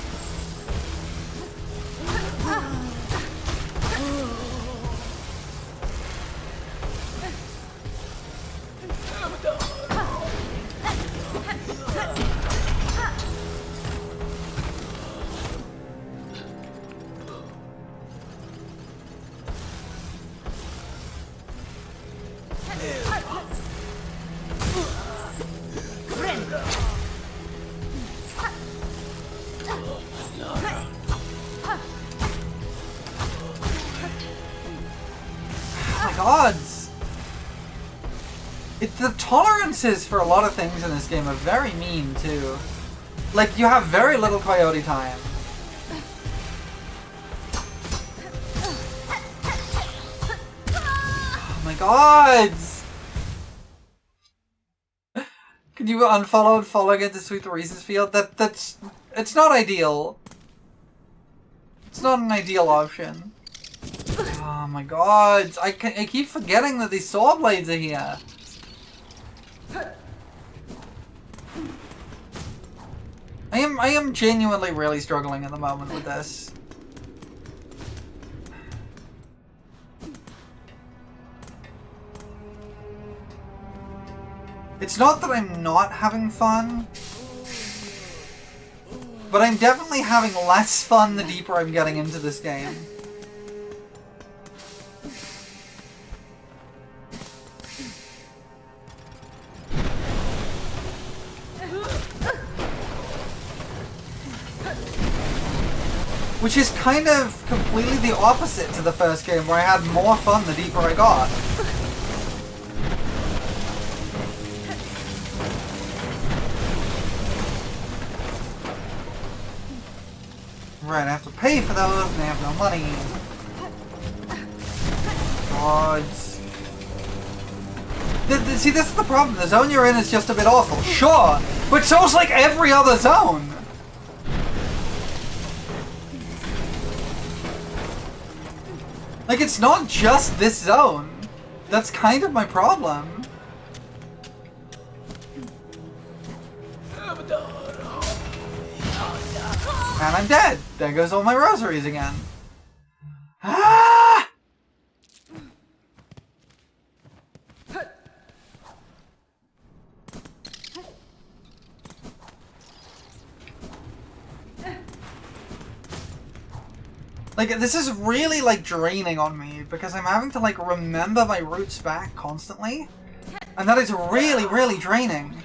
gods! The tolerances for a lot of things in this game are very mean, too. Like, you have very little coyote time. Oh my gods! Can you unfollow and follow again to sweep the reasons field? It's not ideal. It's not an ideal option. Oh my god, I keep forgetting that these saw blades are here. I am genuinely really struggling at the moment with this. It's not that I'm not having fun, but I'm definitely having less fun the deeper I'm getting into this game. Which is kind of completely the opposite to the first game, where I had more fun the deeper I got. Right, I have to pay for those, and I have no money. Gods. See, this is the problem. The zone you're in is just a bit awful. Sure, but so's like every other zone. Like, it's not just this zone. That's kind of my problem. And I'm dead. There goes all my rosaries again. Ah! Like, this is really, like, draining on me, because I'm having to, like, remember my routes back constantly. And that is really, really draining.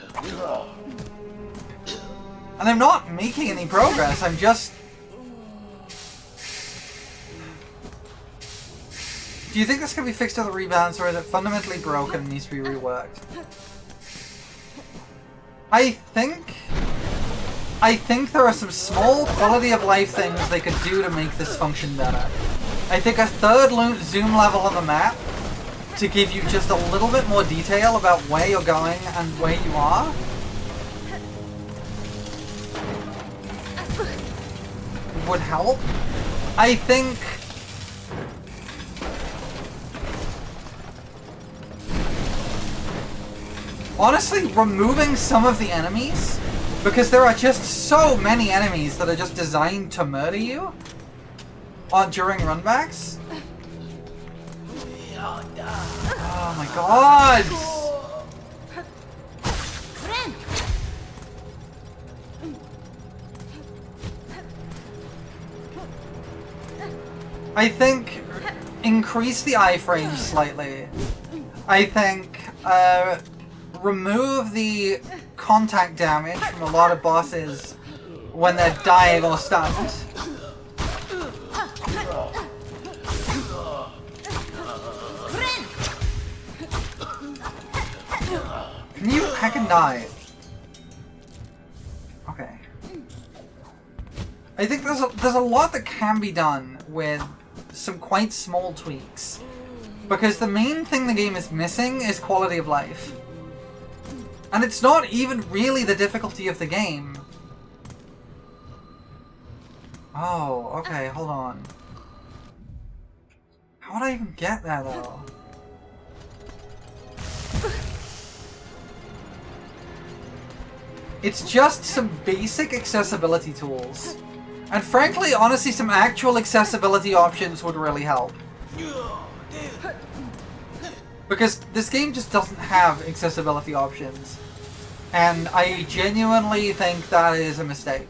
And I'm not making any progress, I'm just... Do you think this can be fixed with a rebalance, or is it fundamentally broken and needs to be reworked? I think there are some small quality of life things they could do to make this function better. I think a third zoom level on the map to give you just a little bit more detail about where you're going and where you are would help. I think honestly, removing some of the enemies, because there are just so many enemies that are just designed to murder you during runbacks. Oh my god! I think increase the iframes slightly. I think remove the contact damage from a lot of bosses when they're dying or stunned. Can you hack and die? Okay. I think there's a lot that can be done with some quite small tweaks. Because the main thing the game is missing is quality of life. And it's not even really the difficulty of the game. Oh, okay, hold on. How would I even get there, though? It's just some basic accessibility tools. And frankly, honestly, some actual accessibility options would really help. Because this game just doesn't have accessibility options. And I genuinely think that is a mistake.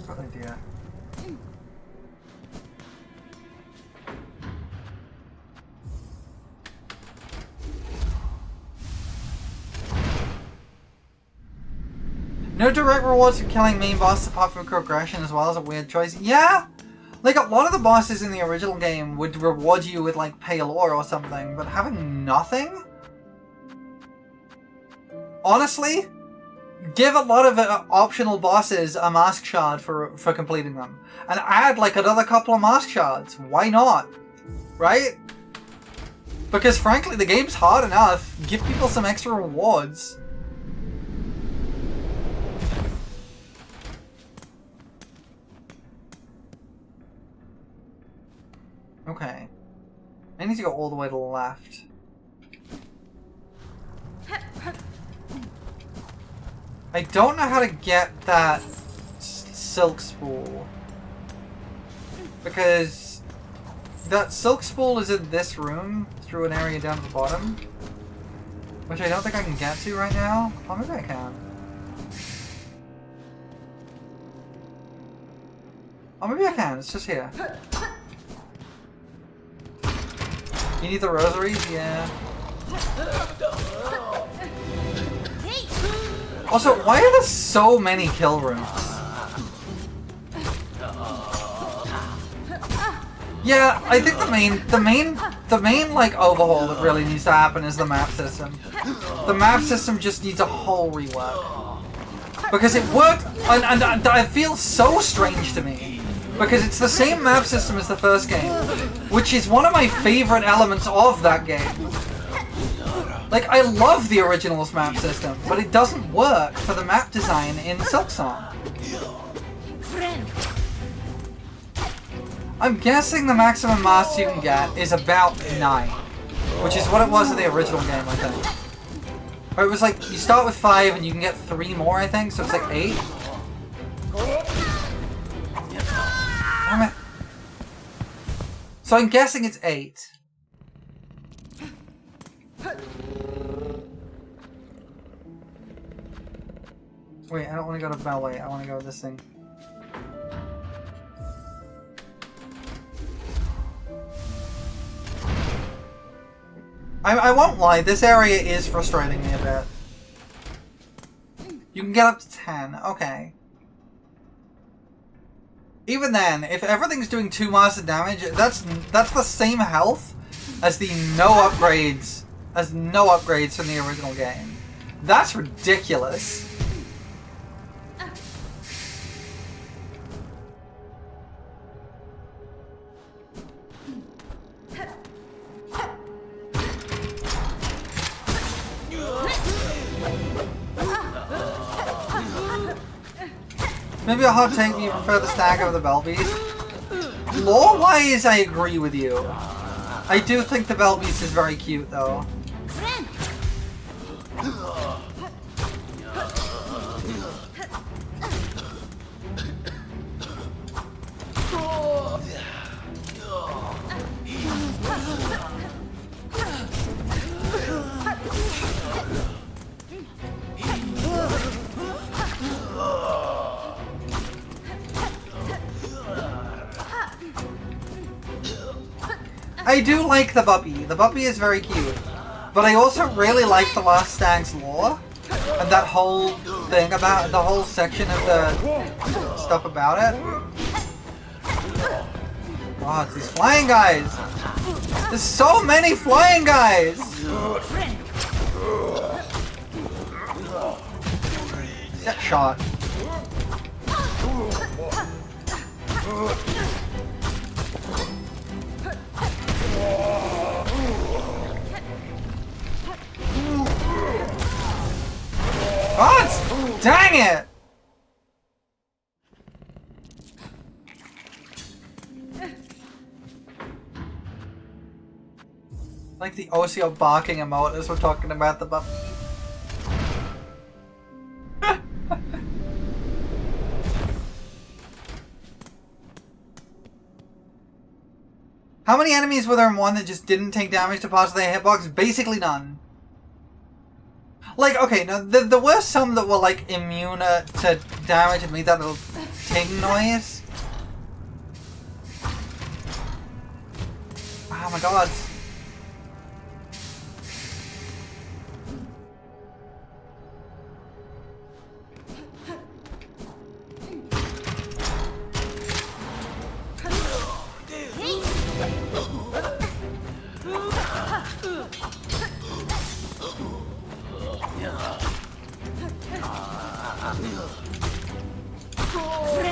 Good idea. No direct rewards for killing main boss apart from progression as well as a weird choice. Yeah! Like, a lot of the bosses in the original game would reward you with, like, pale ore or something, but having nothing? Honestly, give a lot of optional bosses a mask shard for completing them. And add, like, another couple of mask shards. Why not? Right? Because, frankly, the game's hard enough. Give people some extra rewards. Okay. I need to go all the way to the left. I don't know how to get that silk spool. Because that silk spool is in this room through an area down at the bottom. Which I don't think I can get to right now. Oh, maybe I can. Oh, maybe I can. It's just here. You need the rosaries? Yeah. Also, why are there so many kill rooms? Yeah, I think the main like overhaul that really needs to happen is the map system. The map system just needs a whole rework. Because it worked, and it feels so strange to me. Because it's the same map system as the first game, which is one of my favorite elements of that game. Like, I love the original's map system, but it doesn't work for the map design in Silksong. I'm guessing the maximum masks you can get is about 9, which is what it was in the original game, I think. Or it was like, you start with 5 and you can get 3 more, I think, so it's like 8. Damn it. So I'm guessing it's 8. Wait, I don't want to go to ballet. I want to go to this thing. I won't lie, this area is frustrating me a bit. You can get up to 10, okay. Even then, if everything's doing 2 massive damage, that's the same health as the no upgrades from the original game. That's ridiculous. Maybe a hot take, you prefer the stack over the Belbeast? Lore-wise, I agree with you. I do think the Belbeast is very cute, though. I do like the Buppy. The Buppy is very cute. But I also really like the Last Stag's lore. And that whole thing about the whole section of the stuff about it. Oh, it's these flying guys! There's so many flying guys! Get shot. Oh, dang it! Like the OCO barking emote as we're talking about the buff. How many enemies were there in one that just didn't take damage to parts of their hitbox? Basically none. Like, okay, now there were some that were like immune to damage and made that little ting noise. Oh my god.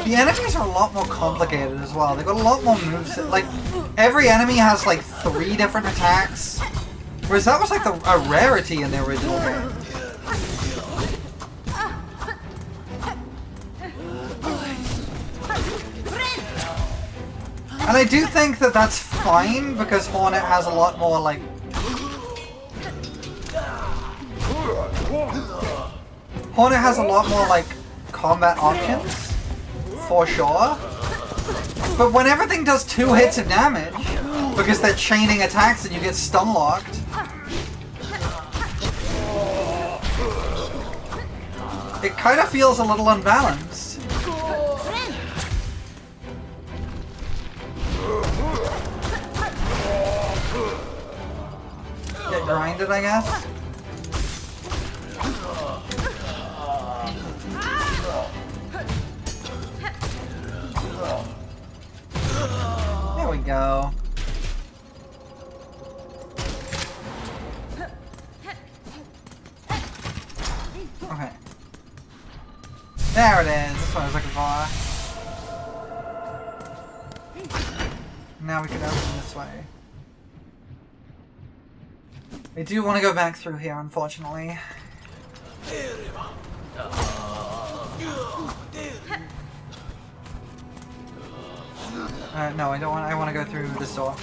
The enemies are a lot more complicated as well. They've got a lot more moves. Like, every enemy has like 3 different attacks. Whereas that was like a rarity in the original game. And I do think that that's fine because Hornet has a lot more like... Hornet has a lot more like combat options. For sure. But when everything does 2 hits of damage, because they're chaining attacks and you get stun locked, it kind of feels a little unbalanced. Get grinded, I guess? There we go. Okay. There it is. That's what I was looking for. Now we can open this way. I do want to go back through here, unfortunately. No, I don't want. I want to go through this door.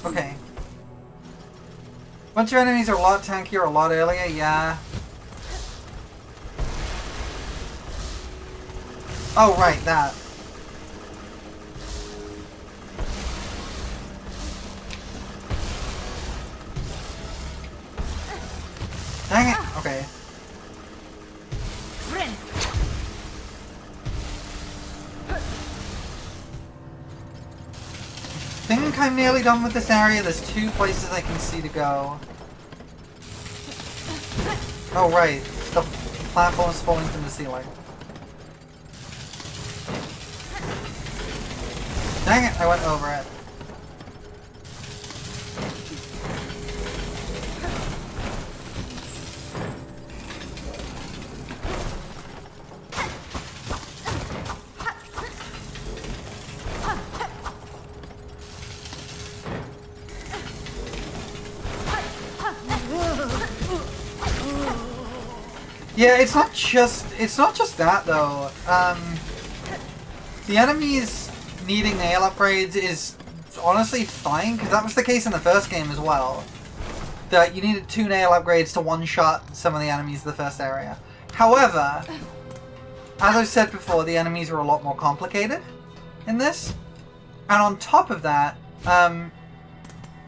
Okay. Bunch of enemies are a lot tankier, a lot earlier. Yeah. Oh, right, that. Dang it! Okay. I think I'm nearly done with this area. There's 2 places I can see to go. Oh, right. The platform is falling from the ceiling. Dang it, I went over it. Yeah, it's not just that though. The enemies needing nail upgrades is honestly fine, because that was the case in the first game as well. That you needed 2 nail upgrades to one-shot some of the enemies in the first area. However, as I've said before, the enemies are a lot more complicated in this. And on top of that,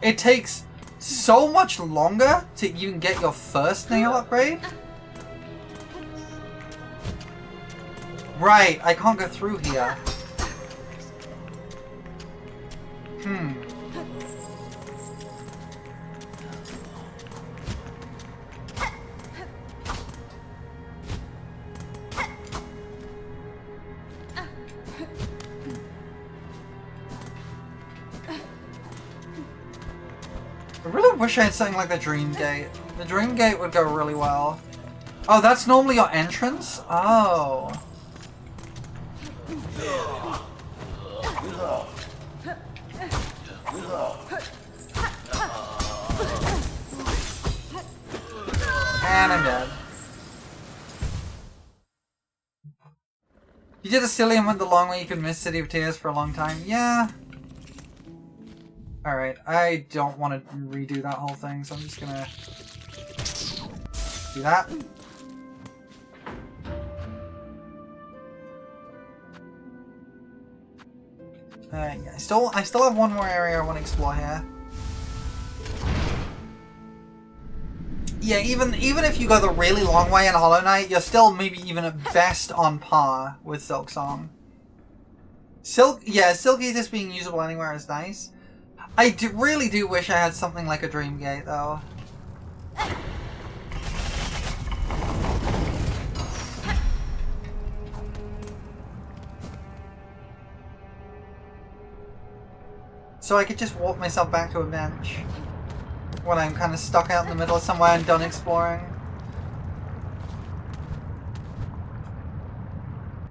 it takes so much longer to even get your first nail upgrade. Right, I can't go through here. I really wish I had something like the Dream Gate. The Dream Gate would go really well. Oh, that's normally your entrance? Oh. And I'm dead. You did a silly and went the long way. You could miss City of Tears for a long time. Yeah. Alright, I don't want to redo that whole thing, so I'm just gonna do that. Alright, I still have one more area I want to explore here. Yeah, even if you go the really long way in Hollow Knight, you're still maybe even at best on par with Silksong. Silky just being usable anywhere is nice. I really do wish I had something like a Dream Gate, though. So I could just walk myself back to a bench when I'm kind of stuck out in the middle of somewhere and done exploring.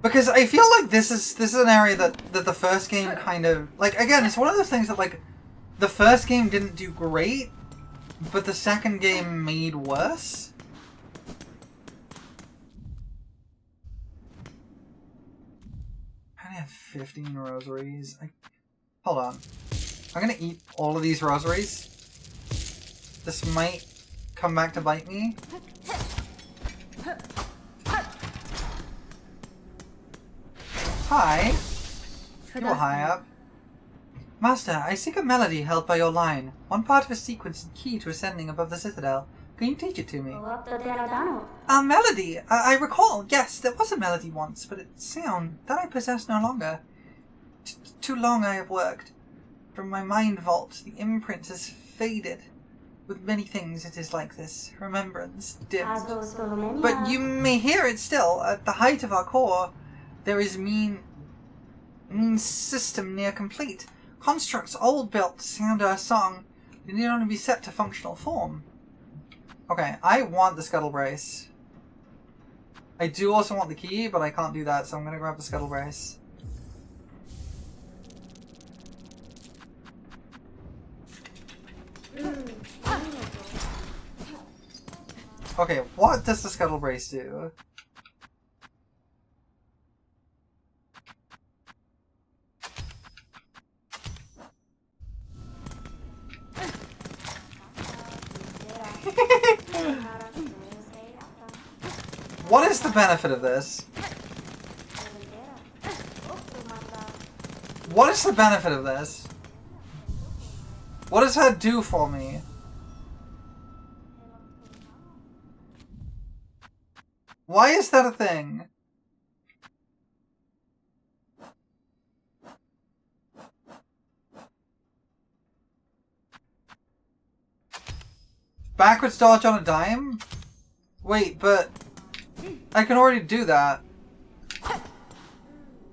Because I feel like this is an area that the first game kind of... Like, again, it's one of those things that, like, the first game didn't do great, but the second game made worse. I only have 15 rosaries. Hold on. I'm gonna eat all of these rosaries. This might come back to bite me. Hi. You're high up. Master, I seek a melody held by your line. One part of a sequence and key to ascending above the citadel. Can you teach it to me? A melody! I recall, yes, there was a melody once, but its sound, that I possess no longer. Too long I have worked. From my mind vault, the imprint has faded. With many things it is like this. Remembrance dimmed. But you may hear it still. At the height of our core, there is mean system near complete. Constructs old built to sound our song. They need only be set to functional form. Okay, I want the Scuttle Brace. I do also want the key, but I can't do that, so I'm gonna grab the Scuttle Brace. Okay, what does the Scuttle Brace do? What is the benefit of this? What is the benefit of this? What does that do for me? Why is that a thing? Backwards dodge on a dime? Wait, but I can already do that.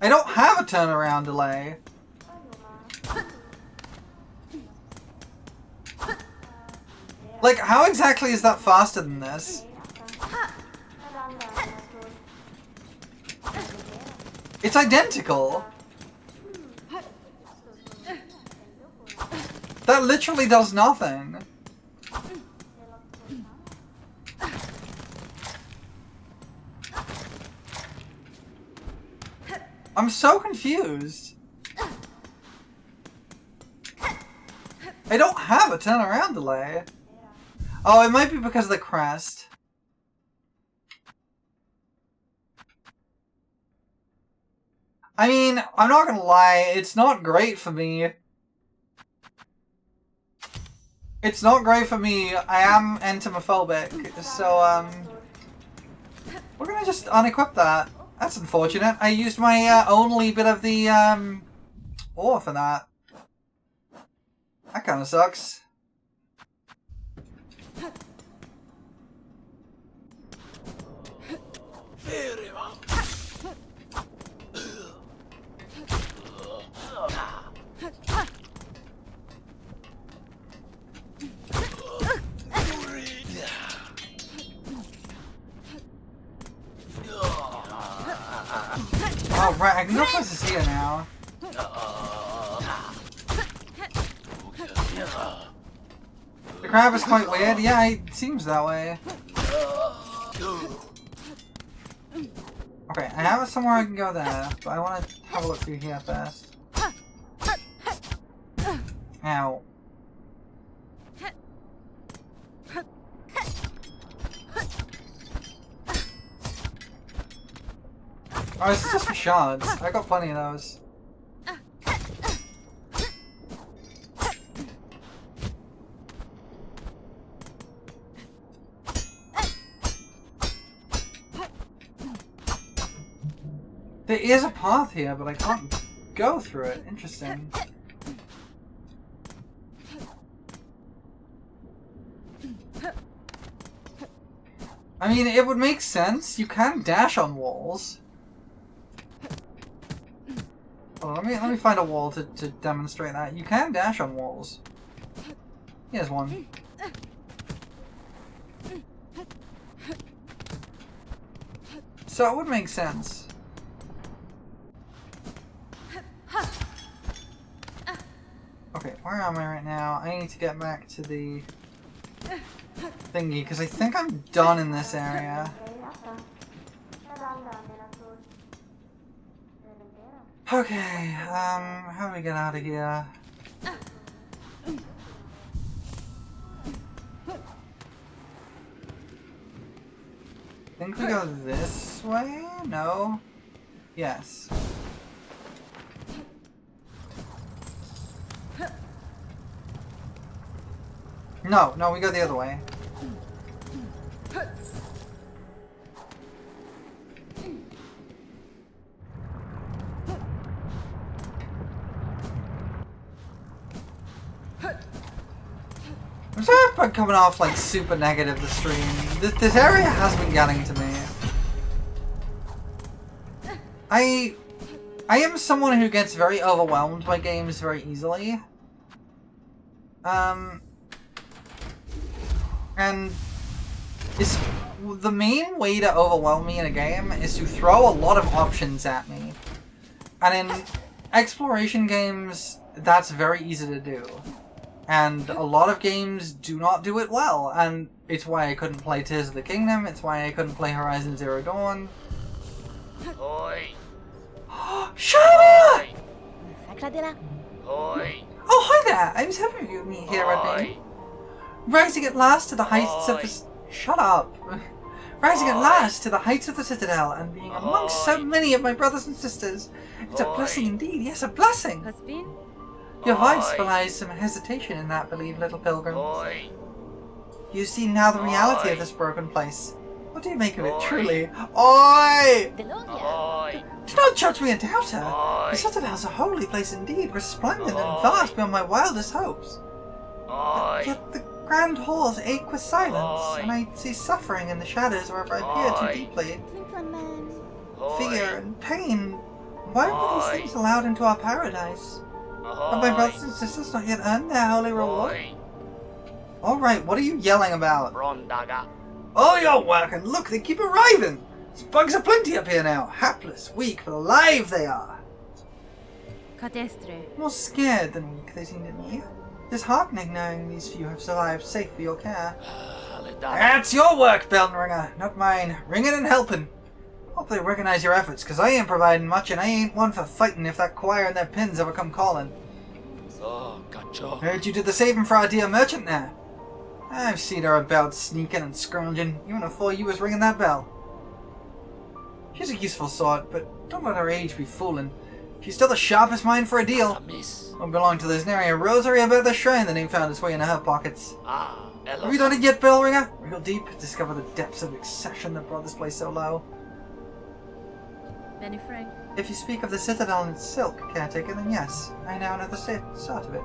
I don't have a turnaround delay. Like, how exactly is that faster than this? It's identical. That literally does nothing. I'm so confused. I don't have a turnaround delay. Oh, it might be because of the crest. I mean, I'm not gonna lie, it's not great for me. It's not great for me. I am entomophobic, so, we're gonna just unequip that. That's unfortunate. I used my only bit of the ore for that. That kind of sucks. Oh, right, I can go places here now. The crab is quite weird. Yeah, it seems that way. Okay, I have somewhere I can go there, but I want to have a look through here first. Ow. Oh, this is just for shards. I got plenty of those. There is a path here, but I can't go through it. Interesting. I mean, it would make sense. You can dash on walls. Hold on, let me find a wall to demonstrate that. You can dash on walls. Here's one. So it would make sense. Okay, where am I right now? I need to get back to the thingy, because I think I'm done in this area. Okay, how do we get out of here? I think we go this way? No? Yes. No, we go the other way. I'm sorry if I'm coming off like super negative the stream. This area has been getting to me. I am someone who gets very overwhelmed by games very easily. And the main way to overwhelm me in a game is to throw a lot of options at me. And in exploration games, that's very easy to do. And a lot of games do not do it well, and it's why I couldn't play Tears of the Kingdom, it's why I couldn't play Horizon Zero Dawn. Oi. Shut up! Oi. Oh, hi there! I was hoping you'd meet here at me. Rising at last to the heights of the... Shut up! Rising at last to the heights of the Citadel, and being amongst so many of my brothers and sisters. It's a blessing indeed, yes, a blessing! Your voice belies some hesitation in that, believe, little pilgrim. You see now the reality of this broken place. What do you make of it, truly? Oi! Do not judge me a doubter. The Citadel's a holy place indeed, resplendent and vast beyond my wildest hopes. But yet the grand halls ache with silence, and I see suffering in the shadows wherever I peer too deeply. Fear and pain. Why were these things allowed into our paradise? Have my brothers and sisters not yet earned their holy reward? Alright, what are you yelling about? Oh, you're working. Look, they keep arriving. There's bugs aplenty up here now. Hapless, weak, but alive they are. More scared than weak, they seem to me. Disheartening knowing these few have survived safe for your care. That's your work, Bellringer, not mine. Ringing and helping. Hope they recognize your efforts, because I ain't providing much, and I ain't one for fighting if that choir and their pins ever come calling. Heard you did the saving for our dear merchant there. I've seen her about sneaking and scrounging, even before you was ringing that bell. She's a useful sort, but don't let her age be fooling. She's still the sharpest mind for a deal. Don't belong to this nary a rosary about the shrine that ain't found its way into her pockets. Have you done it yet, Bellringer? Real deep, discover the depths of obsession that brought this place so low. If you speak of the Citadel and its silk caretaker, then yes, I now know the start of it.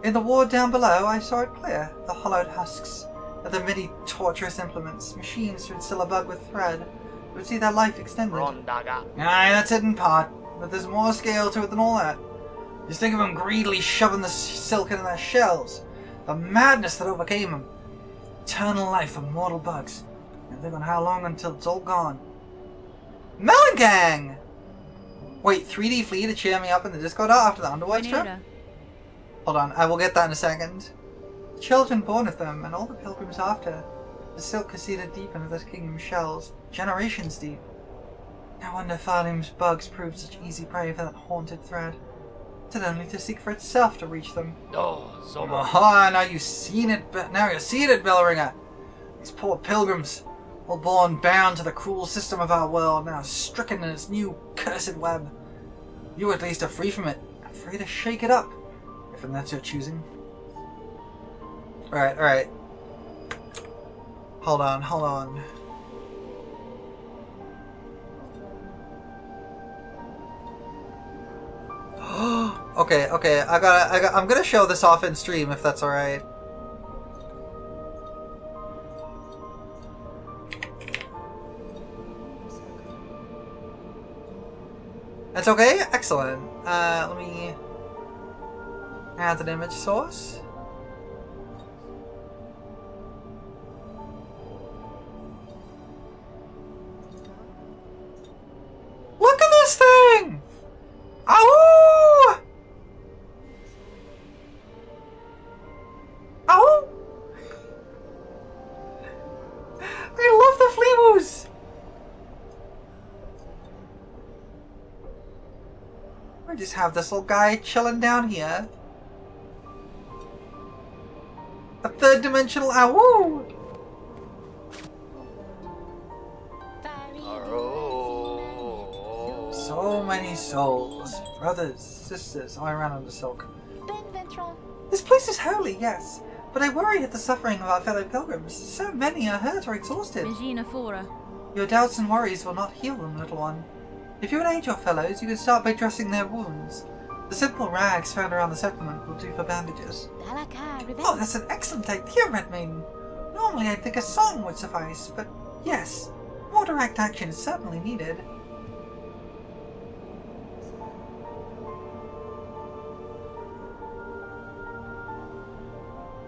In the ward down below, I saw it clear, the hollowed husks of the many torturous implements, machines who'd still a bug with thread, would see their life extended. Aye, that's it in part, but there's more scale to it than all that. Just think of them greedily shoving the silk into their shells, the madness that overcame them. Eternal life of mortal bugs, and think on how long until it's all gone. Melongang! Wait, 3D Flea to cheer me up in the Discord after the Underworld trip? Hold on, I will get that in a second. The children born of them, and all the pilgrims after. The silk is seated deep into this kingdom's shells, generations deep. No wonder Farlim's bugs proved such easy prey for that haunted thread. It had only to seek for itself to reach them. Aha, now you've seen it, now you've seen it, Bellringer! These poor pilgrims, all born bound to the cruel system of our world, now stricken in its new cursed web. You at least are free from it, and free to shake it up, if that's your choosing. Alright. Hold on. Okay. I'm gonna show this off in stream if that's alright. That's okay? Excellent. Let me add an image source. Look at this thing! Ow! Ow! I love the Fleamoos! I just have this little guy chilling down here. A third dimensional ow! So many souls, brothers, sisters. Oh, I ran under silk. This place is holy, yes, but I worry at the suffering of our fellow pilgrims. So many are hurt or exhausted. Regina Fora. Your doubts and worries will not heal them, little one. If you would aid your fellows, you can start by dressing their wounds. The simple rags found around the settlement will do for bandages. Oh, that's an excellent idea, Red Maiden. Normally I'd think a song would suffice, but yes, more direct action is certainly needed.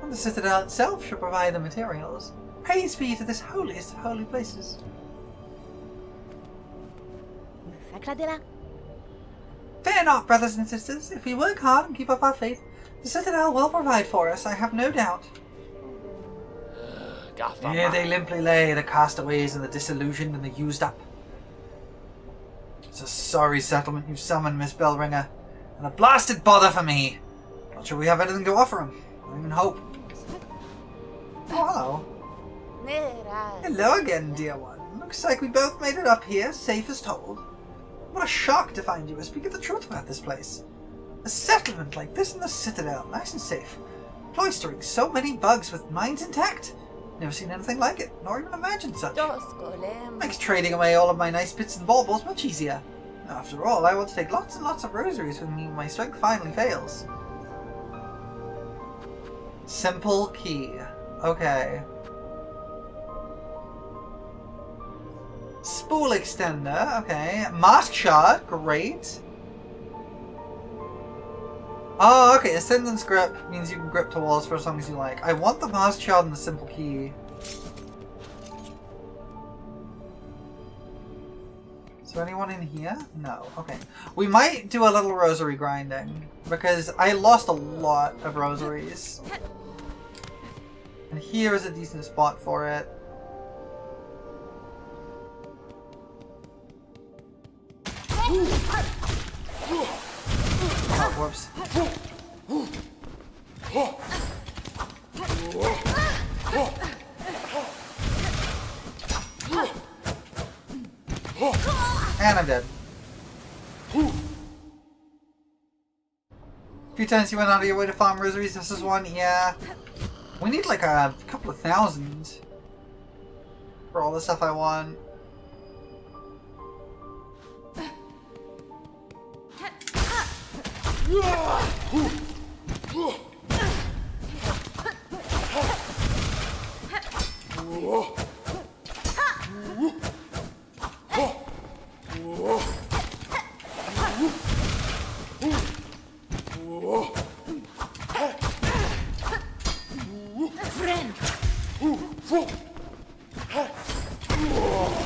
And the Citadel itself should provide the materials. Praise be to this holiest of holy places. Fear not, brothers and sisters. If we work hard and keep up our faith, the Citadel will provide for us, I have no doubt. Here they limply lay, the castaways and the disillusioned and the used up. It's a sorry settlement you summoned, Miss Bellringer, and a blasted bother for me. Not sure we have anything to offer him. I even hope. Oh, hello. Hello again, dear one. Looks like we both made it up here, safe as told. What a shock to find you were speaking the truth about this place. A settlement like this in the Citadel, nice and safe. Cloistering so many bugs with minds intact. Never seen anything like it, nor even imagined such. Makes trading away all of my nice bits and baubles much easier. After all, I want to take lots and lots of rosaries with me when my strength finally fails. Simple key. Okay. Spool extender, okay. Mask shard, great. Oh, okay. Ascendant's grip means you can grip to walls for as long as you like. I want the mask shard and the simple key. Is there anyone in here? No. Okay. We might do a little rosary grinding because I lost a lot of rosaries. And here is a decent spot for it. Oh, whoops. And I'm dead. A few times you went out of your way to farm rosaries, this is one, yeah. We need like a couple of thousand for all the stuff I want.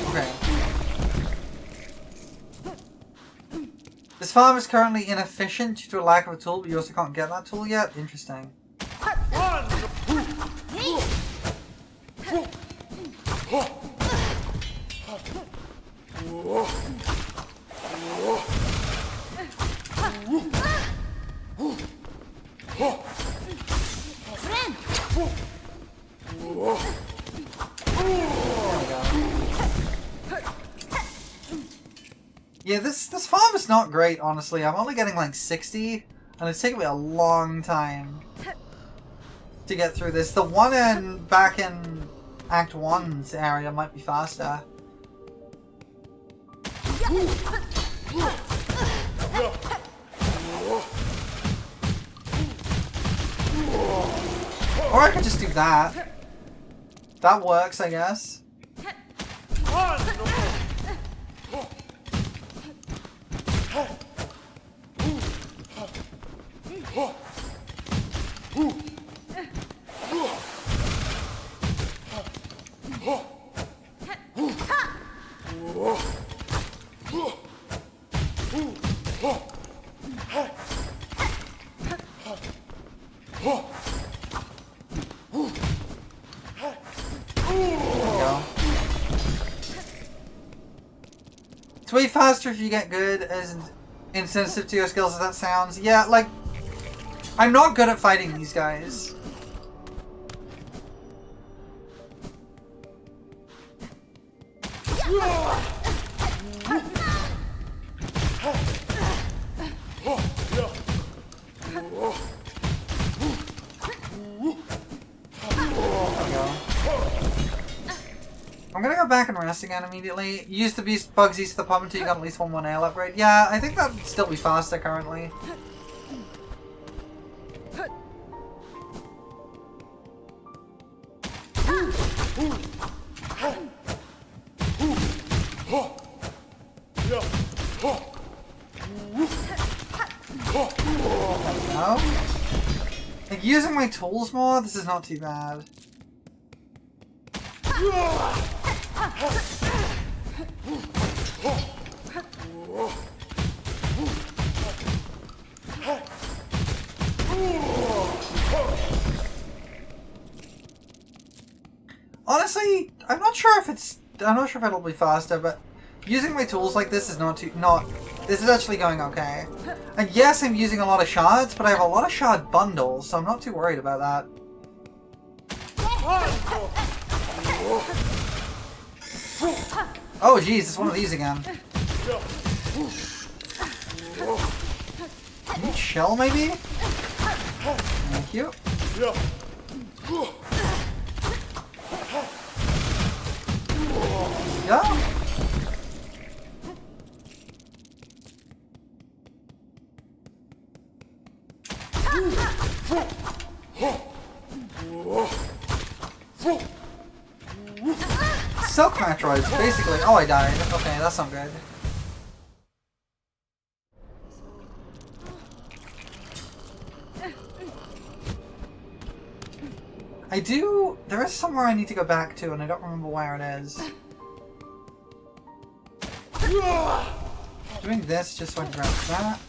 Okay. This farm is currently inefficient due to a lack of a tool, but you also can't get that tool yet? Interesting. Yeah, this farm is not great, honestly. I'm only getting like 60, and it's taking me a long time to get through this. The one back in Act 1's area might be faster. Or I could just do that. That works, I guess. It's way faster if you get good, as insensitive to your skills as that sounds. Yeah, like, I'm not good at fighting these guys. I'm gonna go back and rest again immediately. Use the Beast Bugs East of the pub until you got at least one more nail upgrade. Yeah, I think that'd still be faster currently. No? Like, using my tools more, this is not too bad. Honestly, I'm not sure if it'll be faster, but using my tools like this is this is actually going okay. And yes, I'm using a lot of shards, but I have a lot of shard bundles, so I'm not too worried about that. Oh geez, it's one of these again. Can you chill maybe? Thank you. Yeah. Silk Metroids, basically. Oh, I died. Okay, that's not good. There is somewhere I need to go back to, and I don't remember where it is. Doing this just so I can grab that.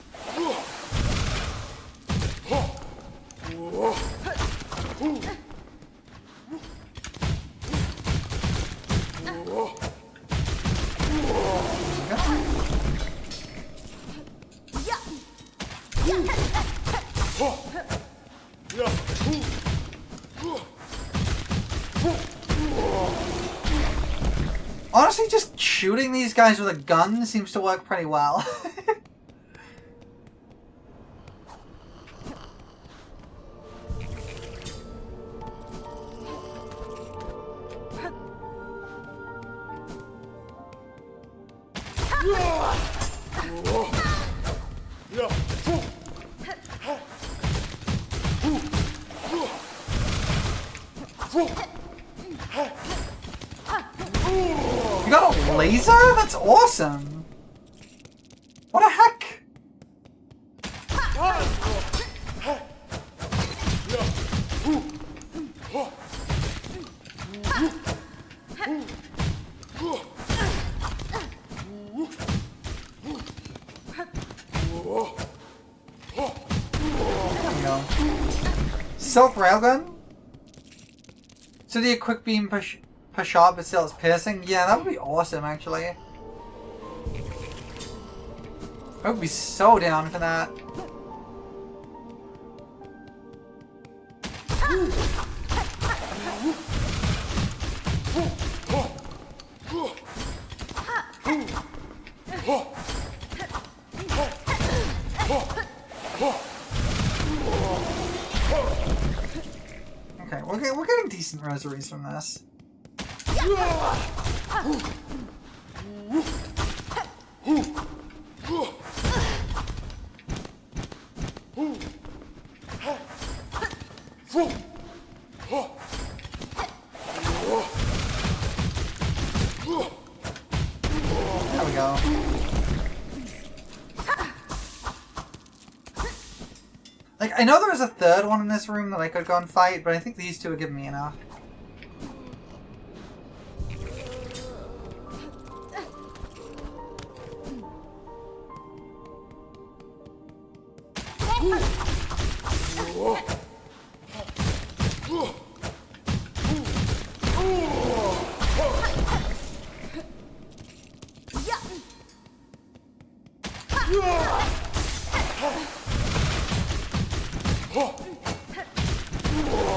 Honestly, just shooting these guys with a gun seems to work pretty well. You got a laser? That's awesome! What the heck? There we go. Silk railgun? So do you quick beam push shot but still it's piercing? Yeah, that would be awesome actually. I would be so down for that. Okay, we're getting decent rosaries from this. Like, I know there was a third one in this room that I could go and fight, but I think these two are giving me enough.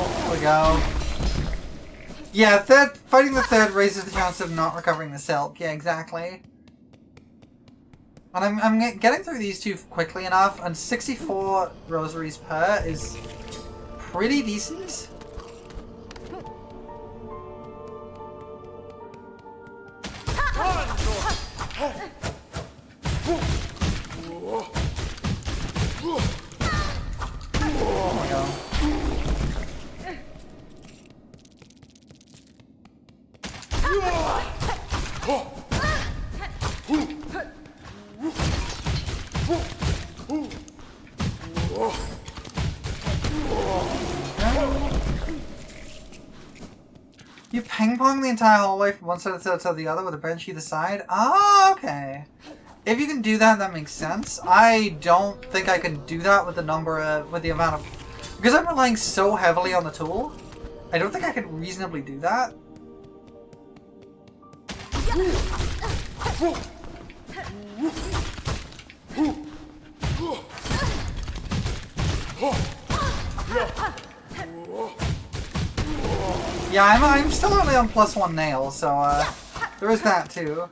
There we go. Yeah, fighting the third raises the chance of not recovering the silk. Yeah, exactly. And I'm getting through these two quickly enough, and 64 rosaries per is pretty decent. There we go. You ping pong the entire hallway from one side to the other with a bench either side? Ah, okay. If you can do that, that makes sense. I don't think I can do that with the with the amount of... Because I'm relying so heavily on the tool, I don't think I can reasonably do that. Yeah, I'm still only on +1 nail, so there is that too.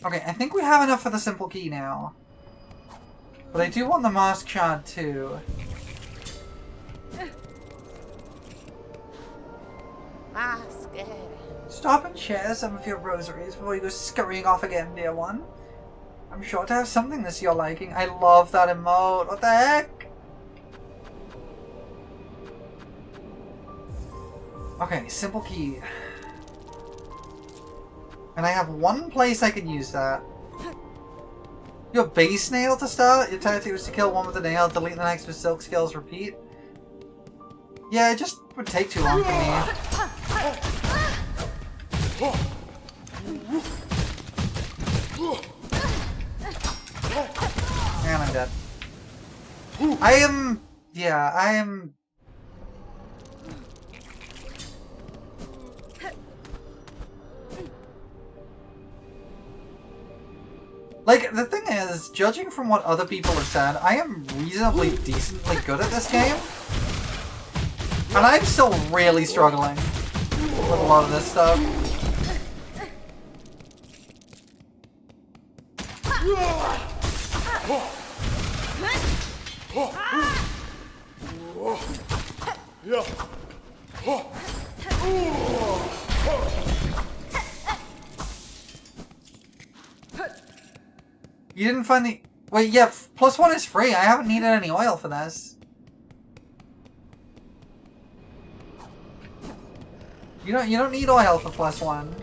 Okay, I think we have enough for the simple key now. But I do want the mask shard too. Mask. Stop and share some of your rosaries before you go scurrying off again, dear one. I'm sure to have something this your liking. I love that emote. What the heck? Okay, simple key. And I have one place I can use that. Your base nail to start? Your tactic was to kill one with a nail, delete the next with silk skills, repeat? Yeah, it just would take too long for me. And I'm dead. I am... Like, the thing is, judging from what other people have said, I am reasonably decently good at this game. And I'm still really struggling with a lot of this stuff. You didn't find the... Wait, yeah, +1 is free. I haven't needed any oil for this. You don't need oil for +1.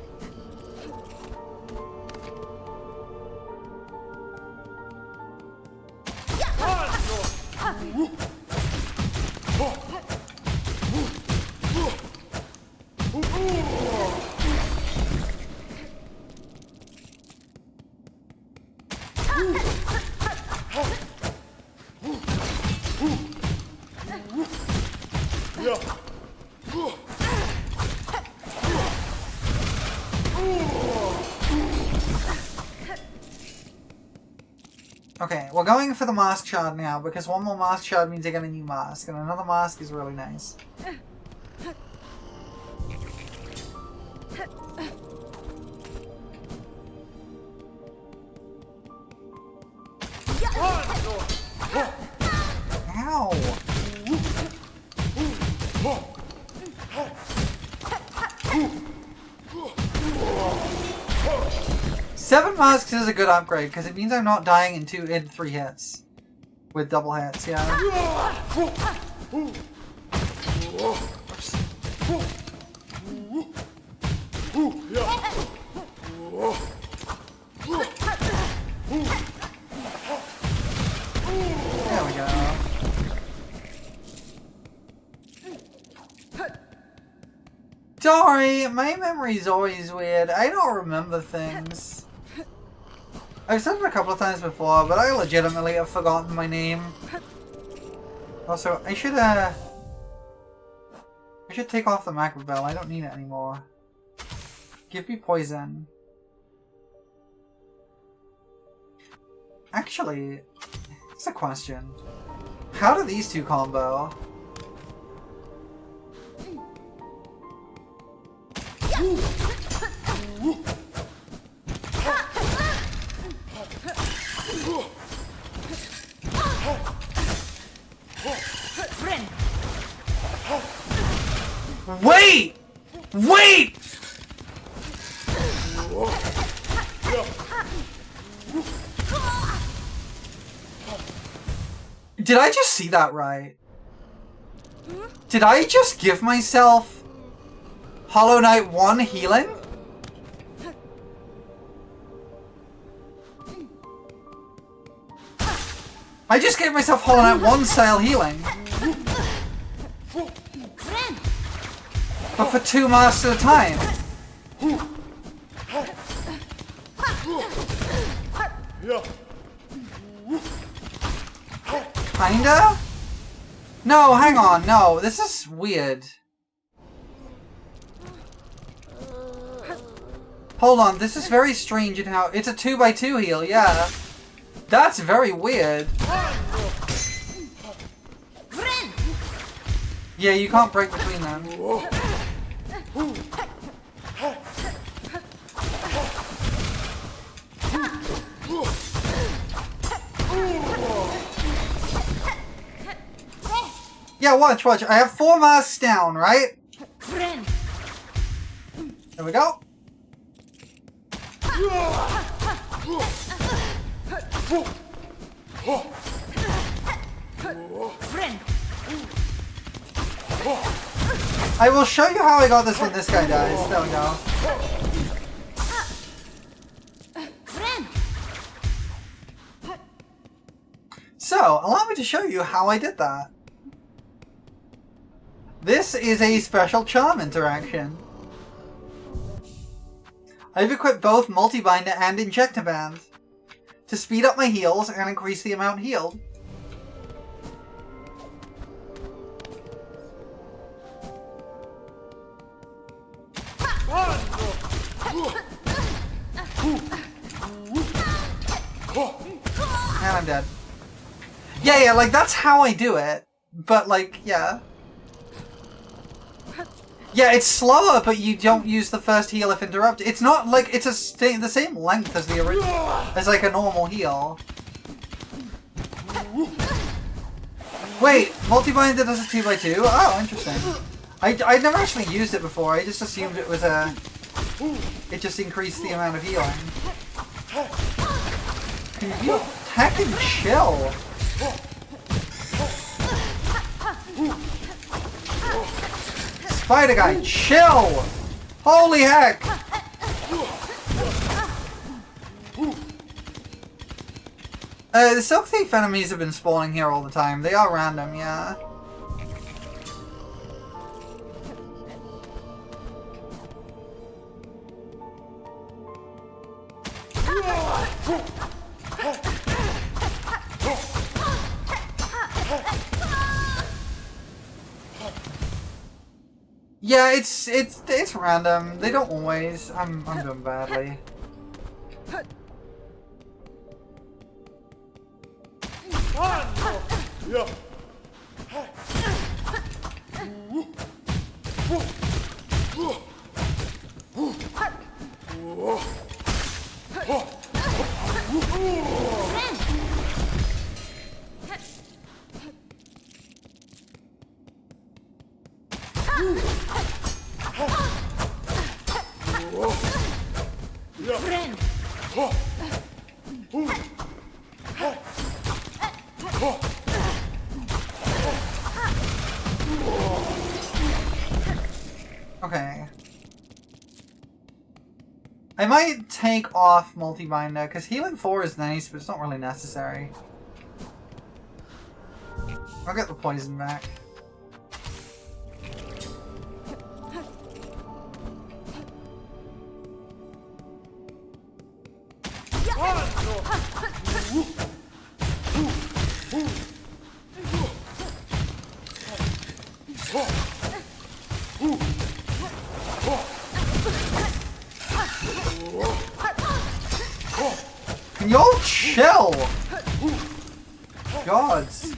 Okay, we're going for the mask shard now, because one more mask shard means I get a new mask, and another mask is really nice. Ow! 7 masks is a good upgrade because it means I'm not dying in 3 hits. With double hits, yeah. Oops. There we go. Sorry, my memory's always weird. I don't remember things. I've said it a couple of times before, but I legitimately have forgotten my name. Also, I should take off the macro bell. I don't need it anymore. Give me poison. Actually, it's a question. How do these two combo? Wait! Wait! Did I just see that right? Did I just give myself Hollow Knight 1 healing? I just gave myself Hollow Knight 1 style healing. But for 2 masks at a time. Kinda? No, hang on, no, this is weird. Hold on, this is very strange in how it's a 2x2 heal, yeah. That's very weird. Yeah, you can't break between them. Yeah, watch. I have 4 masks down, right? There we go. I will show you how I got this when this guy dies. There we go. So, allow me to show you how I did that. This is a special charm interaction. I've equipped both Multi-Binder and Injector Band to speed up my heals and increase the amount healed. And I'm dead. Yeah, like that's how I do it. But like, yeah. Yeah, it's slower, but you don't use the first heal if interrupted. It's not like it's the same length as the original, as like a normal heal. Wait, Multi-Binder does a 2x2? Oh, interesting. I'd never actually used it before. I just assumed it was it just increased the amount of healing. Can you heckin' chill? Spider guy, chill! Holy heck! The Silk Thief enemies have been spawning here all the time. They are random, yeah. Yeah, it's random. They don't always. I'm doing badly. Okay. I might take off multi-binder, because healing 4 is nice, but it's not really necessary. I'll get the poison back. Can y'all chill? Gods.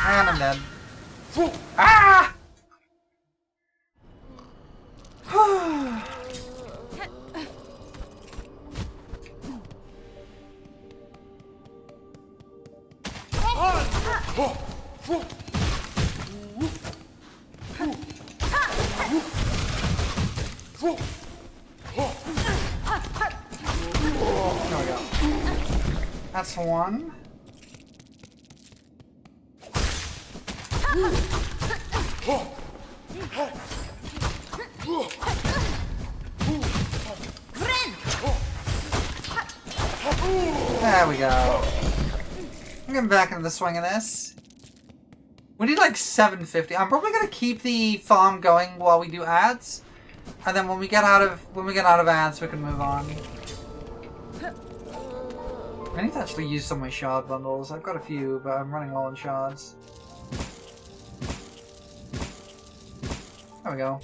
And I'm dead. Ah! There we go. That's one. There we go. I'm getting back into the swing of this. We need like 750. I'm probably gonna keep the farm going while we do ads, and then when we get out of ads, we can move on. I need to actually use some of my shard bundles. I've got a few, but I'm running low on shards. There we go.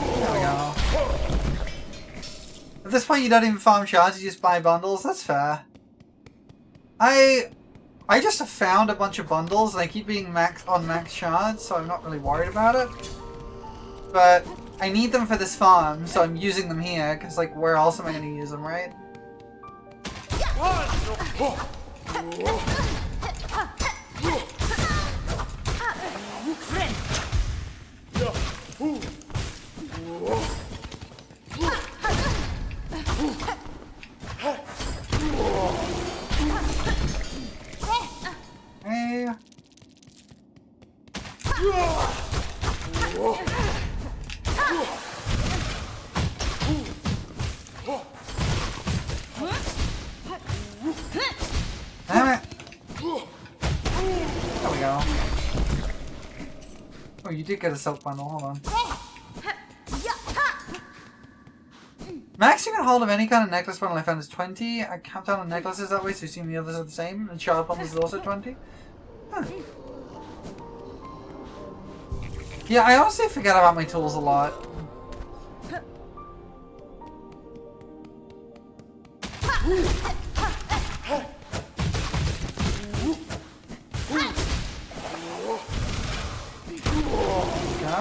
There we go. At this point you don't even farm shards, you just buy bundles, that's fair. I just have found a bunch of bundles and they keep being max shards, so I'm not really worried about it. But I need them for this farm, so I'm using them here, because like where else am I going to use them, right? Hey. Damn it! There we go. Oh, you did get a silk bundle, hold on. Maximum hold of any kind of necklace bundle I found is 20. I count down on necklaces that way, so you assume the others are the same. And shard bundles is also 20. Huh. Yeah, I honestly forget about my tools a lot. Go.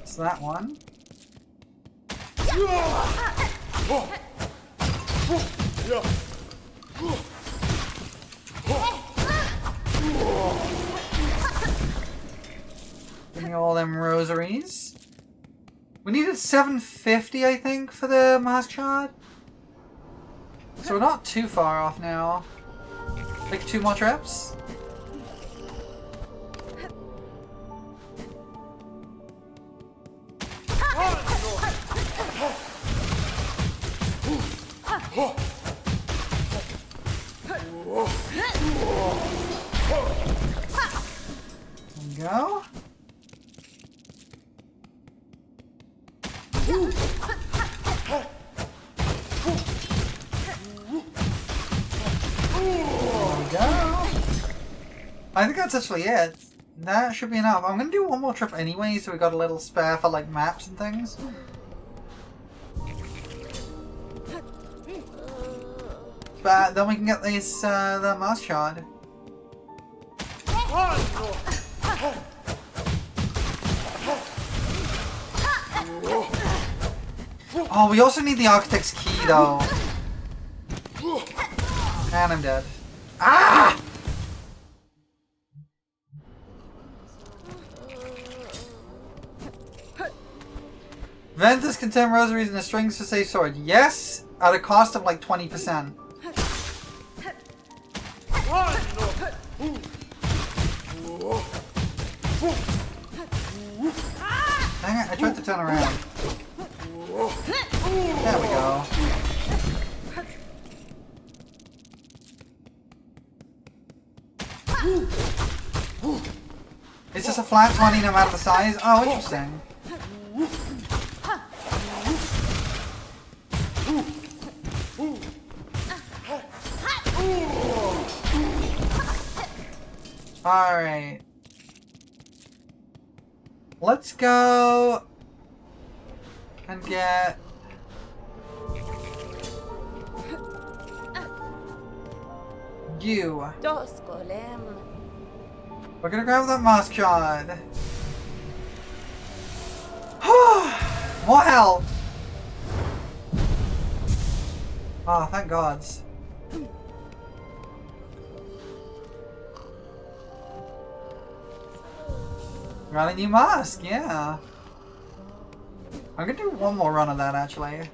So that one. Give me all them rosaries. We needed 750, I think, for the mask shard. So we're not too far off now. Like 2 more trips. There we go. I think that's actually it. That should be enough. I'm gonna do one more trip anyway, so we got a little spare for like maps and things. But then we can get this the mask shard. Oh, we also need the architect's key though. And I'm dead. Ah! Ventus contain rosaries and the strings to say sword. Yes, at a cost of like 20%. Dang it, I tried to turn around. There we go. It's just a flat 20 no matter the size? Oh, interesting. Alright. Let's go and get you. We're gonna grab that mask shard. More health! Oh, thank gods. Got a new mask, yeah. I'm gonna do one more run of that actually.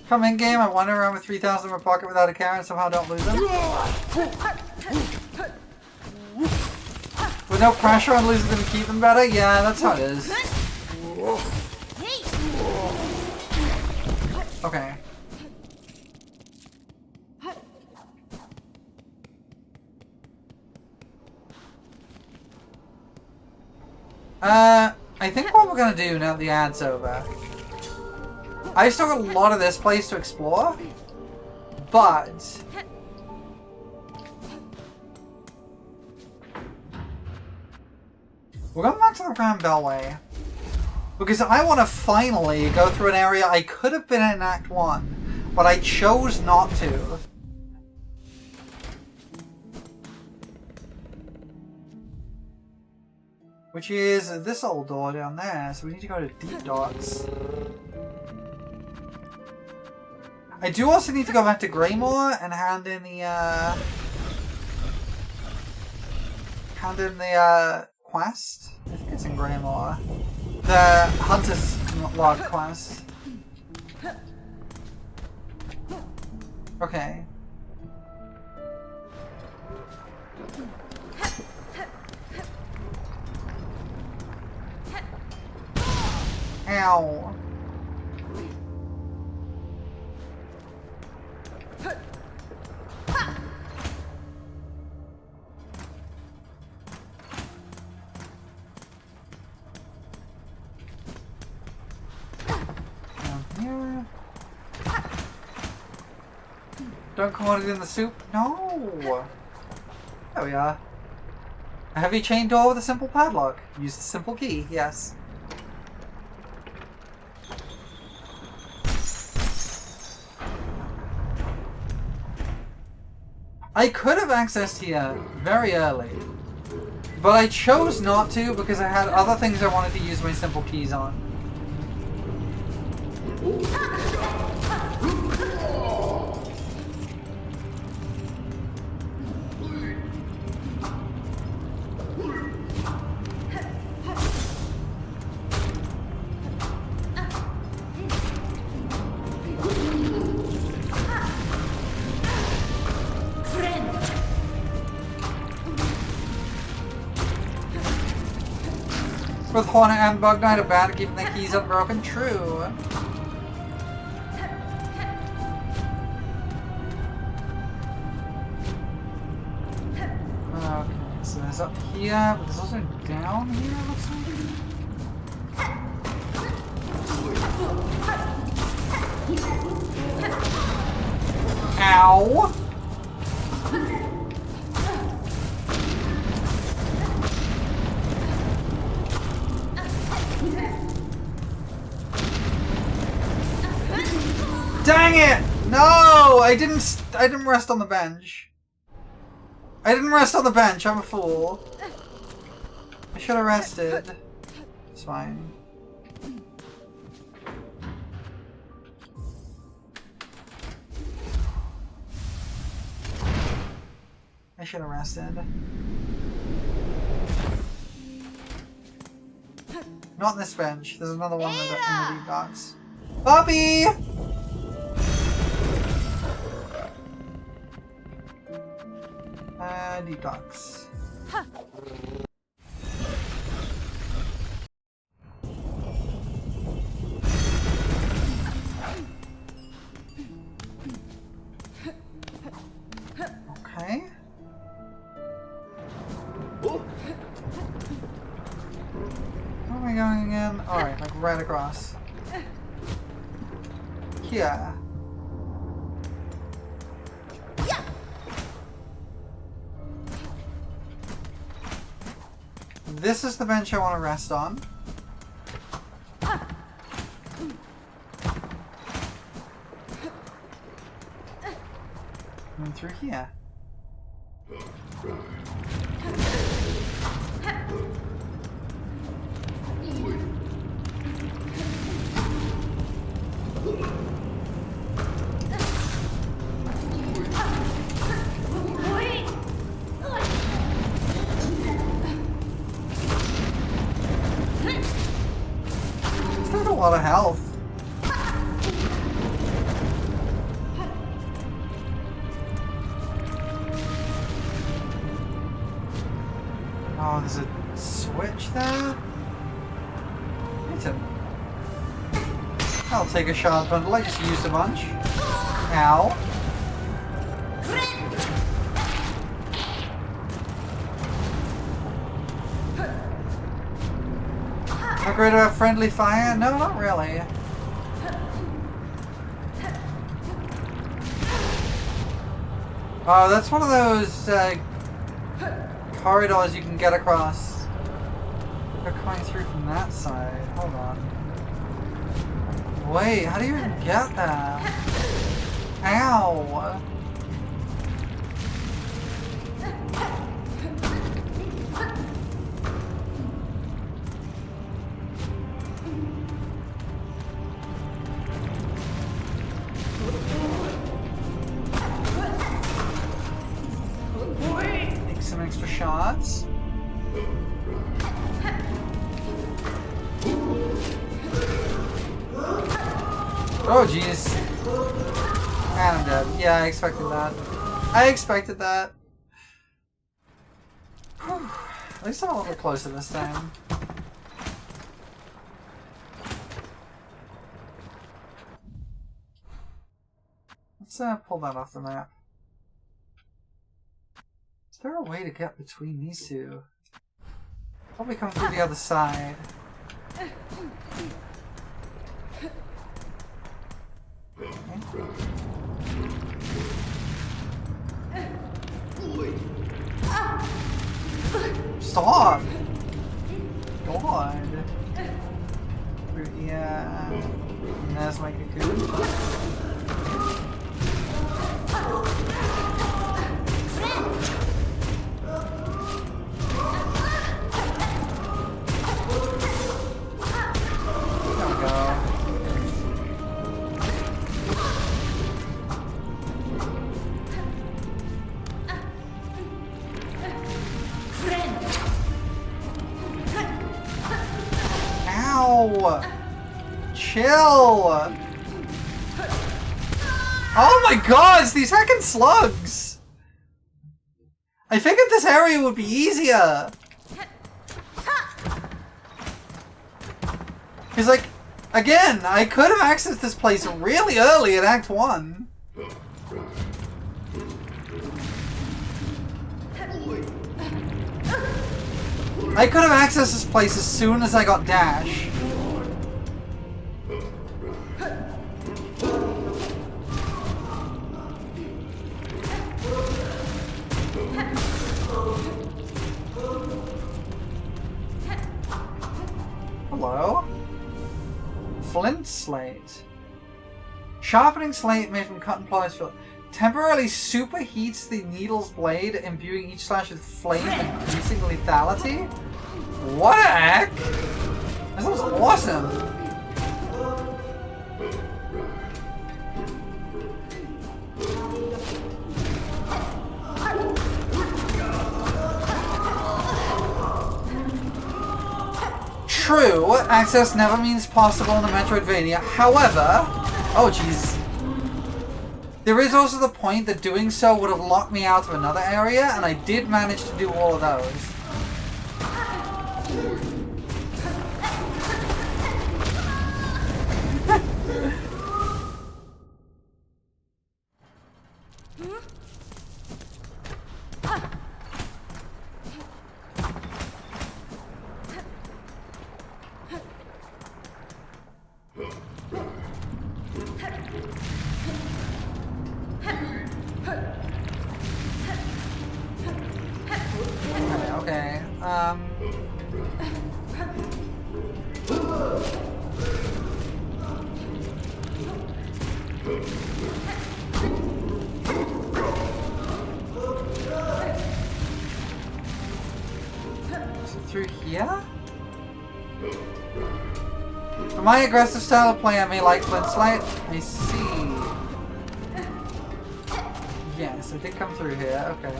Come in game, I wander around with 3,000 in my pocket without a care and somehow don't lose them. With no pressure on losing them to keep them better? Yeah, that's how it is. Okay. I think what we're gonna do now that the ad's over, I've still got a lot of this place to explore, but we're going back to the Grand Bellway because I want to finally go through an area I could have been in Act 1, but I chose not to. Which is this old door down there, so we need to go to Deep Docks. I do also need to go back to Greymore and hand in the quest. I think it's in Greymore. The Hunter's Log quest. Okay. Ow. Don't commode it in the soup? No! There we are. A heavy chain door with a simple padlock. Use the simple key, yes. I could have accessed here very early, but I chose not to because I had other things I wanted to use my simple keys on. With Hornet and Bug Knight about keeping the keys unbroken? True. There's up here, but there's also down here, it looks like. Ow! Dang it! No! I didn't rest on the bench. I didn't rest on the bench, I'm a fool. I should have rested. It's fine. I should have rested. Not this bench. There's another one in the deep docks. Puppy! Deep docks. Okay. Where am I going again? Alright, like right across. Here. This is the bench I want to rest on. And through here. There's a lot of health. Oh, there's a switch there? I'll take a shard bundle, I just used a bunch. Ow. How great about friendly fire? No, not really. Oh, that's one of those corridors you can get across. They're coming through from that side. Hold on. Wait, how do you even get that? Ow! Take some extra shots. Oh jeez. And I'm dead. Yeah, I expected that. I expected that. Whew. At least I'm a little closer this time. Let's pull that off the map. Is there a way to get between these two? Probably come through the other side. Stop! God. Yeah. And there's my cocoon. There we go. Ow! Chill! Oh my god, it's these heckin' slugs! I figured this area would be easier! Cause like, again, I could have accessed this place really early in Act 1. I could have accessed this place as soon as I got dash. Hello? Flint slate. Sharpening slate made from cut and polish flint. Temporarily superheats the needle's blade, imbuing each slash with flame and increasing lethality? What the heck? This was awesome! True, access never means possible in a Metroidvania. However, oh jeez. There is also the point that doing so would have locked me out of another area, and I did manage to do all of those. Okay, through here? For my aggressive style of play, I may like Flint Slate. I see. Yes, I did come through here, okay.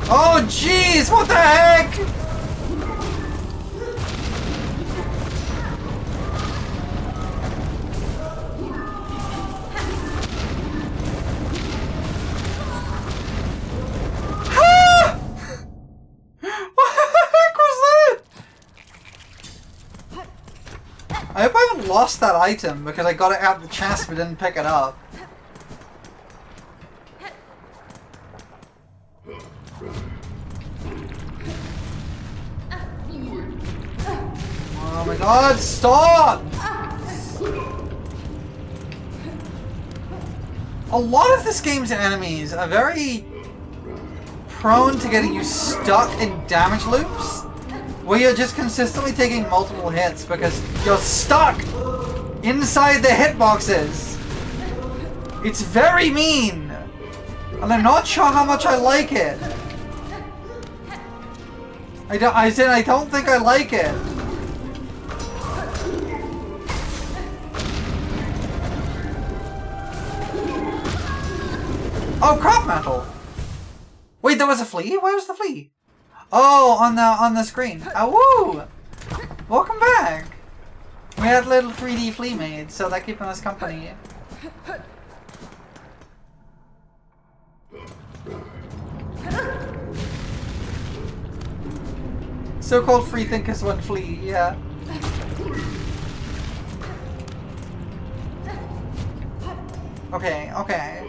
Oh jeez, what the heck? I hope I haven't lost that item because I got it out of the chest but didn't pick it up. Oh my god, stop! A lot of this game's enemies are very prone to getting you stuck in damage loops where you're just consistently taking multiple hits because you're stuck inside the hitboxes. It's very mean, and I'm not sure how much I like it. I don't think I like it. Oh, crop metal. Wait, there was a flea? Where was the flea? Oh, on the screen. Oh, woo! Welcome back. We had little 3D flea maids, so they're keeping us company. So-called free thinkers when flee, yeah. Okay, okay.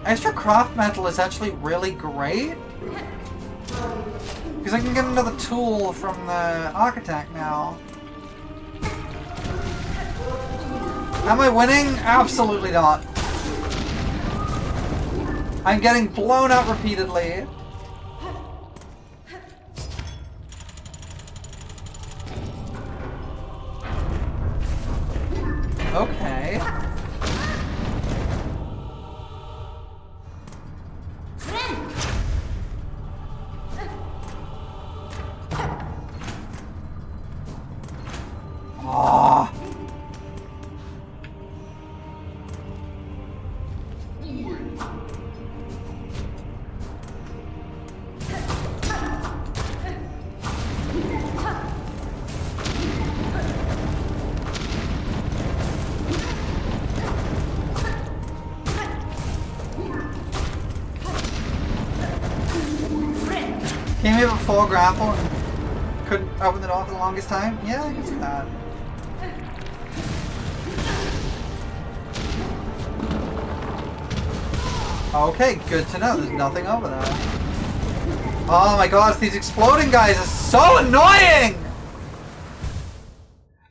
Extra craft metal is actually really great. Because I can get another tool from the architect now. Am I winning? Absolutely not. I'm getting blown up repeatedly. Okay. Ah. me before grapple and couldn't open the door for the longest time? Yeah, I can see that. Okay, good to know. There's nothing over there. Oh my god, these exploding guys are so annoying!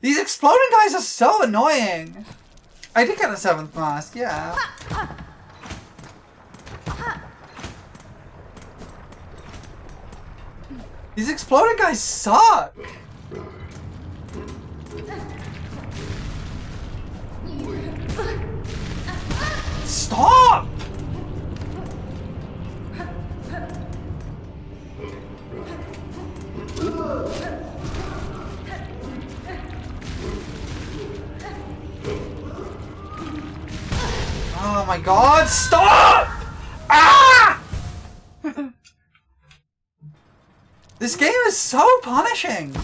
These exploding guys are so annoying! I did get a 7th mask, yeah. These exploding guys suck! Stop! Oh my god, stop! Ah! This game is so punishing!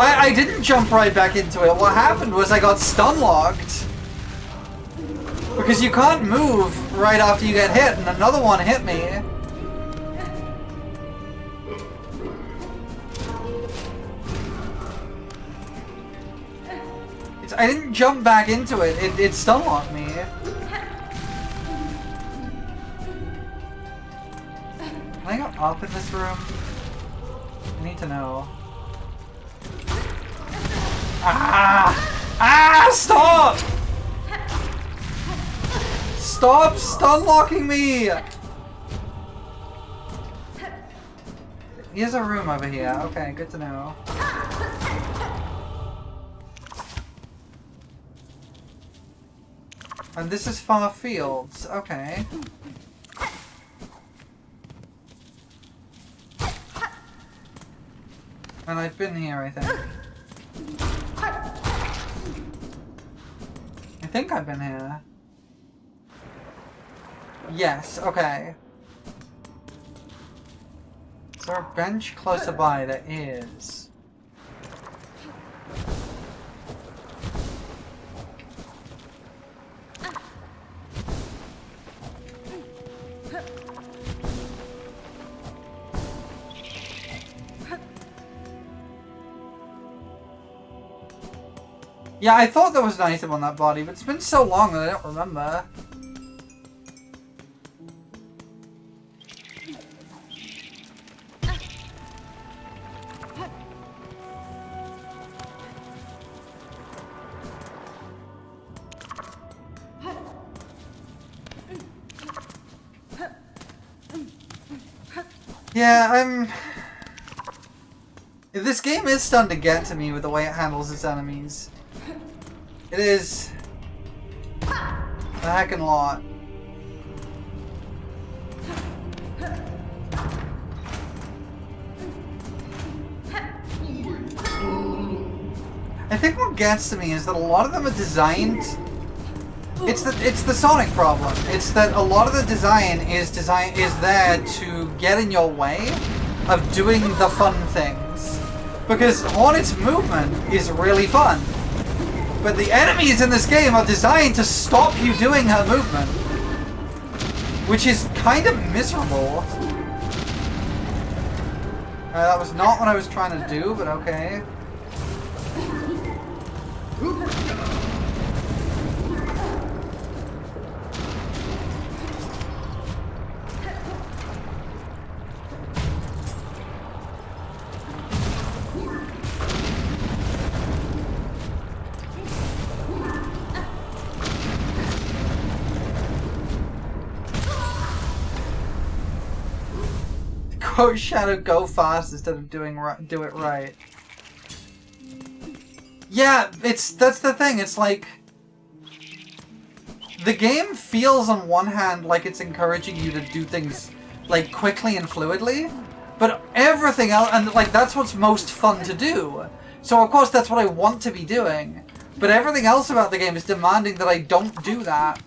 I didn't jump right back into it. What happened was I got stun locked. Because you can't move right after you get hit, and another one hit me. I didn't jump back into it. It stun locked me. Can I go up in this room? I need to know. Ah! Ah! Stop! Stop stun locking me! Here's a room over here. Okay, good to know. And this is Far Fields. Okay. And I've been here, I think. I think I've been here. Yes, okay. Is there a bench closer by? There is. Yeah, I thought there was an item on that body, but it's been so long that I don't remember. Yeah, this game is starting to get to me with the way it handles its enemies. It is a heckin' lot. I think what gets to me is that a lot of them are designed. It's the Sonic problem. It's that a lot of the design is there to get in your way of doing the fun things. Because Hornet's movement is really fun. But the enemies in this game are designed to stop you doing her movement. Which is kind of miserable. That was not what I was trying to do, but okay. Go Shadow, go fast instead of do it right. Yeah, that's the thing. It's like the game feels on one hand like it's encouraging you to do things like quickly and fluidly, but everything else, and like that's what's most fun to do. So of course that's what I want to be doing. But everything else about the game is demanding that I don't do that.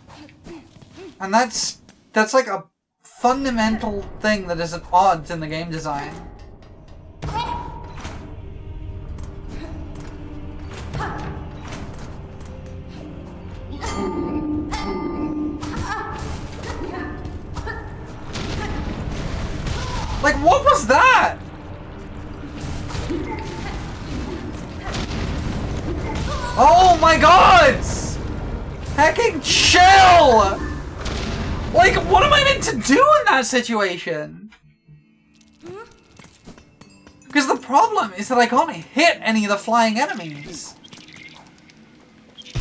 And that's like a fundamental thing that is at odds in the game design. Like, what was that? Oh my god! Hecking chill! Like, what am I meant to do in that situation? Because the problem is that I can't hit any of the flying enemies.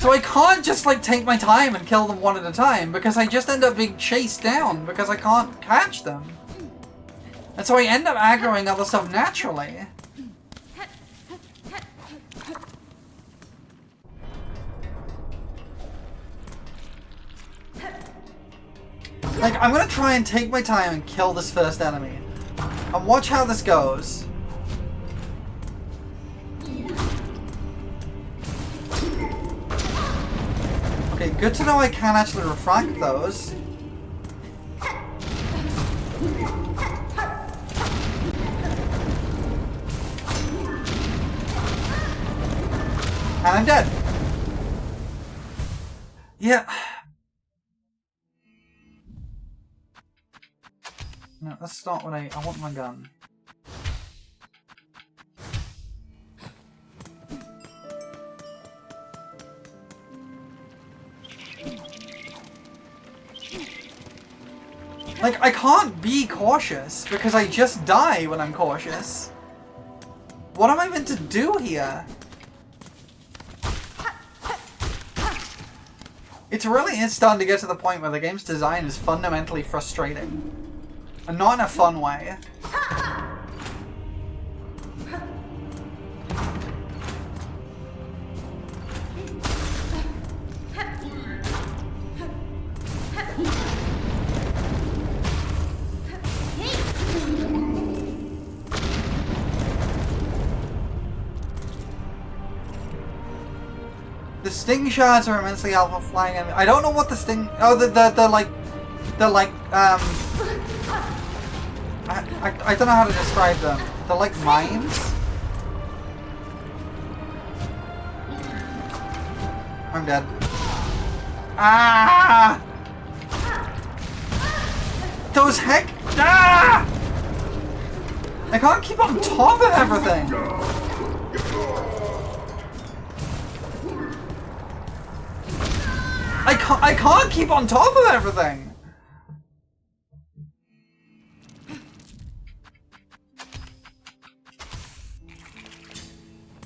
So I can't just, like, take my time and kill them one at a time, because I just end up being chased down because I can't catch them. And so I end up aggroing other stuff naturally. Like, I'm gonna try and take my time and kill this first enemy. And watch how this goes. Okay, good to know I can actually refract those. And I'm dead. Yeah. No, that's not what I want my gun. Like, I can't be cautious because I just die when I'm cautious. What am I meant to do here? It's starting to get to the point where the game's design is fundamentally frustrating. And not in a fun way. The sting shards are immensely helpful flying enemies. I don't know what the sting... Oh, I don't know how to describe them. They're like mines? I'm dead. Ah! Those heck... Ah! I can't keep on top of everything! I can't keep on top of everything!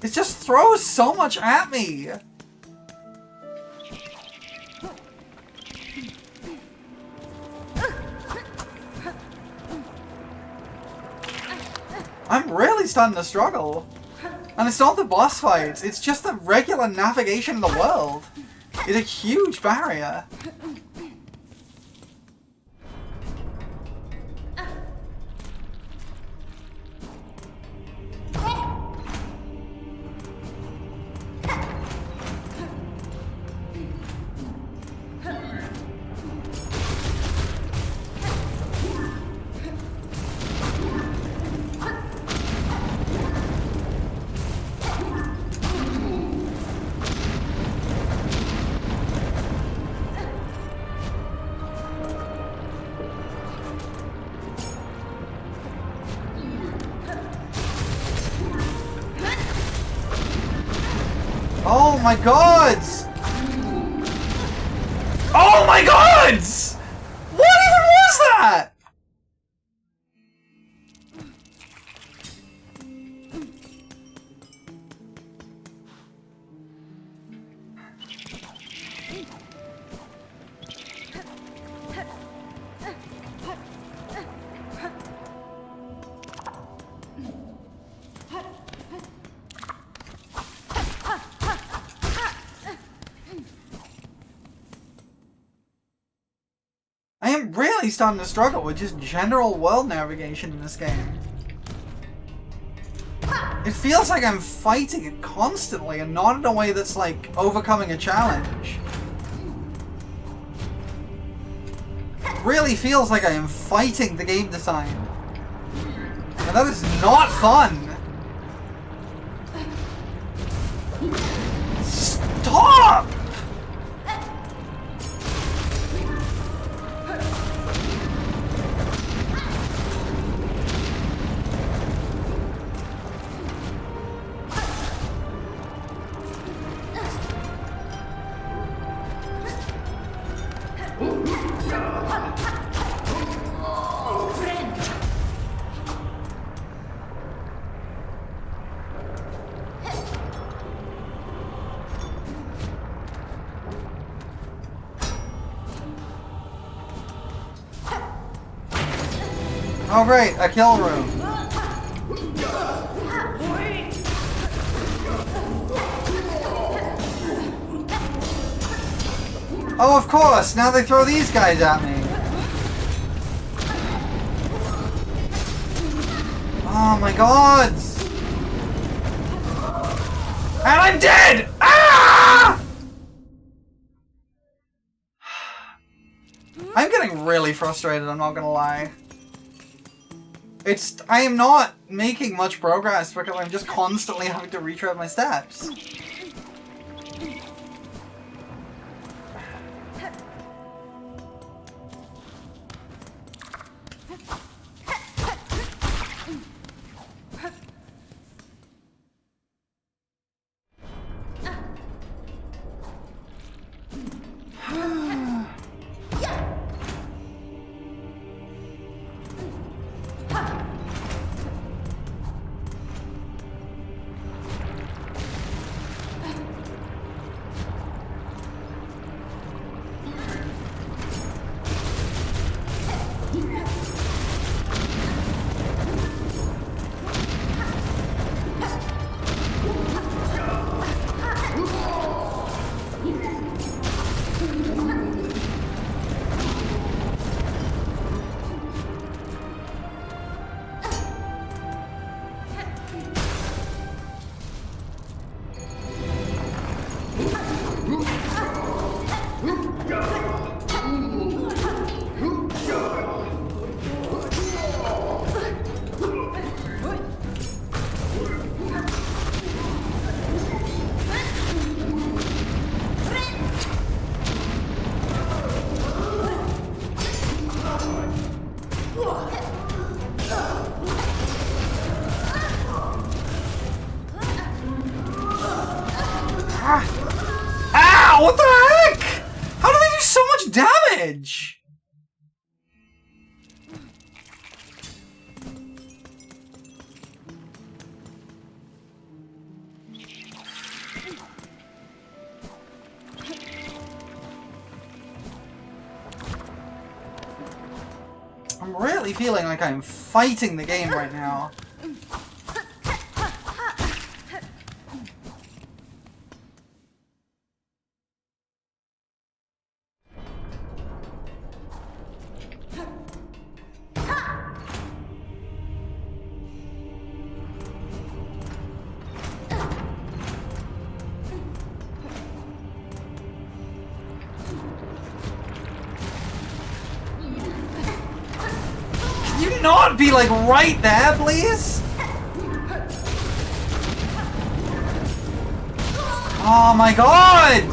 It just throws so much at me! I'm really starting to struggle. And it's not the boss fights, it's just the regular navigation in the world. It's a huge barrier. Oh my gods! Oh my gods! What even was that? I am really starting to struggle with just general world navigation in this game. It feels like I'm fighting it constantly and not in a way that's like overcoming a challenge. It really feels like I am fighting the game design. And that is not fun. Stop! Oh great, a kill room. Oh, of course! Now they throw these guys at me. Oh my god! And I'm dead! Ah! I'm getting really frustrated, I'm not gonna lie. I am not making much progress because I'm just constantly having to retread my steps. Ow! What the heck? How do they do so much damage? I'm really feeling like I'm fighting the game right now. Can you not be like right there, please? Oh my god!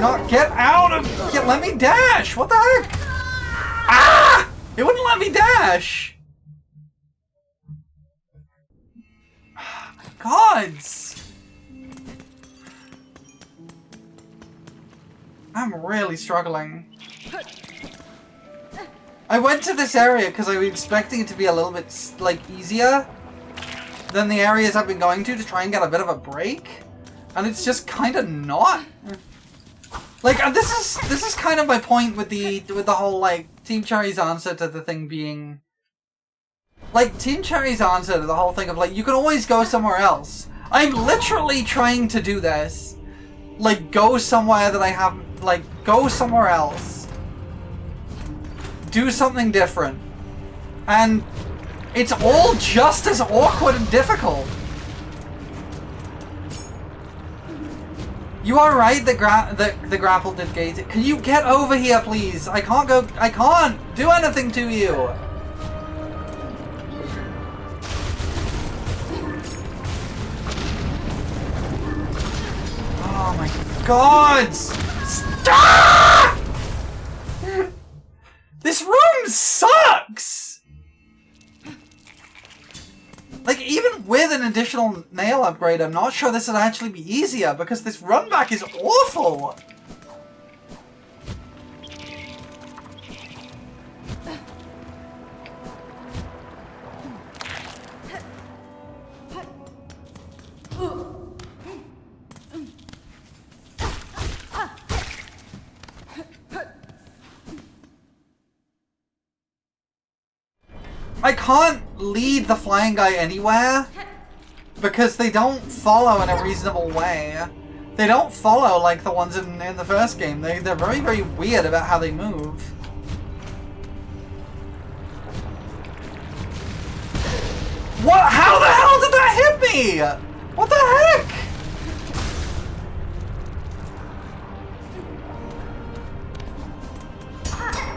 Not get out of... let me dash! What the heck? Ah! It wouldn't let me dash! Gods! I'm really struggling. I went to this area because I was expecting it to be a little bit, like, easier than the areas I've been going to try and get a bit of a break. And it's just kind of not. Like, this is kind of my point with the whole, like, Team Cherry's answer to the thing being... Like, Team Cherry's answer to the whole thing of, like, you can always go somewhere else. I'm literally trying to do this. Like, go somewhere that I have... Like, go somewhere else. Do something different. And it's all just as awkward and difficult. You are right that the grapple did gate it. Can you get over here, please? I can't do anything to you. Oh my god! Stop! This room sucks! Like, even with an additional nail upgrade, I'm not sure this would actually be easier, because this run back is awful! I can't lead the flying guy anywhere because they don't follow in a reasonable way. They don't follow like the ones in the first game. They're very, very weird about how they move. What? How the hell did that hit me? What the heck?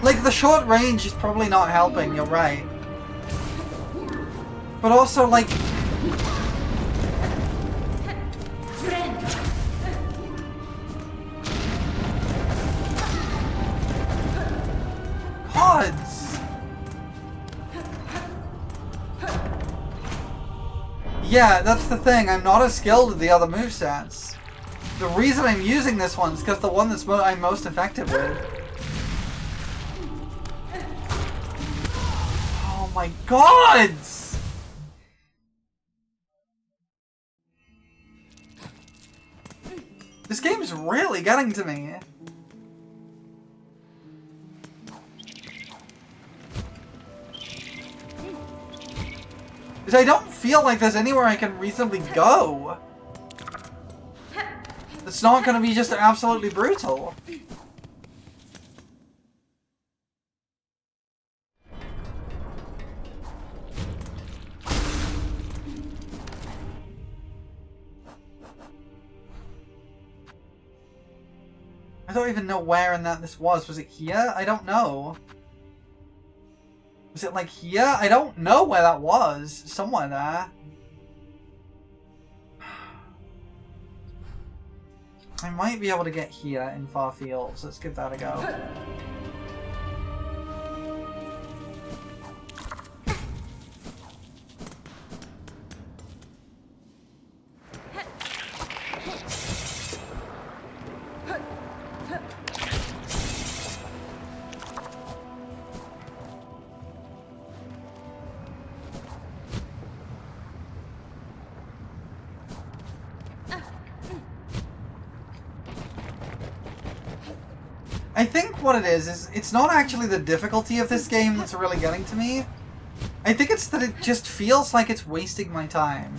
Like, the short range is probably not helping, you're right. But also, like... Gods! Yeah, that's the thing. I'm not as skilled at the other movesets. The reason I'm using this one is because the one that's I'm most effective with. Oh my gods! This game's really getting to me. Because I don't feel like there's anywhere I can reasonably go. It's not going to be just absolutely brutal. I don't even know where in that this was. Was it here? I don't know. Was it like here? I don't know where that was. Somewhere there. I might be able to get here in Far Fields. Let's give that a go. I think what it is it's not actually the difficulty of this game that's really getting to me. I think it's that it just feels like it's wasting my time.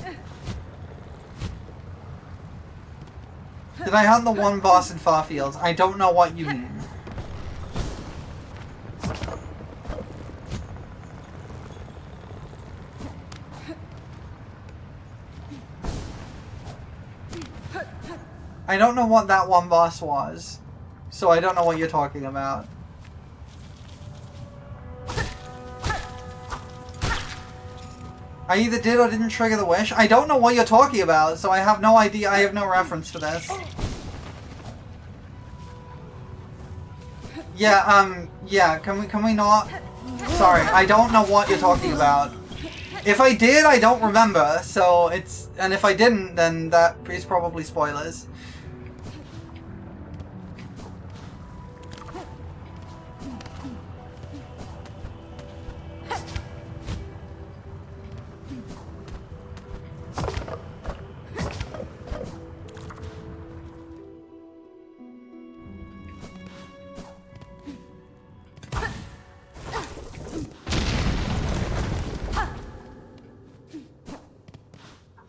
Did I hunt the one boss in Farfield? I don't know what you mean. I don't know what that one boss was. So I don't know what you're talking about. I either did or didn't trigger the wish. I don't know what you're talking about, so I have no idea. I have no reference for this. Yeah, can we not? Sorry, I don't know what you're talking about. If I did, I don't remember, so it's... And if I didn't, then that is probably spoilers.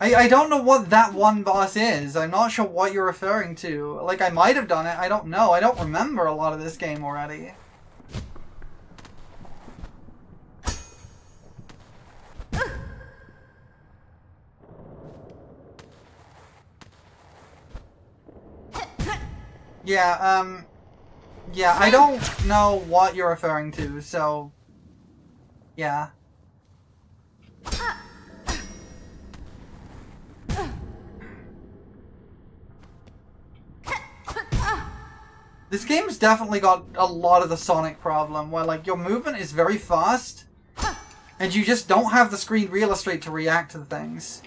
I don't know what that one boss is. I'm not sure what you're referring to. Like, I might have done it. I don't know. I don't remember a lot of this game already. Yeah, yeah, I don't know what you're referring to, so... Yeah. This game's definitely got a lot of the Sonic problem, where, like, your movement is very fast, and you just don't have the screen real estate to react to things.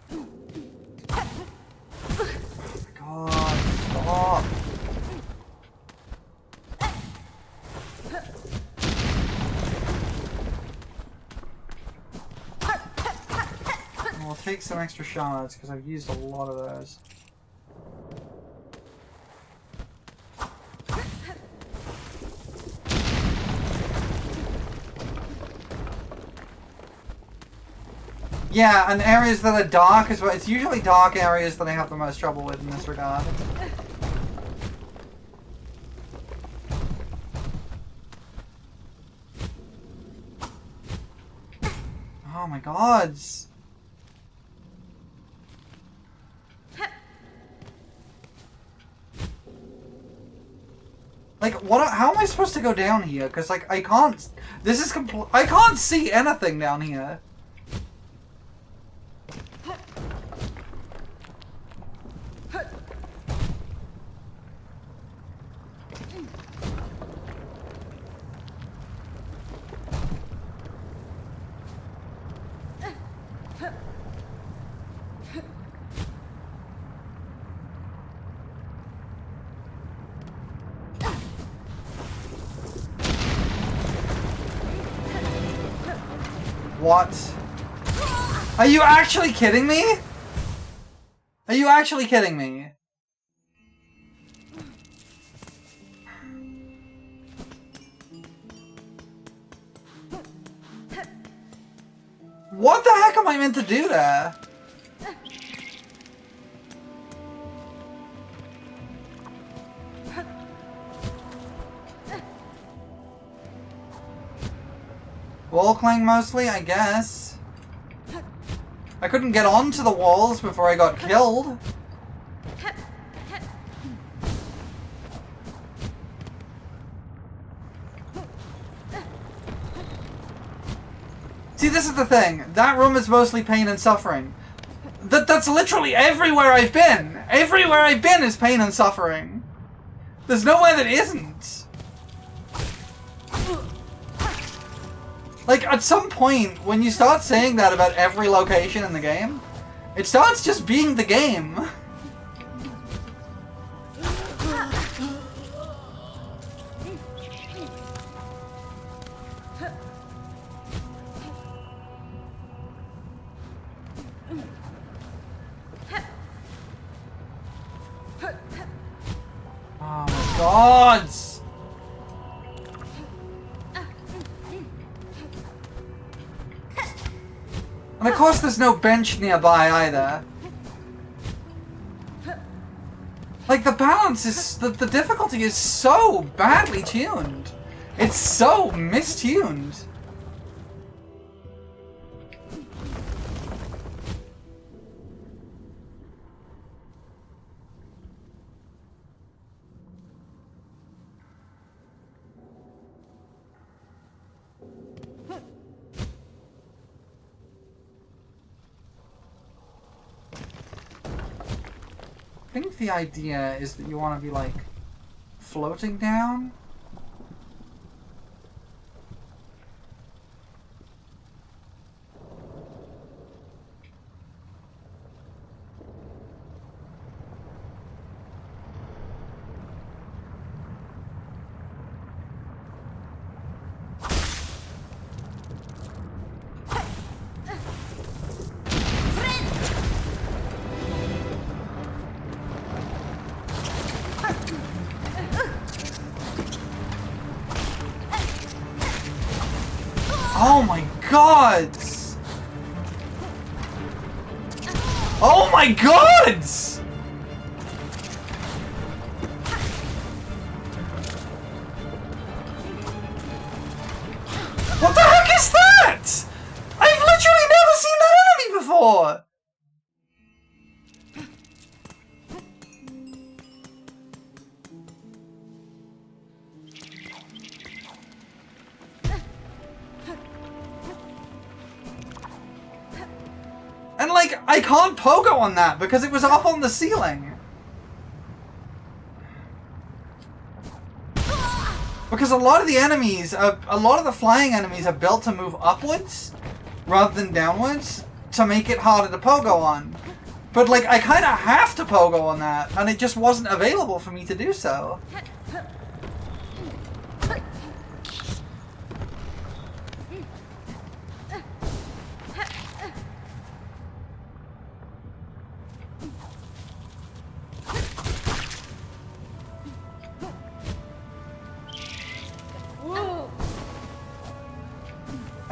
Oh my god, stop. I'll take some extra shards, because I've used a lot of those. Yeah, and areas that are dark as well. It's usually dark areas that I have the most trouble with in this regard. Oh my gods. Like, what? How am I supposed to go down here? Because, like, I can't... This is I can't see anything down here. What? Are you actually kidding me? Are you actually kidding me? What the heck am I meant to do there? Wall clang mostly, I guess. I couldn't get onto the walls before I got killed. See, this is the thing. That room is mostly pain and suffering. That's literally everywhere I've been. Everywhere I've been is pain and suffering. There's nowhere that isn't. Like, at some point, when you start saying that about every location in the game, it starts just being the game. Oh my gods! And of course there's no bench nearby either. Like, the balance is... The difficulty is so badly tuned. It's so mistuned. I think the idea is that you want to be, like, floating down. Oh my god! Oh my god! What the heck is that? I've literally never seen that enemy before! And like, I can't pogo on that because it was up on the ceiling. Because a lot of the enemies, a lot of the flying enemies are built to move upwards rather than downwards to make it harder to pogo on. But like, I kind of have to pogo on that, and it just wasn't available for me to do so.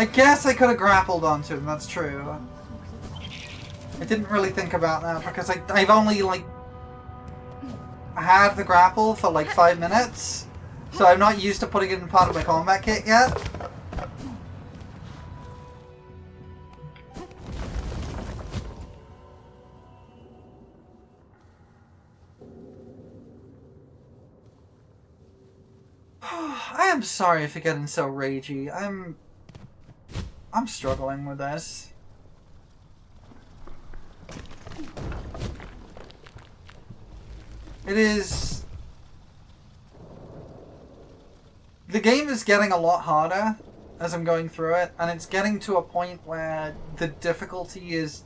I guess I could have grappled onto him, that's true. I didn't really think about that because I've only, like, had the grapple for like 5 minutes. So I'm not used to putting it in part of my combat kit yet. I am sorry for getting so ragey. I'm struggling with this. It is... The game is getting a lot harder as I'm going through it, and it's getting to a point where the difficulty is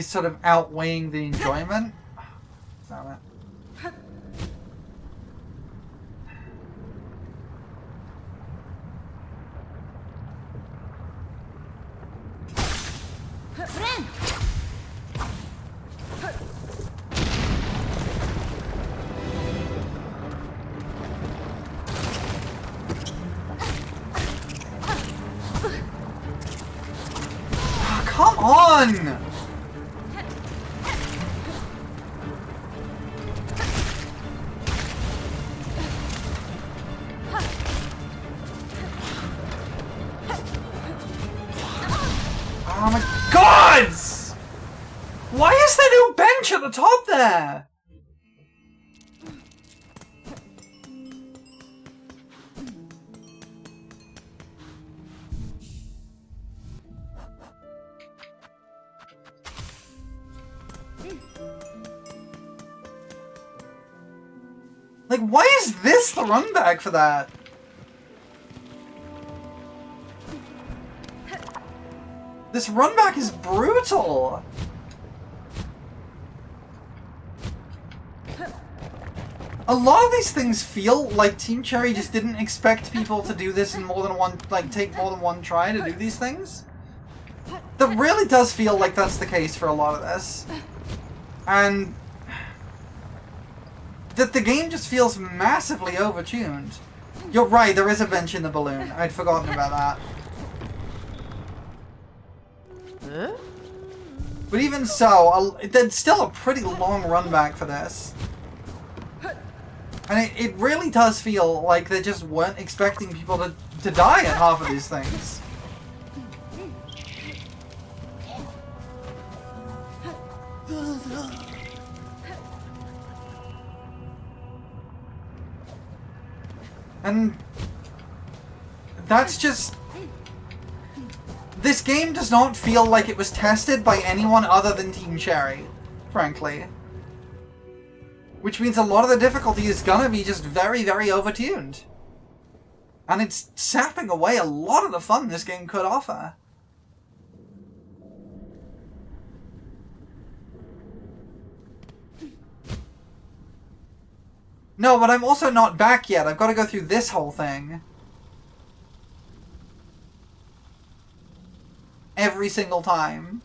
sort of outweighing the enjoyment. Damn it. Come on! Oh my god! Why is there no bench at the top there? Like, why is this the run back for that? This run back is brutal! A lot of these things feel like Team Cherry just didn't expect people to do this in more than one, like, take more than one try to do these things. That really does feel like that's the case for a lot of this. And that the game just feels massively overtuned. You're right, there is a bench in the balloon. I'd forgotten about that. Huh? But even so, it's still a pretty long run back for this. And it really does feel like they just weren't expecting people to die at half of these things. And that's just... This game does not feel like it was tested by anyone other than Team Cherry, frankly. Which means a lot of the difficulty is gonna be just very, very overtuned. And it's sapping away a lot of the fun this game could offer. No, but I'm also not back yet. I've got to go through this whole thing. Every single time.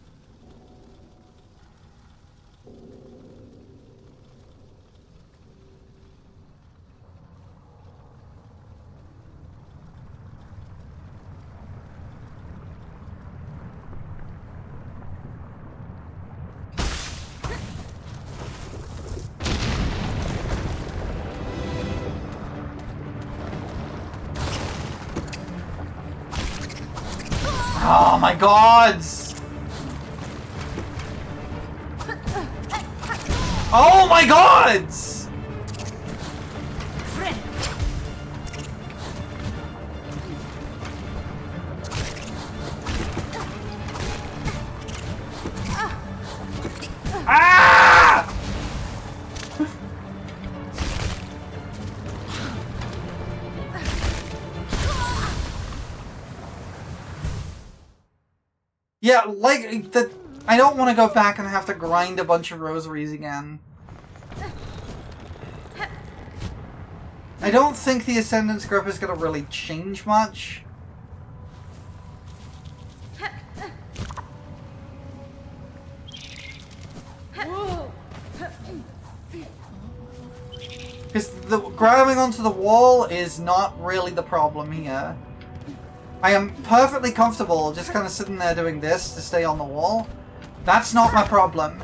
Oh my god! Oh my god! Ah! Yeah, like, I don't want to go back and have to grind a bunch of rosaries again. I don't think the Ascendance grip is going to really change much. Because the grabbing onto the wall is not really the problem here. I am perfectly comfortable just kind of sitting there doing this to stay on the wall. That's not my problem.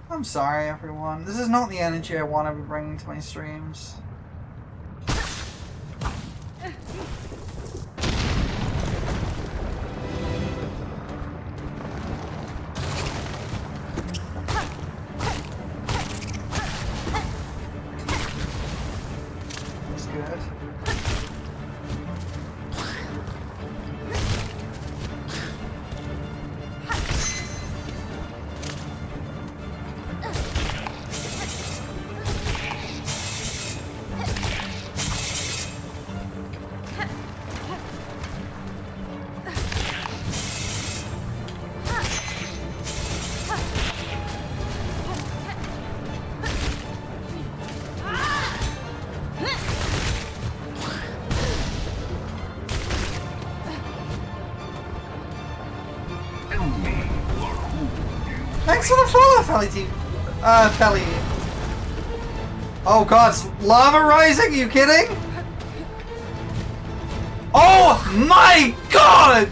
I'm sorry, everyone. This is not the energy I want to be bringing to my streams. That's good. Thanks for the follow, Felly. Oh god, it's lava rising? Are you kidding? Oh my god!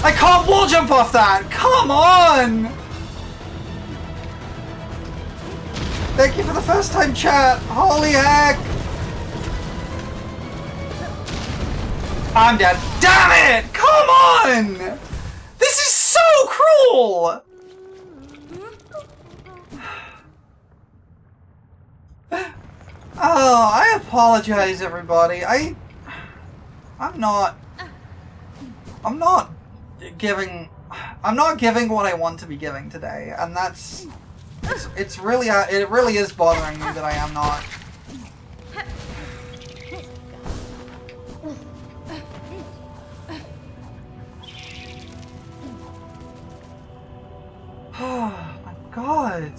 I can't wall jump off that! Come on! Thank you for the first time chat! Holy heck! I'm dead. Damn it! Come on! This is so cruel! Oh, I apologize, everybody. I'm not giving what I want to be giving today, and that's it really is bothering me that I am not. Oh my god.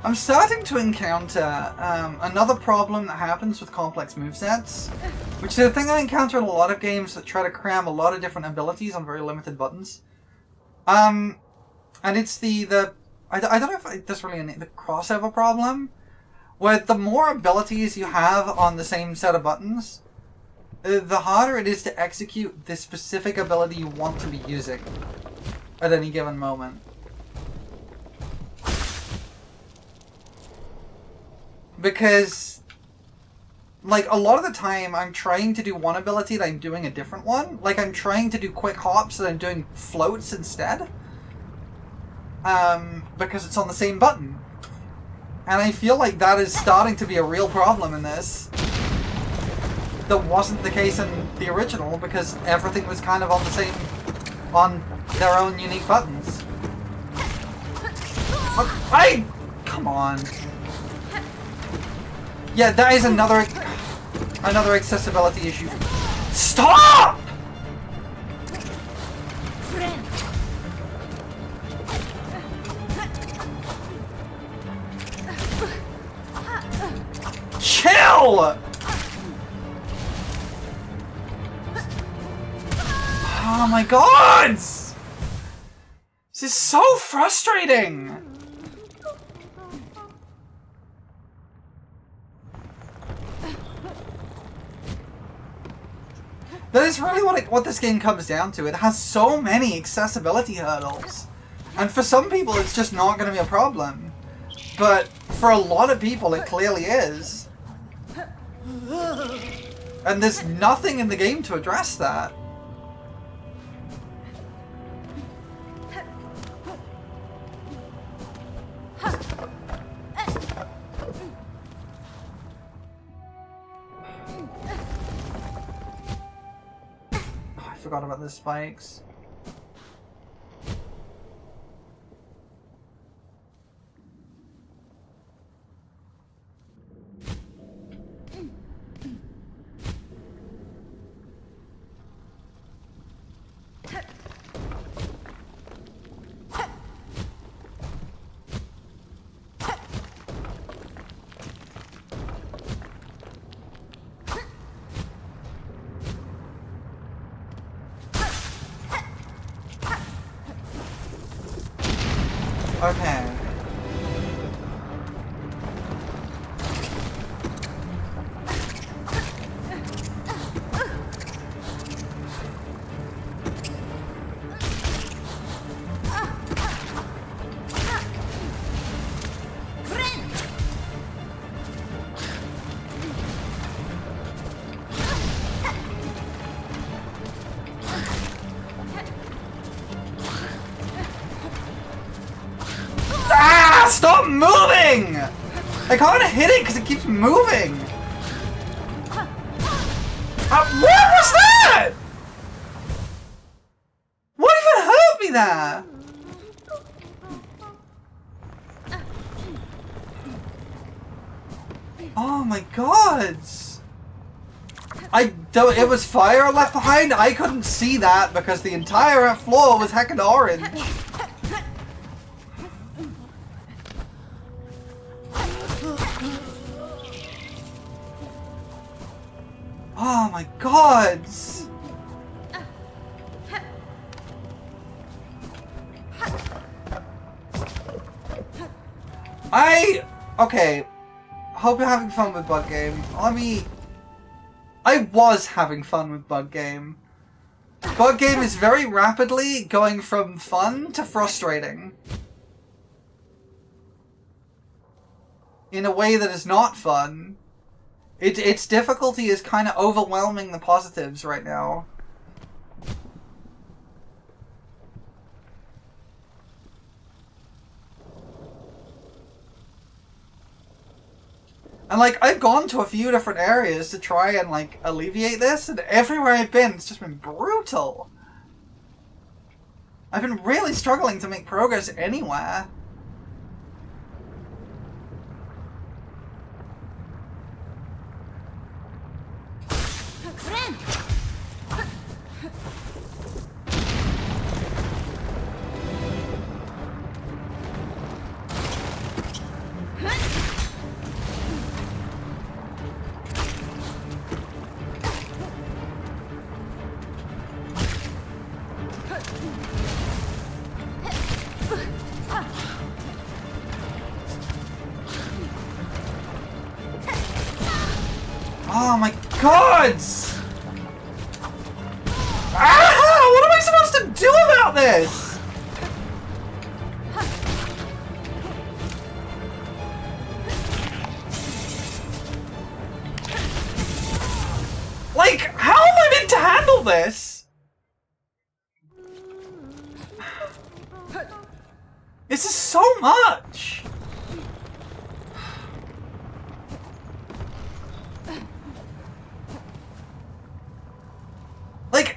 I'm starting to encounter another problem that happens with complex movesets, which is a thing I encounter in a lot of games that try to cram a lot of different abilities on very limited buttons. And it's I don't know if there's really the crossover problem, where the more abilities you have on the same set of buttons, the harder it is to execute the specific ability you want to be using at any given moment. Because, like, a lot of the time I'm trying to do one ability that I'm doing a different one. Like, I'm trying to do quick hops and I'm doing floats instead. Because it's on the same button. And I feel like that is starting to be a real problem in this. That wasn't the case in the original, because everything was kind of on the same... on their own unique buttons. Come on. Yeah, that is another accessibility issue. Stop! Chill! Oh my god! This is so frustrating! That is really what this game comes down to. It has so many accessibility hurdles. And for some people it's just not going to be a problem. But for a lot of people it clearly is. And there's nothing in the game to address that. I forgot about the spikes. Okay. Stop moving! I can't hit it because it keeps moving! What was that?! What even hurt me there?! Oh my god! It was fire left behind? I couldn't see that because the entire floor was heckin' orange. Oh my god! Okay. Hope you're having fun with Bug Game. I was having fun with Bug Game. Bug Game is very rapidly going from fun to frustrating. In a way that is not fun. Its difficulty is kind of overwhelming the positives right now. And like, I've gone to a few different areas to try and like alleviate this, and everywhere I've been, it's just been brutal. I've been really struggling to make progress anywhere. Oh my god! Ah! What am I supposed to do about this? Like, how am I meant to handle this? This is so much!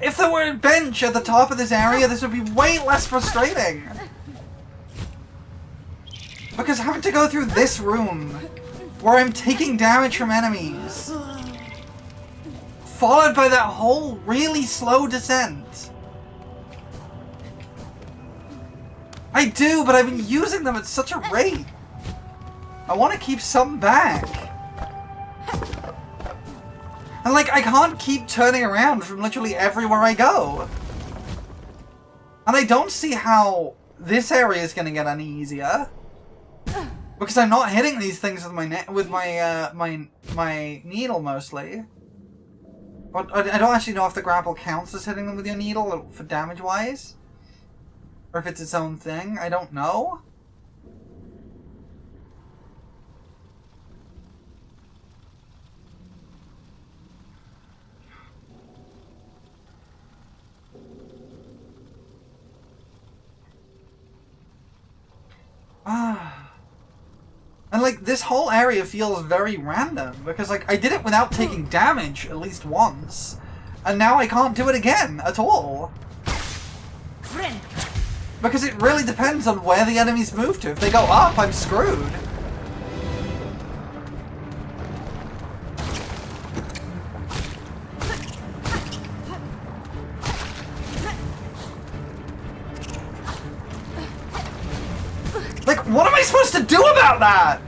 if there were a bench at the top of this area, this would be way less frustrating. Because having to go through this room, where I'm taking damage from enemies, followed by that whole really slow descent. I do, but I've been using them at such a rate. I want to keep some back. And like, I can't keep turning around from literally everywhere I go. And I don't see how this area is going to get any easier. Because I'm not hitting these things with my needle mostly. But I don't actually know if the grapple counts as hitting them with your needle for damage wise, or if it's its own thing. I don't know. And like, this whole area feels very random, because like, I did it without taking damage at least once, and now I can't do it again at all. Because it really depends on where the enemies move to. If they go up, I'm screwed. Like, what am I supposed to do about that?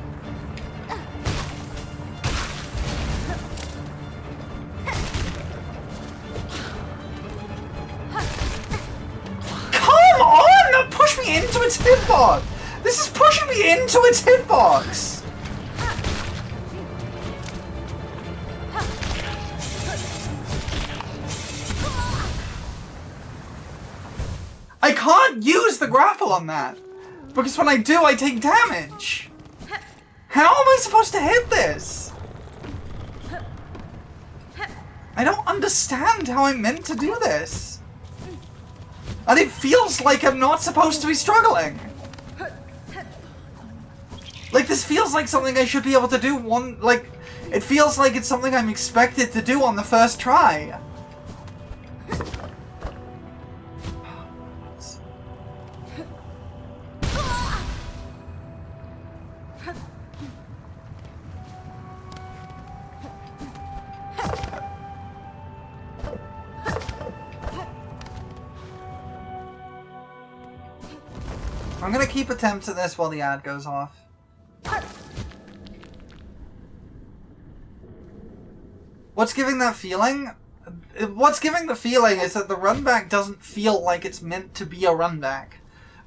Come on! That pushed me into its hitbox! This is pushing me into its hitbox! I can't use the grapple on that! Because when I do, I take damage! How am I supposed to hit this? I don't understand how I'm meant to do this. And it feels like I'm not supposed to be struggling. Like, this feels like something I should be able to do it feels like it's something I'm expected to do on the first try. I'm gonna keep attempts at this while the ad goes off. What's giving that feeling? What's giving the feeling is that the runback doesn't feel like it's meant to be a runback.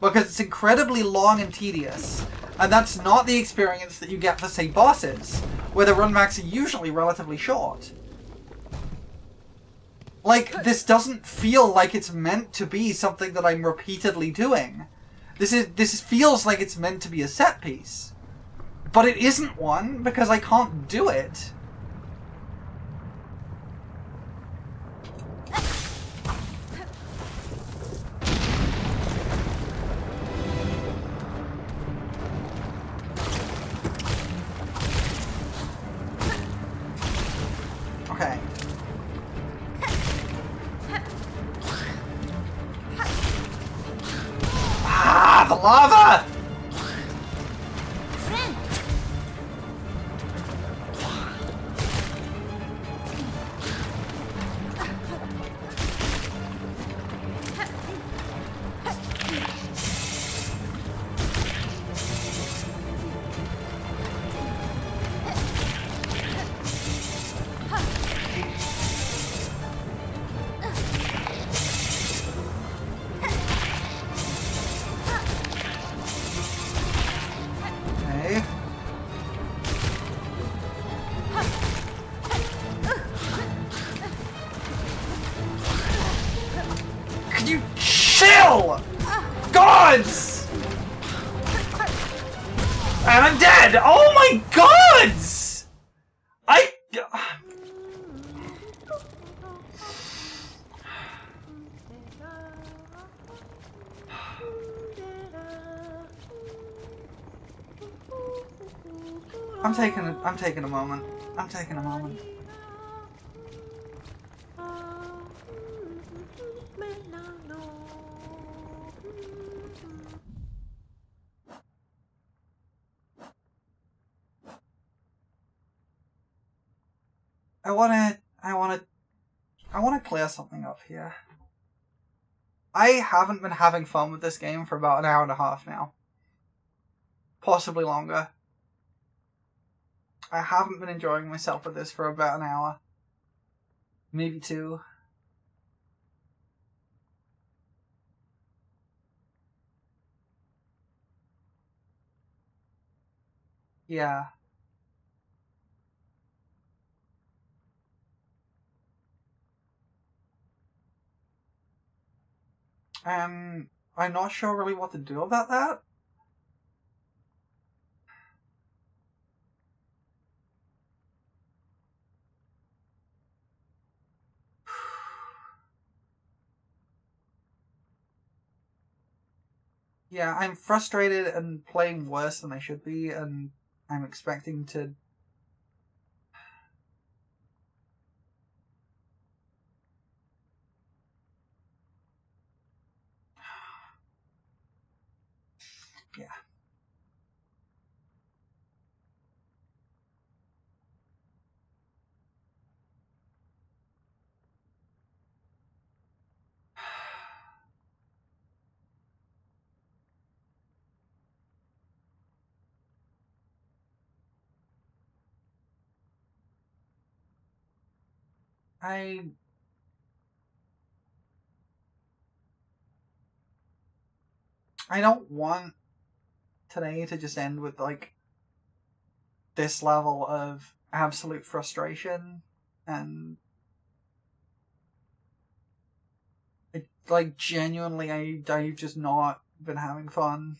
Because it's incredibly long and tedious. And that's not the experience that you get for, say, bosses, where the runbacks are usually relatively short. Like, this doesn't feel like it's meant to be something that I'm repeatedly doing. This feels like it's meant to be a set piece. But it isn't one, because I can't do it. Okay. Ah, the lava! Gods! And I'm dead! Oh my gods! I'm taking a moment. I'm taking a moment. I wanna clear something up here. I haven't been having fun with this game for about an hour and a half now. Possibly longer. I haven't been enjoying myself with this for about an hour. Maybe 2. Yeah. I'm not sure really what to do about that. Yeah, I'm frustrated and playing worse than I should be, and I'm expecting to... Yeah. I don't want today to just end with, like, this level of absolute frustration, and it, like, genuinely, I've just not been having fun.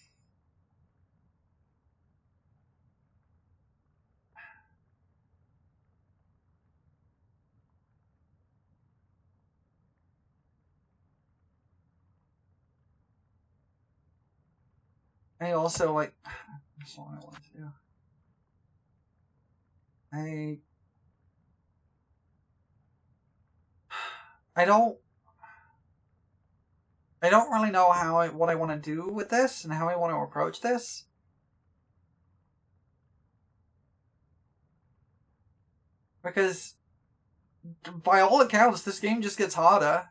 I also, like, that's all I want to do. I don't really know what I want to do with this and how I want to approach this. Because, by all accounts, this game just gets harder.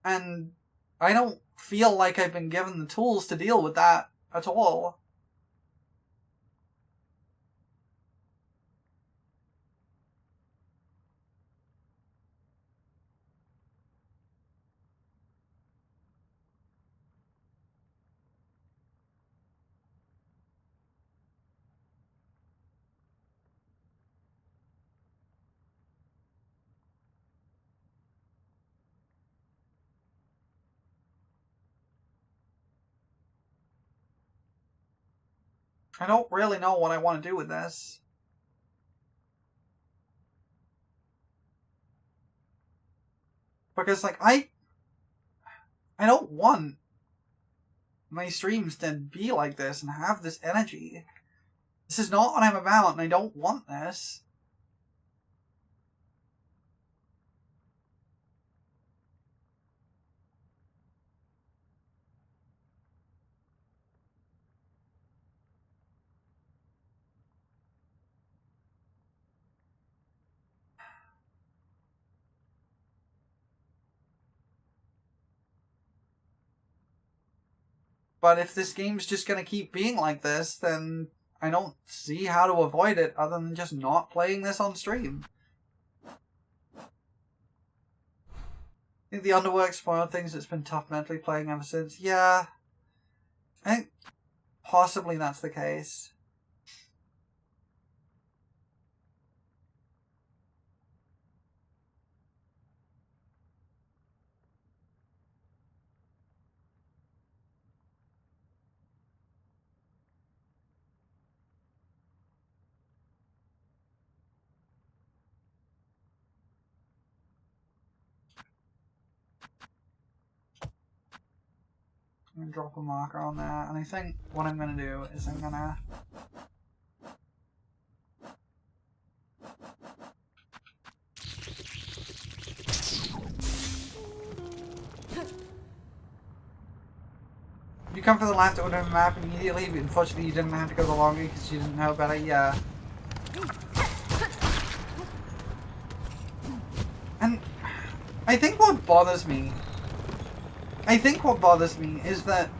And I don't feel like I've been given the tools to deal with that at all. I don't really know what I want to do with this. Because, like, I don't want my streams to be like this and have this energy. This is not what I'm about, and I don't want this. But if this game's just gonna keep being like this, then I don't see how to avoid it other than just not playing this on stream. I think the underwork spoiled things. It's been tough mentally playing ever since. Yeah. I think possibly that's the case. I'm going to drop a marker on there, and I think what I'm going to do is I'm going to... You come for the last order map immediately, but unfortunately you didn't have to go the longer because you didn't know about it. Yeah. I think what bothers me is that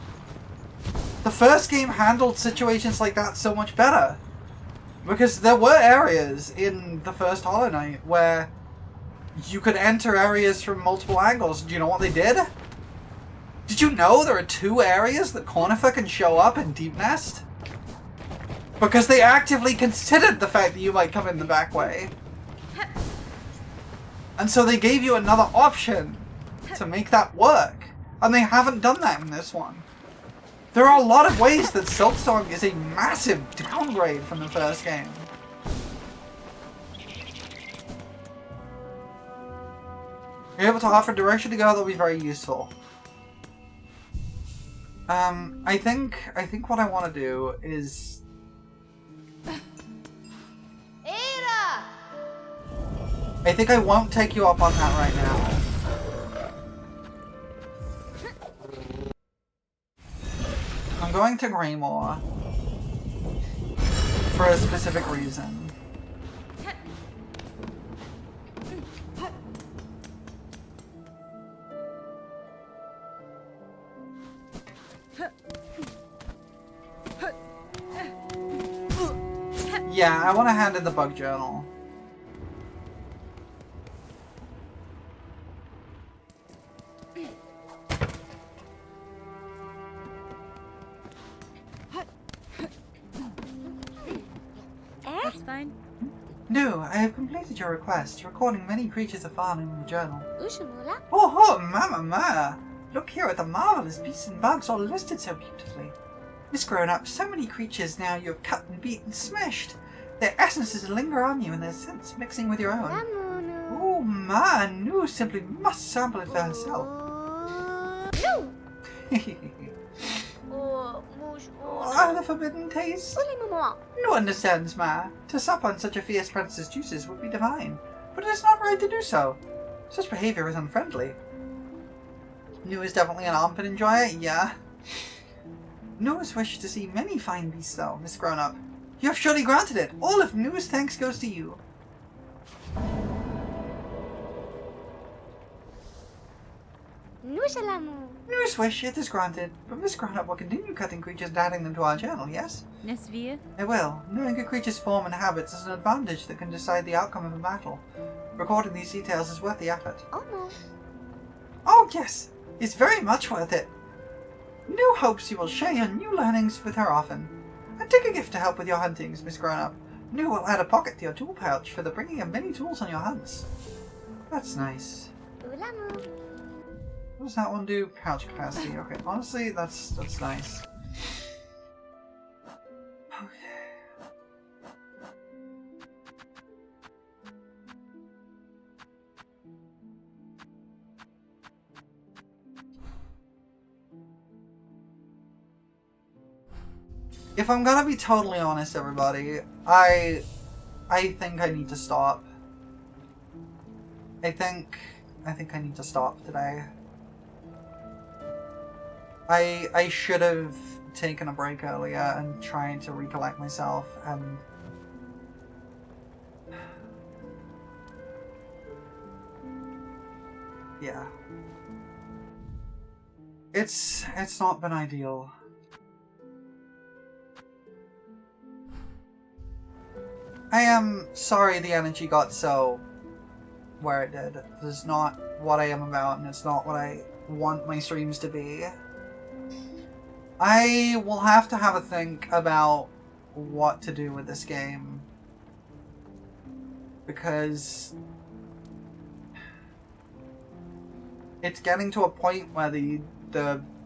the first game handled situations like that so much better. Because there were areas in the first Hollow Knight where you could enter areas from multiple angles. Do you know what they did? Did you know there are 2 areas that Cornifer can show up in Deep Nest? Because they actively considered the fact that you might come in the back way. And so they gave you another option to make that work. And they haven't done that in this one. There are a lot of ways that Silksong is a massive downgrade from the first game. You're able to offer direction to go, that'll be very useful. I think what I want to do is... Ada! I think I won't take you up on that right now. I'm going to Greymore for a specific reason. Yeah, I want to hand in the bug journal. That's fine. No, I have completed your request, recording many creatures of fauna in the journal. Ushimura? Oh, mamma mia! Look here at the marvelous beasts and bugs all listed so beautifully. Miss Grown Up, so many creatures now you have cut and beat and smashed. Their essences linger on you and their scents mixing with your own. Lamunu. Oh man, Nu simply must sample it for herself. No! Oh, mush. Oh, the forbidden taste. Ulimumua. Nu understands, ma. To sup on such a fierce princess's juices would be divine, but it is not right to do so. Such behavior is unfriendly. Nu is definitely an armpit enjoyer, yeah. Nu has wished to see many fine beasts though, Miss Grown Up. You have surely granted it. All of Nu's thanks goes to you. Nushalamu. Nu's wish, it is granted, but Miss Grown Up will continue cutting creatures and adding them to our channel, yes? Nesvia? I will. Knowing a creature's form and habits is an advantage that can decide the outcome of a battle. Recording these details is worth the effort. Omo. Oh yes, it's very much worth it. Nu hopes you will share your new learnings with her often. And take a gift to help with your huntings, Miss Grown-Up. Nu will add a pocket to your tool pouch for the bringing of many tools on your hunts. That's nice. Ulamu. What does that one do? Pouch capacity. Okay, honestly, that's nice. If I'm gonna be totally honest, everybody, I think I need to stop. I think I need to stop today. I should have taken a break earlier and tried to recollect myself and yeah. It's not been ideal. I am sorry the energy got so where it did. This is not what I am about, and it's not what I want my streams to be. I will have to have a think about what to do with this game. Because it's getting to a point where the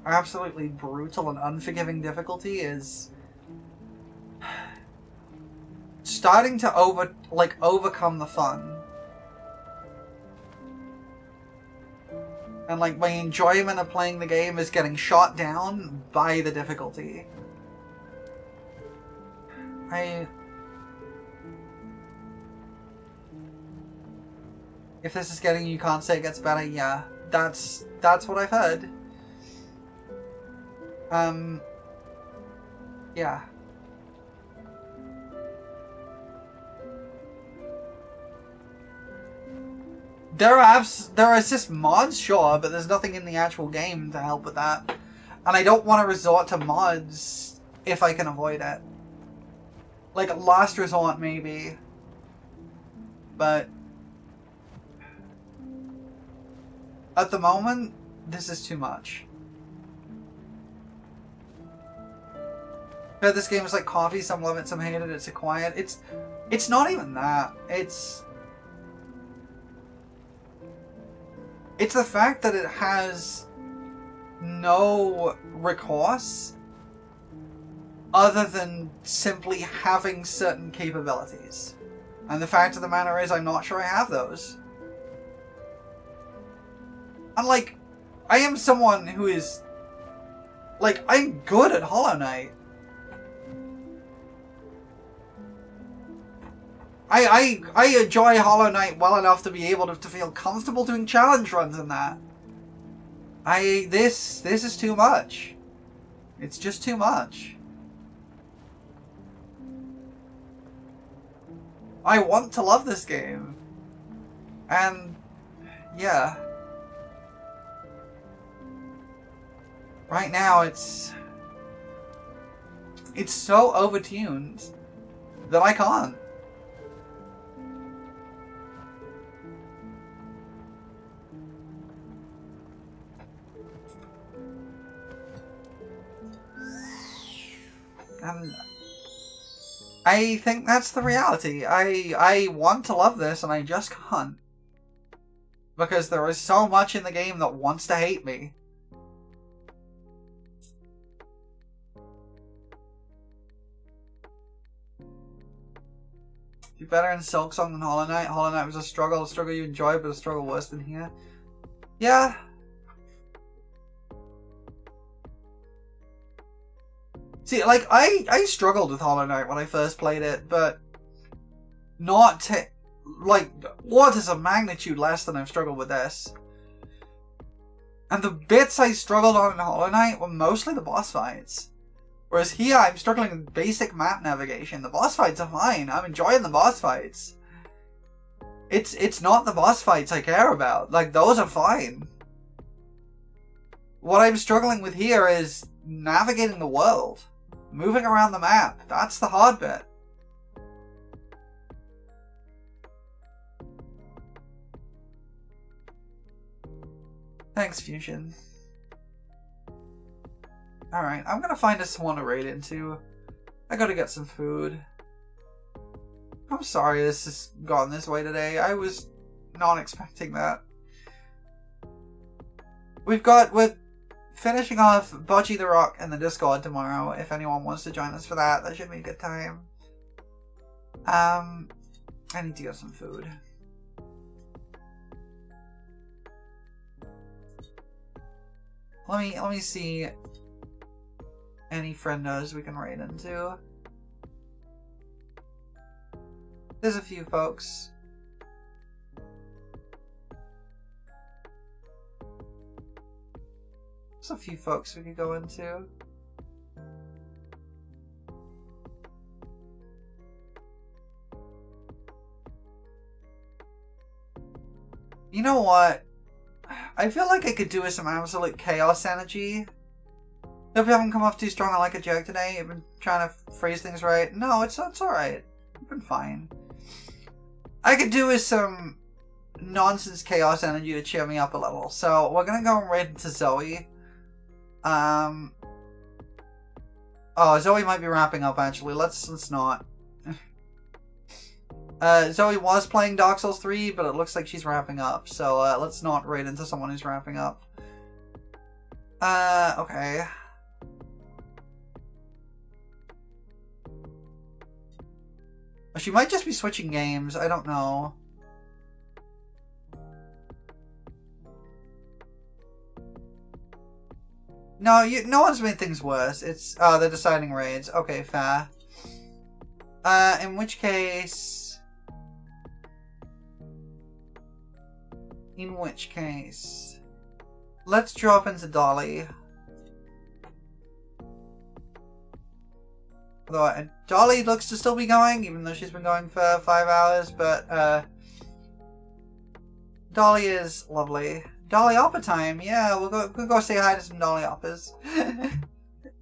absolutely brutal and unforgiving difficulty is starting to overcome the fun. And like my enjoyment of playing the game is getting shot down by the difficulty. If this is getting you can't say it gets better, yeah. That's what I've heard. Yeah. there are assist mods, sure, but there's nothing in the actual game to help with that. And I don't want to resort to mods if I can avoid it. Like, last resort, maybe. But at the moment, this is too much. But this game is like coffee, some love it, some hate it, it's a quiet. It's not even that. It's the fact that it has no recourse other than simply having certain capabilities. And the fact of the matter is, I'm not sure I have those. And like, I am someone who is, like, I'm good at Hollow Knight. I enjoy Hollow Knight well enough to be able to feel comfortable doing challenge runs in that. This is too much. It's just too much. I want to love this game. And yeah. Right now it's so overtuned that I can't. And I think that's the reality. I want to love this and I just can't. Because there is so much in the game that wants to hate me. Do better in Silksong than Hollow Knight. Hollow Knight was a struggle you enjoyed, but a struggle worse than here. Yeah. See, like, I struggled with Hollow Knight when I first played it, but not to, like, orders of magnitude less than I've struggled with this. And the bits I struggled on in Hollow Knight were mostly the boss fights. Whereas here, I'm struggling with basic map navigation. The boss fights are fine. I'm enjoying the boss fights. It's not the boss fights I care about. Like, those are fine. What I'm struggling with here is navigating the world. Moving around the map. That's the hard bit. Thanks, Fusion. Alright, I'm gonna find us someone to raid into. I gotta get some food. I'm sorry this has gone this way today. I was not expecting that. We're finishing off Budgie the Rock in the Discord tomorrow. If anyone wants to join us for that, that should be a good time. I need to get some food. Let me see any friendos we can raid into. There's a few folks. There's a few folks we could go into. You know what? I feel like I could do with some absolute chaos energy. Hope you haven't come off too strong and like a joke today. You've been trying to phrase things right. No, it's alright. You've been fine. I could do with some nonsense chaos energy to cheer me up a little. So we're gonna go right into Zoe. Oh, Zoe might be wrapping up actually. Let's not. Zoe was playing Dark Souls 3, but it looks like she's wrapping up. So let's not raid into someone who's wrapping up. Okay. She might just be switching games. I don't know. No, no one's made things worse. It's they're deciding raids. Okay, fair. In which case, let's drop into Dolly. Although Dolly looks to still be going, even though she's been going for 5 hours, but Dolly is lovely. Dolly Oppa time. Yeah, we'll go say hi to some Dolly Oppas.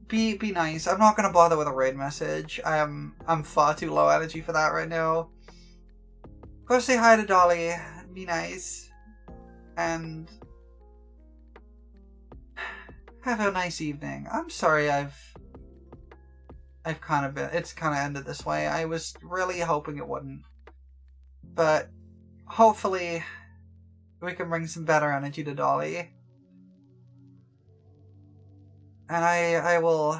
Be nice. I'm not gonna bother with a raid message. I'm far too low energy for that right now. Go say hi to Dolly. Be nice. And have a nice evening. I'm sorry it's kind of ended this way. I was really hoping it wouldn't. But hopefully we can bring some better energy to Dolly. And I will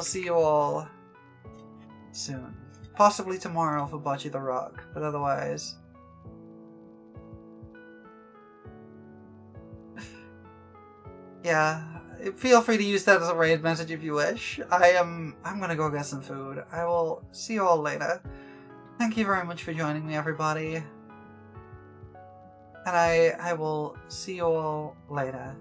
see you all soon. Possibly tomorrow for Bocce the Rock, but otherwise. Yeah, feel free to use that as a raid message if you wish. I'm gonna go get some food. I will see you all later. Thank you very much for joining me, everybody. And I will see you all later.